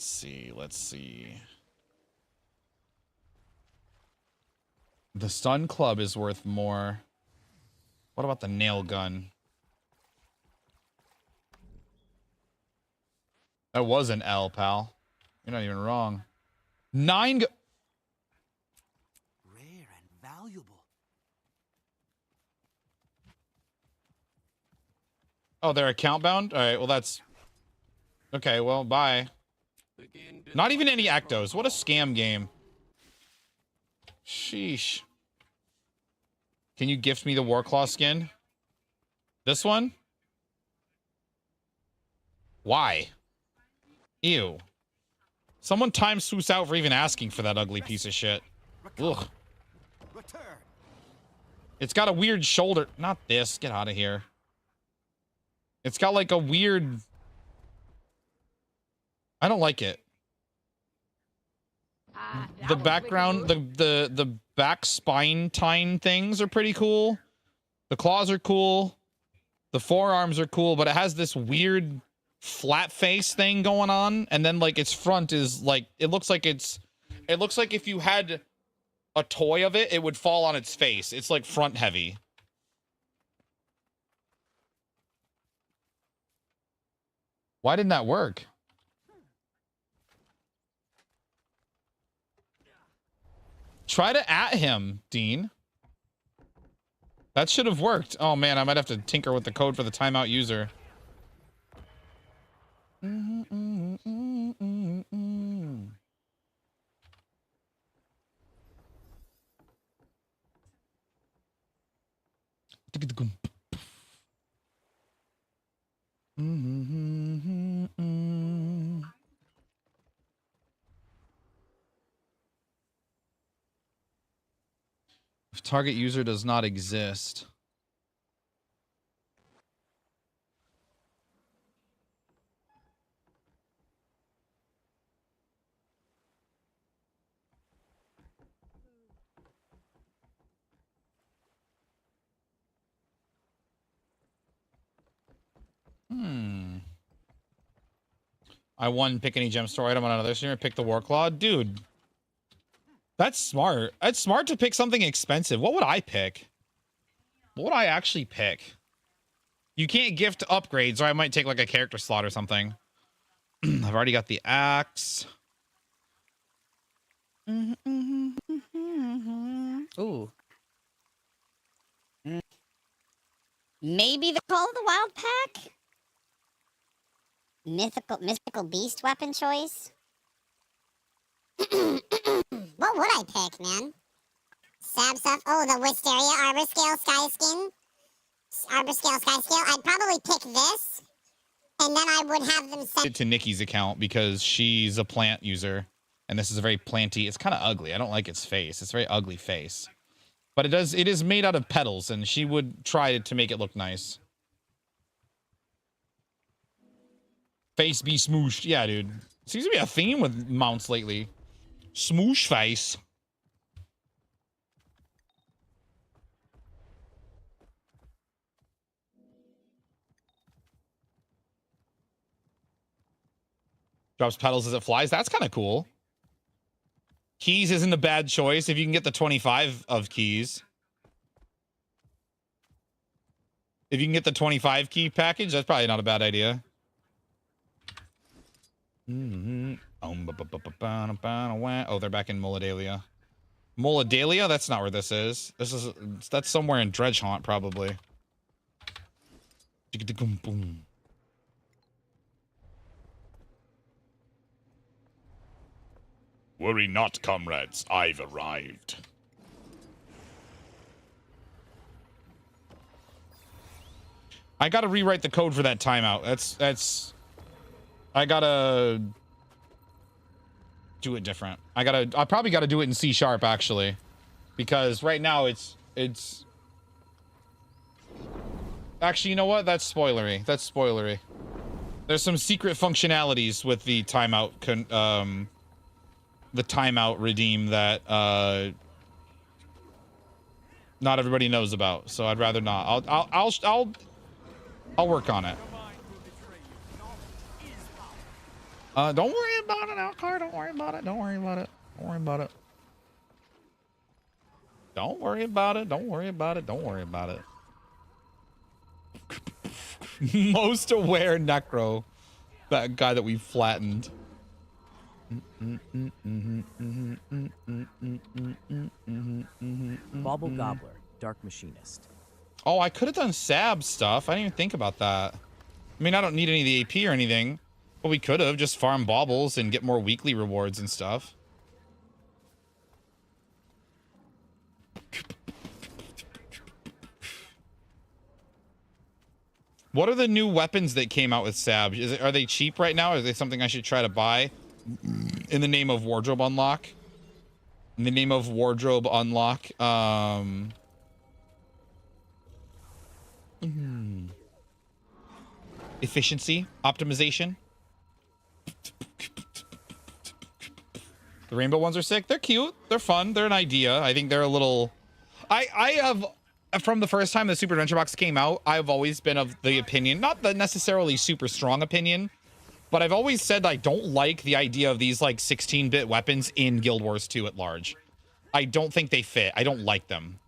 Speaker 4: see. The stun club is worth more. What about the nail gun? That was an L, pal. You're not even wrong. 9
Speaker 5: rare and valuable.
Speaker 4: Oh, they're account bound? Alright, well that's... Okay, well, bye. Not even any Ectos. What a scam game. Sheesh. Can you gift me the Warclaw skin? This one? Why? Ew. Someone time swoops out for even asking for that ugly piece of shit. Ugh. It's got a weird shoulder. Not this. Get out of here. It's got like a weird... I don't like it. The background, the back spine tine things are pretty cool. The claws are cool. The forearms are cool, but it has this weird flat face thing going on, and then like its front is like it looks like if you had a toy of it, it would fall on its face. It's like front heavy. Why didn't that work? Try to at him, Dean. That should have worked. Oh man, I might have to tinker with the code for the timeout user. If target user does not exist. I won pick any gem store item on another streamer. Pick the Warclaw. Dude, that's smart. It's smart to pick something expensive. What would I pick? What would I actually pick? You can't gift upgrades, or I might take like a character slot or something. I've already got the axe.
Speaker 1: Ooh. Maybe the Call of the Wild pack? Mystical beast weapon choice? What would I pick, man? Sab stuff. Oh, the Wisteria Arbor Scale Sky Skin. Arbor Scale Sky Scale. I'd probably pick this. And then I would have them send
Speaker 4: It to Nikki's account because she's a plant user. And this is a very planty. It's kind of ugly. I don't like its face. It's a very ugly face. But it is made out of petals, and she would try to make it look nice. Face be smooshed. Yeah, dude. Seems to be a theme with mounts lately. Smoosh face. Drops petals as it flies. That's kind of cool. Keys isn't a bad choice if you can get the 25 of keys. If you can get the 25 key package, that's probably not a bad idea. Oh, they're back in Moladalia. Moladalia? That's not where this is. That's somewhere in Dredgehaunt, probably. Worry not, comrades. I've arrived. I gotta rewrite the code for that timeout. I gotta do it different. I probably gotta do it in C# actually. Because right now it's actually, you know what? That's spoilery. That's spoilery. There's some secret functionalities with the timeout redeem that not everybody knows about, so I'd rather not. I'll work on it. Don't worry about it, Alcar. Don't worry about it. Don't worry about it. Don't worry about it. Don't worry about it. Don't worry about it. Don't worry about it. Most aware Necro, that guy that we flattened.
Speaker 6: Bauble Gobbler, Dark Machinist.
Speaker 4: Oh, I could have done Sab stuff. I didn't even think about that. I mean, I don't need any of the AP or anything, but we could have just farmed baubles and get more weekly rewards and stuff. What are the new weapons that came out with Sab? Are they cheap right now? Or is they something I should try to buy in the name of wardrobe unlock? In the name of wardrobe unlock, efficiency, optimization. The rainbow ones are sick. They're cute. They're fun. They're an idea. I think they're a little... I have... From the first time the Super Adventure Box came out, I've always been of the opinion, not the necessarily super strong opinion, but I've always said I don't like the idea of these like 16-bit weapons in Guild Wars 2 at large. I don't think they fit. I don't like them.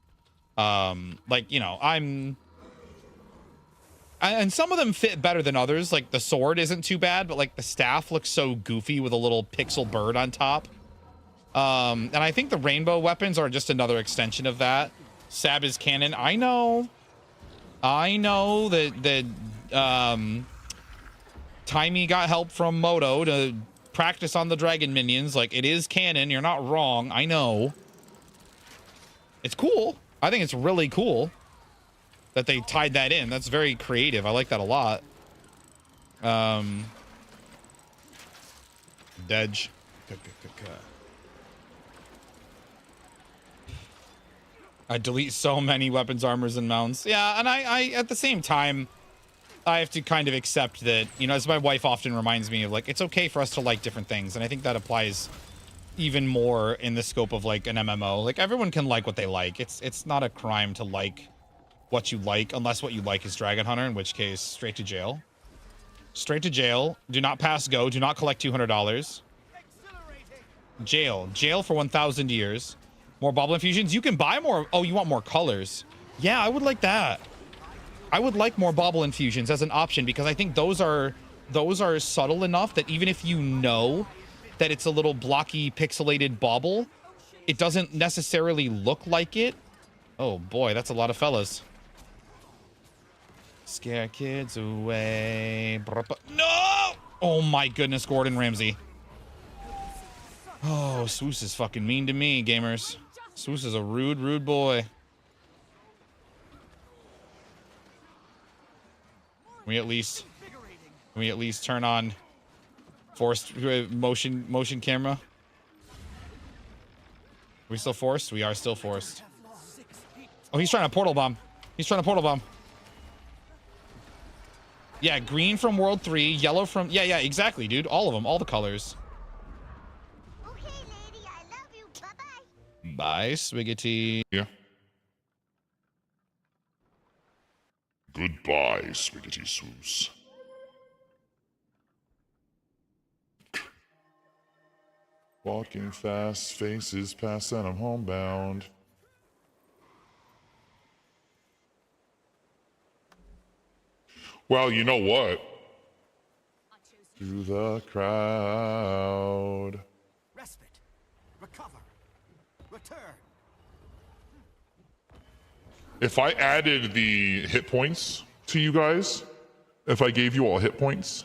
Speaker 4: Like, you know, and some of them fit better than others. Like the sword isn't too bad, but like the staff looks so goofy with a little pixel bird on top. And I think the rainbow weapons are just another extension of that. Sab is canon. I know that Timey got help from Moto to practice on the dragon minions. Like, it is canon. You're not wrong. I know. It's cool. I think it's really cool that they tied that in. That's very creative. I like that a lot. Dedge. I delete so many weapons, armors, and mounts. Yeah, and I at the same time, I have to kind of accept that, you know, as my wife often reminds me of, like, it's okay for us to like different things. And I think that applies even more in the scope of, like, an MMO. Like, everyone can like what they like. It's not a crime to like what you like, unless what you like is Dragon Hunter, in which case, straight to jail. Straight to jail. Do not pass go. Do not collect $200. Jail. Jail for 1,000 years. More bauble infusions. You can buy more. Oh, you want more colors. Yeah, I would like that. I would like more bauble infusions as an option because I think those are subtle enough that even if you know that it's a little blocky pixelated bauble, it doesn't necessarily look like it. Oh boy, that's a lot of fellas. Scare kids away. No! Oh my goodness, Gordon Ramsay. Oh, Swoos is fucking mean to me, gamers. Swoos is a rude, rude boy. Can we at least turn on forced motion camera? Are we still forced? We are still forced. Oh, he's trying to portal bomb. He's trying to portal bomb. Yeah, green from World 3, yellow from... Yeah, exactly, dude. All of them. All the colors.
Speaker 15: Okay, lady, I love you. Bye-bye.
Speaker 4: Bye, Swiggity.
Speaker 3: Yeah. Goodbye, Swiggity Swoos. Walking fast, faces past, and I'm homebound. Well, you know what? Through the crowd.
Speaker 5: Respite. Recover. Return.
Speaker 3: If I added the hit points to you guys, if I gave you all hit points,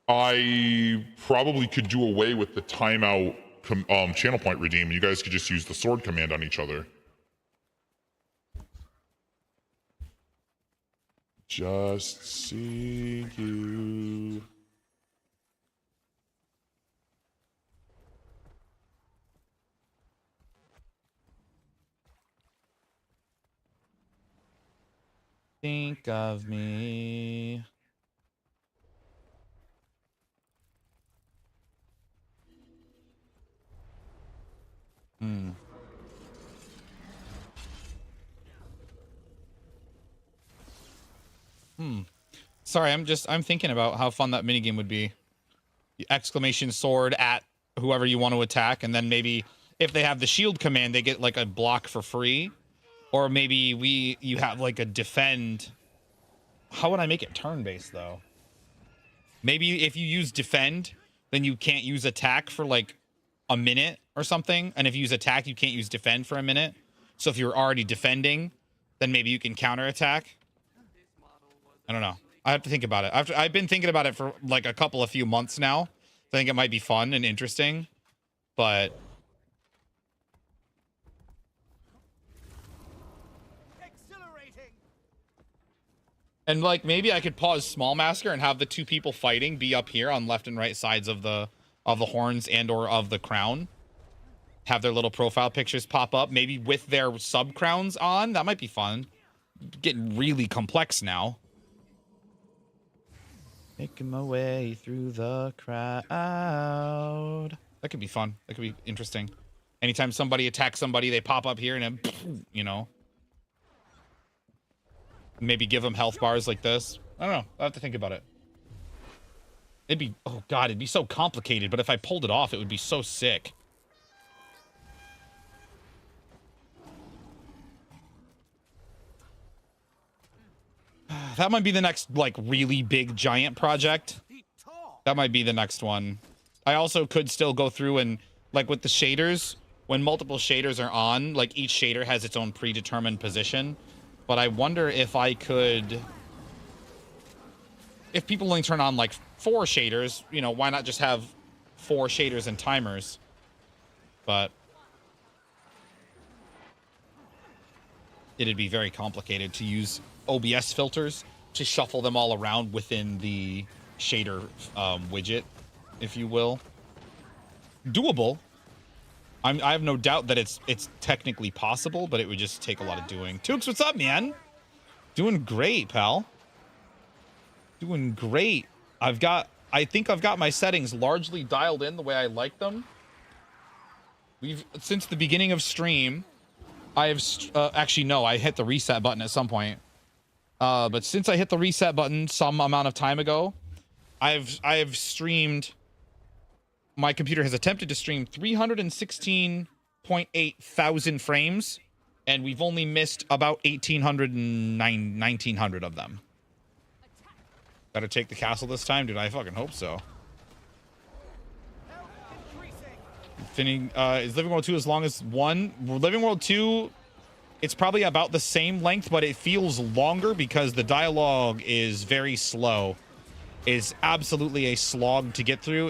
Speaker 3: I probably could do away with the timeout channel point redeem. You guys could just use the sword command on each other. Just see you.
Speaker 4: Think of me. Sorry, I'm thinking about how fun that minigame would be. The exclamation sword at whoever you want to attack, and then maybe if they have the shield command, they get like a block for free. Or maybe you have like a defend. How would I make it turn-based though? Maybe if you use defend, then you can't use attack for like a minute or something. And if you use attack, you can't use defend for a minute. So if you're already defending, then maybe you can counterattack. I don't know. I have to think about it. I've been thinking about it for like a few months now. I think it might be fun and interesting, but and like maybe I could pause Small Masker and have the two people fighting be up here on left and right sides of the horns and or of the crown. Have their little profile pictures pop up, maybe with their sub crowns on. That might be fun. Getting really complex now. Making my way through the crowd. That could be fun. That could be interesting. Anytime somebody attacks somebody, they pop up here and then, you know. Maybe give them health bars like this. I don't know. I have to think about it. It'd be, oh god, it'd be so complicated, but if I pulled it off, it would be so sick. That might be the next, like, really big giant project. That might be the next one. I also could still go through and, like, with the shaders, when multiple shaders are on, like, each shader has its own predetermined position. But I wonder if I could... If people only turn on, like, 4 shaders, you know, why not just have 4 shaders and timers? But... it'd be very complicated to use OBS filters to shuffle them all around within the shader widget, if you will. Doable. I have no doubt that it's technically possible, but it would just take a lot of doing. Tukes, what's up, man? Doing great, pal. Doing great. I think I've got my settings largely dialed in the way I like them. Since the beginning of stream, I have actually no, I hit the reset button at some point. But since I hit the reset button some amount of time ago, I've streamed. My computer has attempted to stream 316.8 thousand frames, and we've only missed about 1900 of them. Better take the castle this time, dude. I fucking hope so. Is Living World 2 as long as 1? Living World 2, it's probably about the same length, but it feels longer because the dialogue is very slow. It's absolutely a slog to get through.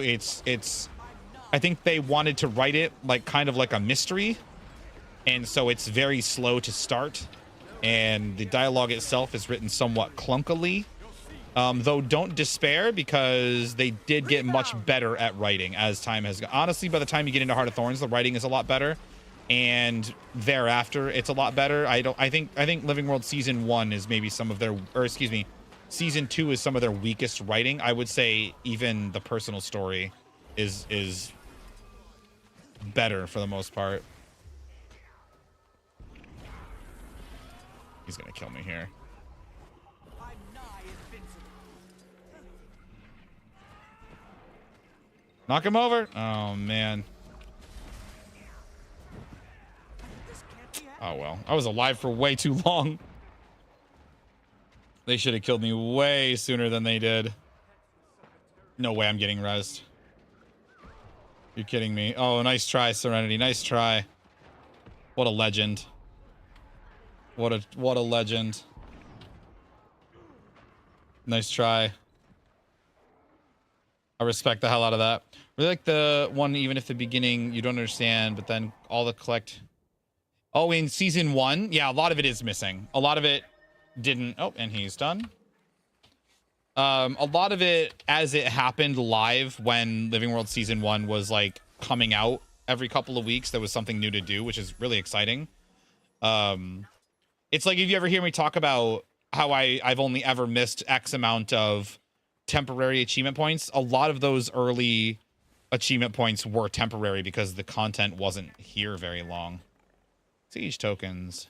Speaker 4: I think they wanted to write it like kind of like a mystery, and so it's very slow to start, and the dialogue itself is written somewhat clunkily. Though don't despair, because they did get much better at writing as time has gone. Honestly, by the time you get into Heart of Thorns, the writing is a lot better, and thereafter it's a lot better. I think Living World Season 1 is maybe some of their, or excuse me, Season 2 is some of their weakest writing. I would say even the personal story is better for the most part. He's gonna kill me here. Knock him over. Oh, man. Oh, well. I was alive for way too long. They should have killed me way sooner than they did. No way I'm getting rezzed. You're kidding me. Oh, nice try, Serenity. Nice try. What a legend. What a legend. Nice try. I respect the hell out of that. Really like the one, even if the beginning you don't understand, but then all the collect. Oh, in Season 1, yeah, a lot of it is missing. A lot of it didn't. Oh, and he's done. A lot of it, as it happened live when Living World Season 1 was like coming out every couple of weeks, there was something new to do, which is really exciting. It's like if you ever hear me talk about how I've only ever missed X amount of temporary achievement points, a lot of those early achievement points were temporary because the content wasn't here very long. Siege tokens.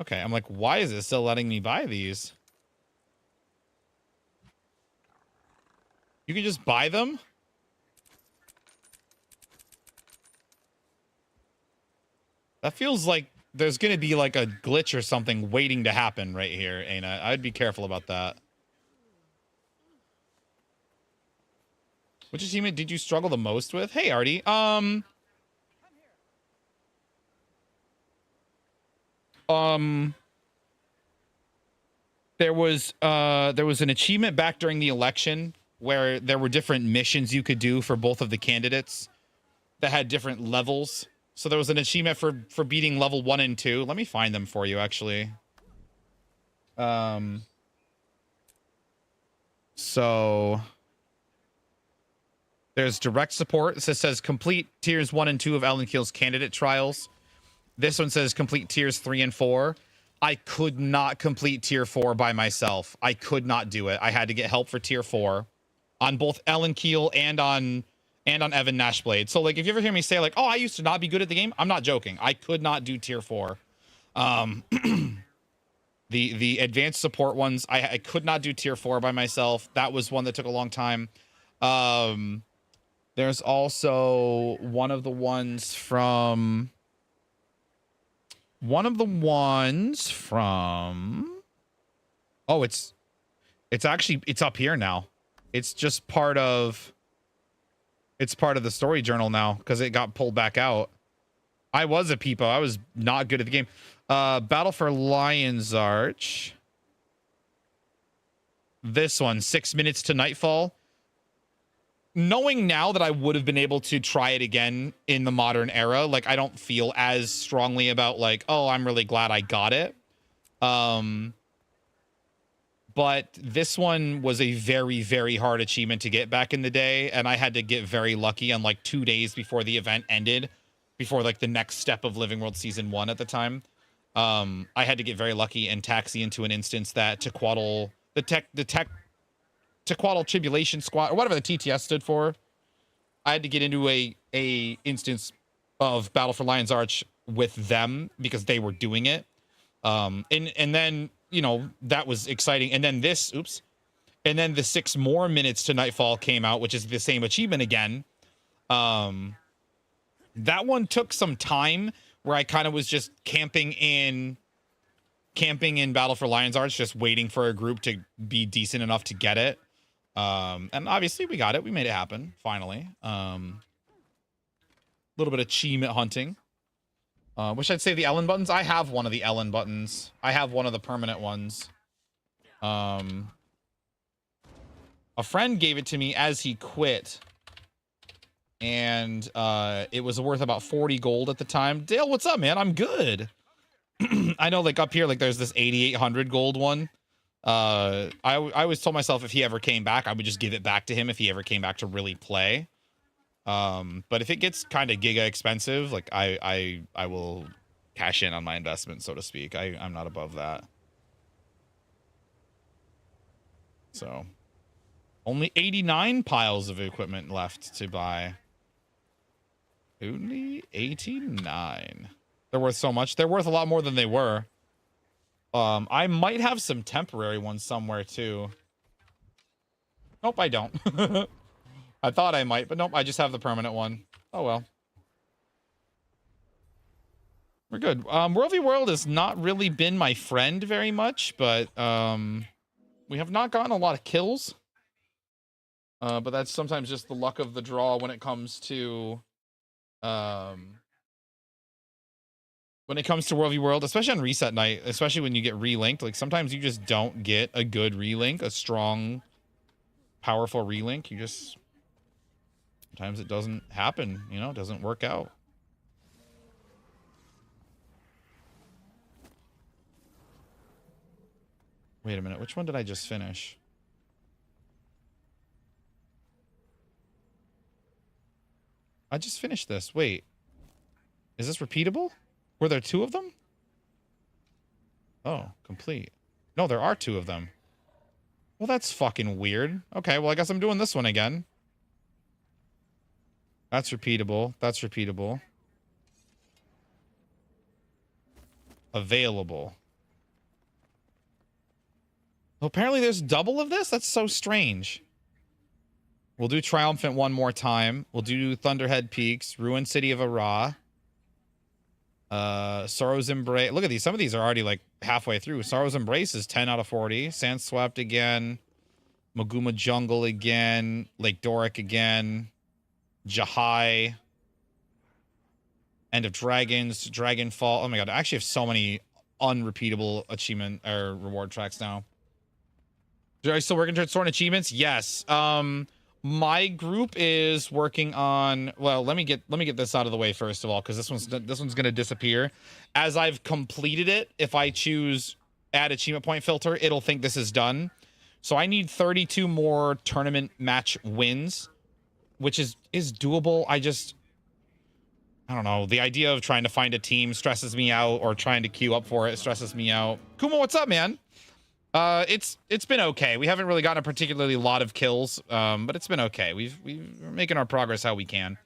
Speaker 4: Okay, I'm like, why is it still letting me buy these? You can just buy them? That feels like there's going to be like a glitch or something waiting to happen right here, Aina. I'd be careful about that. Which achievement did you struggle the most with? Hey, Artie. There was an achievement back during the election where there were different missions you could do for both of the candidates that had different levels. So there was an achievement for beating level 1 and 2. Let me find them for you, actually. So there's direct support. This says complete tiers 1 and 2 of Ellen Keel's candidate trials. This one says complete tiers 3 and 4. I could not complete tier 4 by myself. I could not do it. I had to get help for tier 4 on both Ellen Keel and on Evan Nashblade. So like if you ever hear me say like, oh, I used to not be good at the game, I'm not joking. I could not do tier 4. The advanced support ones, I could not do tier 4 by myself. That was one that took a long time. There's also one of the ones from oh, it's up here now. It's just part of the story journal now because it got pulled back out. I was a peepo. I was not good at the game. Battle for Lion's Arch. This one, 6 minutes to nightfall. Knowing now that I would have been able to try it again in the modern era, like I don't feel as strongly about like, oh, I'm really glad I got it. But this one was a very, very hard achievement to get back in the day, and I had to get very lucky on like 2 days before the event ended, before like the next step of Living World Season 1 at the time. I had to get very lucky and taxi into an instance that Tequatl, Tequatl Tribulation Squad, or whatever the TTS stood for. I had to get into a instance of Battle for Lion's Arch with them because they were doing it. And then, you know, that was exciting. And then this, oops. And then the 6 more minutes to Nightfall came out, which is the same achievement again. That one took some time where I kind of was just camping in Battle for Lion's Arch, just waiting for a group to be decent enough to get it. And obviously we got it. We made it happen, finally. A little bit of achievement hunting. Wish I'd say the Ellen buttons. I have one of the Ellen buttons. I have one of the permanent ones. A friend gave it to me as he quit. And it was worth about 40 gold at the time. Dale, what's up, man? I'm good. I know, like, up here, like, there's this 8,800 gold one. I always told myself if he ever came back, I would just give it back to him if he ever came back to really play. But if it gets kind of giga expensive, like, I will cash in on my investment, so to speak. I'm not above that. So, only 89 piles of equipment left to buy. Only 89. They're worth so much. They're worth a lot more than they were. I might have some temporary ones somewhere too. Nope, I don't. I thought I might, but nope, I just have the permanent one. Oh well. We're good. World v World has not really been my friend very much, but we have not gotten a lot of kills. But that's sometimes just the luck of the draw when it comes to World v World, especially on reset night, especially when you get relinked. Like, sometimes you just don't get a good relink, a strong, powerful relink. You just, sometimes it doesn't happen, you know, it doesn't work out. Wait a minute, which one did I just finish? I just finished this. Wait. Is this repeatable? Were there 2 of them? Oh, complete. No, there are 2 of them. Well, that's fucking weird. Okay, well, I guess I'm doing this one again. That's repeatable. That's repeatable. Available. Well, apparently there's double of this? That's so strange. We'll do Triumphant one more time. We'll do Thunderhead Peaks, Ruined City of Ara. Sorrow's Embrace. Look at these. Some of these are already like halfway through. Sorrow's Embrace is 10 out of 40. Sandswept again. Maguma Jungle again. Lake Doric again. Jahai. End of Dragons. Dragonfall. Oh my god. I actually have so many unrepeatable achievement or reward tracks now. Are you still working towards Sword achievements? Yes. My group is working on, well, let me get this out of the way first of all, because this one's going to disappear. As I've completed it, if I choose add achievement point filter, it'll think this is done. So I need 32 more tournament match wins, which is doable. I don't know. The idea of trying to find a team stresses me out, or trying to queue up for it stresses me out. Kuma, what's up, man? It's been okay. We haven't really gotten a particularly lot of kills, but it's been okay. We're making our progress how we can.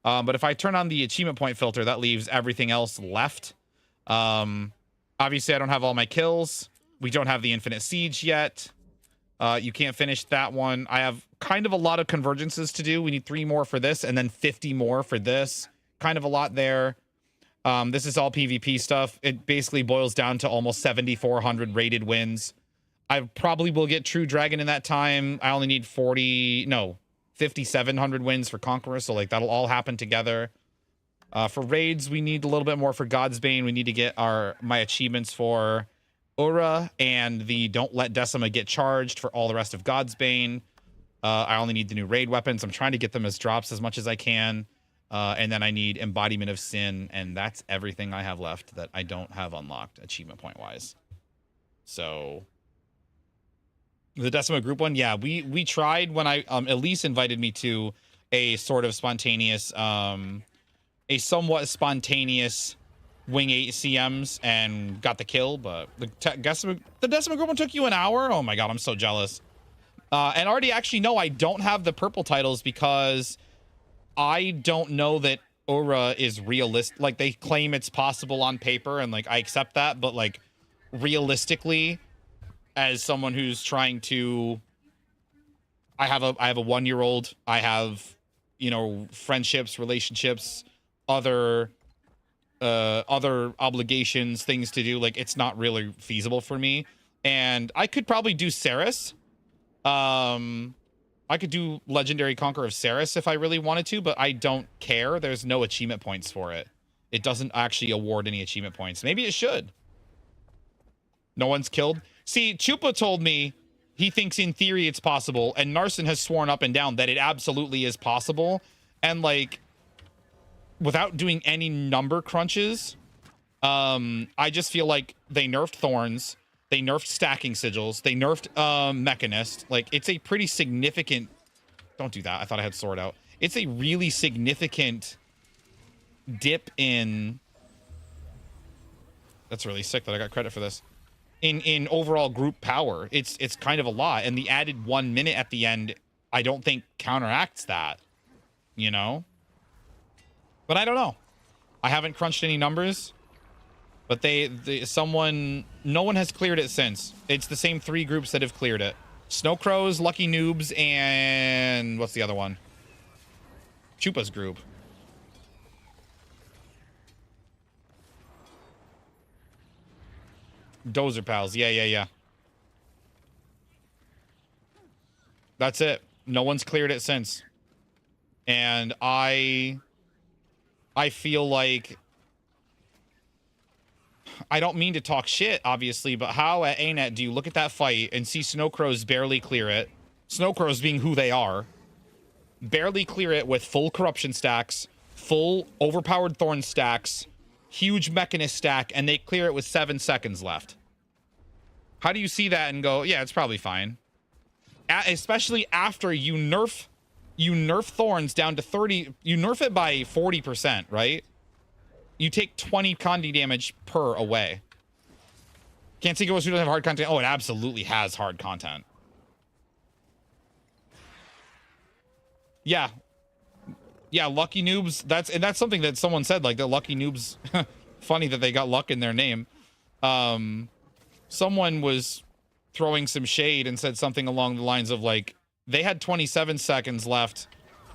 Speaker 4: But if I turn on the achievement point filter, that leaves everything else left. Obviously, I don't have all my kills. We don't have the Infinite Siege yet. You can't finish that one. I have kind of a lot of convergences to do. We need 3 more for this, and then 50 more for this. Kind of a lot there. This is all PvP stuff. It basically boils down to almost 7,400 rated wins. I probably will get True Dragon in that time. I only need 5,700 wins for Conqueror, so like that'll all happen together. For raids, we need a little bit more for God's Bane. We need to get my achievements for Ura and the Don't Let Decima Get Charged for all the rest of God's Bane. I only need the new raid weapons. I'm trying to get them as drops as much as I can. And then I need Embodiment of Sin, and that's everything I have left that I don't have unlocked achievement point wise. So the Decima group one, yeah, we tried when Elise invited me to a sort of spontaneous, a somewhat spontaneous wing 8 CMs and got the kill, but the Decima group one took you an hour? Oh my god, I'm so jealous. And already actually, no, I don't have the purple titles because I don't know that Aura is realistic. Like, they claim it's possible on paper, and like I accept that, but like realistically, as someone who's trying to, I have a 1-year-old, I have, you know, friendships, relationships, other obligations, things to do. Like, it's not really feasible for me. And I could probably do Ceres. I could do Legendary Conqueror of Ceres if I really wanted to, but I don't care. There's no achievement points for it. It doesn't actually award any achievement points. Maybe it should. No one's killed. See, Chupa told me he thinks in theory it's possible, and Narson has sworn up and down that it absolutely is possible. And like, without doing any number crunches, I just feel like they nerfed Thorns, they nerfed stacking sigils, they nerfed Mechanist. Like, it's a pretty significant, don't do that, I thought I had sword out. It's a really significant dip in, that's really sick that I got credit for this, in overall group power. It's kind of a lot, and the added 1 minute at the end I don't think counteracts that, you know? But I don't know. I haven't crunched any numbers, but no one has cleared it since. It's the same 3 groups that have cleared it. Snow Crows, Lucky Noobs, and what's the other one? Chupa's group. Dozer Pals. Yeah. That's it. No one's cleared it since. And I feel like, I don't mean to talk shit, obviously, but how at ANET do you look at that fight and see Snow Crows barely clear it? Snow Crows being who they are. Barely clear it with full corruption stacks, full overpowered thorn stacks, huge mechanist stack, and they clear it with 7 seconds left. How do you see that and go, yeah, it's probably fine? Especially after you nerf thorns down to 30, you nerf it by 40%, right? You take 20 condi damage per away. Can't see goes who doesn't have hard content. Oh, it absolutely has hard content. Yeah. Yeah, Lucky Noobs, that's something that someone said, like, the Lucky Noobs, funny that they got luck in their name. Someone was throwing some shade and said something along the lines of, like, they had 27 seconds left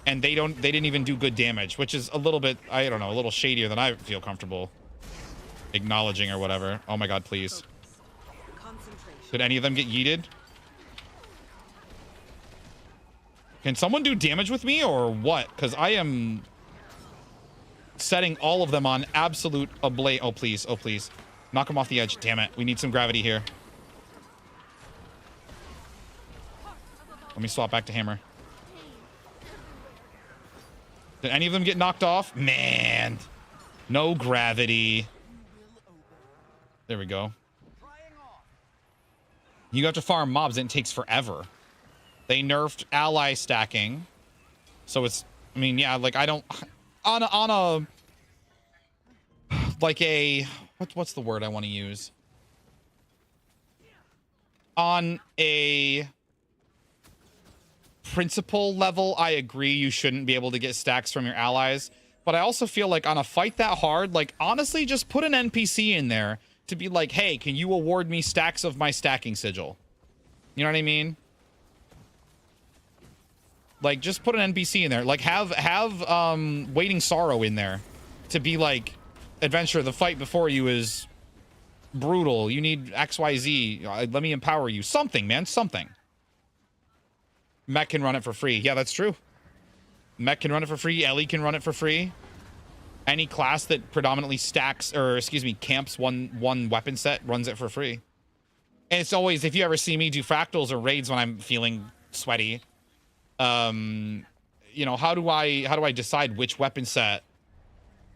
Speaker 4: and they didn't even do good damage, which is a little bit, I don't know, a little shadier than I feel comfortable acknowledging or whatever. Oh my god, please. Did any of them get yeeted? Can someone do damage with me or what? Because I am setting all of them on absolute ablaze. Oh, please. Oh, please. Knock them off the edge. Damn it. We need some gravity here. Let me swap back to hammer. Did any of them get knocked off? Man. No gravity. There we go. You have to farm mobs and it takes forever. They nerfed ally stacking. So it's, I mean, yeah, like I don't, on a like a, what's the word I want to use? On a principle level, I agree you shouldn't be able to get stacks from your allies. But I also feel like on a fight that hard, like honestly, just put an NPC in there to be like, hey, can you award me stacks of my stacking sigil? You know what I mean? Like, just put an NPC in there. Like, have Waiting Sorrow in there to be like, adventure, the fight before you is brutal. You need XYZ. Let me empower you. Something, man. Something. Mech can run it for free. Yeah, that's true. Mech can run it for free. Ellie can run it for free. Any class that predominantly stacks, or excuse me, camps one weapon set runs it for free. And it's always, if you ever see me do fractals or raids when I'm feeling sweaty, you know, how do I decide which weapon set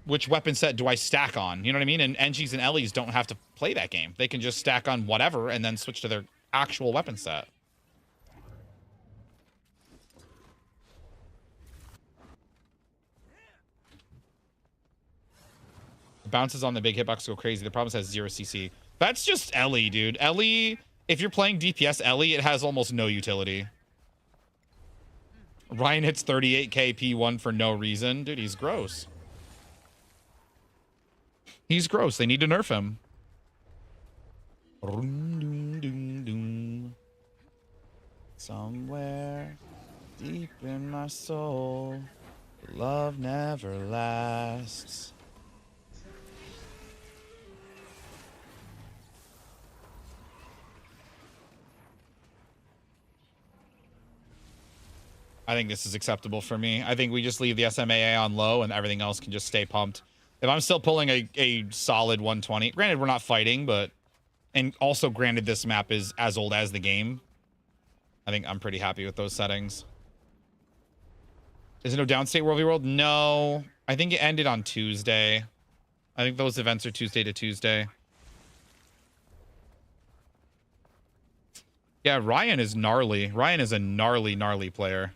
Speaker 4: do I stack on? You know what I mean? And NGs and Ellies don't have to play that game. They can just stack on whatever and then switch to their actual weapon set. bounces on the big hitbox go crazy. The problem is it has 0 CC. That's just Ellie, dude. Ellie, if you're playing DPS Ellie, it has almost no utility. Ryan hits 38k P1 for no reason. Dude, he's gross. He's gross. They need to nerf him. Somewhere deep in my soul, love never lasts. I think this is acceptable for me. I think we just leave the SMAA on low and everything else can just stay pumped. If I'm still pulling a solid 120, granted we're not fighting, but, and also granted this map is as old as the game, I think I'm pretty happy with those settings. Is it no downstate World v World? No, I think it ended on Tuesday. I think those events are Tuesday to Tuesday. Yeah, Ryan is gnarly. Ryan is a gnarly player.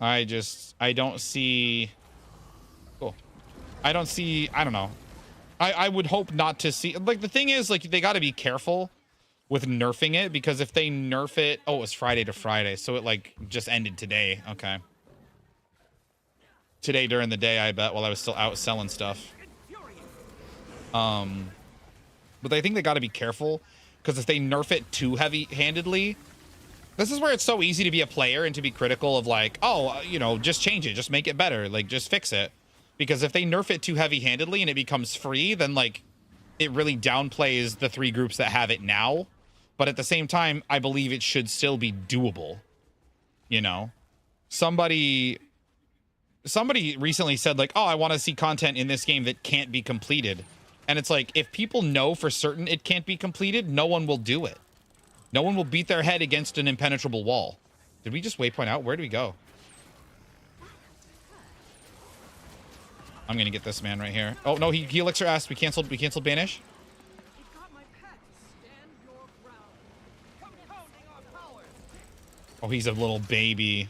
Speaker 4: I don't see... Cool. I don't know. I would hope not to see... Like, the thing is, like, they got to be careful with nerfing it, because if they nerf it... Oh, it was Friday to Friday, so it, like, just ended today. Okay. Today during the day, I bet, while I was still out selling stuff. But I think they got to be careful, because if they nerf it too heavy-handedly... This is where it's so easy to be a player and to be critical of like, oh, you know, just change it. Just make it better. Like, just fix it. Because if they nerf it too heavy-handedly and it becomes free, then, like, it really downplays the 3 groups that have it now. But at the same time, I believe it should still be doable. You know? Somebody recently said, like, oh, I want to see content in this game that can't be completed. And it's like, if people know for certain it can't be completed, no one will do it. No one will beat their head against an impenetrable wall. Did we just waypoint out? Where do we go? I'm gonna get this man right here. Oh no, he elixir asked. We canceled banish. Oh, he's a little baby.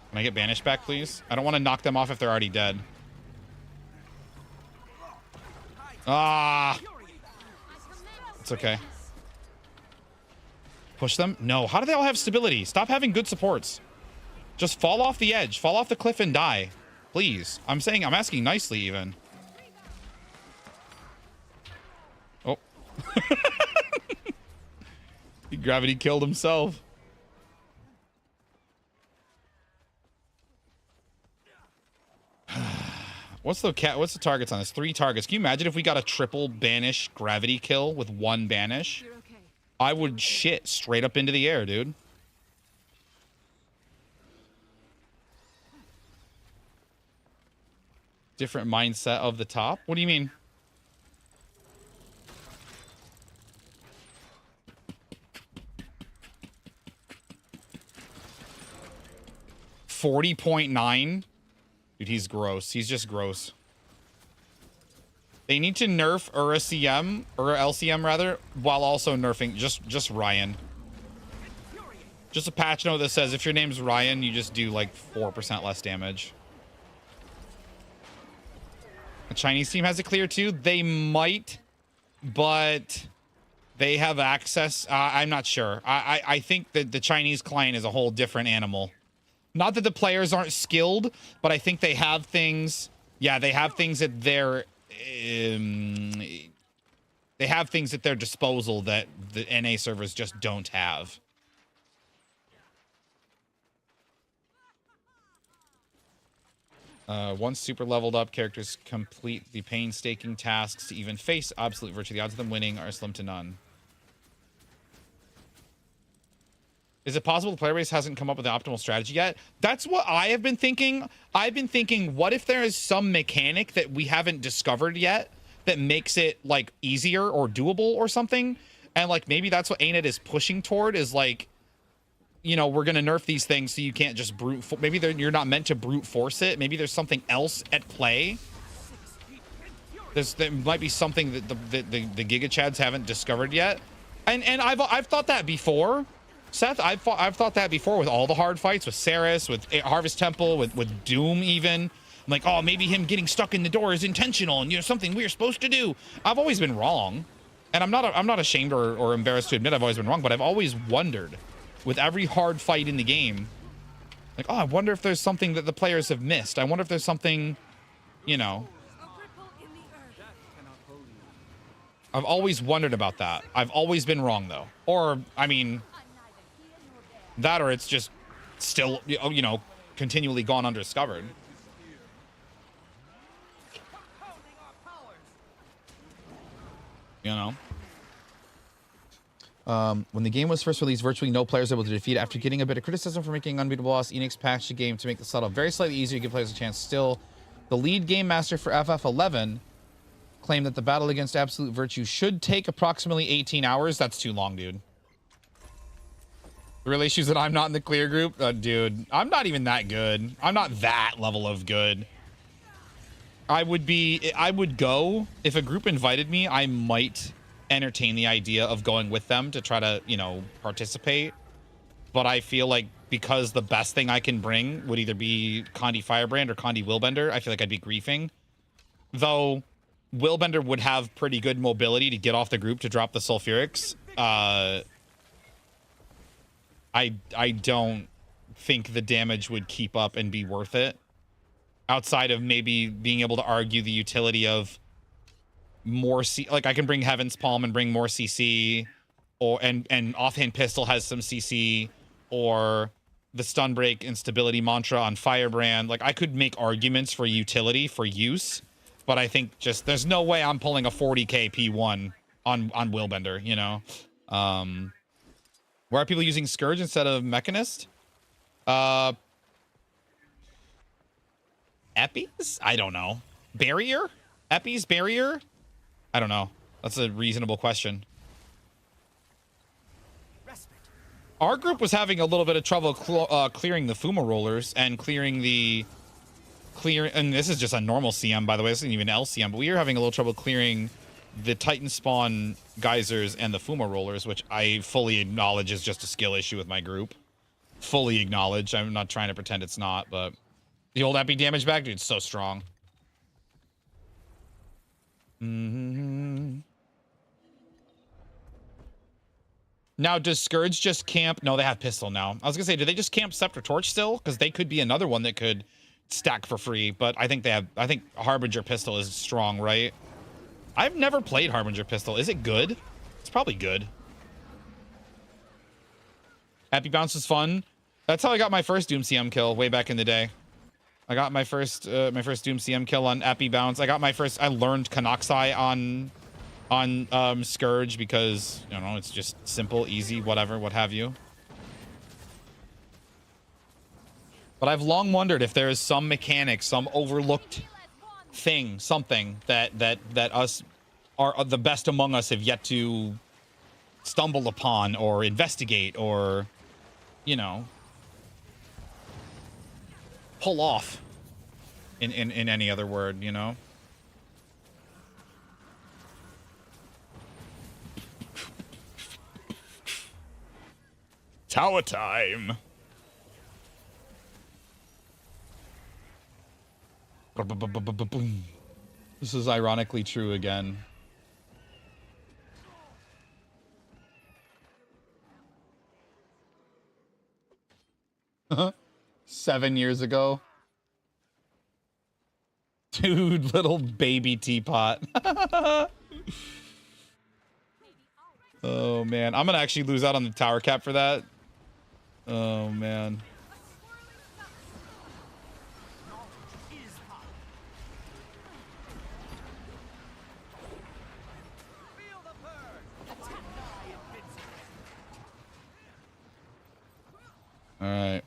Speaker 4: Can I get banished back, please? I don't want to knock them off if they're already dead. Ah! It's okay. Push them? No. How do they all have stability? Stop having good supports. Just fall off the edge. Fall off the cliff and die. Please. I'm asking nicely, even. Oh. He gravity killed himself. What's the targets on this? 3 targets. Can you imagine if we got a triple banish gravity kill with 1 banish? I would shit straight up into the air, dude. Different mindset of the top? What do you mean? $40.9? Dude, he's gross. He's just gross. They need to nerf CM, or LCM rather, while also nerfing just Ryan. Just a patch note that says if your name's Ryan, you just do like 4% less damage. The Chinese team has it clear too. They might, but they have access. I'm not sure. I think that the Chinese client is a whole different animal. Not that the players aren't skilled, but I think they have things. Yeah, they have things at their disposal that the NA servers just don't have. Once super leveled up, characters complete the painstaking tasks to even face absolute virtue. The odds of them winning are slim to none. Is it possible the player base hasn't come up with the optimal strategy yet? That's what I have been thinking. I've been thinking, what if there is some mechanic that we haven't discovered yet that makes it, like, easier or doable or something? And, like, maybe that's what ANET is pushing toward, is, like, you know, we're gonna nerf these things so you can't just maybe you're not meant to brute force it. Maybe there's something else at play. There might be something that the Giga Chads haven't discovered yet. And I've thought that before, Seth. I've thought that before with all the hard fights with Ceres, with Harvest Temple, with Doom even. I'm like, oh, maybe him getting stuck in the door is intentional and, you know, something we're supposed to do. I've always been wrong. And I'm not ashamed or embarrassed to admit I've always been wrong, but I've always wondered with every hard fight in the game, like, oh, I wonder if there's something that the players have missed. I wonder if there's something, you know. I've always wondered about that. I've always been wrong though. Or, I mean, that or it's just still, you know, continually gone undiscovered. You know? When the game was first released, virtually no players were able to defeat it. After getting a bit of criticism for making an unbeatable boss, Enix patched the game to make the subtle very slightly easier to give players a chance. Still, the lead game master for FF11 claimed that the battle against Absolute Virtue should take approximately 18 hours. That's too long, dude. The real issue is that I'm not in the clear group. Dude, I'm not even that good. I'm not that level of good. I would go, if a group invited me, I might entertain the idea of going with them to try to, you know, participate. But I feel like because the best thing I can bring would either be Condi Firebrand or Condi Willbender, I feel like I'd be griefing. Though Willbender would have pretty good mobility to get off the group to drop the sulfurics. I don't think the damage would keep up and be worth it. Outside of maybe being able to argue the utility of more like I can bring Heaven's Palm and bring more CC, or and Offhand Pistol has some CC, or the Stun Break and Stability Mantra on Firebrand. Like I could make arguments for utility for use, but I think just there's no way I'm pulling a 40k P1 on Willbender, you know. Why are people using Scourge instead of Mechanist? Eppies? I don't know. Barrier? Eppies? Barrier? I don't know. That's a reasonable question. Our group was having a little bit of trouble clearing the Fuma rollers and clearing the... And this is just a normal CM, by the way. This isn't even LCM, but we were having a little trouble clearing the Titan Spawn geysers and the Fuma rollers, which I fully acknowledge is just a skill issue with my group. Fully acknowledge. I'm not trying to pretend it's not, but... The old Epi damage back, dude, it's so strong. Now, does Scourge just camp? No, they have Pistol now. I was gonna say, do they just camp Scepter Torch still? Because they could be another one that could stack for free. But I think they have. I think Harbinger Pistol is strong, right? I've never played Harbinger Pistol. Is it good? It's probably good. Happy Bounce was fun. That's how I got my first Doom CM kill way back in the day. I got my first Doom CM kill on Epi Bounce. I learned Kanoxai on Scourge because, you know, it's just simple, easy, whatever, what have you. But I've long wondered if there is some mechanic, some overlooked thing, something that us are the best among us have yet to stumble upon or investigate or, you know, pull off in any other word, you know. Tower time. This is ironically true again. 7 years ago. Dude, little baby teapot. Oh, man. I'm going to actually lose out on the tower cap for that. Oh, man. All right.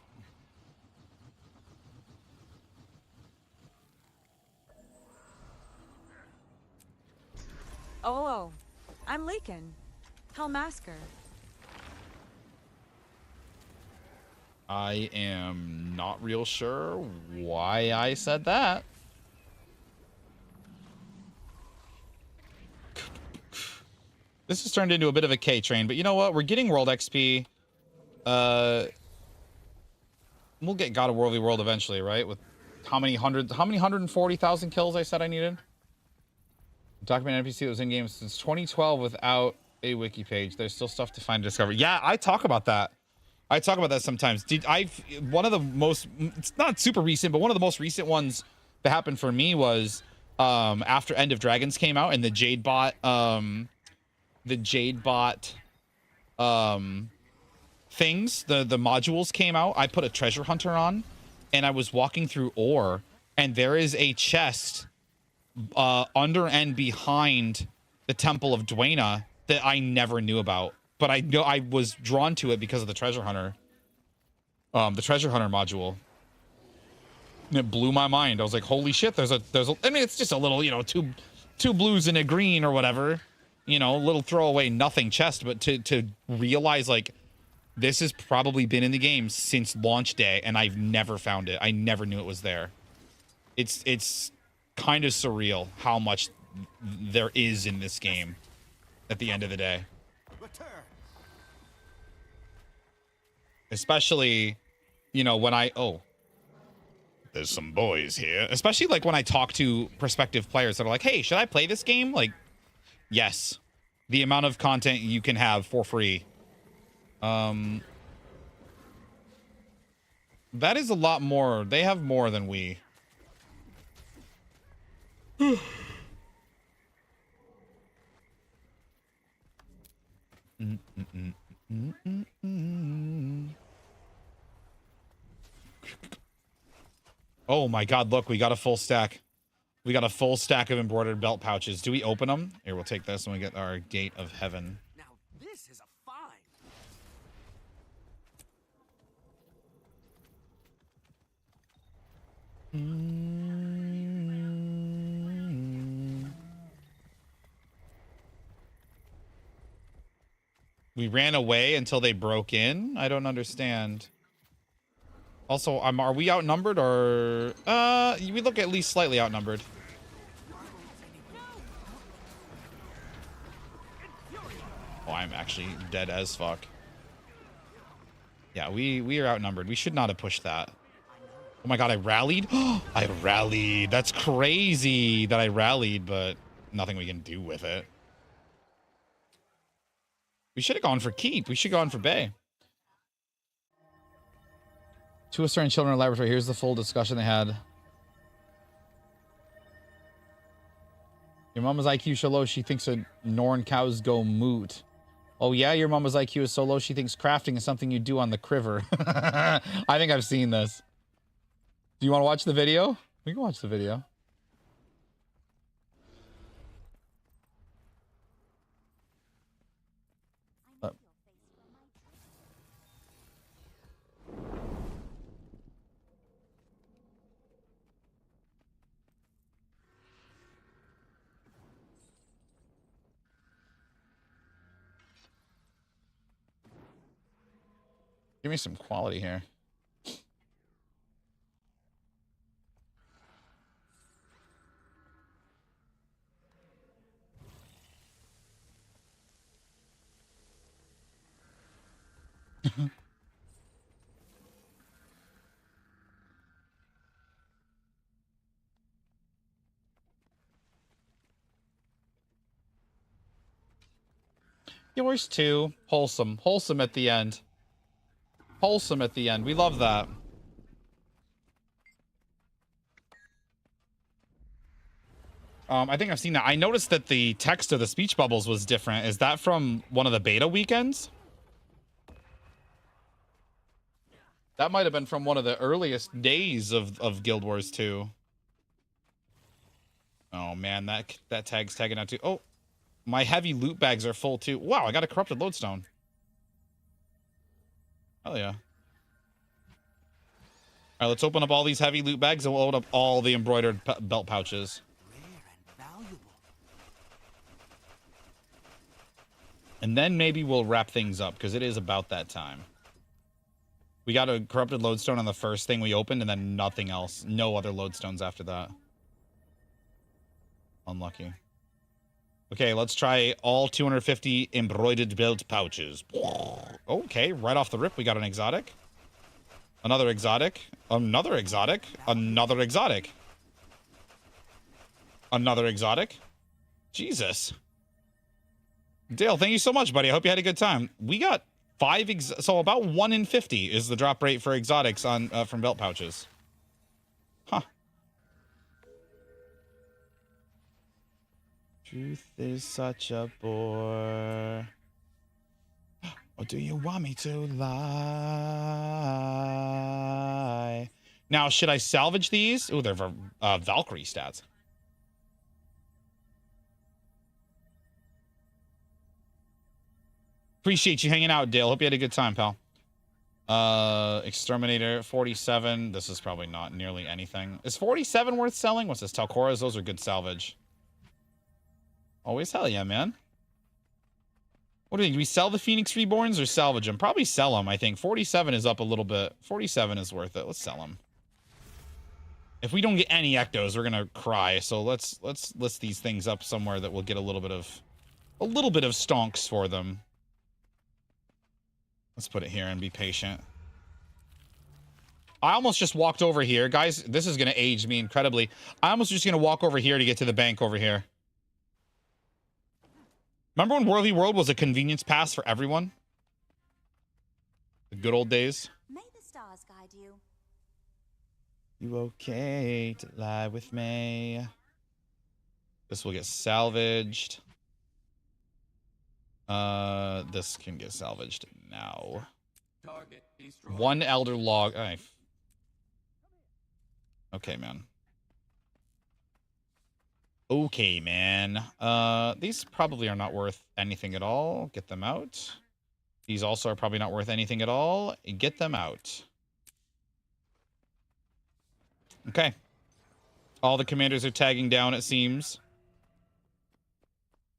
Speaker 20: Oh, I'm leaking. Hellmasker.
Speaker 4: I am not real sure why I said that. This has turned into a bit of a K train, but you know what? We're getting World XP. We'll get God of Worldly World eventually, right? With how many 140,000 kills I said I needed? Documented NPC that was in game since 2012 without a wiki page. There's still stuff to find and discover. Yeah, I talk about that. I talk about that sometimes. One of the most, it's not super recent, but one of the most recent ones that happened for me was after End of Dragons came out and the Jade Bot things, the modules came out. I put a treasure hunter on and I was walking through ore and there is a chest under and behind the Temple of Dwayna that I never knew about, but I know I was drawn to it because of the treasure hunter module. And it blew my mind. I was like, holy shit, there's a I mean, it's just a little, you know, two blues and a green or whatever, you know, little throwaway nothing chest, but to realize like this has probably been in the game since launch day and I've never found it. I never knew it was there. It's kind of surreal how much there is in this game at the end of the day. Especially, you know, when there's some boys here. Especially like when I talk to prospective players that are like, hey, should I play this game? Like, yes. The amount of content you can have for free. That is a lot more. They have more than we. Oh my god, look, we got a full stack. We got a full stack of embroidered belt pouches. Do we open them? Here, we'll take this when we get our gate of heaven.
Speaker 14: Now this is a find.
Speaker 4: We ran away until they broke in? I don't understand. Also, are we outnumbered or... we look at least slightly outnumbered. Oh, I'm actually dead as fuck. Yeah, we are outnumbered. We should not have pushed that. Oh my god, I rallied? I rallied. That's crazy that I rallied, but nothing we can do with it. We should have gone for keep. We should have gone for bay. Two Australian children in a laboratory. Here's the full discussion they had. Your mama's IQ so low she thinks that Norn cows go moot. Oh yeah, your mama's IQ is so low she thinks crafting is something you do on the Criver. I think I've seen this. Do you want to watch the video? We can watch the video. Give me some quality here. Yours too. Wholesome. Wholesome at the end. Wholesome at the end. We love that. I think I've seen that. I noticed that the text of the speech bubbles was different. Is that from one of the beta weekends? That might have been from one of the earliest days of Guild Wars 2. Oh man, that tag's tagging out too. Oh, my heavy loot bags are full too. Wow, I got a corrupted lodestone. Hell yeah. All right, let's open up all these heavy loot bags and we'll open up all the embroidered belt pouches. And then maybe we'll wrap things up because it is about that time. We got a corrupted lodestone on the first thing we opened, and then nothing else. No other lodestones after that. Unlucky. Okay, let's try all 250 embroidered belt pouches. Okay, right off the rip, we got an exotic. Another exotic. Another exotic. Another exotic. Another exotic. Jesus. Dale, thank you so much, buddy. I hope you had a good time. We got 5 so about 1 in 50 is the drop rate for exotics on from belt pouches. Huh. Truth is such a bore. Or do you want me to lie? Now, should I salvage these? Oh, they're Valkyrie stats. Appreciate you hanging out, Dale. Hope you had a good time, pal. Exterminator, 47. This is probably not nearly anything. Is 47 worth selling? What's this? Talcoras? Those are good salvage. Always hell yeah, man. What do you think? Do we sell the Phoenix Reborns or salvage them? Probably sell them, I think. 47 is up a little bit. 47 is worth it. Let's sell them. If we don't get any ectos, we're gonna cry. So let's list these things up somewhere that will get a little bit of stonks for them. Let's put it here and be patient. I almost just walked over here. Guys, this is going to age me incredibly. I almost just going to walk over here to get to the bank over here. Remember when Worthy World was a convenience pass for everyone? The good old days.
Speaker 11: May the stars guide you.
Speaker 4: You okay to lie with me? This will get salvaged. This can get salvaged now. 1 elder log. Okay, man. Okay, man. These probably are not worth anything at all. Get them out. These also are probably not worth anything at all. Get them out. Okay. All the commanders are tagging down, it seems.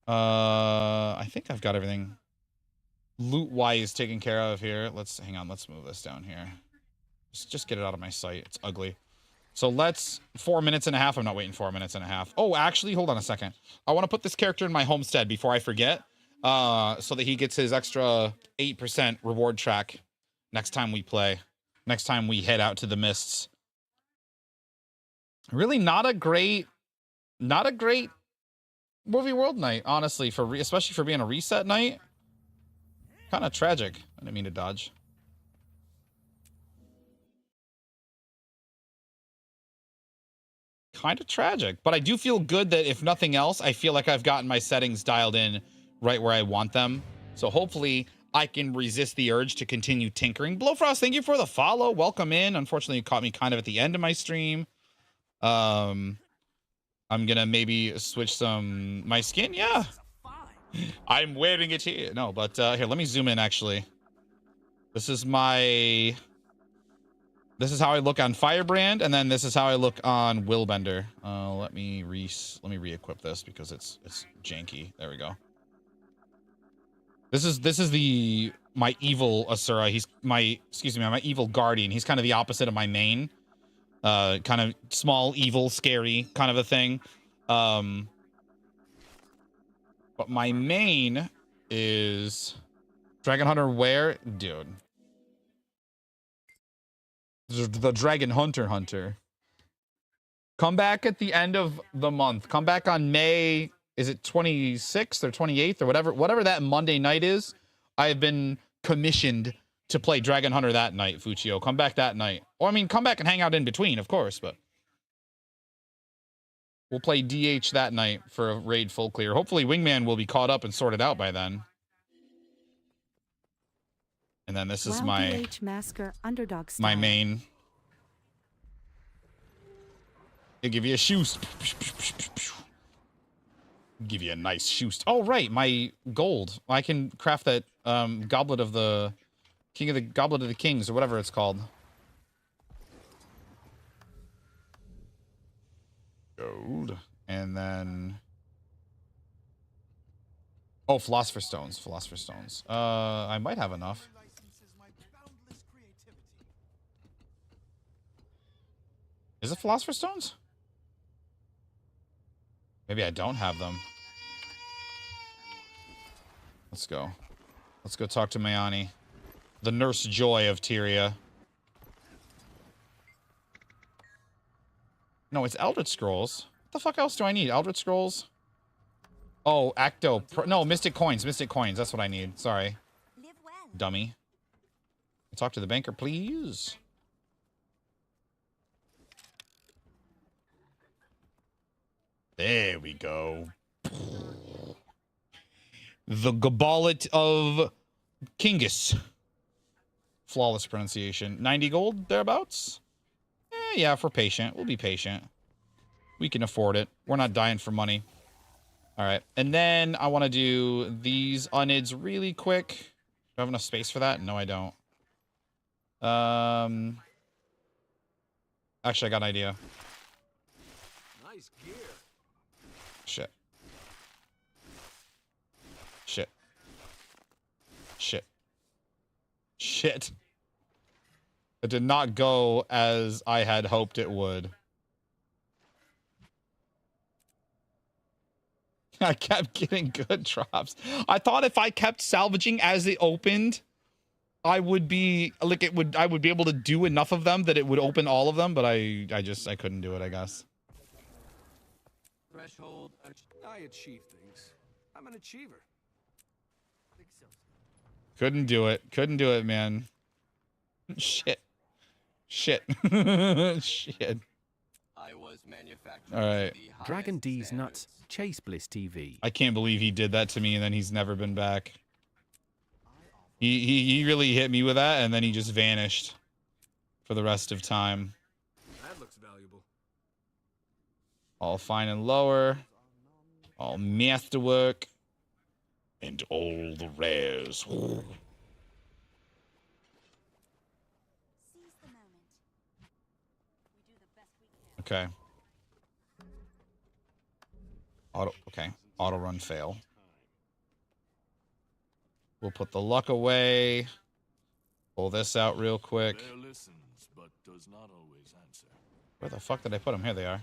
Speaker 4: I think I've got everything loot-wise taken care of here. Let's hang on. Let's move this down here. Just get it out of my sight. It's ugly. So let's 4 minutes and a half. I'm not waiting 4 minutes and a half. Oh, actually, hold on a second. I want to put this character in my homestead before I forget, so that he gets his extra 8% reward track next time we play. Next time we head out to the mists. Really, not a great movie world night, honestly, especially for being a reset night. Kind of tragic. I didn't mean to dodge. Kind of tragic, but I do feel good that if nothing else, I feel like I've gotten my settings dialed in right where I want them. So hopefully I can resist the urge to continue tinkering. Blowfrost, thank you for the follow. Welcome in. Unfortunately, you caught me kind of at the end of my stream. I'm gonna maybe switch my skin. Yeah, I'm wearing it here. No, but here, let me zoom in. Actually, this is how I look on Firebrand, and then this is how I look on Willbender. Let me re-equip this because it's janky. There we go. This is my evil Asura. He's my evil guardian. He's kind of the opposite of my main. Kind of small, evil, scary kind of a thing. But my main is Dragon Hunter where? Dude. The Dragon Hunter. Come back at the end of the month. Come back on May, is it 26th or 28th or whatever that Monday night is. I have been commissioned to play Dragon Hunter that night, Fuchio. Come back that night. Or, I mean, come back and hang out in between, of course, but we'll play DH that night for a raid full clear. Hopefully Wingman will be caught up and sorted out by then. And then this is my main. It'll give you a shoost. Give you a nice shoost. Oh, right, my gold. I can craft that goblet of the Goblet of the Kings, or whatever it's called. Gold. And then... oh, Philosopher's Stones. I might have enough. Is it Philosopher's Stones? Maybe I don't have them. Let's go. Let's go talk to Mayani. The Nurse Joy of Tyria. No, it's Eldritch Scrolls. What the fuck else do I need? Eldritch Scrolls? Oh, no, Mystic Coins. Mystic Coins. That's what I need. Sorry. Dummy. Talk to the banker, please. There we go. The Gabalet of Kingus. Flawless pronunciation. 90 gold, thereabouts? Yeah, if we're patient. We'll be patient. We can afford it. We're not dying for money. All right. And then I want to do these unids really quick. Do I have enough space for that? No, I don't. Actually, I got an idea.
Speaker 12: Nice gear.
Speaker 4: Shit. Shit. Shit. Shit. It did not go as I had hoped it would. I kept getting good drops. I thought if I kept salvaging as it opened, I would be like I would be able to do enough of them that it would open all of them, but I couldn't do it, I guess.
Speaker 12: Threshold. I achieve things. I'm an achiever.
Speaker 4: Couldn't do it. Couldn't do it, man. Shit. Shit. Shit.
Speaker 12: I was manufactured.
Speaker 4: All right.
Speaker 9: Dragon D's nuts. Chase Bliss TV.
Speaker 4: I can't believe he did that to me and then he's never been back. He really hit me with that and then he just vanished for the rest of time.
Speaker 12: That looks valuable.
Speaker 4: All fine and lower. All masterwork. And all the rares. Okay. Auto run fail. We'll put the luck away. Pull this out real quick. Where the fuck did I put them? Here they are.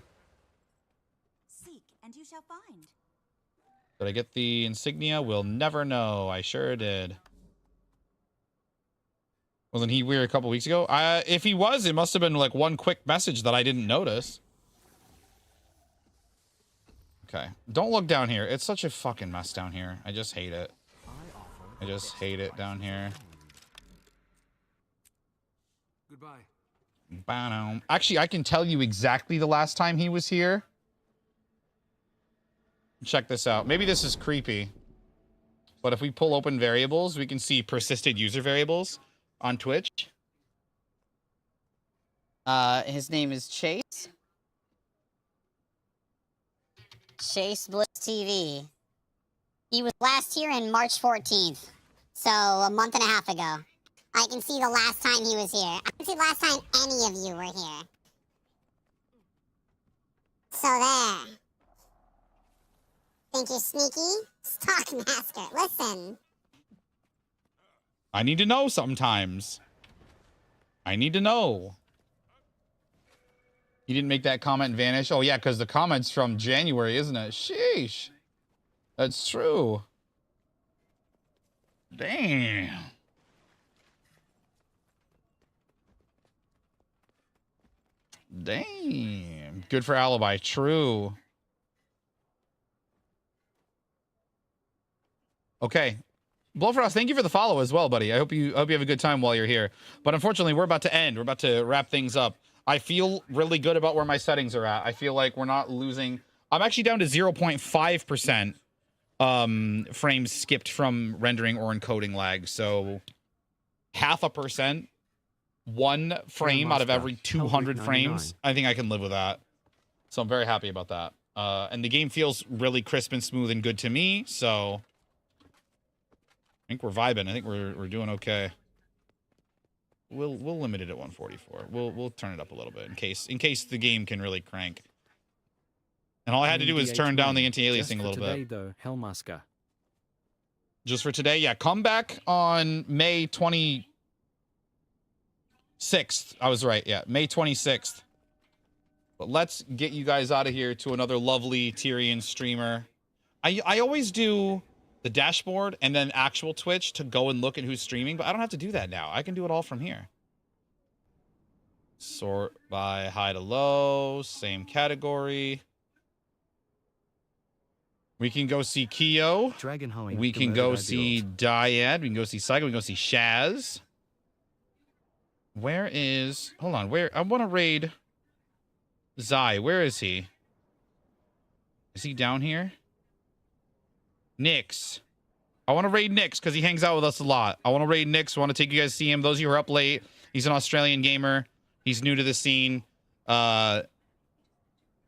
Speaker 11: Seek, and you shall find.
Speaker 4: Did I get the insignia? We'll never know. I sure did. Wasn't he weird a couple weeks ago? If he was, it must have been like one quick message that I didn't notice. Okay. Don't look down here. It's such a fucking mess down here. I just hate it. I just hate it down here.
Speaker 12: Goodbye.
Speaker 4: Actually, I can tell you exactly the last time he was here. Check this out. Maybe this is creepy. But if we pull open variables, we can see persisted user variables on Twitch.
Speaker 18: His name is Chase. Chase Bliss TV.
Speaker 1: He was last here in March 14th. So a month and a half ago. I can see the last time he was here. I can see the last time any of you were here. So there. Think you're sneaky? Stock master, listen.
Speaker 4: I need to know sometimes. I need to know. He didn't make that comment and vanish. Oh, yeah, because the comment's from January, isn't it? Sheesh. That's true. Damn. Damn. Good for alibi. True. Okay. Blowfrost, thank you for the follow as well, buddy. I hope you have a good time while you're here. But unfortunately, we're about to end. We're about to wrap things up. I feel really good about where my settings are at. I feel like we're not losing. I'm actually down to 0.5% frames skipped from rendering or encoding lag. So 0.5%, 1 frame out of every 200 frames. I think I can live with that. So I'm very happy about that. And the game feels really crisp and smooth and good to me. So I think we're vibing. I think we're doing okay. We'll limit it at 144. We'll turn it up a little bit in case the game can really crank. And all I had to do was turn down the anti-aliasing a little bit.
Speaker 9: Though, Hellmasker.
Speaker 4: Just for today, yeah. Come back on May 26th. I was right, yeah. May 26th. But let's get you guys out of here to another lovely Tyrion streamer. I always do the dashboard and then actual Twitch to go and look at who's streaming, but I don't have to do that now. I can do it all from here. Sort by high to low, same category. We can go see Keo. We can go see Dyad. We can go see Saiga. We can go see Shaz. Where is... Hold on. Where... I want to raid Zai. Where is he? Is he down here? Nyx. I want to raid Nyx because he hangs out with us a lot. I want to raid Nyx. I want to take you guys to see him. Those of you who are up late, he's an Australian gamer. He's new to the scene. I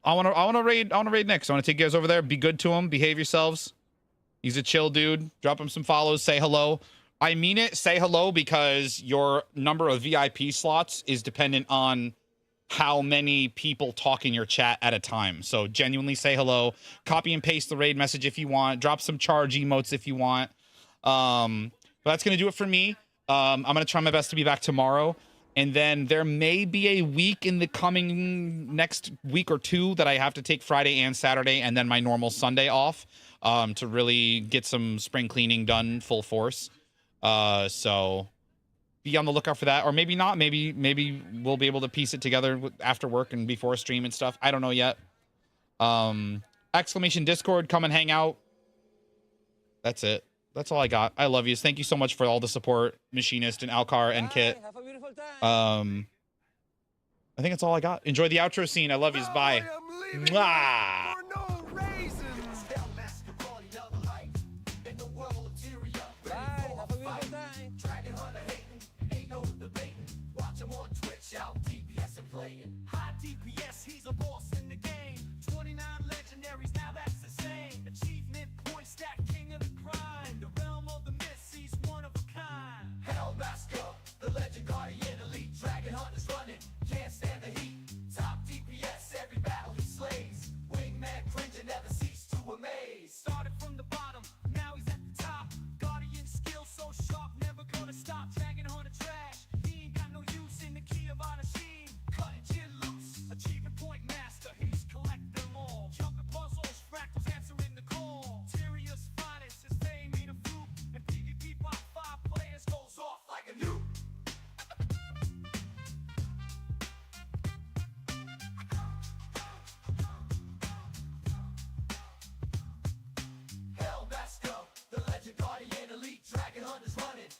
Speaker 4: want to raid Nyx. I want to take you guys over there. Be good to him. Behave yourselves. He's a chill dude. Drop him some follows. Say hello. I mean it. Say hello because your number of VIP slots is dependent on how many people talk in your chat at a time. So genuinely say hello. Copy and paste the raid message if you want. Drop some charge emotes if you want. But that's going to do it for me. I'm going to try my best to be back tomorrow. And then there may be a week in the coming next week or two that I have to take Friday and Saturday and then my normal Sunday off to really get some spring cleaning done full force. So be on the lookout for that. Or maybe not. Maybe we'll be able to piece it together after work and before a stream and stuff. I don't know yet. Exclamation Discord, come and hang out. That's it. That's all I got. I love you. Thank you so much for all the support, Machinist and Alcar and Kit. I think that's all I got. Enjoy the outro scene. I love yous. Bye. Mwah!
Speaker 2: High DPS, he's a boss in the game. 29 legendaries, now that's the same. Achievement point stack, king of the grind. The realm of the myths, he's one of a kind. Hellmaster, the legend guardian elite. Dragon hunters running, can't stand the heat. Top DPS, every battle he slays. Wingman cringing, never cease to amaze. Started from the bottom, now he's at the top. Guardian skill so sharp, never gonna stop. Dragon hunter trash, he ain't got no use in the key of honor scheme. Cut it, chin loose, achievement point master, he's collecting them all. Jumping puzzles, fractals answering the call. Tyrion's finest, his fame ain't a fluke. And PvP by 5 players goes off like a nuke. Hellmaster, the legend guardian elite. Dragon hunters running,